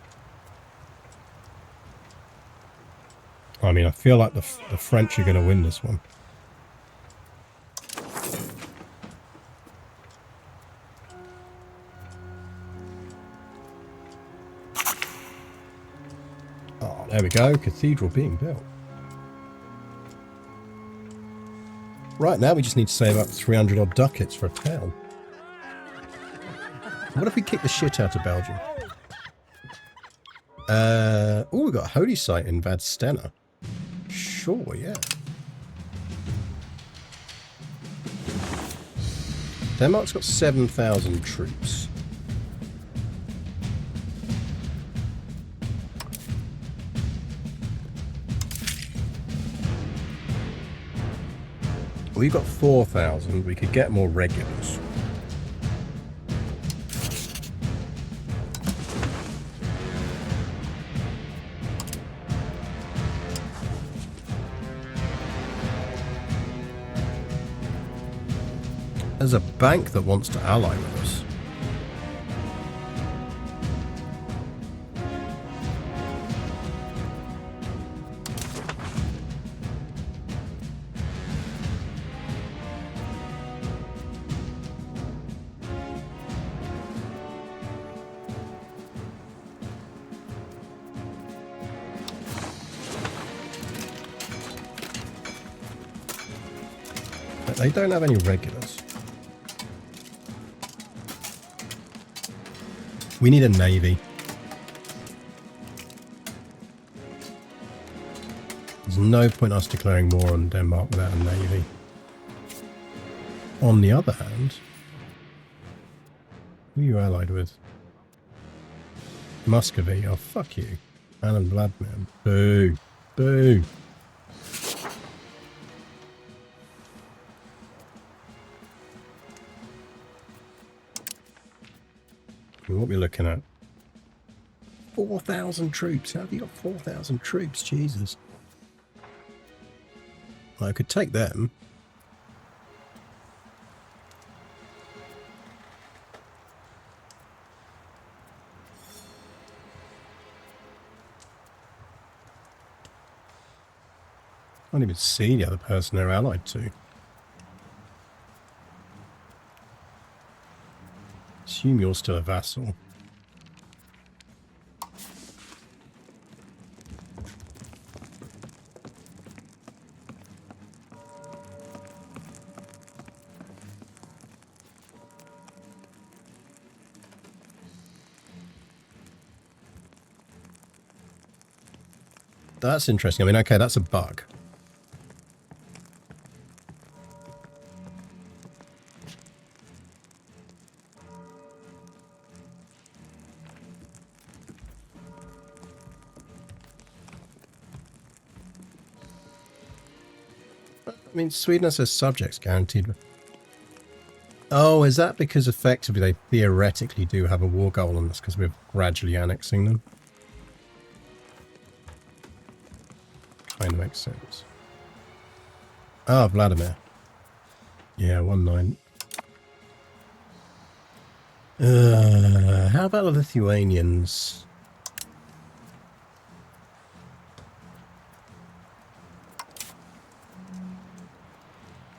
I mean, I feel like the French are going to win this one. Oh, there we go. Cathedral being built. Right, now we just need to save up 300 odd ducats for a town. What if we kick the shit out of Belgium? Oh, we've got a holy site in Vadstena. Sure, yeah. Denmark's got 7,000 troops. We've got 4,000. We could get more regulars. There's a bank that wants to ally with us. But they don't have any regulars. We need a navy. There's no point us declaring war on Denmark without a navy. On the other hand, who are you allied with? Muscovy. Oh, fuck you. Alan Vladimir. Boo. Boo. What are we looking at? 4,000 troops. How have you got 4,000 troops? Jesus. Well, I could take them. I can't even see the other person they're allied to. Assume you're still a vassal. That's interesting. I mean, okay, that's a bug. I mean, Sweden has their subjects guaranteed. Oh, is that because effectively they theoretically do have a war goal on us because we're gradually annexing them? Kind of makes sense. Ah, Vladimir. Yeah, 1-9. How about the Lithuanians?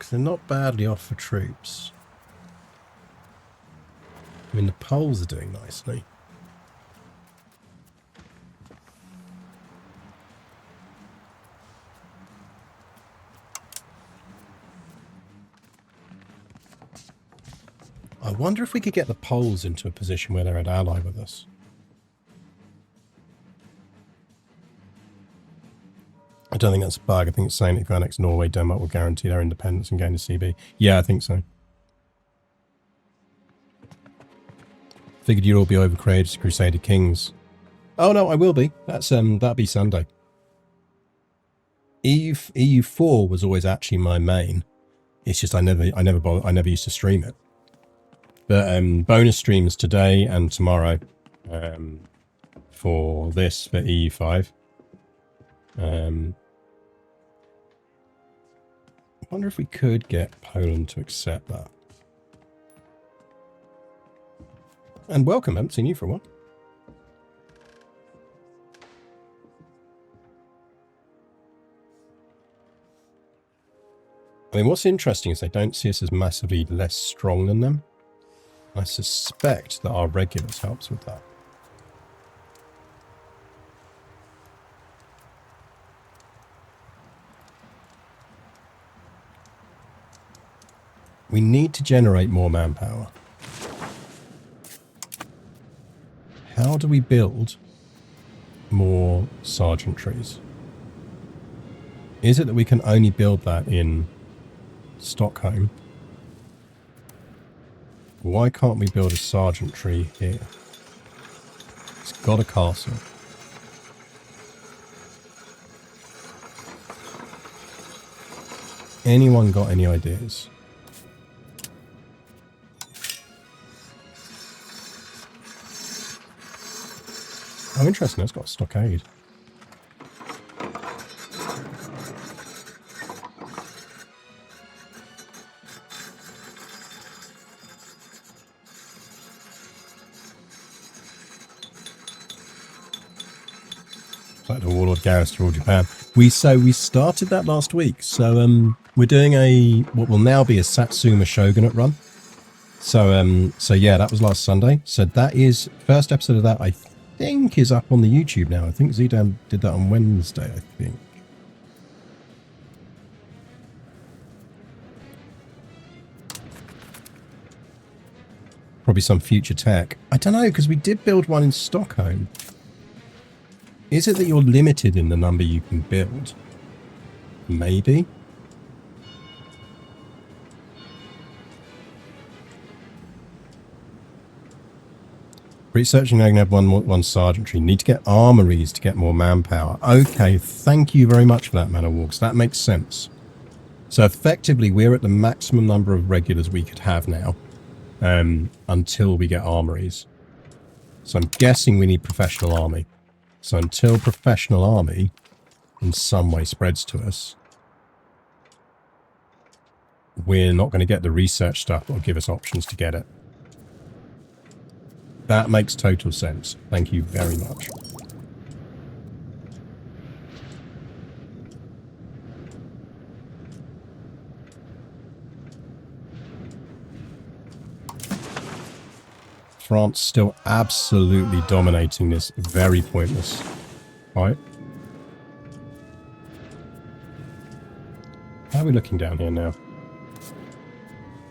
They're not badly off for troops. I mean, the Poles are doing nicely. I wonder if we could get the Poles into a position where they're an ally with us. I don't think that's a bug. I think it's saying that if you annex Norway, Denmark will guarantee their independence and gain a CB. Yeah, I think so. Figured you'd all be over Crusader Kings. Oh no, I will be. That's that'll be Sunday. EU4 was always actually my main. It's just I never used to stream it. But bonus streams today and tomorrow for this for EU5. I wonder if we could get Poland to accept that. And welcome, I haven't seen you for a while. I mean, what's interesting is they don't see us as massively less strong than them. I suspect that our regulars helps with that. We need to generate more manpower. How do we build more sergeantries? Is it that we can only build that in Stockholm? Why can't we build a sergeantry here? It's got a castle. Anyone got any ideas? Oh, interesting. It's got a stockade. Like the Warlord Garrus to rule Japan. We started that last week. So we're doing what will now be a Satsuma Shogunate run. So yeah, that was last Sunday. So that is first episode of that. I think is up on the YouTube now. I think Zidane did that on Wednesday. I think. Probably some future tech. I don't know, because we did build one in Stockholm. Is it that you're limited in the number you can build? Maybe. Researching I can have one sergeantry. Need to get armories to get more manpower. Okay, thank you very much for that, Man of Walks. That makes sense. So effectively, we're at the maximum number of regulars we could have now, until we get armories. So I'm guessing we need professional army. So until professional army in some way spreads to us, we're not going to get the research stuff that will give us options to get it. That makes total sense. Thank you very much. France still absolutely dominating this very pointless fight. How are we looking down here now?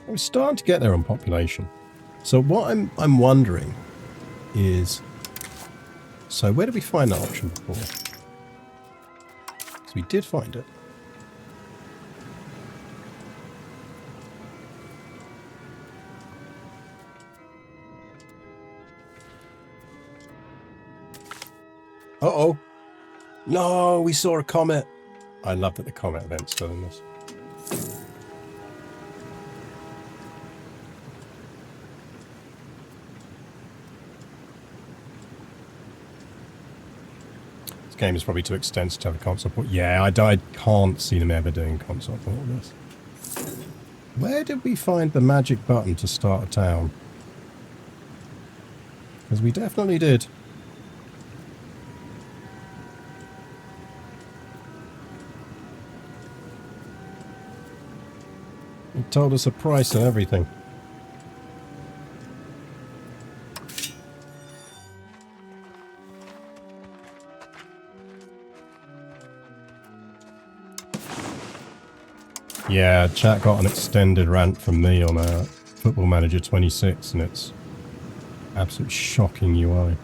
We're starting to get there on population. So what I'm wondering is, so where did we find that option before? Because we did find it. Uh-oh. No, we saw a comet. I love that the comet event's still in this. This game is probably too extensive to have a console port. Yeah, I can't see them ever doing console port of this. Where did we find the magic button to start a town? Because we definitely did. It told us a price and everything. Yeah, chat got an extended rant from me on Football Manager 26, and it's absolute shocking UI.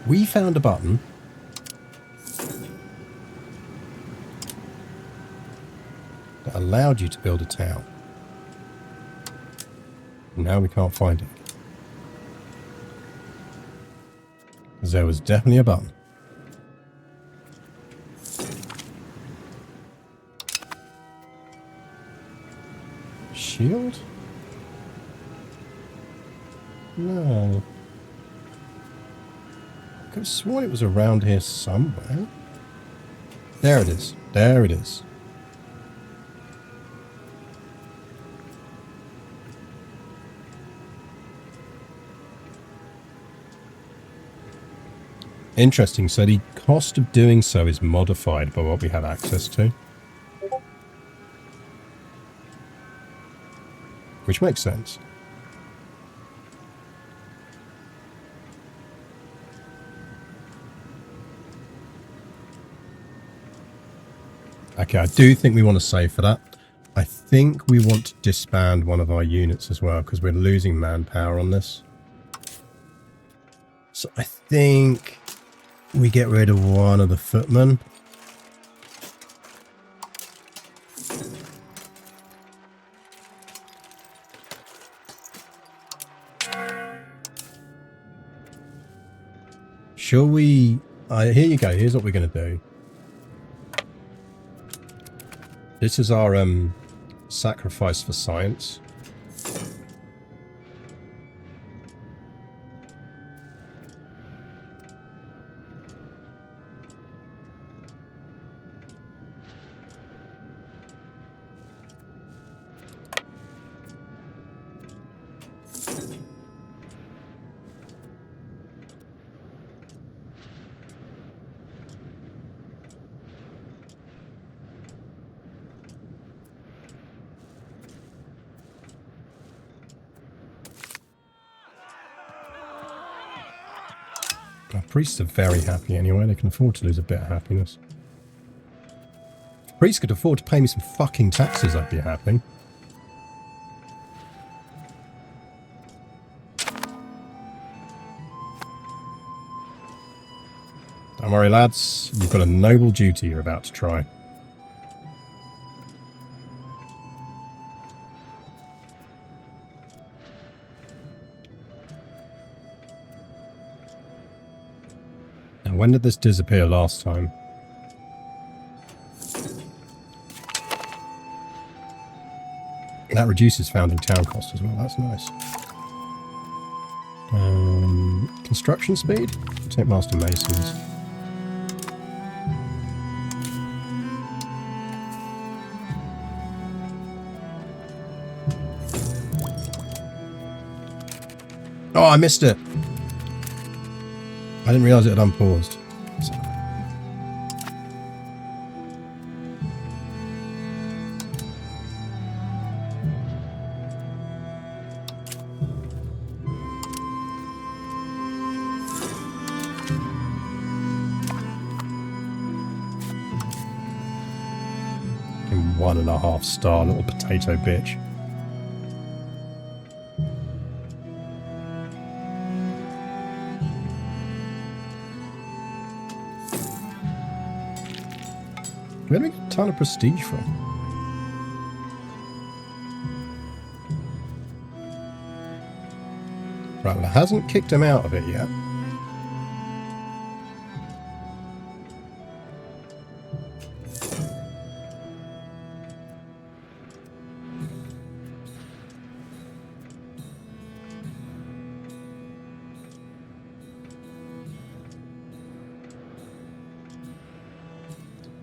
We found a button that allowed you to build a town. Now we can't find it. Because there was definitely a button. Shield? No. I could have sworn it was around here somewhere. There it is. There it is. Interesting. So the cost of doing so is modified by what we have access to. Which makes sense. Okay, I do think we want to save for that. I think we want to disband one of our units as well, because we're losing manpower on this. So I think we get rid of one of the footmen. Shall we... here you go. Here's what we're going to do. This is our sacrifice for science. Our priests are very happy anyway. They can afford to lose a bit of happiness. If priests could afford to pay me some fucking taxes, I'd be happy. Don't worry, lads. You've got a noble duty you're about to try. Now, when did this disappear last time? That reduces founding town cost as well. That's nice. Construction speed? Take Master Masons. Oh, I missed it. I didn't realise it had unpaused. Fucking 1.5 star little potato bitch. Where do we get a ton of prestige from? Right, well, it hasn't kicked him out of it yet.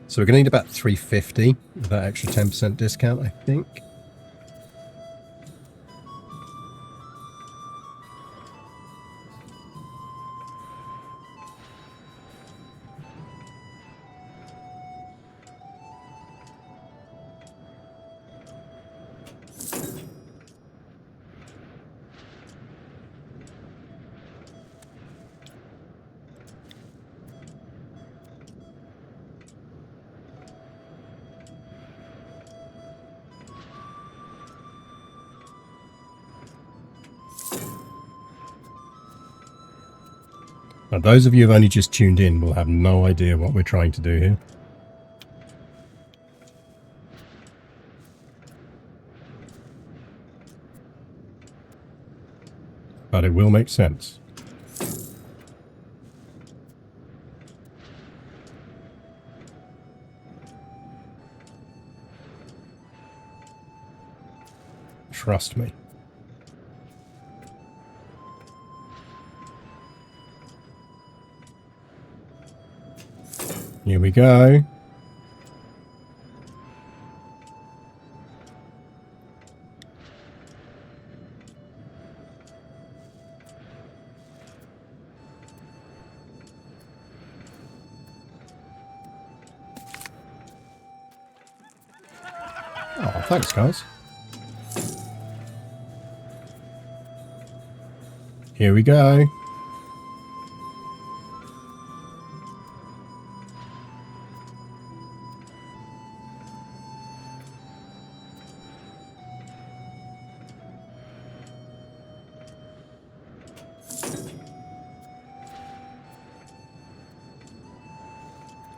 So we're going to need about 350 with that extra 10% discount, I think. Now, those of you who have only just tuned in will have no idea what we're trying to do here. But it will make sense. Trust me. Here we go. Oh, thanks, guys. Here we go.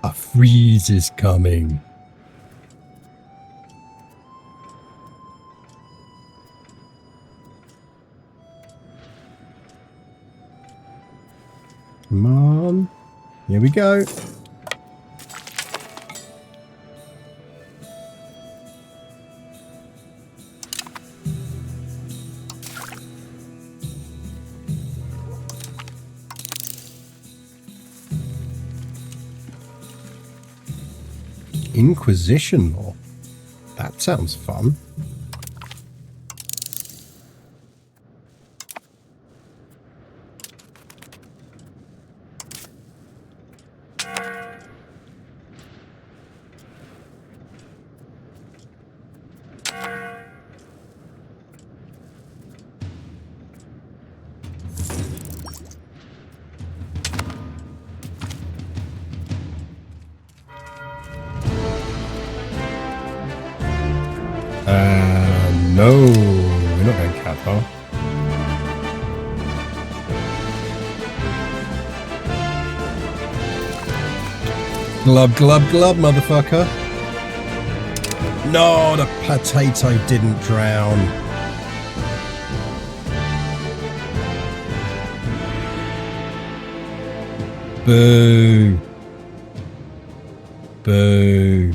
A freeze is coming. Come on. Here we go. Inquisition law. That sounds fun. No, we're not going Cathar. Glub, glub, glub, motherfucker. No, the potato didn't drown. Boo. Boo.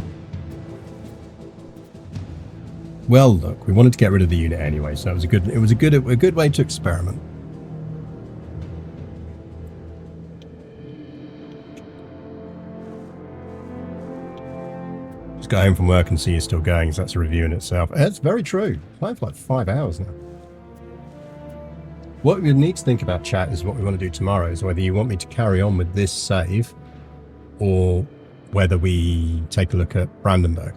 Well, look, we wanted to get rid of the unit anyway, so it was a good way to experiment. Just go home from work and see you're still going, because that's a review in itself. It's very true. Playing for like 5 hours now. What we need to think about, chat, is what we want to do tomorrow, is whether you want me to carry on with this save, or whether we take a look at Brandenburg.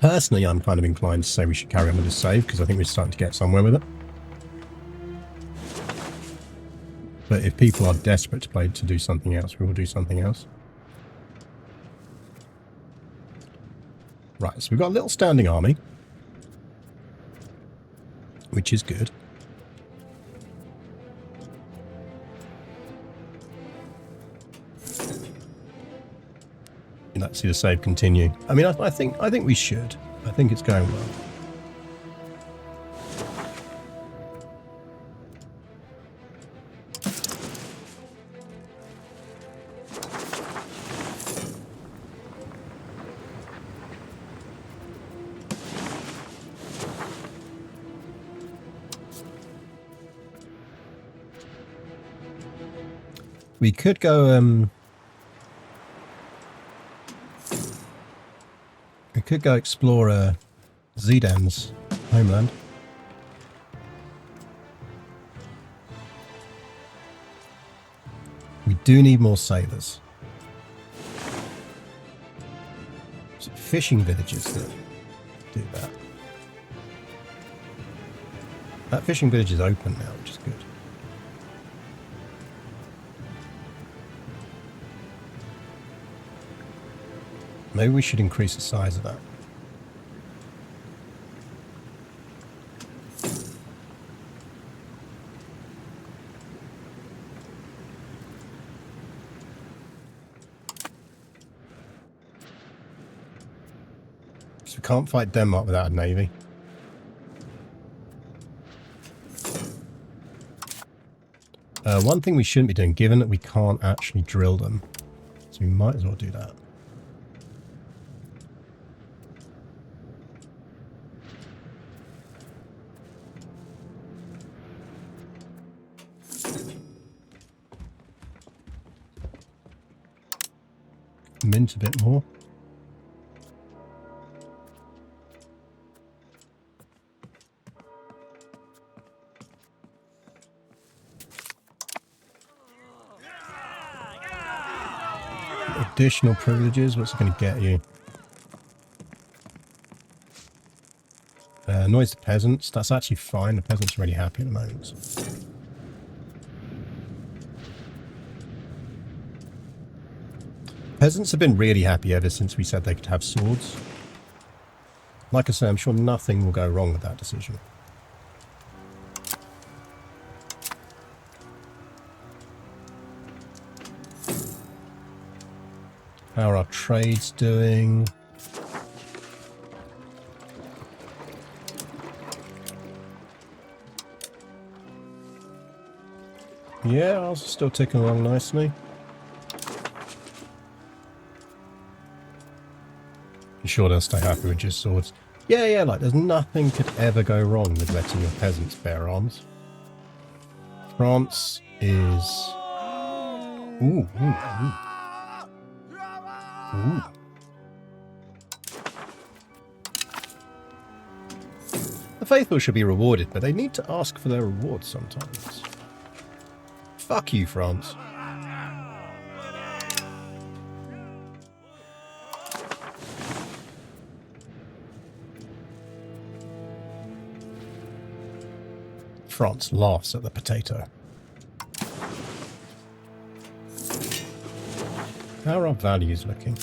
Personally, I'm kind of inclined to say we should carry on with this save, because I think we're starting to get somewhere with it. But if people are desperate to do something else, we will do something else. Right, so we've got a little standing army, which is good. Let's see the save continue. I mean, I think we should. I think it's going well. We could go explore Zidam's homeland. We do need more sailors. Is it fishing villages that do that? That fishing village is open now, which is good. Maybe we should increase the size of that. So we can't fight Denmark without a navy. One thing we shouldn't be doing, given that we can't actually drill them, so we might as well do that. Mint a bit more. Additional privileges. What's it going to get you? Annoys the peasants. That's actually fine. The peasants are really happy at the moment. Peasants have been really happy ever since we said they could have swords. Like I say, I'm sure nothing will go wrong with that decision. How are our trades doing? Yeah, ours are still ticking along nicely. You sure they'll stay happy with just swords? Yeah, like there's nothing could ever go wrong with letting your peasants bear arms. France is... Ooh. The faithful should be rewarded, but they need to ask for their rewards sometimes. Fuck you, France. France laughs at the potato. How are our values looking?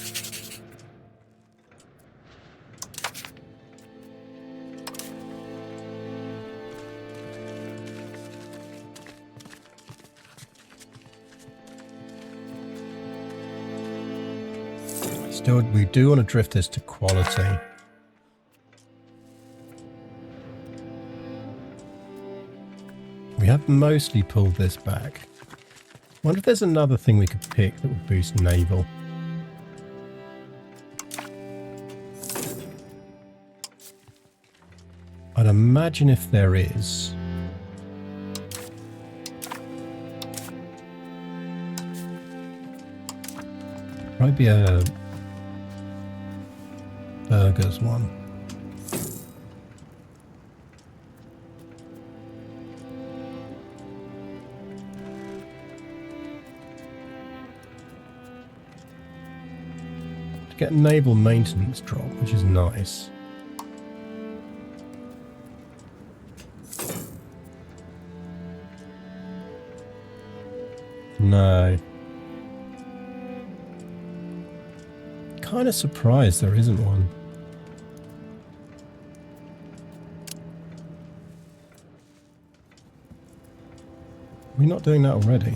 Still, we do want to drift this to quality. We have mostly pulled this back. Wonder if there's another thing we could pick that would boost naval. I'd imagine if there is... Might be a burgers one. To get a naval maintenance drop, which is nice. No. Kind of surprised there isn't one. We're not doing that already.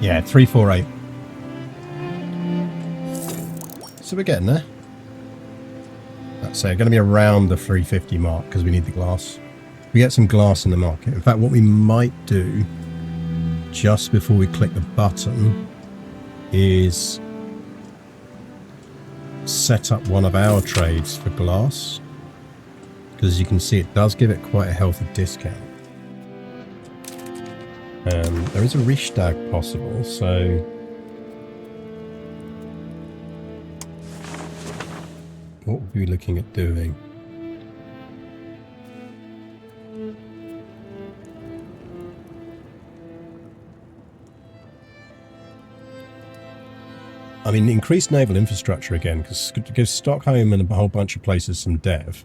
Yeah, 348. So we're getting there. Let's say going to be around the 350 mark because we need the glass. We get some glass in the market. In fact, what we might do just before we click the button is set up one of our trades for glass, because as you can see, it does give it quite a healthy discount. There is a Richtag possible, so what would we be looking at doing? I mean, increased naval infrastructure again, because it gives Stockholm and a whole bunch of places some dev,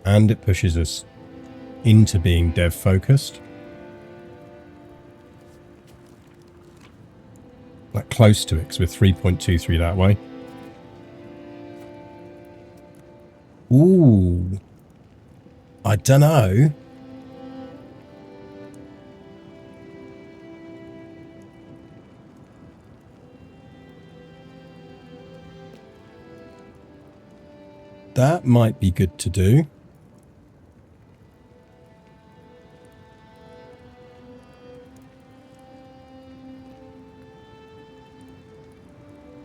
and it pushes us into being dev focused. Like close to it, because we're 3.23 that way. Ooh. I don't know. That might be good to do.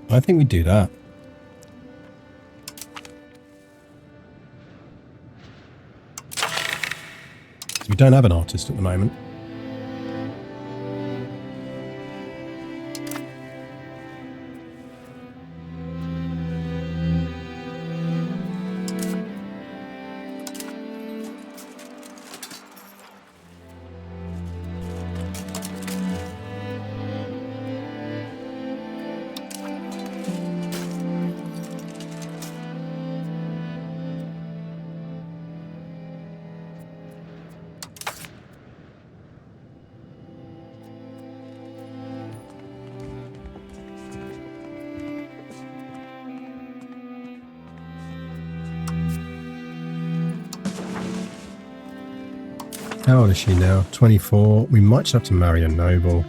I think we do that. We don't have an artist at the moment. How old is she now? 24. We might just have to marry a noble.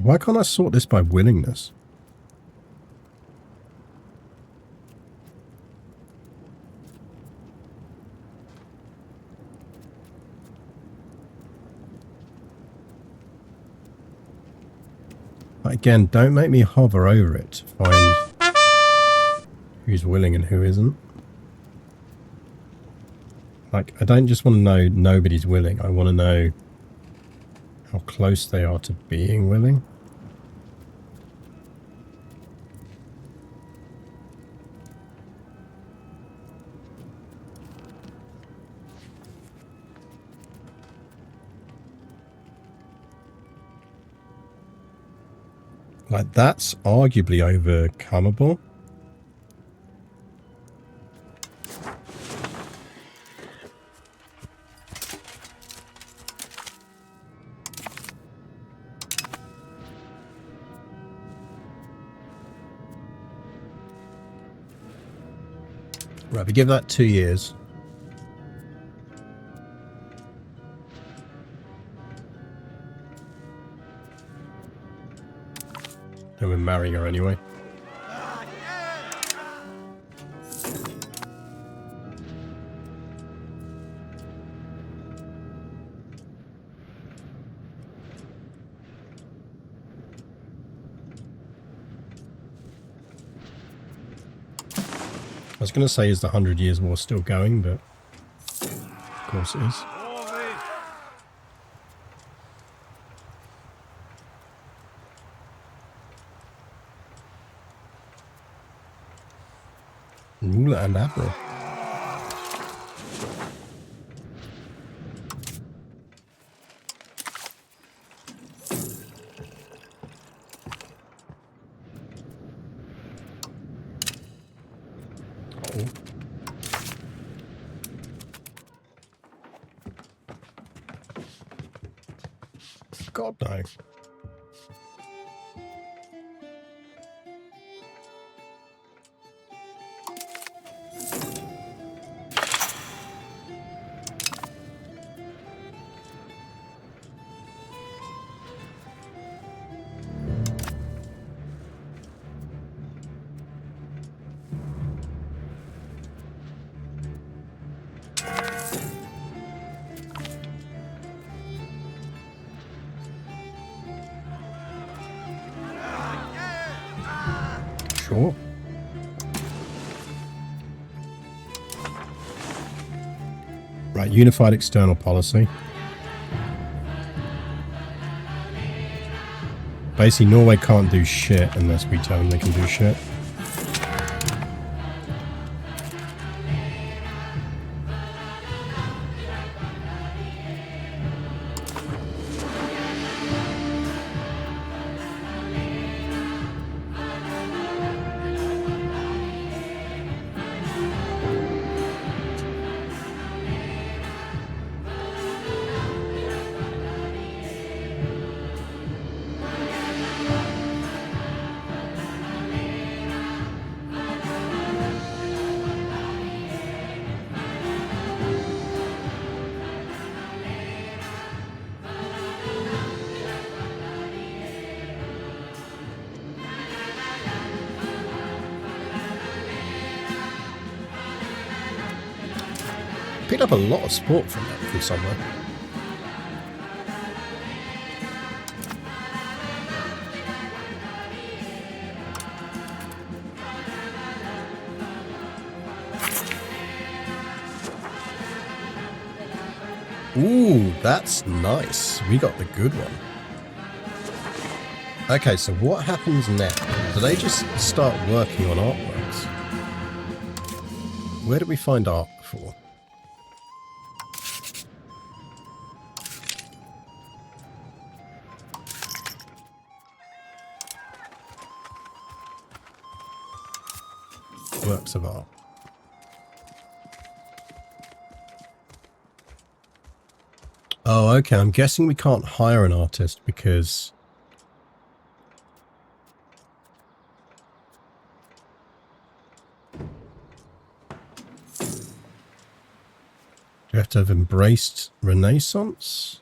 Why can't I sort this by willingness? Again, don't make me hover over it to find who's willing and who isn't. Like, I don't just want to know nobody's willing. I want to know how close they are to being willing. Like, that's arguably overcomeable. Right, we give that 2 years. And we're marrying her anyway. I was going to say, is the 100 Years' War still going? But of course it is. Ruler and Admiral. Oh. God, no. Sure. Right, unified external policy. Basically, Norway can't do shit unless we tell them they can do shit. picked up a lot of support from that from somewhere. Ooh, that's nice. We got the good one. Okay, so what happens now? Do they just start working on artworks? Where do we find art before? Works of art. Oh, okay. I'm guessing we can't hire an artist because... Do you have to have embraced Renaissance?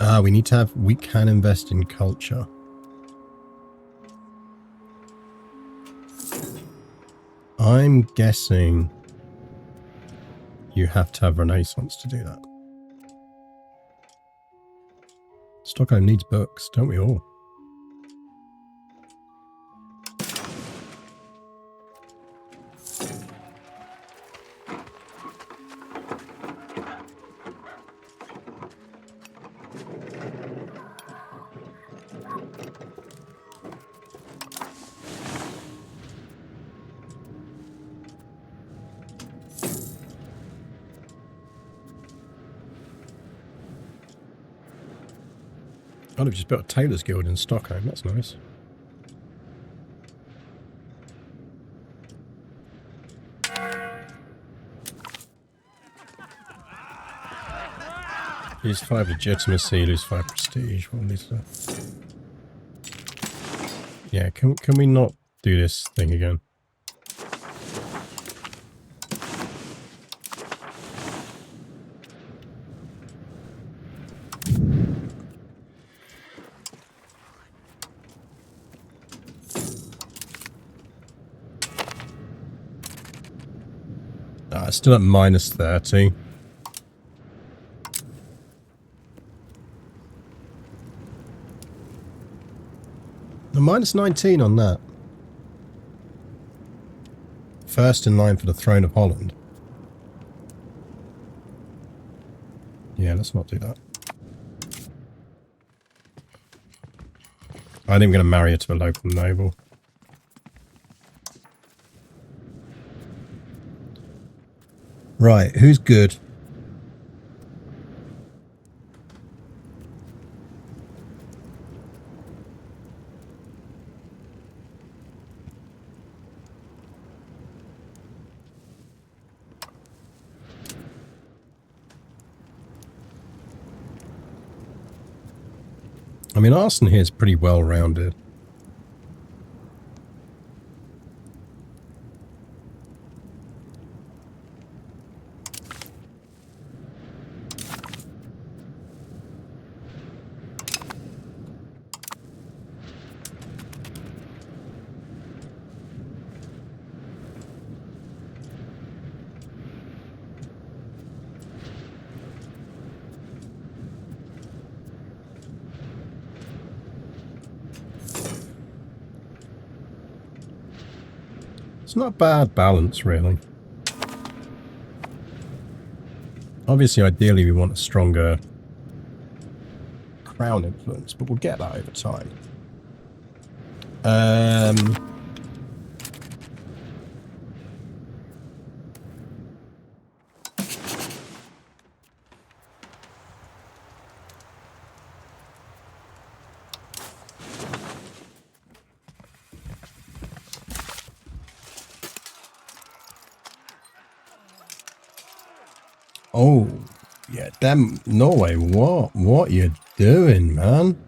Ah, we need to have... We can invest in culture. I'm guessing you have to have Renaissance to do that. Stockholm needs books, don't we all? Oh, they've just built a tailor's guild in Stockholm. That's nice. Lose 5 legitimacy, lose 5 prestige. What needs to... Yeah, can we not do this thing again? Ah, it's still at minus 30. The minus 19 on that. First in line for the throne of Holland. Yeah, let's not do that. I think we're going to marry her to a local noble. Right, who's good? I mean, Arson here is pretty well-rounded. It's not a bad balance, really. Obviously, ideally, we want a stronger crown influence, but we'll get that over time. Oh, yeah, damn, Norway, what you doing, man?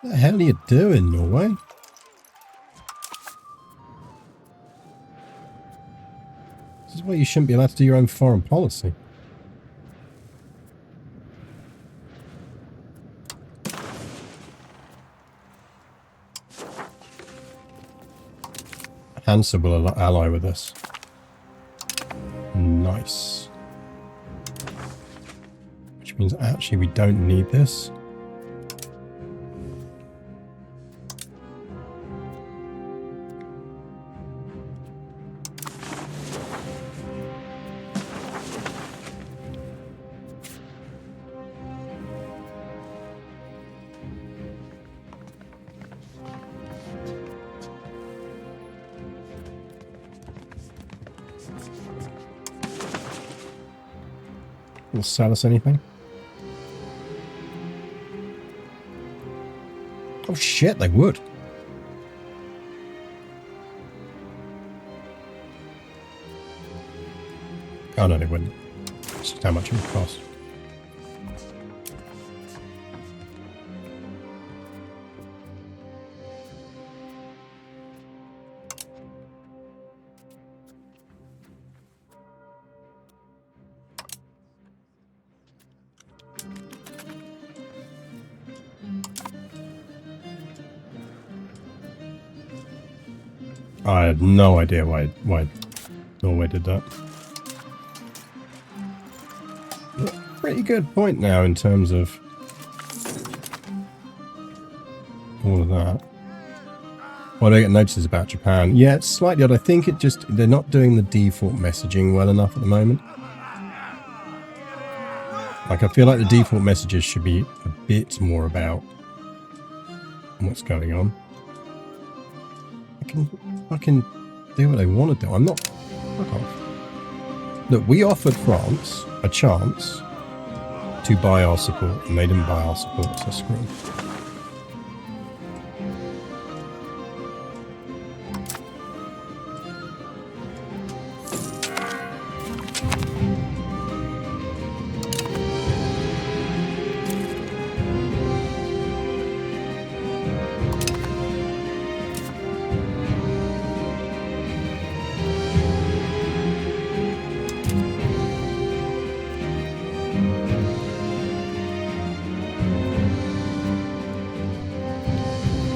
What the hell are you doing, Norway? This is why you shouldn't be allowed to do your own foreign policy. Hansa will ally with us. Nice. Which means actually we don't need this. Will sell us anything? Oh shit, they would. Oh no, they wouldn't. It's just how much it would cost. I have no idea why Norway did that. Yeah, pretty good point now in terms of all of that. What I get notices about Japan? Yeah, it's slightly odd. I think they're not doing the default messaging well enough at the moment. Like, I feel like the default messages should be a bit more about what's going on. I can do what I want to do. I'm not... Fuck off. Look, we offered France a chance to buy our support, and they didn't buy our support, so screw them.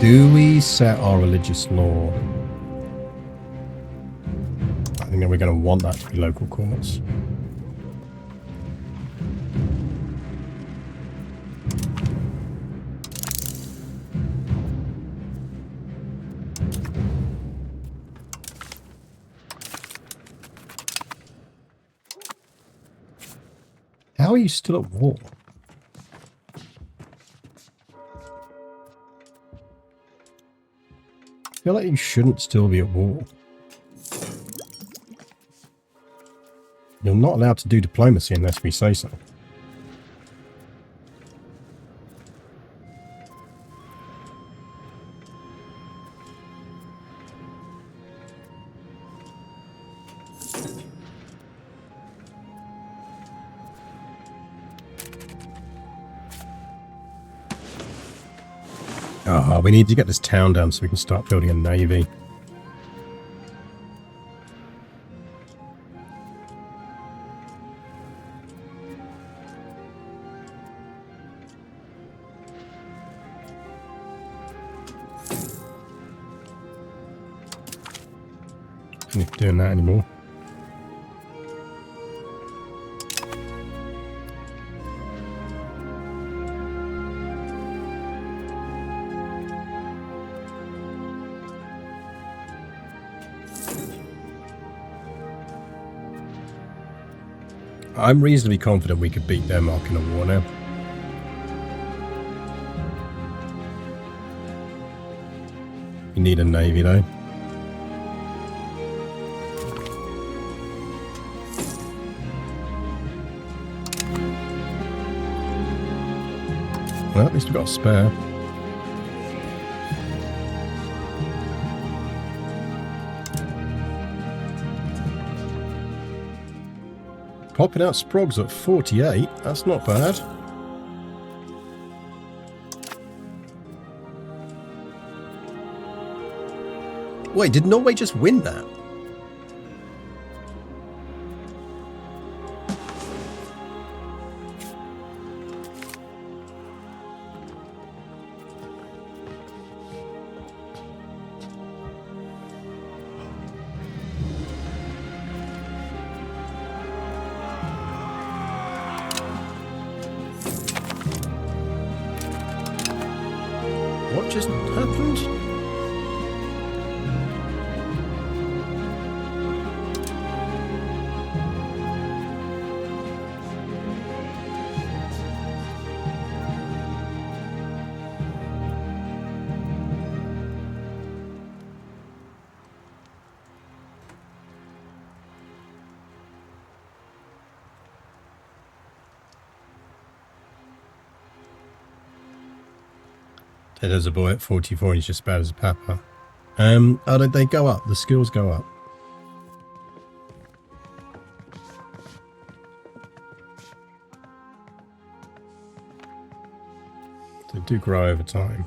Do we set our religious law? I think that we're going to want that to be local courts. How are you still at war? I feel like you shouldn't still be at war. You're not allowed to do diplomacy unless we say so. Ah, we need to get this town down so we can start building a navy. I'm not doing that anymore. I'm reasonably confident we could beat Denmark in a war now. You need a navy though. Well, at least we've got a spare. Popping out sprogs at 48, that's not bad. Wait, did Norway just win that? What just happened? There's a boy at 44 and he's just bad as a papa. Oh, they go up. The skills go up. They do grow over time.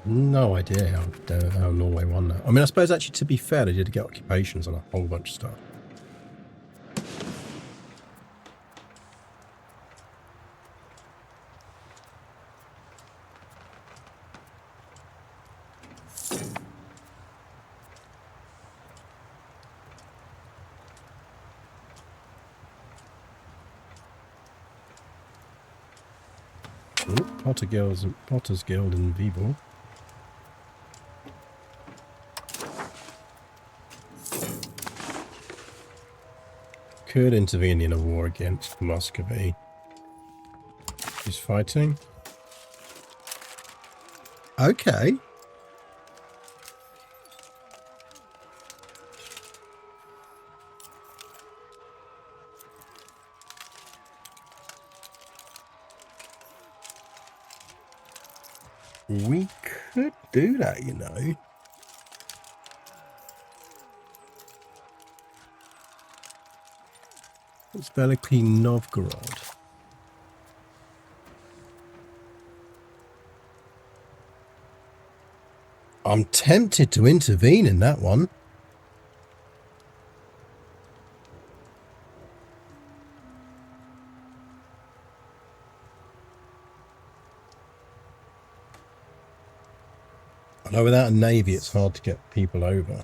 No idea how Norway won that. I mean, I suppose actually, to be fair, they did get occupations on a whole bunch of stuff. Potter's Guild in Viborg. Could intervene in a war against Muscovy. He's fighting. Okay. We could do that, you know. It's Veliky Novgorod. I'm tempted to intervene in that one. I know without a navy it's hard to get people over.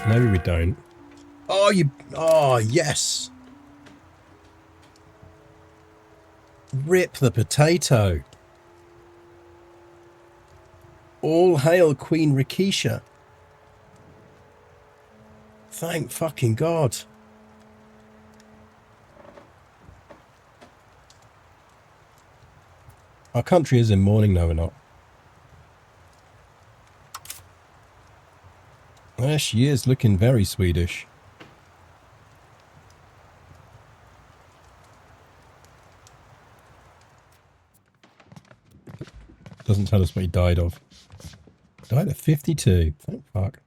Maybe we don't. Oh, yes. Rip the potato. All hail Queen Rikisha. Thank fucking God. Our country is in mourning, no we're not. There she is, looking very Swedish. Doesn't tell us what he died of. Died at 52. Thank fuck.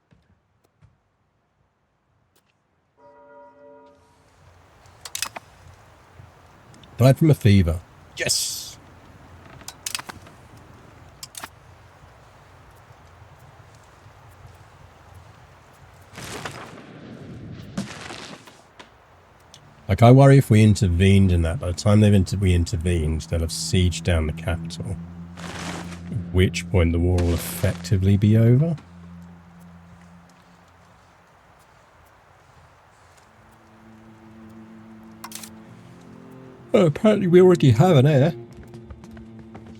Died from a fever. Yes! Like, I worry if we intervened in that, by the time we intervened, they'll have sieged down the capital. At which point the war will effectively be over. Oh, apparently we already have an heir.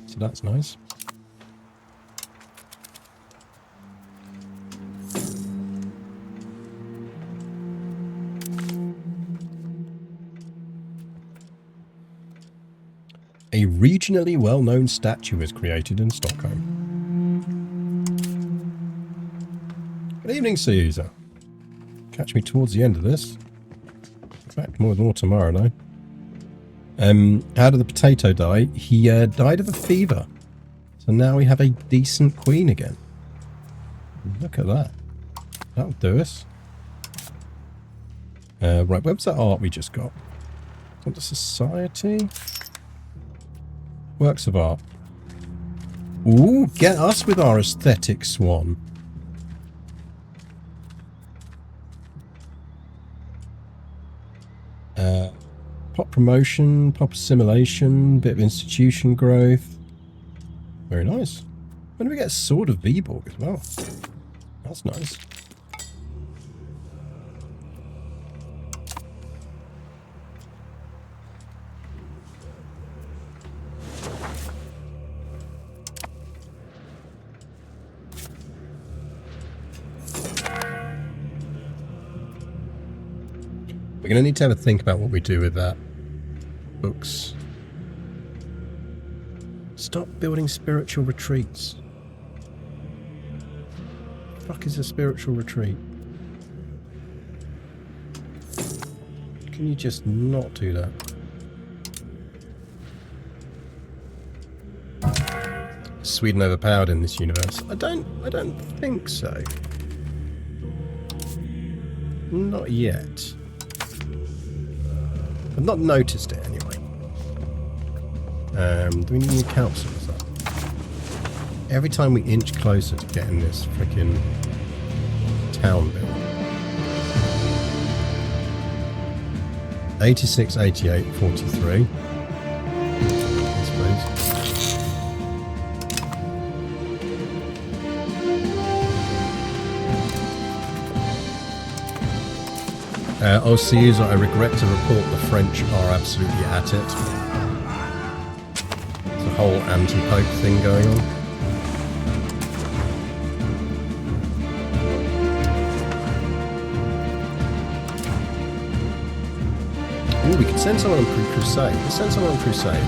So that's nice. A regionally well-known statue was created in Stockholm. Good evening, Caesar. Catch me towards the end of this. In fact, more tomorrow, though. How did the potato die? He died of a fever. So now we have a decent queen again. Look at that. That'll do us. Right, where's that art we just got? Got the society. Works of art. Ooh, get us with our aesthetic swan. Pop promotion, pop assimilation, bit of institution growth. Very nice. When do we get Sword of Viborg as well? That's nice. We're going to need to have a think about what we do with that. Books. Stop building spiritual retreats. The fuck is a spiritual retreat? Can you just not do that? Is Sweden overpowered in this universe? I don't think so. Not yet. I've not noticed it anyway. Do we need new councils up? Every time we inch closer to getting this freaking town built. 86, 88, 43. Yes, please. OCUs, I regret to report the French are absolutely at it. There's a whole anti-pope thing going on. Ooh, we could send someone on crusade. Let's send someone on crusade.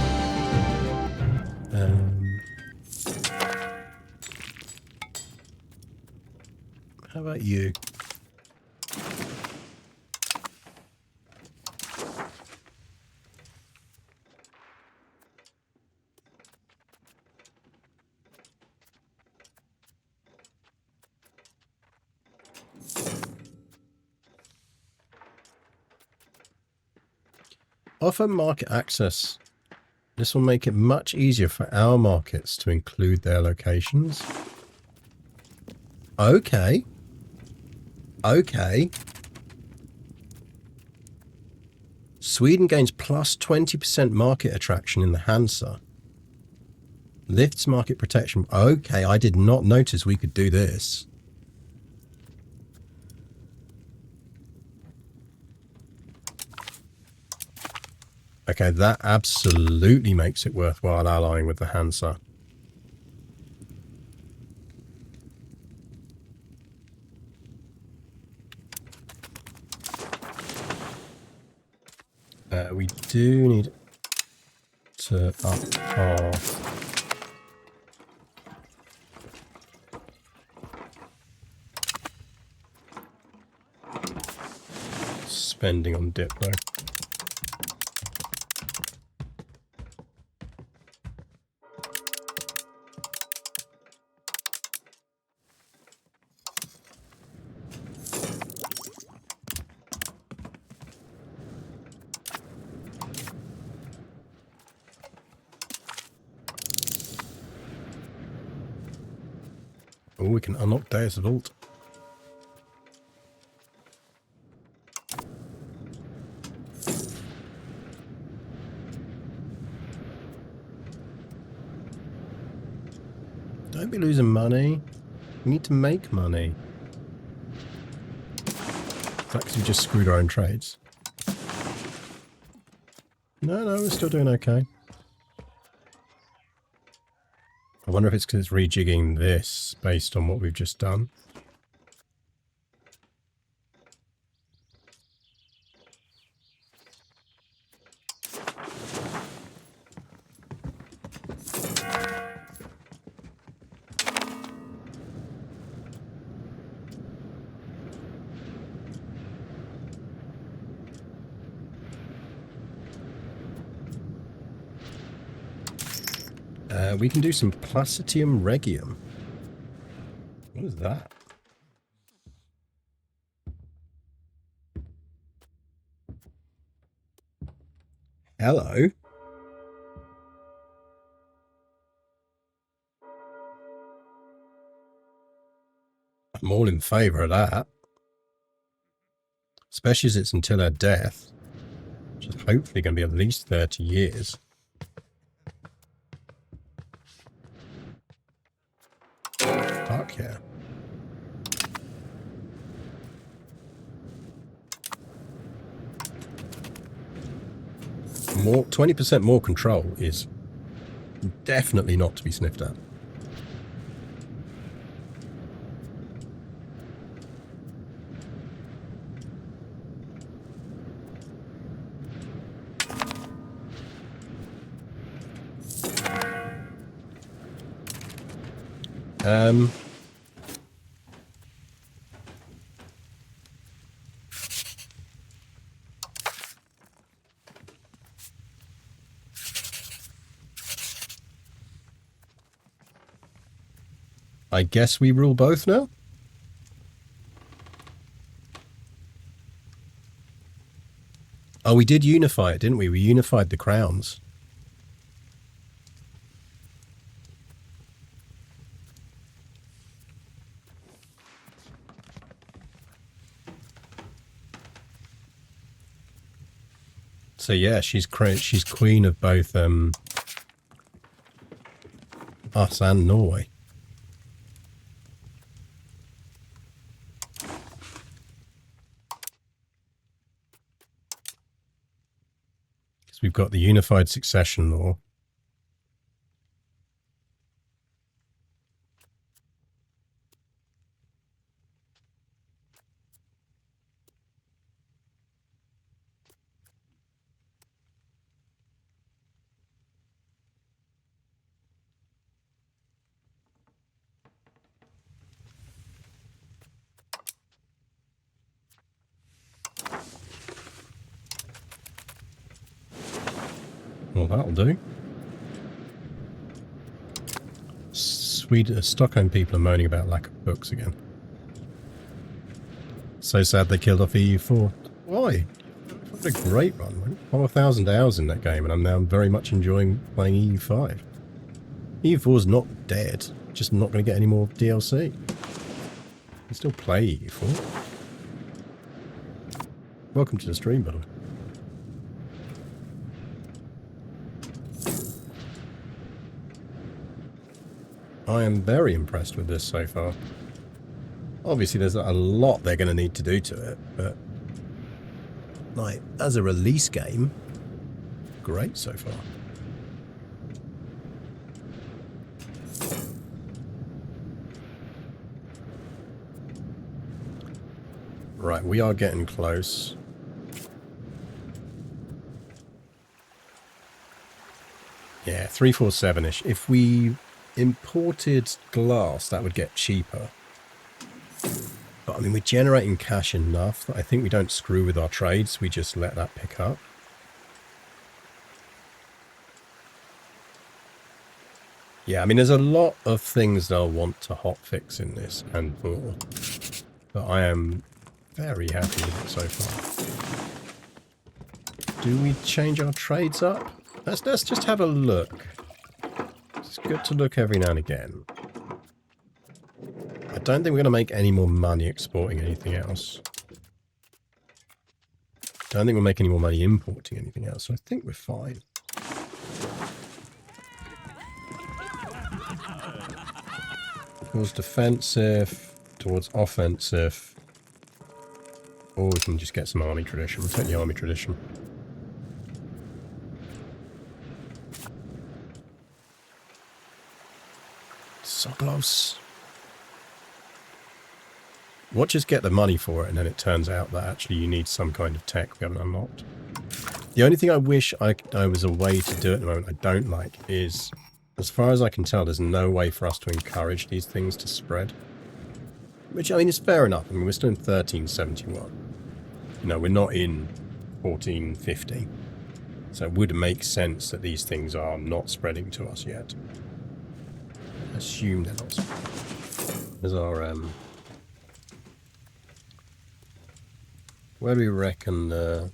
How about you? Offer market access. This will make it much easier for our markets to include their locations. Okay. Okay. Sweden gains plus 20% market attraction in the Hansa. Lifts market protection. Okay, I did not notice we could do this. Okay, that absolutely makes it worthwhile allying with the Hansa. We do need to up our spending on Diplo. Oh, we can unlock Deus Vault. Don't be losing money. We need to make money. Is that because we just screwed our own trades? No, we're still doing okay. I wonder if it's because it's rejigging this based on what we've just done. We can do some Placitium Regium. What is that? Hello? I'm all in favour of that. Especially as it's until her death. which is hopefully going to be at least 30 years. Fuck yeah. More 20% more control is definitely not to be sniffed at. I guess we rule both now? Oh, we did unify it, didn't we? We unified the crowns. So yeah, she's queen of both us and Norway. Because we've got the unified succession law. Well, that'll do. Stockholm people are moaning about lack of books again. So sad they killed off EU4. Why? What a great run, man. 4,000 hours in that game, and I'm now very much enjoying playing EU5. EU4's not dead, just not going to get any more DLC. You can still play EU4. Welcome to the stream, by the way. I am very impressed with this so far. Obviously, there's a lot they're going to need to do to it, but like as a release game, great so far. Right, we are getting close. Yeah, 347-ish. If we imported glass, that would get cheaper. But I mean, we're generating cash enough that I think we don't screw with our trades. We just let that pick up. Yeah, I mean, there's a lot of things they'll want to hotfix in this and more. But I am very happy with it so far. Do we change our trades up? Let's just have a look. It's good to look every now and again. I don't think we're going to make any more money exporting anything else. Don't think we'll make any more money importing anything else, so I think we're fine. Towards defensive, towards offensive. Or we can just get some army tradition. We'll take the army tradition. So close. What, just get the money for it, and then it turns out that actually you need some kind of tech we haven't unlocked. The only thing I wish I was a way to do at the moment I don't like is, as far as I can tell, there's no way for us to encourage these things to spread. Which, I mean, is fair enough. I mean, we're still in 1371. You know, we're not in 1450. So it would make sense that these things are not spreading to us yet. I assume they're not spreading. There's our, where do we reckon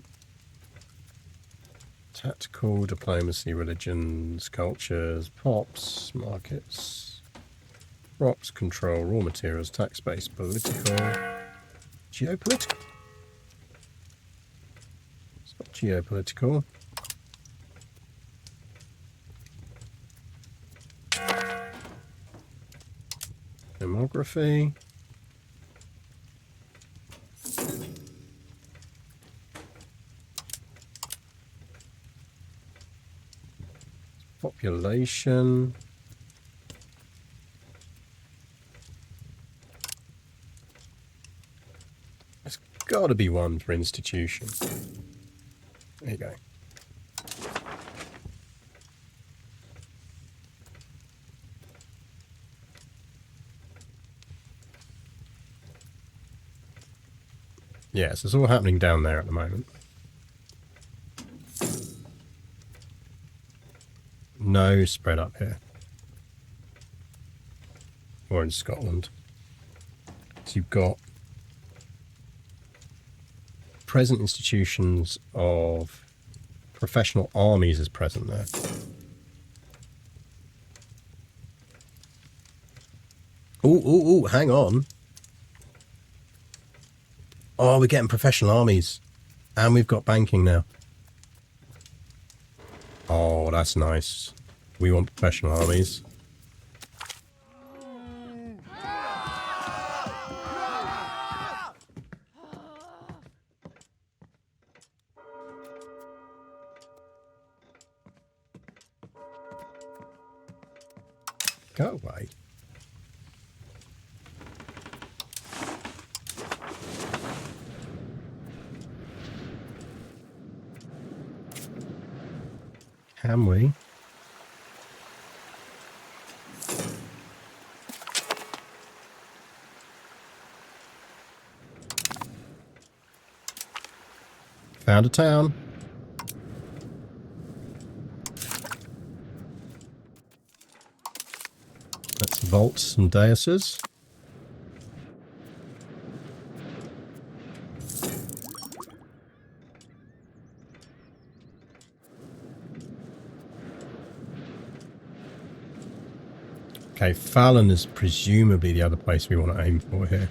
tactical, diplomacy, religions, cultures, pops, markets, crops, control, raw materials, tax base, political, geopolitical. It's not Geopolitical. Demography. Population. There's got to be one for institution. There you go. Yes, it's all happening down there at the moment. No spread up here. Or in Scotland. So you've got present institutions of professional armies is present there. Ooh, hang on. Oh, we're getting professional armies. And we've got banking now. Oh, that's nice. We want professional armies. Go away. Can we? Found a town. Let's vault some daises. Okay, Fallon is presumably the other place we want to aim for here.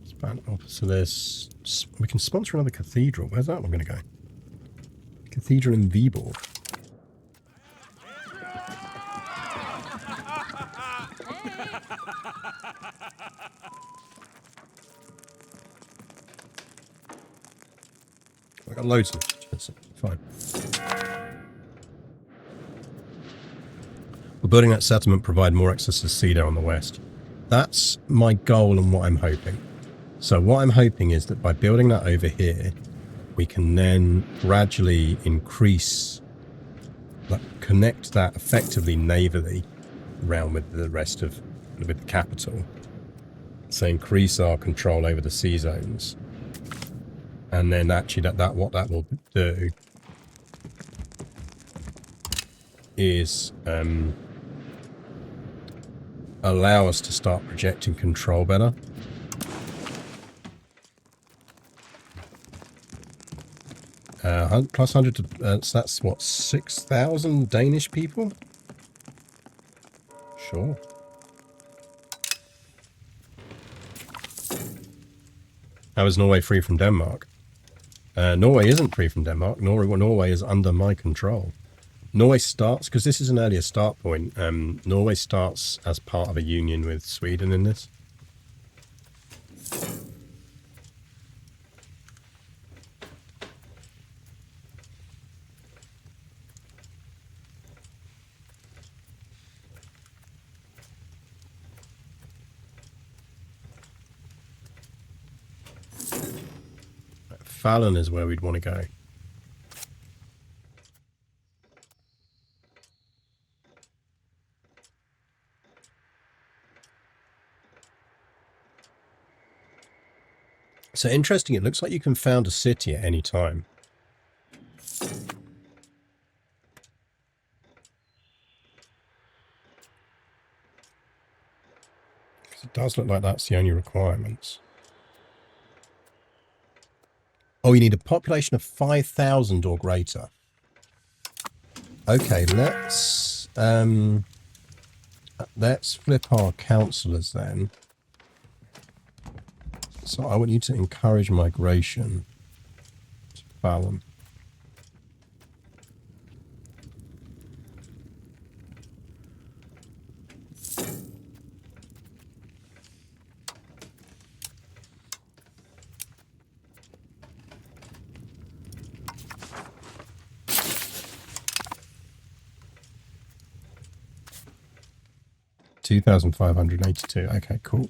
Span opposite this. We can sponsor another cathedral. Where's that one going to go? Cathedral in Viborg. I got loads of it. Fine. Will building that settlement provide more access to sea there on the west? That's my goal and what I'm hoping. So what I'm hoping is that by building that over here, we can then gradually increase, like, connect that effectively navally around with the rest of, with the capital. So increase our control over the sea zones. And then actually what that will do is allow us to start projecting control better. Plus 100 to, so that's what, 6,000 Danish people? Sure. How is Norway free from Denmark? Norway isn't free from Denmark. Norway is under my control. Norway starts, because this is an earlier start point, Norway starts as part of a union with Sweden in this. Fallon is where we'd want to go. So interesting, it looks like you can found a city at any time. It does look like that's the only requirements. Oh, you need a population of 5,000 or greater. Okay, let's flip our councillors then. So I want you to encourage migration to Fallon. $2,582. Okay, cool.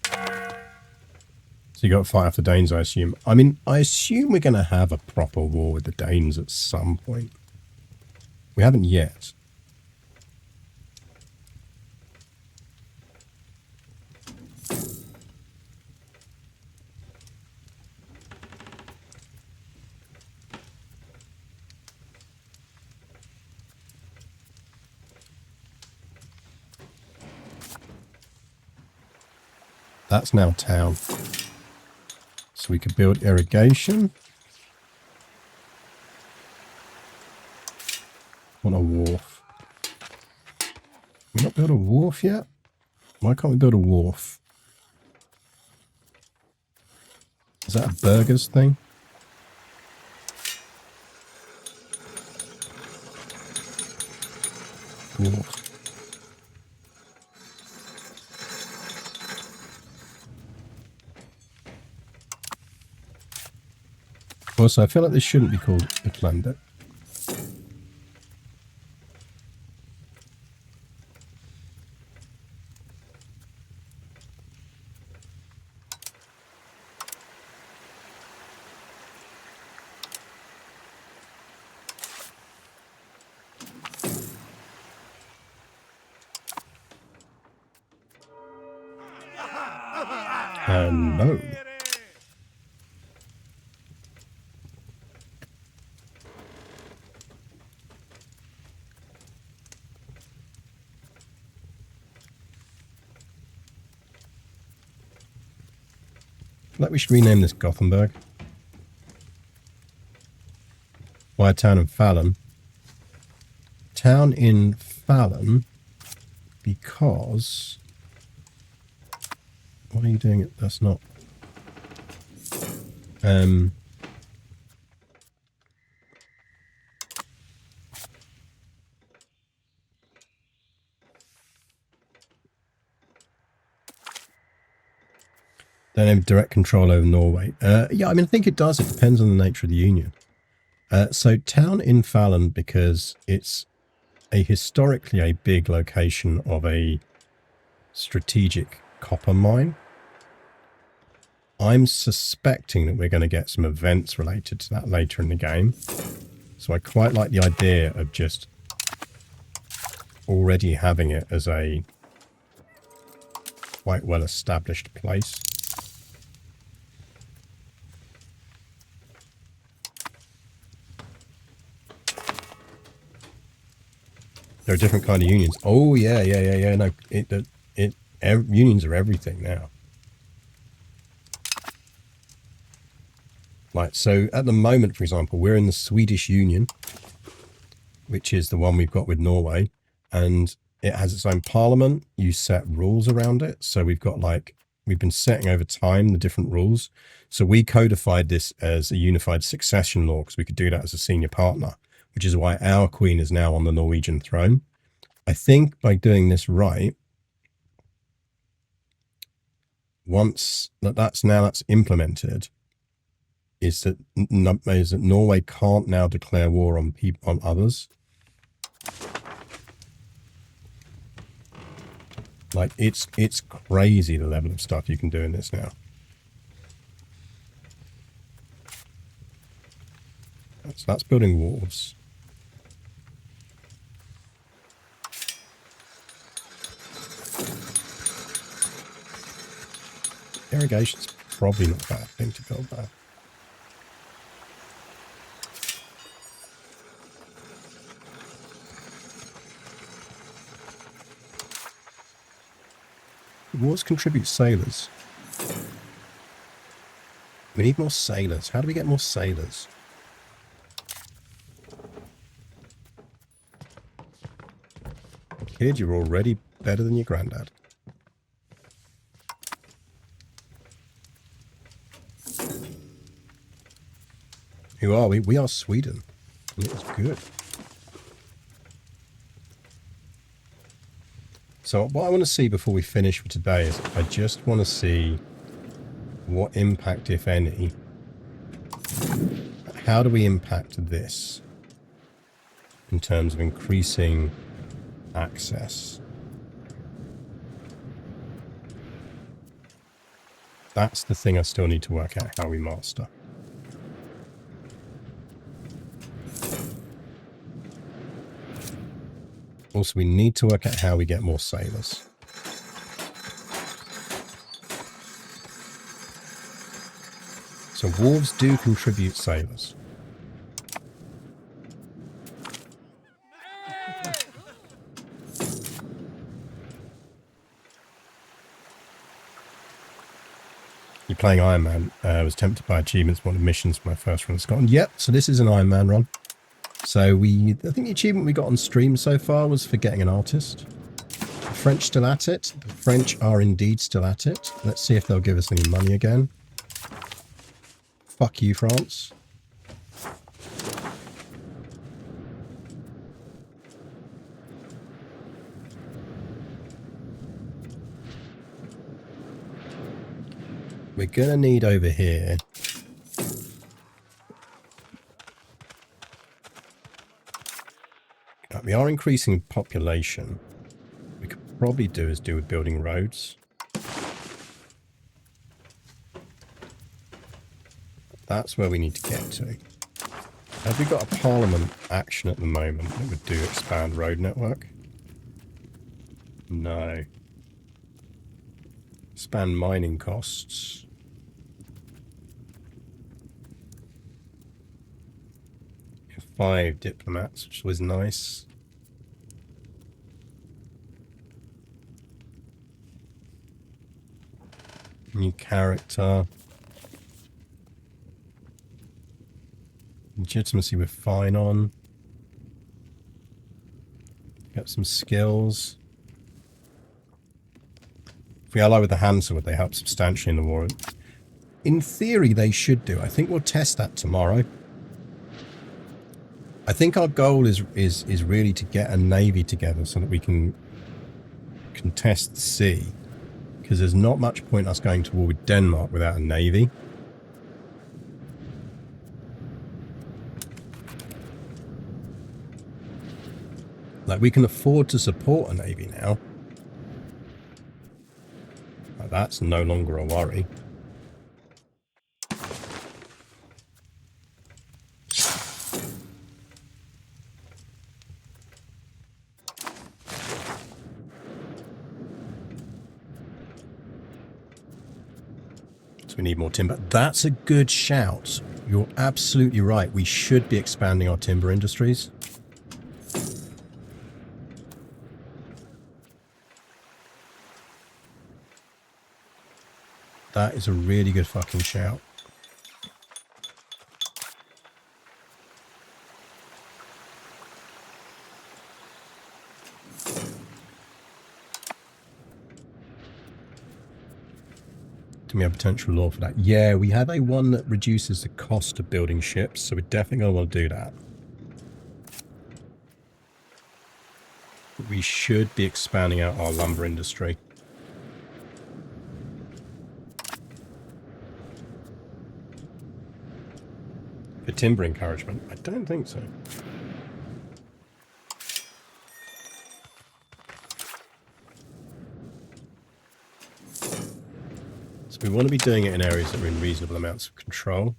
So you got to fight off the Danes, I assume. I mean, I assume we're going to have a proper war with the Danes at some point. We haven't yet. That's now town. So we could build irrigation. Want a wharf. We not build a wharf yet? Why can't we build a wharf? Is that a burgers thing? Wharf. Also, I feel like this shouldn't be called Icelandic. No. Like we should rename this Gothenburg. Why a town in Fallon? Town in Fallon because... What are you doing? That's not... Don't have direct control over Norway. Yeah, I mean, I think it does. It depends on the nature of the union. So town in Fallon because it's historically a big location of a strategic copper mine. I'm suspecting that we're going to get some events related to that later in the game. So I quite like the idea of just already having it as a quite well established place. There are different kind of unions. Oh yeah. No, unions are everything now. Right, so at the moment, for example, we're in the Swedish Union, which is the one we've got with Norway, and it has its own parliament. You set rules around it. So we've been setting over time the different rules. So we codified this as a unified succession law because we could do that as a senior partner, which is why our queen is now on the Norwegian throne. I think by doing this right, once that's implemented, is that Norway can't now declare war on others. Like it's crazy the level of stuff you can do in this now. So that's building wharves. Irrigation's probably not a bad thing to build there. Wars contribute sailors. We need more sailors. How do we get more sailors? kid, you're already better than your granddad. Who are we? We are Sweden. And it was good. So what I want to see before we finish for today is I just want to see what impact, if any, how do we impact this in terms of increasing access. That's the thing I still need to work out how we master. Also, we need to work out how we get more sailors. So wharves do contribute sailors. You're playing Iron Man. I was tempted by achievements, one of the missions for my first run in Scotland. Yep, so this is an Iron Man run. So I think the achievement we got on stream so far was for getting an artist. The French still at it. The French are indeed still at it. Let's see if they'll give us any money again. Fuck you, France. We're going to need over here. We are increasing population. We could probably do with building roads. That's where we need to get to. Have we got a parliament action at the moment that would do expand road network? No. Expand mining costs. We have 5 diplomats, which was nice. New character. Legitimacy we're fine on. Got some skills. If we ally with the hand sword, they help substantially in the war. In theory, they should do. I think we'll test that tomorrow. I think our goal is really to get a navy together so that we can contest the sea. Because there's not much point us going to war with Denmark without a navy. Like, we can afford to support a navy now. Like, that's no longer a worry. So we need more timber. That's a good shout. You're absolutely right. We should be expanding our timber industries. That is a really good fucking shout. Do we have potential law for that? Yeah, we have a one that reduces the cost of building ships, so we're definitely going to want to do that. But we should be expanding out our lumber industry. For timber encouragement? I don't think so. So we want to be doing it in areas that are in reasonable amounts of control.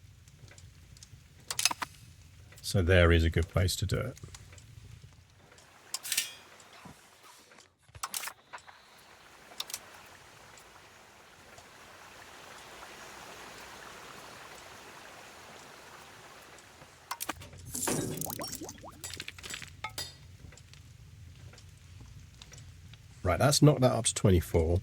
So there is a good place to do it. Right, that's knocked that up to 24.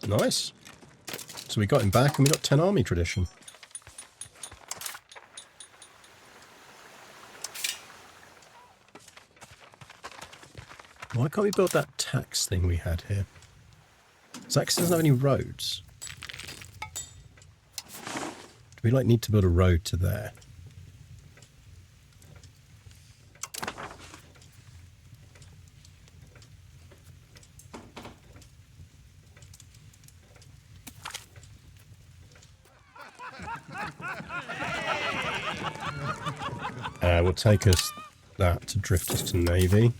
Nice. So we got him back and we got 10 army tradition. Why can't we build that tax thing we had here? Is that 'cause it doesn't have any roads? Do we like need to build a road to there? Will take us that to drift us to Navy.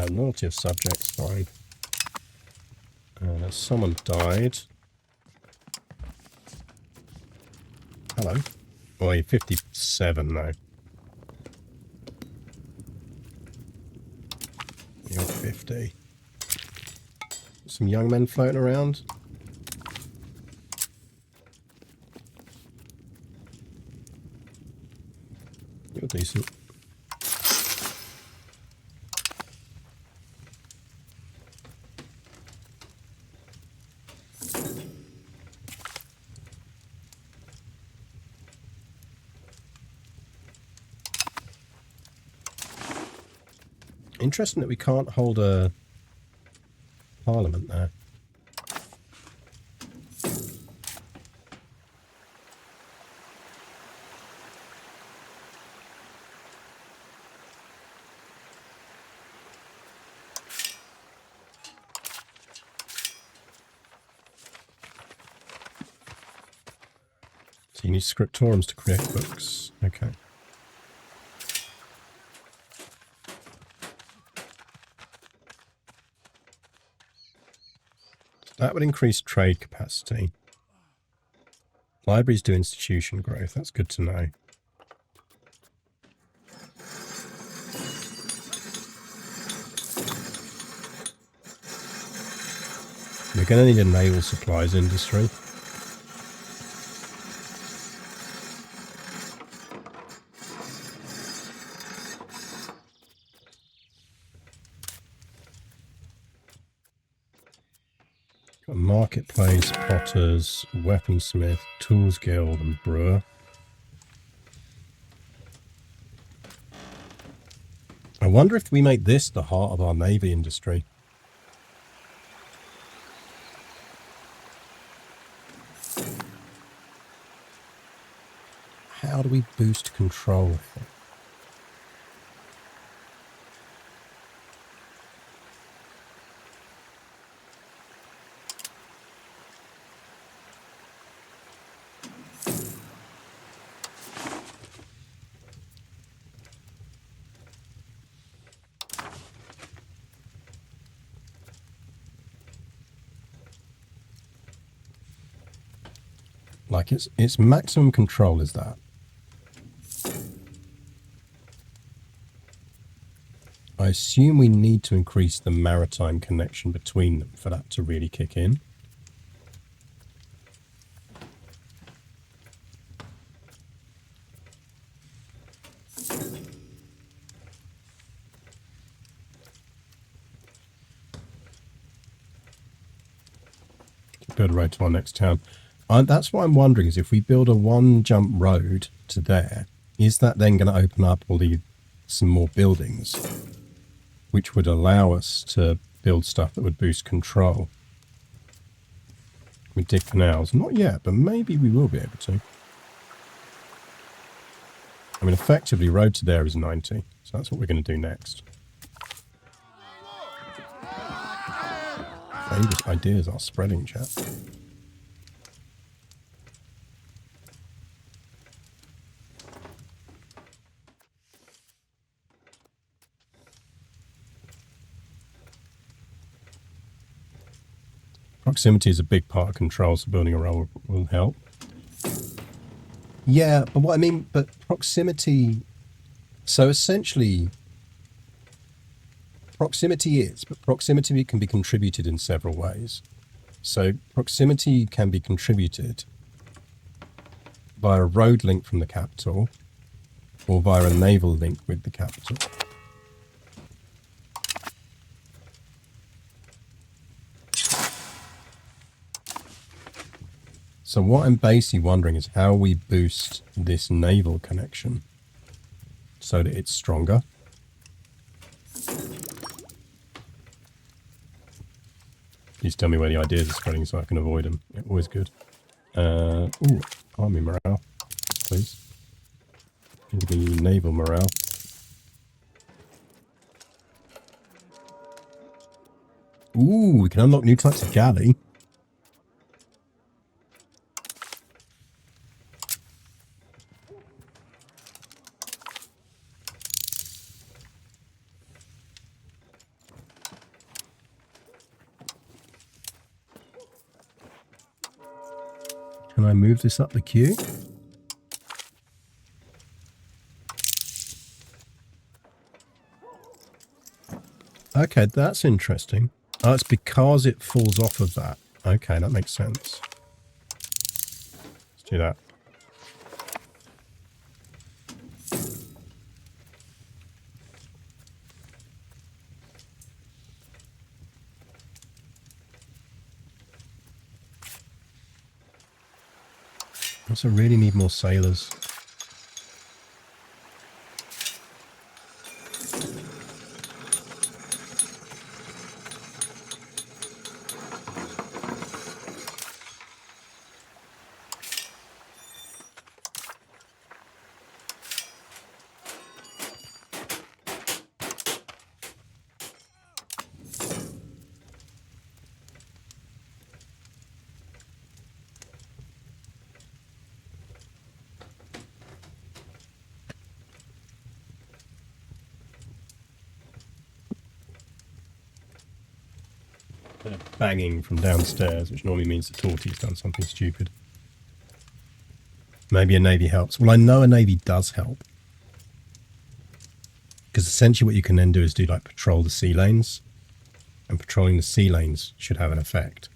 Loyalty of subjects, fine. Someone died. Hello. Oh, you're 57 now. You're 50. Some young men floating around. You're decent. Interesting that we can't hold a parliament there. So you need scriptorums to create books. Okay. That would increase trade capacity. Libraries do institution growth. That's good to know. We're going to need a naval supplies industry. Marketplace, potters, weaponsmith, tools guild, and brewer. I wonder if we make this the heart of our navy industry. How do we boost control here? Like its maximum control is that. I assume we need to increase the maritime connection between them for that to really kick in. Build a road to our next town. That's what I'm wondering, is if we build a one-jump road to there, is that then going to open up some more buildings, which would allow us to build stuff that would boost control? We dig canals. Not yet, but maybe we will be able to. I mean, effectively, road to there is 90, so that's what we're going to do next. Ideas are spreading, chat. Proximity is a big part of control, so building a railroad will help. Yeah, but what I mean, but proximity, so essentially, proximity can be contributed in several ways. So proximity can be contributed via a road link from the capital or via a naval link with the capital. So what I'm basically wondering is how we boost this naval connection so that it's stronger. Please tell me where the ideas are spreading so I can avoid them. Yeah, always good. Ooh, army morale, please. The naval morale. Ooh, we can unlock new types of galley. Can I move this up the queue? Okay, that's interesting. Oh, it's because it falls off of that. Okay, that makes sense. Let's do that. Also really need more sailors. Banging from downstairs, which normally means the torty's done something stupid. Maybe a navy helps. Well, I know a navy does help. Because essentially what you can then do is do like patrol the sea lanes. And patrolling the sea lanes should have an effect.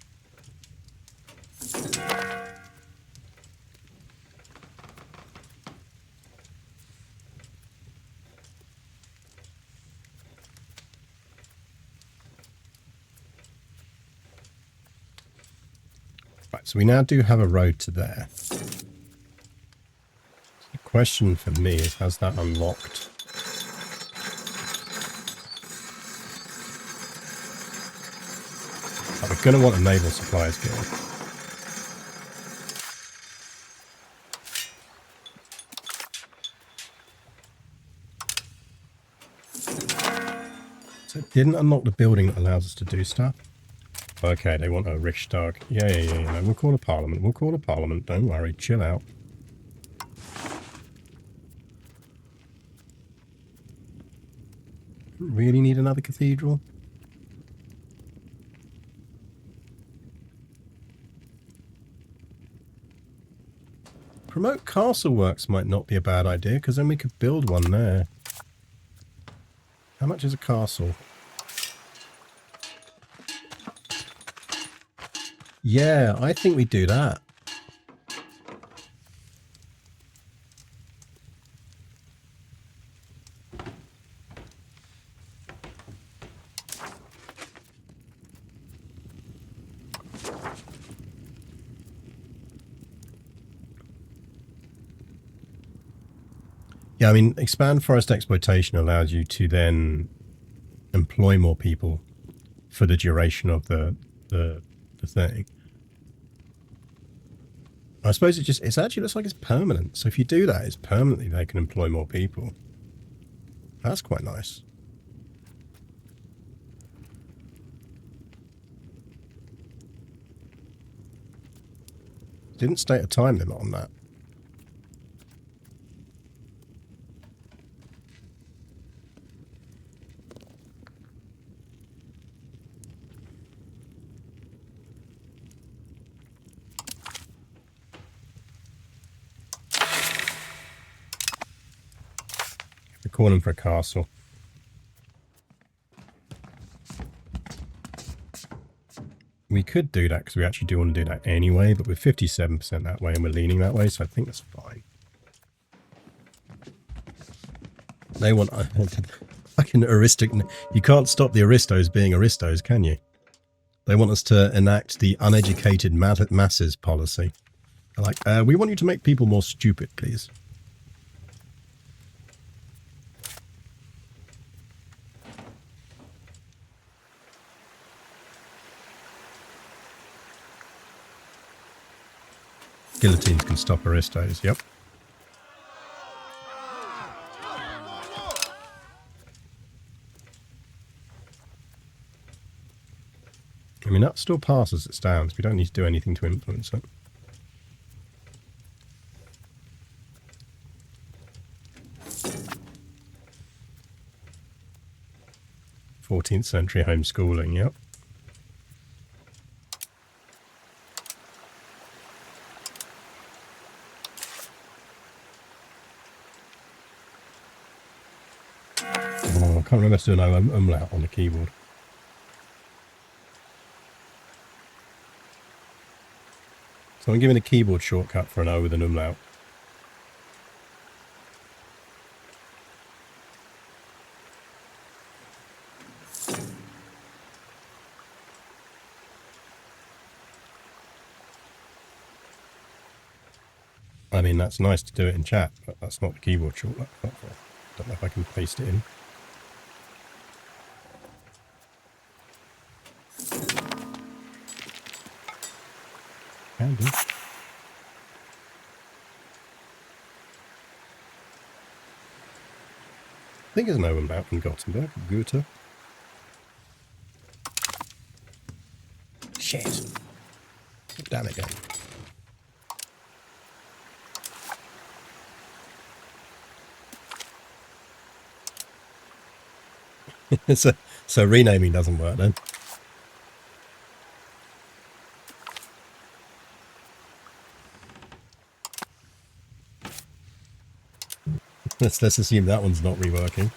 Right, so we now do have a road to there. The question for me is, has that unlocked? Oh, we're going to want a naval supplies guild. So it didn't unlock the building that allows us to do stuff. Okay, they want a Riksdag. Yeah. No, we'll call a parliament. We'll call a parliament. Don't worry. Chill out. Really need another cathedral? Promote castle works might not be a bad idea, because then we could build one there. How much is a castle? Yeah, I think we do that. Yeah, I mean, expand forest exploitation allows you to then employ more people for the duration of the thing. I suppose it actually looks like it's permanent. So if you do that, it's permanently they can employ more people. That's quite nice. Didn't state a time limit on that. We're calling for a castle. We could do that because we actually do want to do that anyway, but we're 57% that way and we're leaning that way, so I think that's fine. They want fucking aristic. You can't stop the aristos being aristos, can you? They want us to enact the uneducated masses policy. We want you to make people more stupid, please. Guillotines can stop aristos, yep. I mean, that still passes as it stands. We don't need to do anything to influence it. '14th century homeschooling, yep. Oh, I can't remember to do an umlaut on the keyboard. So I'm giving a keyboard shortcut for an O with an umlaut. I mean, that's nice to do it in chat, but that's not the keyboard shortcut. I don't know if I can paste it in. Can do. I think there's no umlaut in Gothenburg. Goethe. Shit. Damn it, again. So renaming doesn't work then. Let's assume that one's not reworking.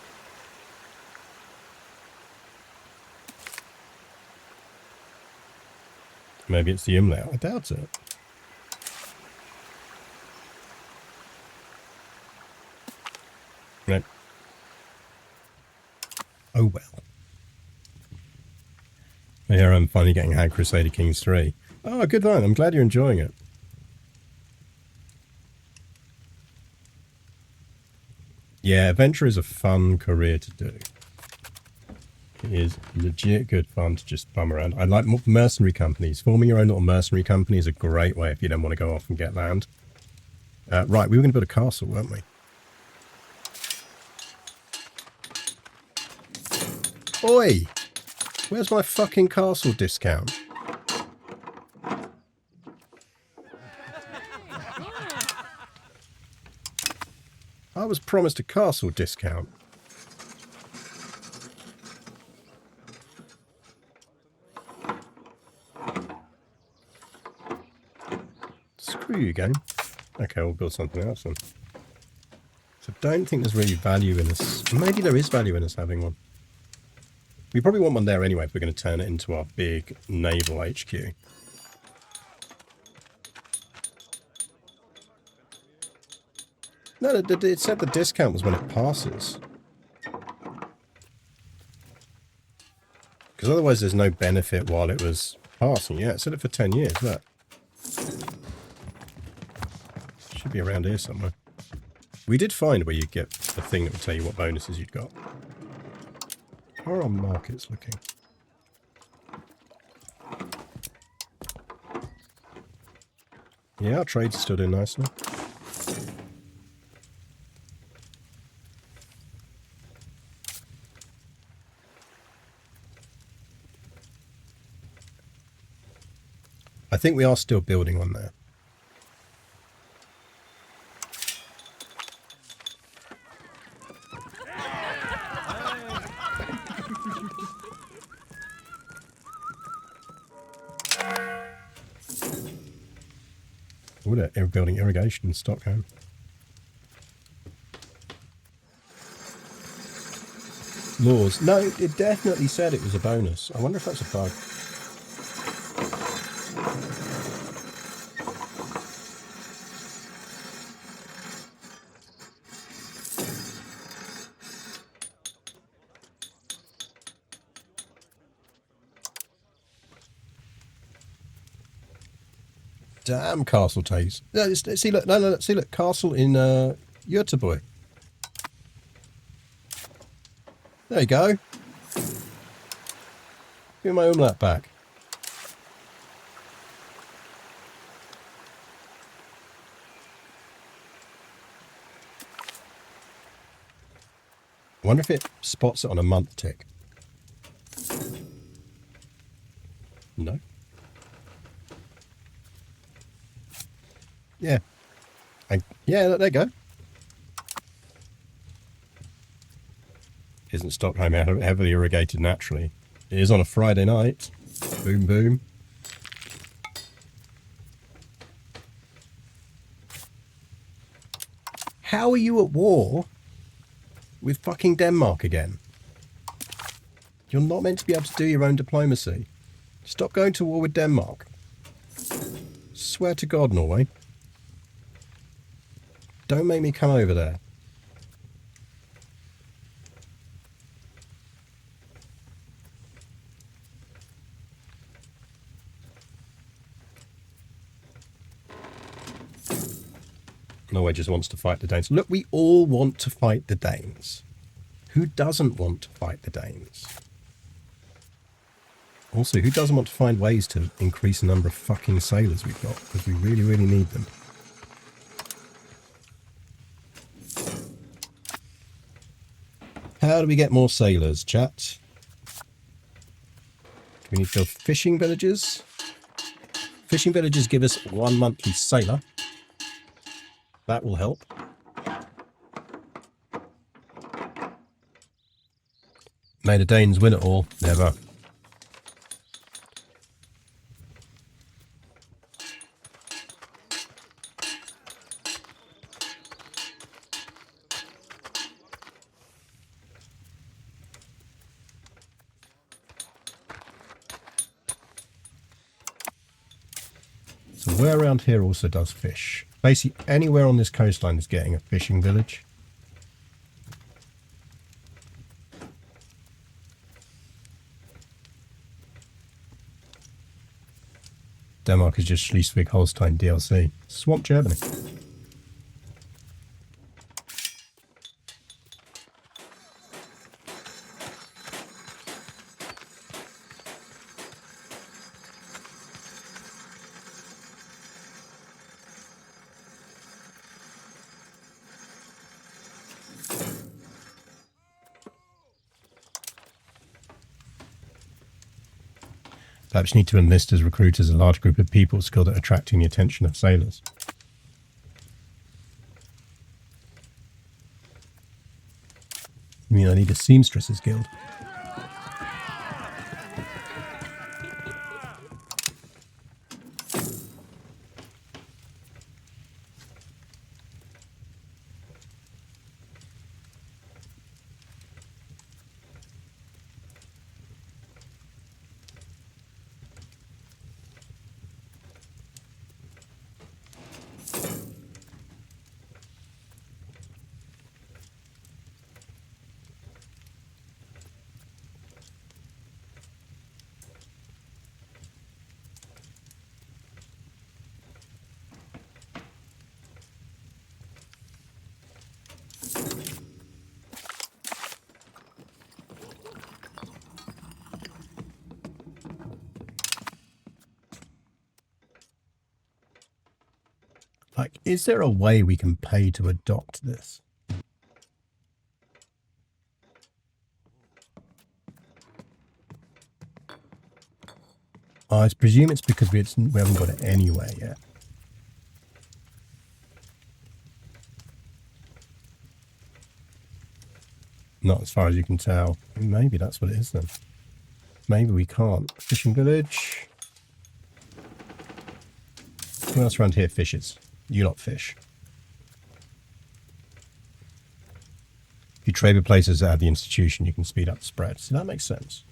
Maybe it's the umlaut. I doubt it. Right. Oh well. Here I'm finally getting Hag Crusader Kings 3. Oh, good one. I'm glad you're enjoying it. Yeah, Adventure is a fun career to do. It is legit good fun to just bum around. I like mercenary companies. Forming your own little mercenary company is a great way if you don't want to go off and get land. Right, we were going to build a castle, weren't we? Oi! Where's my fucking castle discount? I was promised a castle discount. Screw you, game. Okay, we'll build something else then. So I don't think there's really value in this. Maybe there is value in us having one. We probably want one there anyway if we're going to turn it into our big naval HQ. No, it said the discount was when it passes. Because otherwise there's no benefit while it was passing. Yeah, it said it for 10 years, look. Should be around here somewhere. We did find where you get the thing that would tell you what bonuses you'd got. How are our markets looking? Yeah, our trade's still doing nicely. I think we are still building on there. Oh, they're building irrigation in Stockholm. Laws. No, it definitely said it was a bonus. I wonder if that's a bug. Damn, Castle Taste. No, see, look, no, see, look, Castle in Göteborg. There you go. Give me my omelette back. I wonder if it spots it on a month tick. No. Yeah. Yeah, there you go. Isn't Stockholm heavily irrigated naturally? It is on a Friday night. Boom, boom. How are you at war with fucking Denmark again? You're not meant to be able to do your own diplomacy. Stop going to war with Denmark. Swear to God, Norway. Don't make me come over there. Norway just wants to fight the Danes. Look, we all want to fight the Danes. Who doesn't want to fight the Danes? Also, who doesn't want to find ways to increase the number of fucking sailors we've got? Because we really, really need them. How do we get more sailors, chat? We need to build fishing villages. Fishing villages give us 1 monthly sailor. That will help. May the Danes win it all. Never. So where around here also does fish? Basically anywhere on this coastline is getting a fishing village. Denmark is just Schleswig-Holstein DLC. Swamp Germany. Perhaps you need to enlist as recruiters a large group of people skilled at attracting the attention of sailors. You mean I need a seamstresses guild? Like, is there a way we can pay to adopt this? I presume it's because we haven't got it anywhere yet. Not as far as you can tell. Maybe that's what it is then. Maybe we can't. Fishing village. Who else around here fishes? You lot fish. If you trade with places that have the institution, you can speed up the spread. So that makes sense.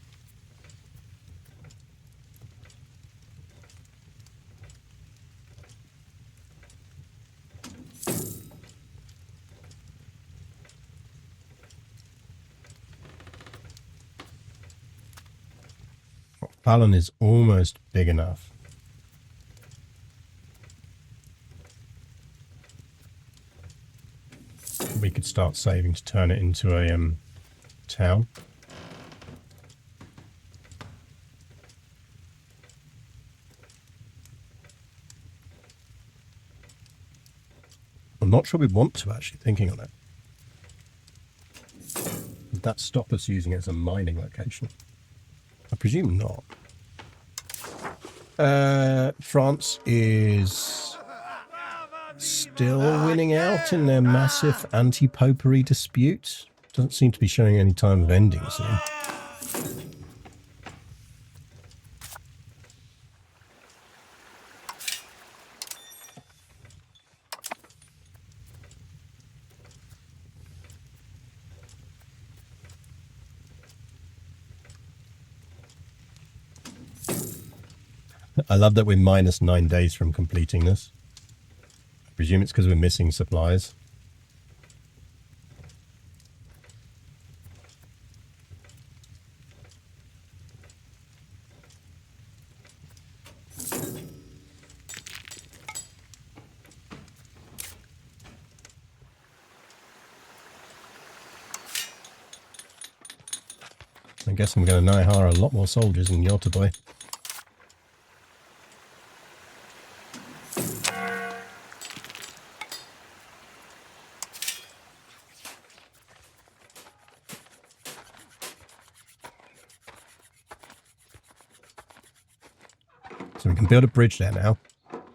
Fallon is almost big enough. start saving to turn it into a town. I'm not sure we want to, actually, thinking on it. Would that stop us using it as a mining location? I presume not. France is still winning out in their massive anti-popery dispute. Doesn't seem to be showing any time of ending soon. I love that we're minus 9 days from completing this. I presume it's because we're missing supplies. I guess I'm going to now hire a lot more soldiers in Yotoboy. So we can build a bridge there now.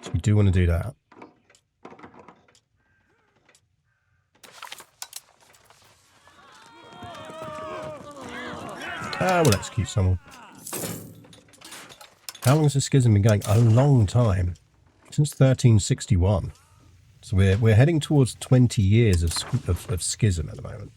So we do want to do that. We'll execute someone. How long has the schism been going? A long time. Since 1361. So we're heading towards 20 years of schism at the moment.